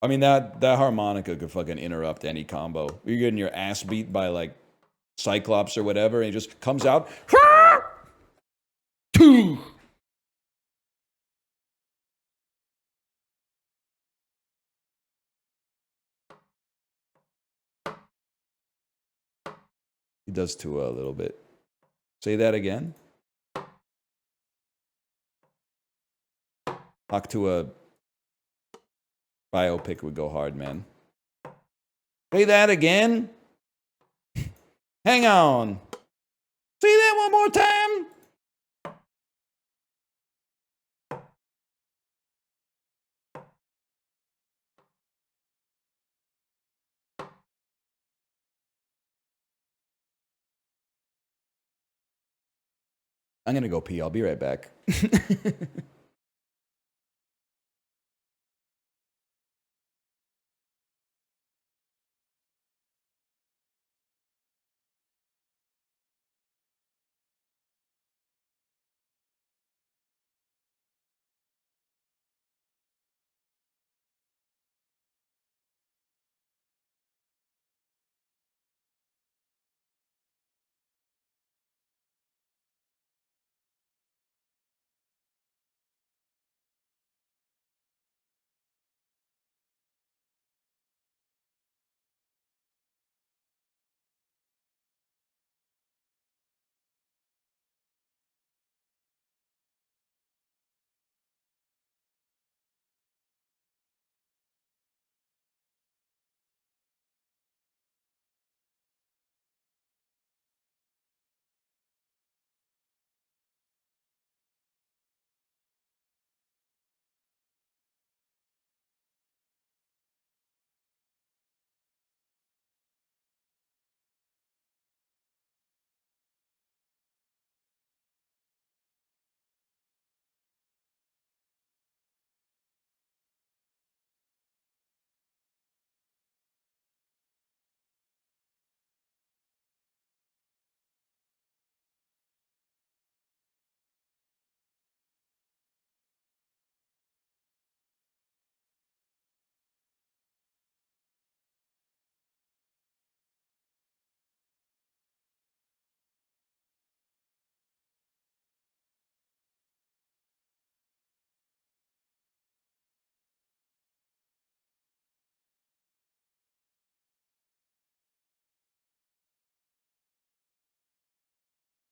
I mean, that harmonica could fucking interrupt any combo. You're getting your ass beat by, like, Cyclops or whatever, and he just comes out. He does too a little bit. Say that again. Octua biopic would go hard, man. Say that again. Hang on. Say that one more time. I'm gonna go pee. I'll be right back.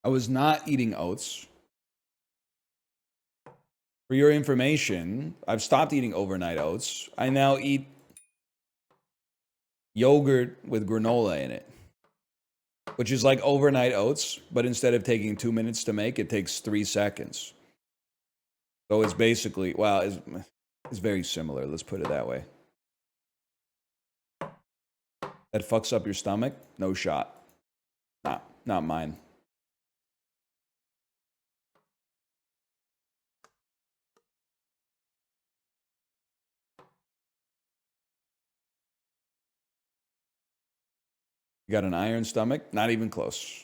I was not eating oats. For your information, I've stopped eating overnight oats. I now eat yogurt with granola in it, which is like overnight oats, but instead of taking 2 minutes to make, it takes 3 seconds. So it's basically, well, it's very similar. Let's put it that way. That fucks up your stomach? No shot. Not mine. You got an iron stomach? Not even close.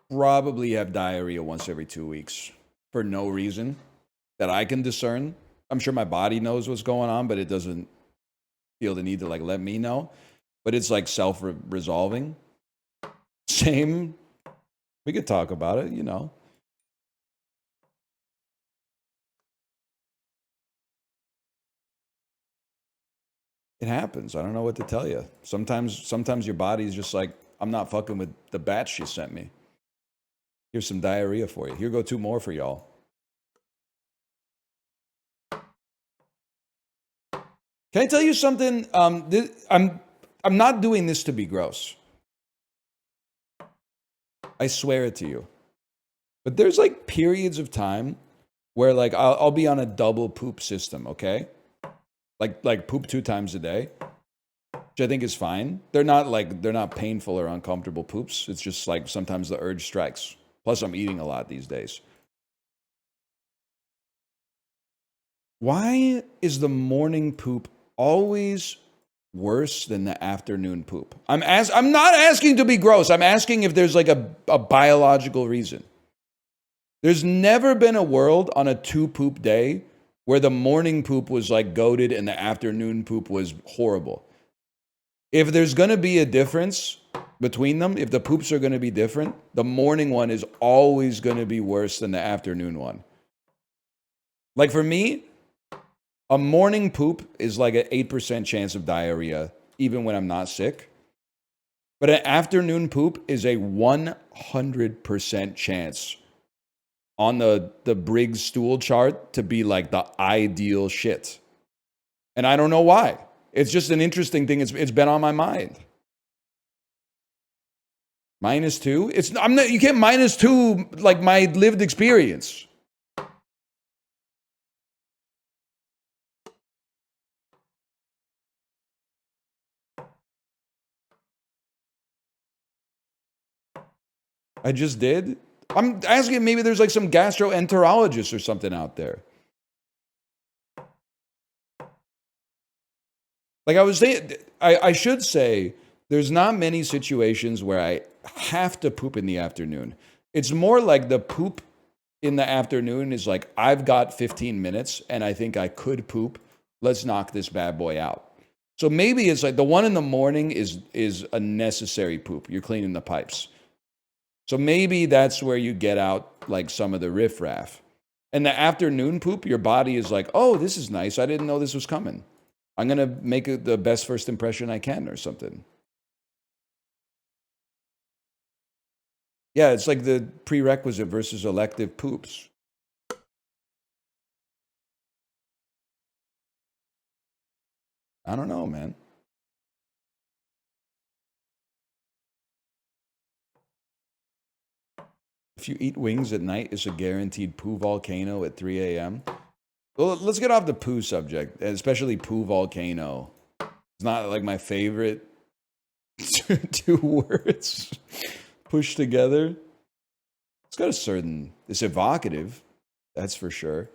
Probably have diarrhea once every 2 weeks for no reason that I can discern. I'm sure my body knows what's going on, but it doesn't feel the need to like let me know. But it's like self-resolving. Same. We could talk about it, you know. It happens. I don't know what to tell you. Sometimes your body's just like, I'm not fucking with the batch you sent me. Here's some diarrhea for you. Here go 2 more for y'all. Can I tell you something? I'm not doing this to be gross. I swear it to you. But there's like periods of time where like I'll be on a double poop system, okay? Like poop 2 times a day. which I think is fine. They're not painful or uncomfortable poops. It's just like sometimes the urge strikes. Plus, I'm eating a lot these days. Why is the morning poop always worse than the afternoon poop? I'm not asking to be gross. I'm asking if there's like a biological reason. There's never been a world on a 2-poop day where the morning poop was like goated and the afternoon poop was horrible. If there's going to be a difference between them, if the poops are going to be different, the morning one is always going to be worse than the afternoon one. Like for me, a morning poop is like an 8% chance of diarrhea, even when I'm not sick. But an afternoon poop is a 100% chance on the Briggs stool chart to be like the ideal shit. And I don't know why. It's just an interesting thing. It's been on my mind. -2? You can't -2 like my lived experience. I just did. I'm asking maybe there's like some gastroenterologist or something out there. Like I was saying, I should say there's not many situations where I have to poop in the afternoon. It's more like the poop in the afternoon is like, I've got 15 minutes and I think I could poop. Let's knock this bad boy out. So maybe it's like the one in the morning is a necessary poop. You're cleaning the pipes. So maybe that's where you get out like some of the riffraff. And the afternoon poop, your body is like, oh, this is nice. I didn't know this was coming. I'm going to make it the best first impression I can or something. Yeah, it's like the prerequisite versus elective poops. I don't know, man. If you eat wings at night, it's a guaranteed poo volcano at 3 a.m. Well, let's get off the poo subject, especially poo volcano. It's not like my favorite two words pushed together. It's got a certain, it's evocative, that's for sure.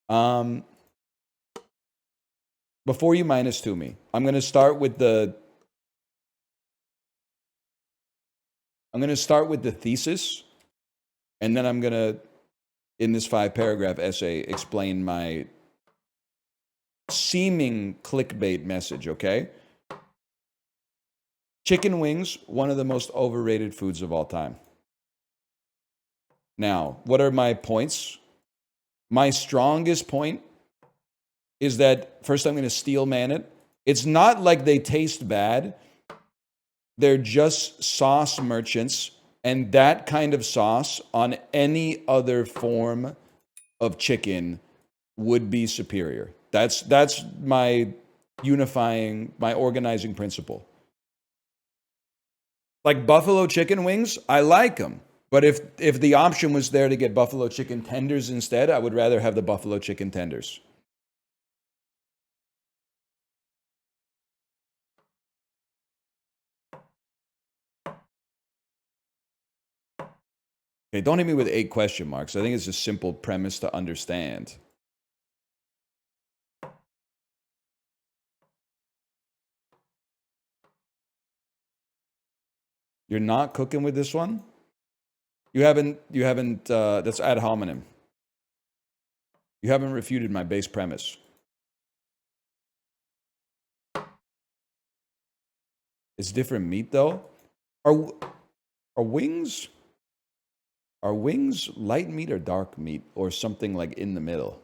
Before you -2 me, I'm going to start with the thesis, and then I'm going to, in this 5-paragraph essay, explain my seeming clickbait message, okay? Chicken wings, one of the most overrated foods of all time. Now, what are my points? My strongest point is that, first I'm going to steel man it. It's not like they taste bad. They're just sauce merchants, and that kind of sauce on any other form of chicken would be superior. That's my organizing principle. Like buffalo chicken wings, I like them. But if the option was there to get buffalo chicken tenders instead, I would rather have the buffalo chicken tenders. Okay, don't hit me with 8 question marks. I think it's a simple premise to understand. You're not cooking with this one? You haven't, that's ad hominem. You haven't refuted my base premise. It's different meat, though. Are wings light meat or dark meat or something like in the middle?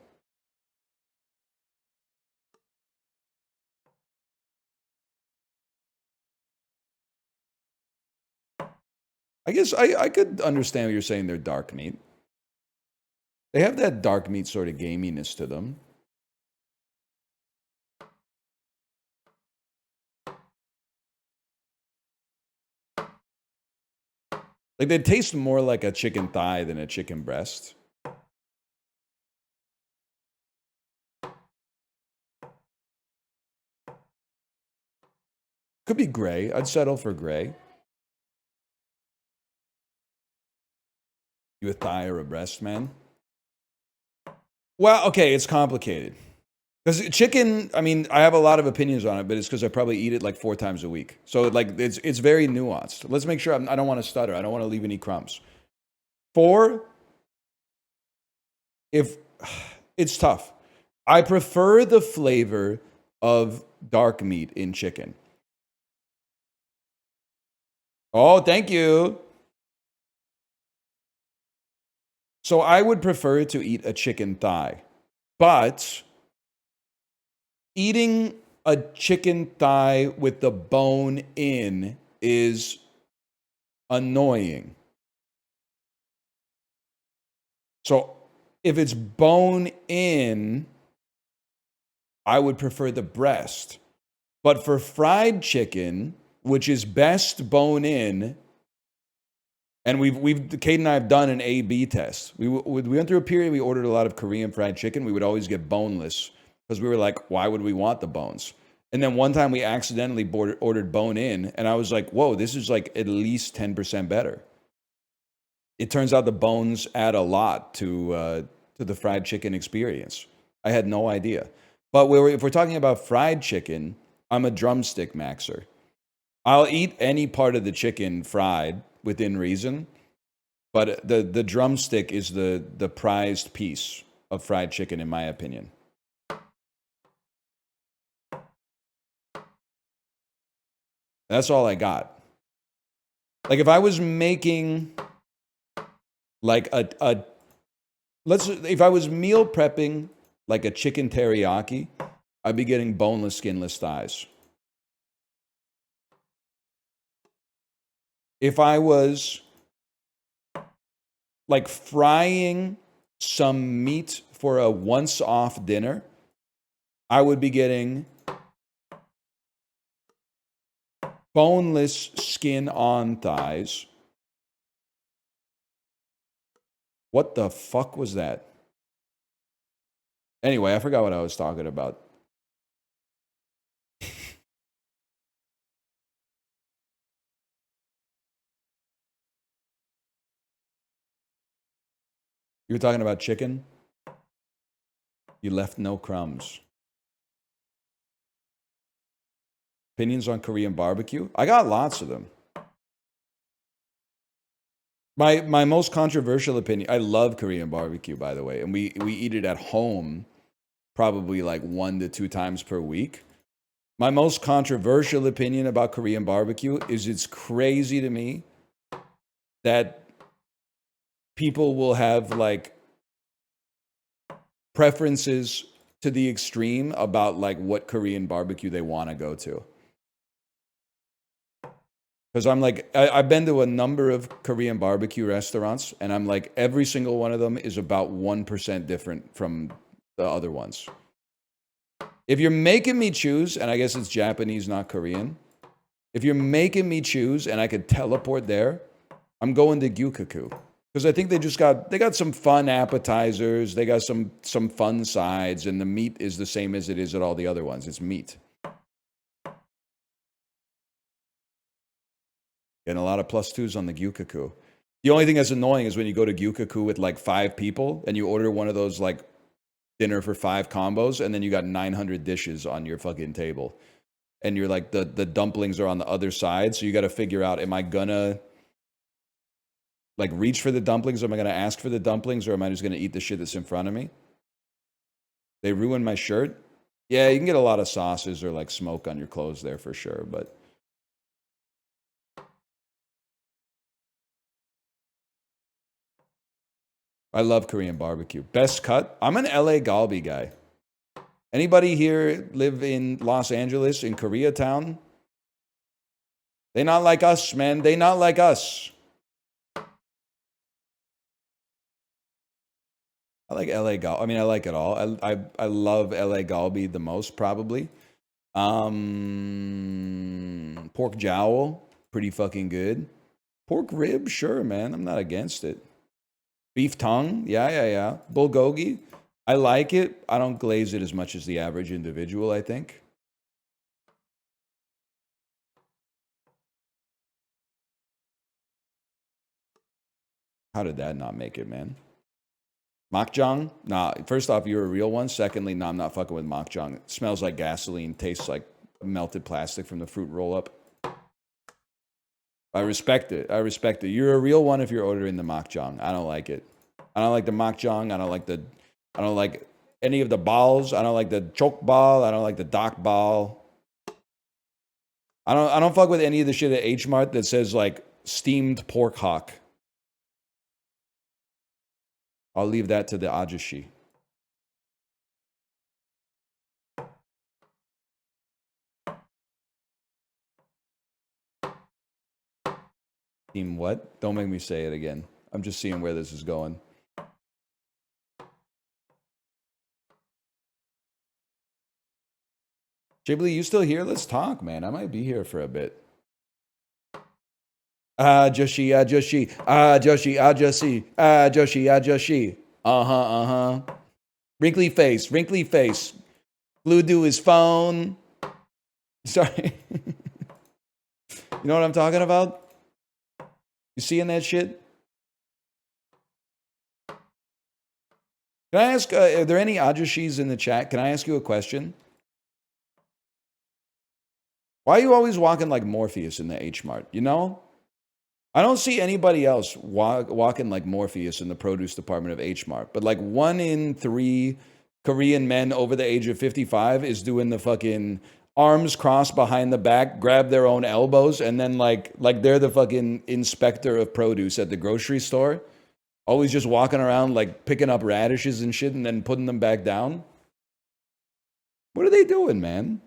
I guess I could understand what you're saying. They're dark meat. They have that dark meat sort of gaminess to them. Like they taste more like a chicken thigh than a chicken breast. Could be gray. I'd settle for gray. You a thigh or a breast, man? Well, okay, it's complicated. Because chicken, I mean, I have a lot of opinions on it, but it's because I probably eat it like 4 times a week. So like it's very nuanced. Let's make sure I don't want to stutter. I don't want to leave any crumbs. 4, if it's tough. I prefer the flavor of dark meat in chicken. Oh, thank you. So I would prefer to eat a chicken thigh. But eating a chicken thigh with the bone in is annoying. So if it's bone in, I would prefer the breast. But for fried chicken, which is best bone in, and Kate and I have done an A/B test. We went through a period, we ordered a lot of Korean fried chicken. We would always get boneless because we were like, why would we want the bones? And then one time we accidentally ordered bone in, and I was like, whoa, this is like at least 10% better. It turns out the bones add a lot to the fried chicken experience. I had no idea. But if we're talking about fried chicken, I'm a drumstick maxer. I'll eat any part of the chicken fried within reason, but the drumstick is the prized piece of fried chicken, in my opinion. That's all I got. Like if I was making like if I was meal prepping like a chicken teriyaki, I'd be getting boneless, skinless thighs. If I was like frying some meat for a once-off dinner, I would be getting boneless, skin-on thighs. What the fuck was that? Anyway, I forgot what I was talking about. You were talking about chicken? You left no crumbs. Opinions on Korean barbecue? I got lots of them. My most controversial opinion, I love Korean barbecue, by the way, and we eat it at home probably like 1 to 2 times per week. My most controversial opinion about Korean barbecue is it's crazy to me that people will have like preferences to the extreme about like what Korean barbecue they want to go to. Because I'm like, I've been to a number of Korean barbecue restaurants, and I'm like, every single one of them is about 1% different from the other ones. If you're making me choose, and I guess it's Japanese, not Korean. If you're making me choose and I could teleport there, I'm going to Gyukaku. Because I think they got some fun appetizers, they got some fun sides, and the meat is the same as it is at all the other ones. It's meat. Getting a lot of +2s on the Gyukaku. The only thing that's annoying is when you go to Gyukaku with like 5 people and you order one of those like dinner for 5 combos, and then you got 900 dishes on your fucking table. And you're like, the dumplings are on the other side, so you got to figure out, am I gonna like reach for the dumplings? Am I gonna ask for the dumplings, or am I just gonna eat the shit that's in front of me? They ruined my shirt. Yeah, you can get a lot of sauces or like smoke on your clothes there for sure, but I love Korean barbecue. Best cut? I'm an LA Galbi guy. Anybody here live in Los Angeles, in Koreatown? They not like us, man. They not like us. I like LA Galbi. I mean, I like it all. I love LA Galbi the most, probably. Pork jowl, pretty fucking good. Pork rib, sure, man. I'm not against it. Beef tongue, yeah. Bulgogi, I like it. I don't glaze it as much as the average individual, I think. How did that not make it, man? Makjang? Nah, first off, you're a real one. Secondly, nah, I'm not fucking with Makjang. It smells like gasoline, tastes like melted plastic from the fruit roll-up. I respect it. I respect it. You're a real one if you're ordering the Makjang. I don't like it. I don't like the Makjang. I don't like any of the balls. I don't like the choke ball. I don't like the dock ball. I don't fuck with any of the shit at H Mart that says like steamed pork hock. I'll leave that to the ajushi. Team what? Don't make me say it again. I'm just seeing where this is going. Ghibli, you still here? Let's talk, man. I might be here for a bit. Joshi, Joshi, Joshi, Joshi, Joshi, Joshi. Uh-huh. Wrinkly face. Glued to his phone. Sorry. You know what I'm talking about? You seeing that shit? Can I ask, are there any Ajushis in the chat? Can I ask you a question? Why are you always walking like Morpheus in the H Mart? You know? I don't see anybody else walking like Morpheus in the produce department of H Mart. But like 1 in 3 Korean men over the age of 55 is doing the fucking arms crossed behind the back, grab their own elbows, and then like they're the fucking inspector of produce at the grocery store. Always just walking around like picking up radishes and shit and then putting them back down. What are they doing, man?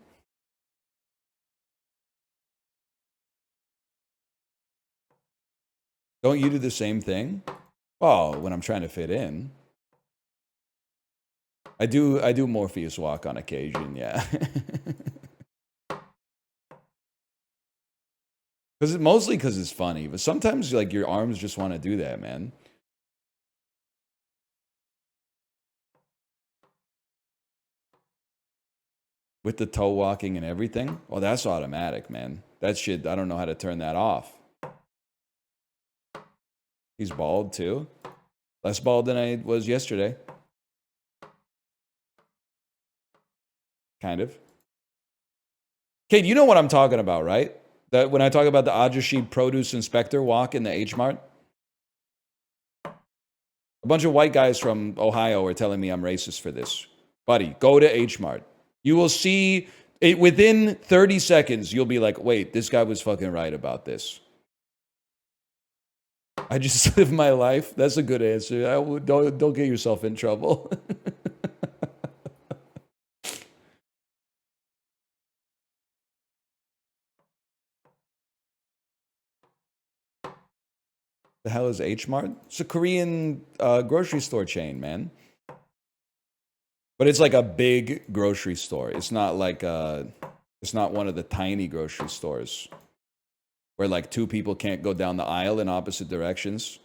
Don't you do the same thing? Oh, when I'm trying to fit in. I do Morpheus walk on occasion, yeah. Mostly because it's funny, but sometimes like your arms just want to do that, man. With the toe walking and everything? Well, that's automatic, man. That shit, I don't know how to turn that off. He's bald too. Less bald than I was yesterday. Kind of. Kate, you know what I'm talking about, right? That when I talk about the Ajushi produce inspector walk in the H Mart? A bunch of white guys from Ohio are telling me I'm racist for this. Buddy, go to H Mart. You will see it within 30 seconds. You'll be like, wait, this guy was fucking right about this. I just live my life. That's a good answer. Don't get yourself in trouble. The hell is H Mart? It's a Korean grocery store chain, man. But it's like a big grocery store. It's not like it's not one of the tiny grocery stores where like 2 people can't go down the aisle in opposite directions.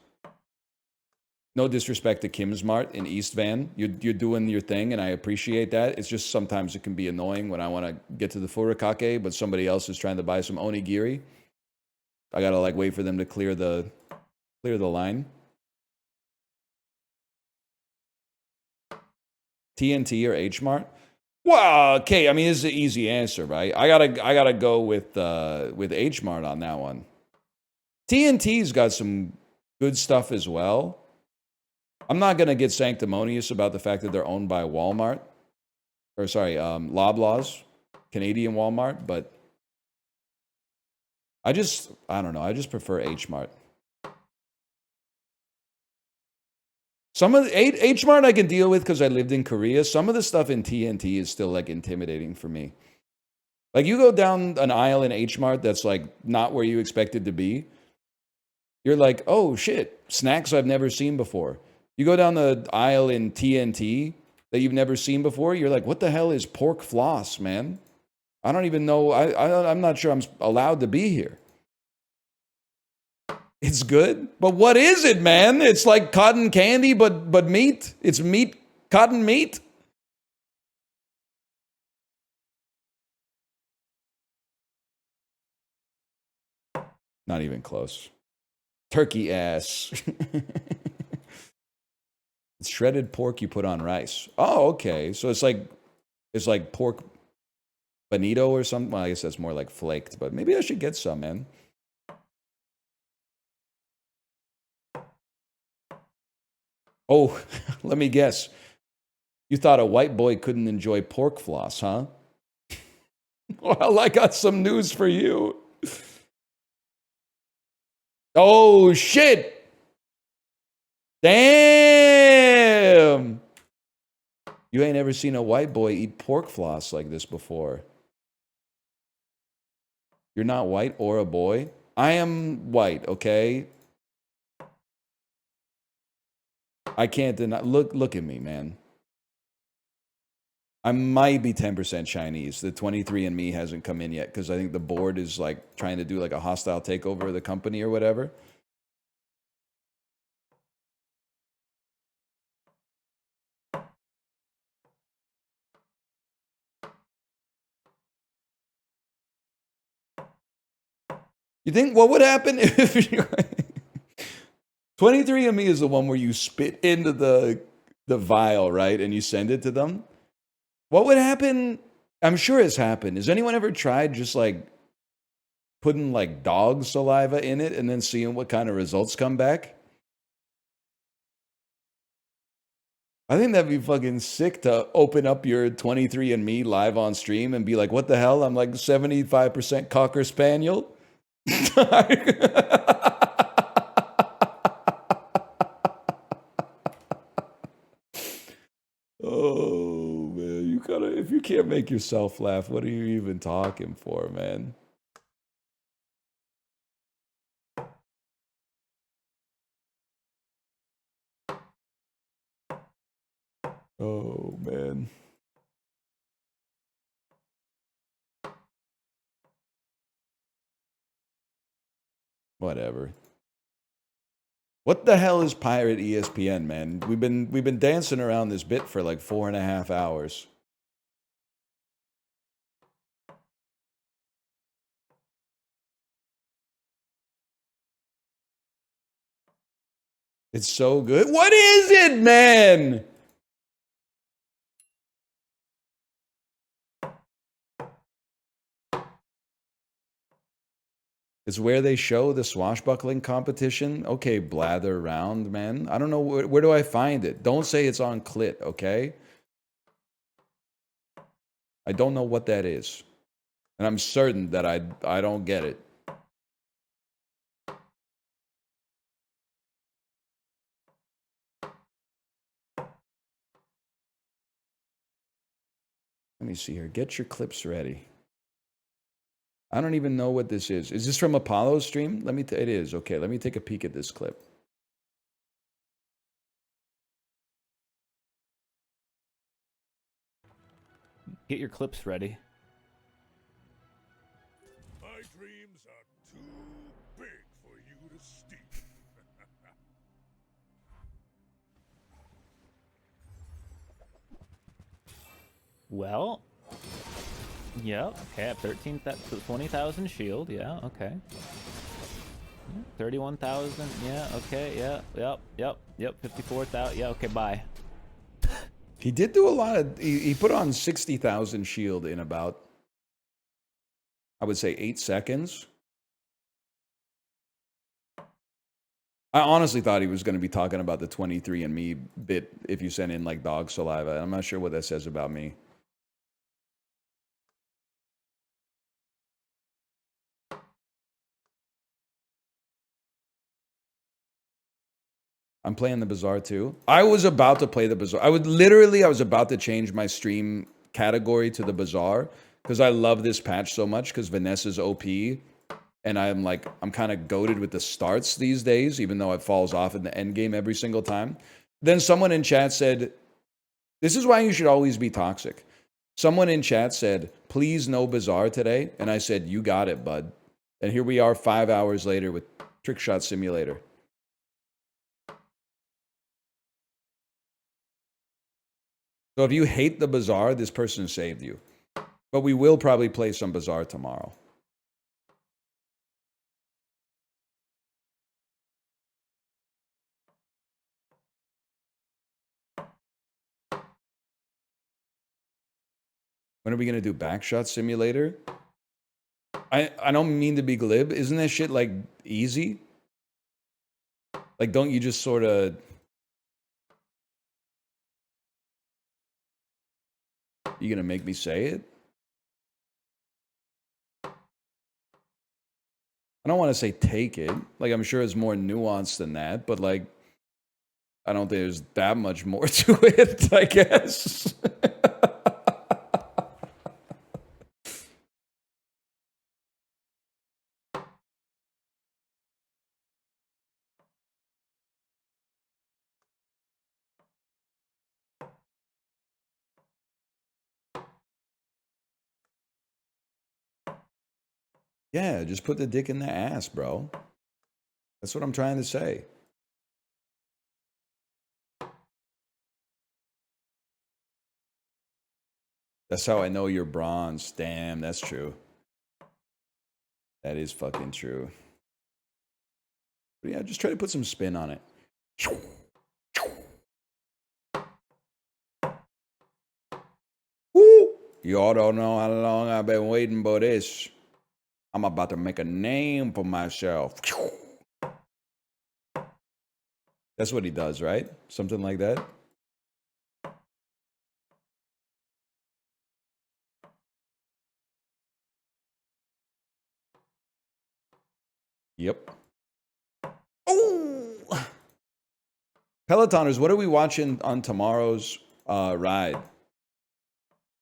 No disrespect to Kim's Mart in East Van. You're doing your thing, and I appreciate that. It's just sometimes it can be annoying when I want to get to the furikake, but somebody else is trying to buy some onigiri. I gotta like wait for them to clear the line. TNT or H Mart? Well, okay. I mean, this is an easy answer, right? I gotta go with H Mart on that one. TNT's got some good stuff as well. I'm not gonna get sanctimonious about the fact that they're owned by Walmart, or sorry, Loblaws, Canadian Walmart, but I don't know. I just prefer H Mart. Some of the H Mart I can deal with because I lived in Korea. Some of the stuff in TNT is still like intimidating for me. Like you go down an aisle in H Mart that's like not where you expect it to be. You're like, oh shit, snacks I've never seen before. You go down the aisle in TNT that you've never seen before. You're like, what the hell is pork floss, man? I don't even know. I'm not sure I'm allowed to be here. It's good, but what is it, man? It's like cotton candy, but meat. It's meat, cotton meat. Not even close. Turkey ass. It's shredded pork you put on rice. Oh, okay. So it's like pork bonito or something. Well, I guess that's more like flaked, but maybe I should get some, man. Oh, let me guess. You thought a white boy couldn't enjoy pork floss, huh? Well, I got some news for you. Oh, shit. Damn. You ain't ever seen a white boy eat pork floss like this before. You're not white or a boy. I am white, okay? I can't deny. Look at me, man. I might be 10% Chinese. The 23andMe hasn't come in yet because I think the board is like trying to do like a hostile takeover of the company or whatever. You think what would happen if 23andMe is the one where you spit into the vial, right? And you send it to them? What would happen? I'm sure it's happened. Has anyone ever tried just like putting like dog saliva in it and then seeing what kind of results come back? I think that'd be fucking sick to open up your 23andMe live on stream and be like, what the hell? I'm like 75% Cocker Spaniel. Oh, man. You gotta, if you can't make yourself laugh, what are you even talking for, man? Oh, man. Whatever. What the hell is Pirate ESPN, man? We've been dancing around this bit for like 4.5 hours. It's so good. What is it, man? It's where they show the swashbuckling competition. Okay, blather around, man. I don't know, where do I find it? Don't say it's on Clit, okay? I don't know what that is. And I'm certain that I don't get it. Let me see here. Get your clips ready. I don't even know what this is. Is this from Apollo's stream? It is. Okay, let me take a peek at this clip. Get your clips ready. My dreams are too big for you to steal. Well, yeah, okay, at 20,000 shield, yeah, okay. 31,000, yeah, okay, yeah, yep, 54,000, yeah, okay, bye. He did do a lot of, he put on 60,000 shield in about, I would say 8 seconds. I honestly thought he was going to be talking about the 23andMe bit if you sent in like dog saliva. I'm not sure what that says about me. I'm playing the Bazaar too. I was about to play the Bazaar. I was about to change my stream category to the Bazaar because I love this patch so much because Vanessa's OP. And I'm kind of goated with the starts these days, even though it falls off in the end game every single time. Then someone in chat said, this is why you should always be toxic. Someone in chat said, please no Bazaar today. And I said, you got it, bud. And here we are 5 hours later with Trickshot Simulator. So if you hate the Bazaar, this person saved you. But we will probably play some Bazaar tomorrow. When are we gonna do Backshot Simulator? I don't mean to be glib. Isn't that shit like easy? Like, don't you just sort of... You gonna make me say it? I don't want to say take it. Like, I'm sure it's more nuanced than that, but like, I don't think there's that much more to it, I guess. Yeah, just put the dick in the ass, bro. That's what I'm trying to say. That's how I know you're bronze. Damn, that's true. That is fucking true. But yeah, just try to put some spin on it. Woo! You all don't know how long I've been waiting for this. I'm about to make a name for myself. That's what he does, right? Something like that. Yep. Oh! Pelotoners, what are we watching on tomorrow's ride?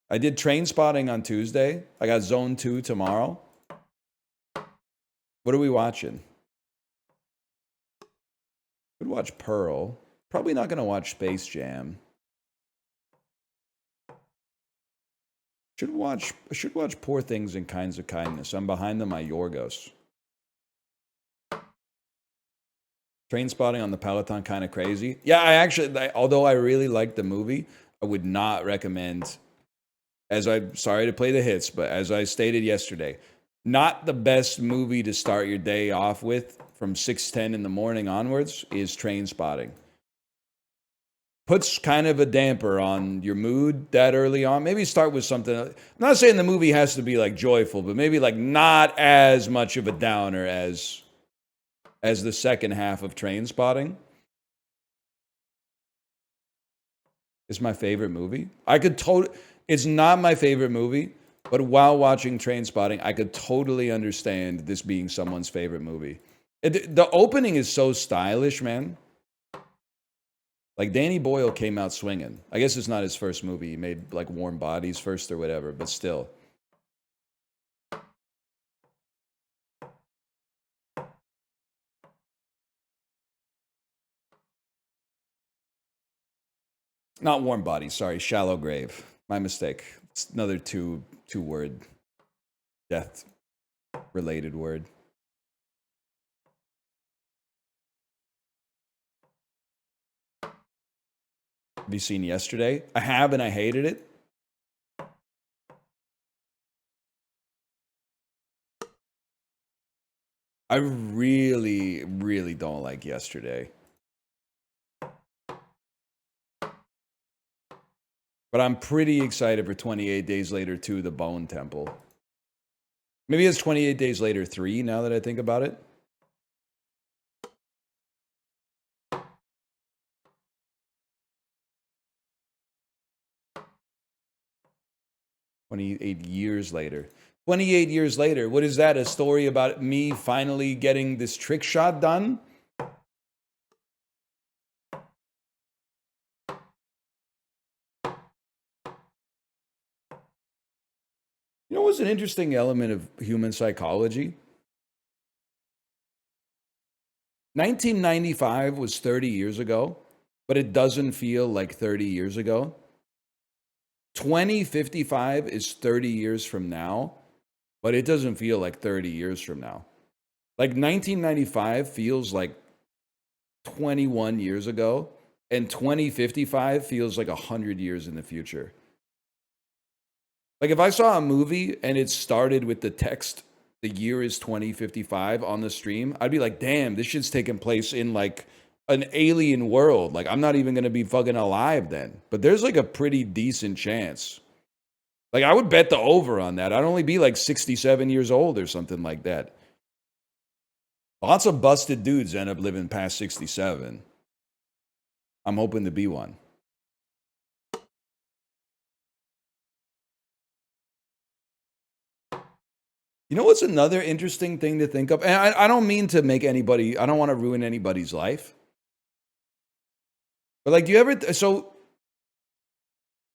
I did train spotting on Tuesday. I got zone 2 tomorrow. What are we watching? Could watch Pearl. Probably not going to watch Space Jam. Should watch Poor Things and Kinds of Kindness. I'm behind them, my Yorgos. Train spotting on the Peloton kind of crazy. Yeah, although I really liked the movie, I would not recommend, sorry to play the hits, but as I stated yesterday, not the best movie to start your day off with from 6:10 in the morning onwards is Train Spotting. Puts kind of a damper on your mood that early on. Maybe start with something. I'm not saying the movie has to be like joyful, but maybe like not as much of a downer as the second half of Train Spotting. It's my favorite movie. It's not my favorite movie, but while watching Train Spotting, I could totally understand this being someone's favorite movie. The opening is so stylish, man. Like, Danny Boyle came out swinging. I guess it's not his first movie. He made, like, Warm Bodies first or whatever, but still. Not Warm Bodies, sorry. Shallow Grave. My mistake. It's another two-word death-related word. Have you seen Yesterday? I have, and I hated it. I really, really don't like Yesterday. But I'm pretty excited for 28 Days Later 2, The Bone Temple. Maybe it's 28 Days Later 3, now that I think about it. 28 years later. 28 years later. What is that? A story about me finally getting this trick shot done? You know what's an interesting element of human psychology? 1995 was 30 years ago, but it doesn't feel like 30 years ago. 2055 is 30 years from now, but it doesn't feel like 30 years from now. Like 1995 feels like 21 years ago, and 2055 feels like 100 years in the future. Like if I saw a movie and it started with the text, the year is 2055 on the stream, I'd be like, damn, this shit's taking place in like an alien world. Like I'm not even going to be fucking alive then. But there's like a pretty decent chance Like, I would bet the over on that. I'd only be like 67 years old or something like that. Lots of busted dudes end up living past 67. I'm hoping to be one. You know what's another interesting thing to think of? And I don't mean to make anybody, I don't want to ruin anybody's life. But like, do you ever, so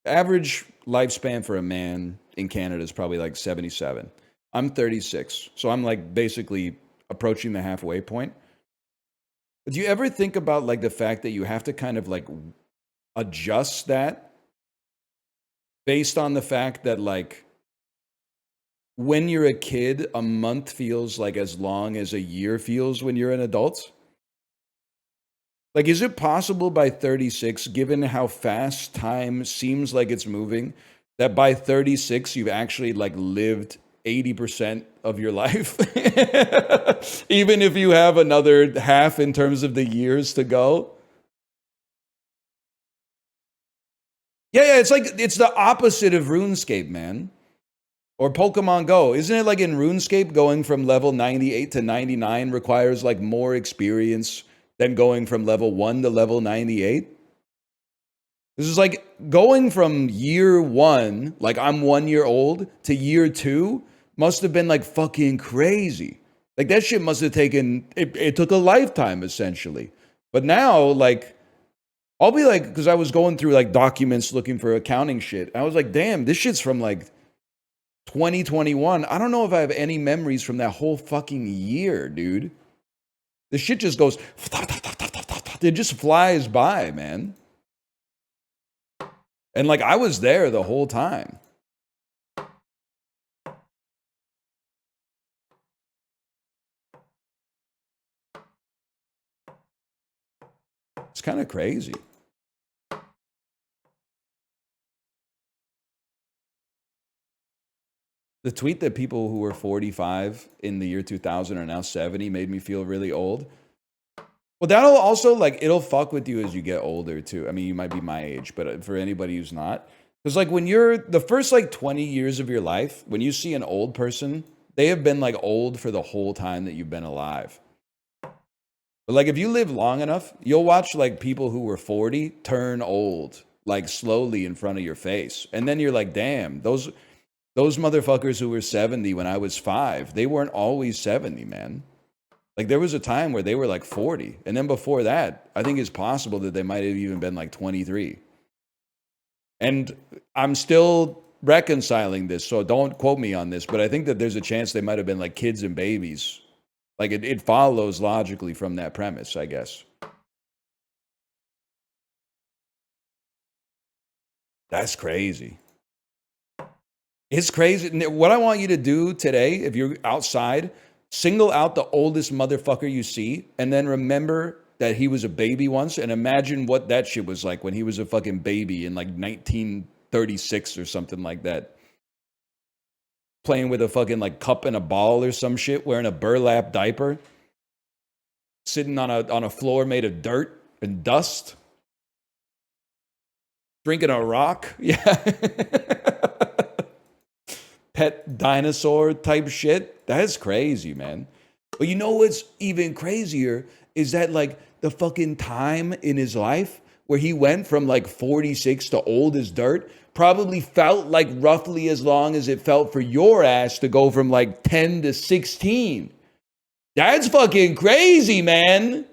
average lifespan for a man in Canada is probably like 77. I'm 36. So I'm like basically approaching the halfway point. But do you ever think about like the fact that you have to kind of like adjust that based on the fact that like when you're a kid, a month feels like as long as a year feels when you're an adult? Like, is it possible by 36, given how fast time seems like it's moving, that by 36 you've actually like lived 80% of your life? Even if you have another half in terms of the years to go? Yeah, it's like, it's the opposite of RuneScape, man. Or Pokemon Go. Isn't it like in RuneScape, going from level 98 to 99 requires like more experience than going from level 1 to level 98? This is like going from year 1, like I'm 1 year old, to year 2 must have been like fucking crazy. Like that shit must have taken, it took a lifetime essentially. But now, like, I'll be like, because I was going through like documents looking for accounting shit. I was like, damn, this shit's from like 2021. I don't know if I have any memories from that whole fucking year, dude. The shit just goes, it just flies by, man. And like I was there the whole time. It's kind of crazy. The tweet that people who were 45 in the year 2000 are now 70 made me feel really old. Well, that'll also, like, it'll fuck with you as you get older, too. I mean, you might be my age, but for anybody who's not. Because, like, when you're, the first, like, 20 years of your life, when you see an old person, they have been, like, old for the whole time that you've been alive. But, like, if you live long enough, you'll watch, like, people who were 40 turn old, like, slowly in front of your face. And then you're like, damn, those motherfuckers who were 70 when I was 5, they weren't always 70, man. Like, there was a time where they were like 40. And then before that, I think it's possible that they might have even been like 23. And I'm still reconciling this, so don't quote me on this, but I think that there's a chance they might have been like kids and babies. Like, it follows logically from that premise, I guess. That's crazy. It's crazy. What I want you to do today, if you're outside, single out the oldest motherfucker you see, and then remember that he was a baby once, and imagine what that shit was like when he was a fucking baby in like 1936 or something like that. Playing with a fucking like cup and a ball or some shit, wearing a burlap diaper, sitting on a floor made of dirt and dust, drinking a rock. Yeah. Pet dinosaur type shit. That's crazy, man. But you know what's even crazier is that like the fucking time in his life where he went from like 46 to old as dirt probably felt like roughly as long as it felt for your ass to go from like 10 to 16. That's fucking crazy, man.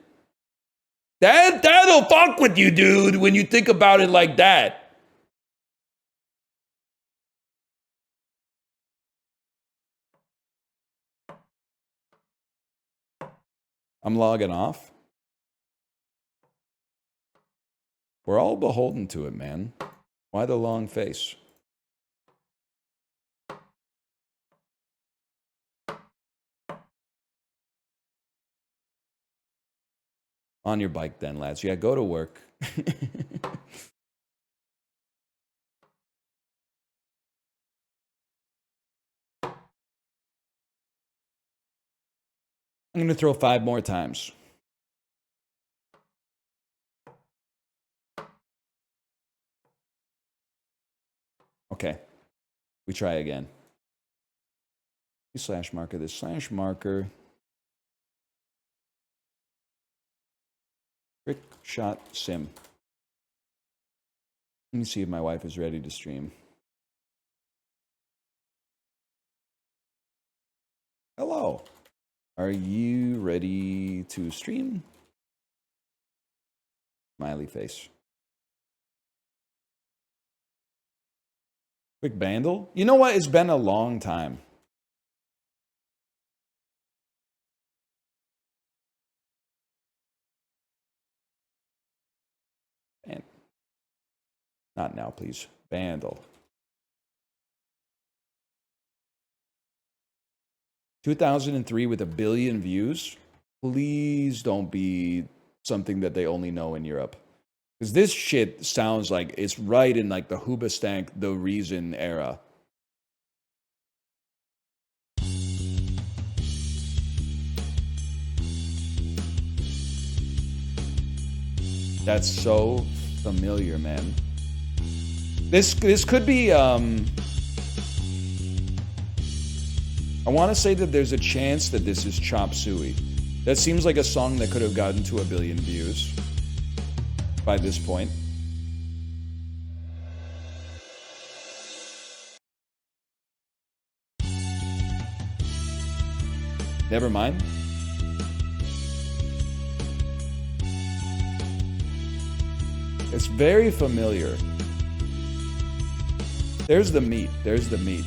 That'll fuck with you, dude, when you think about it like that. I'm logging off. We're all beholden to it, man. Why the long face? On your bike then, lads. Yeah, go to work. I'm going to throw 5 more times. Okay. We try again. Slash marker this slash marker. Trickshot Sim. Let me see if my wife is ready to stream. Hello. Are you ready to stream? Smiley face. Quick Bandle. You know what? It's been a long time. And not now, please. Bandle. 2003 with 1 billion views. Please don't be something that they only know in Europe. Because this shit sounds like it's right in like the Hoobastank, The Reason era. That's so familiar, man. This could be I want to say that there's a chance that this is Chop Suey. That seems like a song that could have gotten to 1 billion views by this point. Never mind. It's very familiar. There's the meat. There's the meat.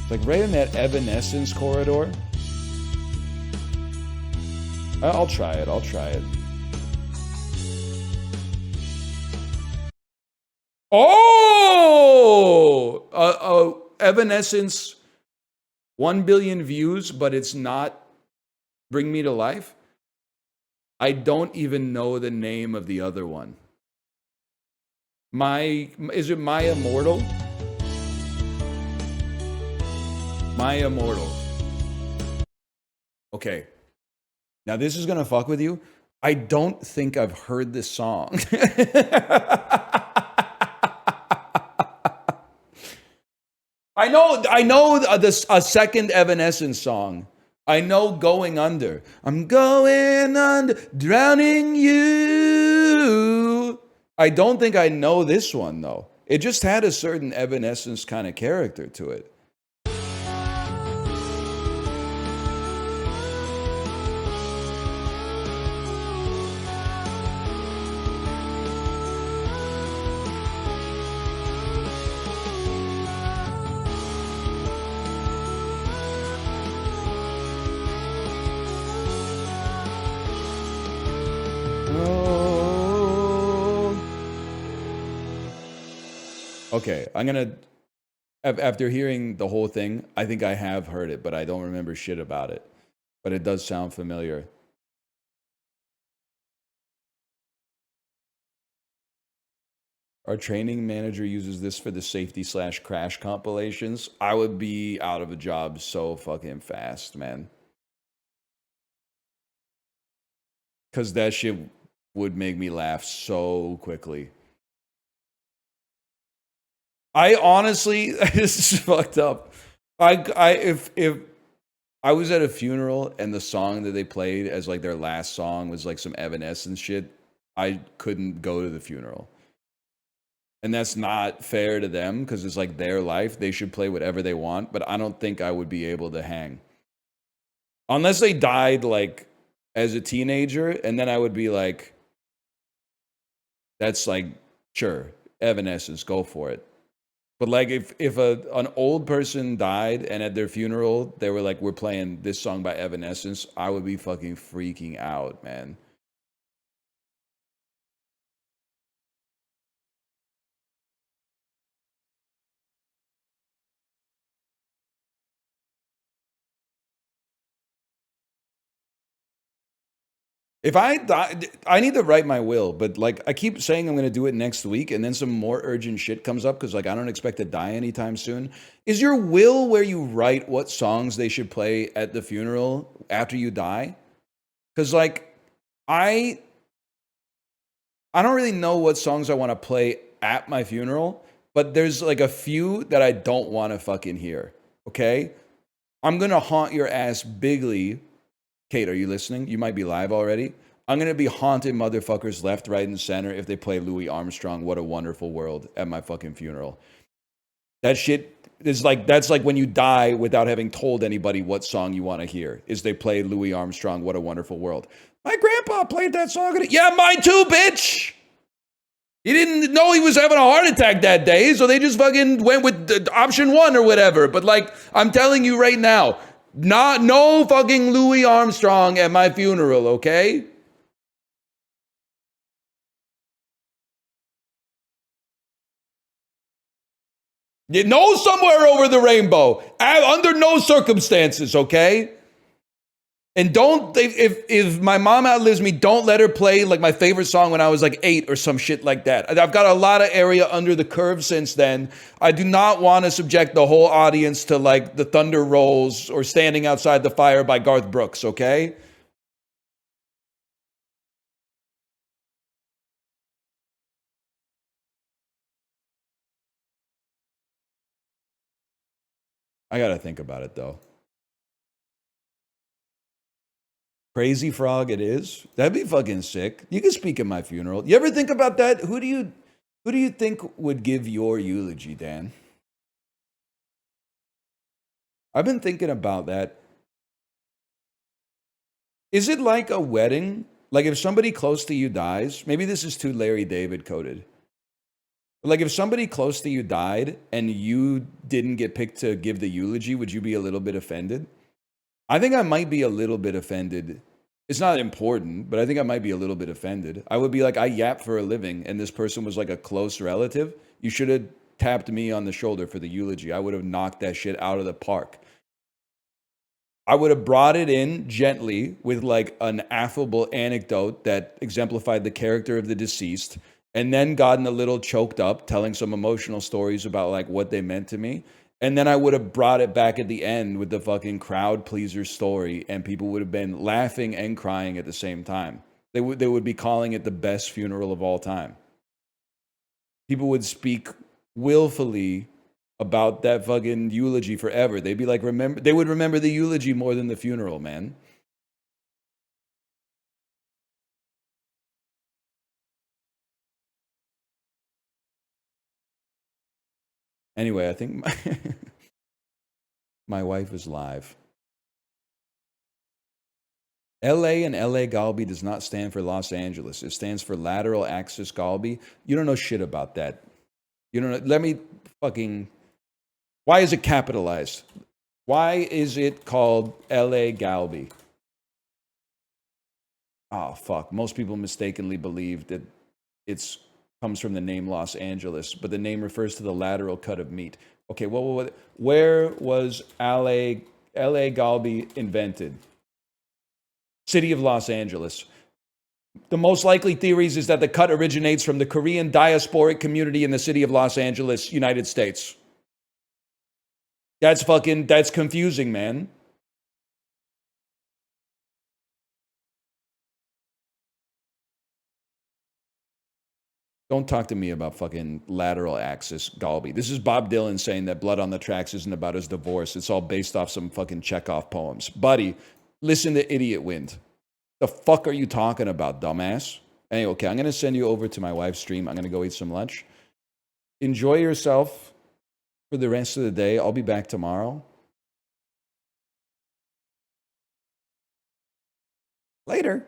Like right in that Evanescence corridor. I'll try it. I'll try it. Oh! Evanescence, 1 billion views, but it's not Bring Me to Life. I don't even know the name of the other one. Is it My Immortal? My Immortal. Okay. Now this is gonna fuck with you. I don't think I've heard this song. I know a second Evanescence song. I know Going Under. I'm going under, drowning you. I don't think I know this one though. It just had a certain Evanescence kind of character to it. Okay, I'm gonna, after hearing the whole thing, I think I have heard it, but I don't remember shit about it. But it does sound familiar. Our training manager uses this for the safety/crash compilations. I would be out of a job so fucking fast, man. Because that shit would make me laugh so quickly. I honestly, this is fucked up. If I was at a funeral and the song that they played as like their last song was like some Evanescence shit, I couldn't go to the funeral. And that's not fair to them because it's like their life. They should play whatever they want, but I don't think I would be able to hang. Unless they died like as a teenager, and then I would be like, that's like, sure, Evanescence, go for it. But like if an old person died and at their funeral they were like, we're playing this song by Evanescence, I would be fucking freaking out, man. If I die, I need to write my will, but like I keep saying I'm going to do it next week, and then some more urgent shit comes up because like I don't expect to die anytime soon. Is your will where you write what songs they should play at the funeral after you die? Because like I I don't really know what songs I want to play at my funeral, but there's like a few that I don't want to fucking hear. Okay? I'm going to haunt your ass bigly. Kate, are you listening? You might be live already. I'm going to be haunting motherfuckers left, right, and center if they play Louis Armstrong, What a Wonderful World at my fucking funeral. That shit is like, that's like when you die without having told anybody what song you want to hear, is they play Louis Armstrong, What a Wonderful World. My grandpa played that song. Yeah, mine too, bitch. He didn't know he was having a heart attack that day, so they just fucking went with option one or whatever. But like, I'm telling you right now, no fucking Louis Armstrong at my funeral, okay? No Somewhere Over the Rainbow. Under no circumstances, okay? And don't, if my mom outlives me, don't let her play like my favorite song when I was like 8 or some shit like that. I've got a lot of area under the curve since then. I do not want to subject the whole audience to like The Thunder Rolls or Standing Outside the Fire by Garth Brooks, okay? I got to think about it though. Crazy Frog it is. That'd be fucking sick. You can speak at my funeral. You ever think about that? Who do you think would give your eulogy, Dan? I've been thinking about that. Is it like a wedding? Like if somebody close to you dies, maybe this is too Larry David coded. Like if somebody close to you died and you didn't get picked to give the eulogy, would you be a little bit offended? I think I might be a little bit offended. It's not important, but I think I might be a little bit offended. I would be like, I yap for a living, and this person was like a close relative. You should have tapped me on the shoulder for the eulogy. I would have knocked that shit out of the park. I would have brought it in gently with like an affable anecdote that exemplified the character of the deceased, and then gotten a little choked up telling some emotional stories about like what they meant to me. And then I would have brought it back at the end with the fucking crowd pleaser story, and people would have been laughing and crying at the same time. They would be calling it the best funeral of all time. People would speak willfully about that fucking eulogy forever. They'd be like, they would remember the eulogy more than the funeral, man. Anyway, I think my wife is live. LA and LA Galbi does not stand for Los Angeles. It stands for lateral axis Galbi. You don't know shit about that. You don't know. Let me fucking. Why is it capitalized? Why is it called LA Galbi? Oh, fuck. Most people mistakenly believe that it's comes from the name Los Angeles, but the name refers to the lateral cut of meat. Okay, well, where was LA Galbi invented? City of Los Angeles. The most likely theories is that the cut originates from the Korean diasporic community in the city of Los Angeles, United States. That's confusing, man. Don't talk to me about fucking lateral axis Galbi. This is Bob Dylan saying that Blood on the Tracks isn't about his divorce. It's all based off some fucking Chekhov poems. Buddy, listen to Idiot Wind. The fuck are you talking about, dumbass? Anyway, okay, I'm going to send you over to my wife's stream. I'm going to go eat some lunch. Enjoy yourself for the rest of the day. I'll be back tomorrow. Later.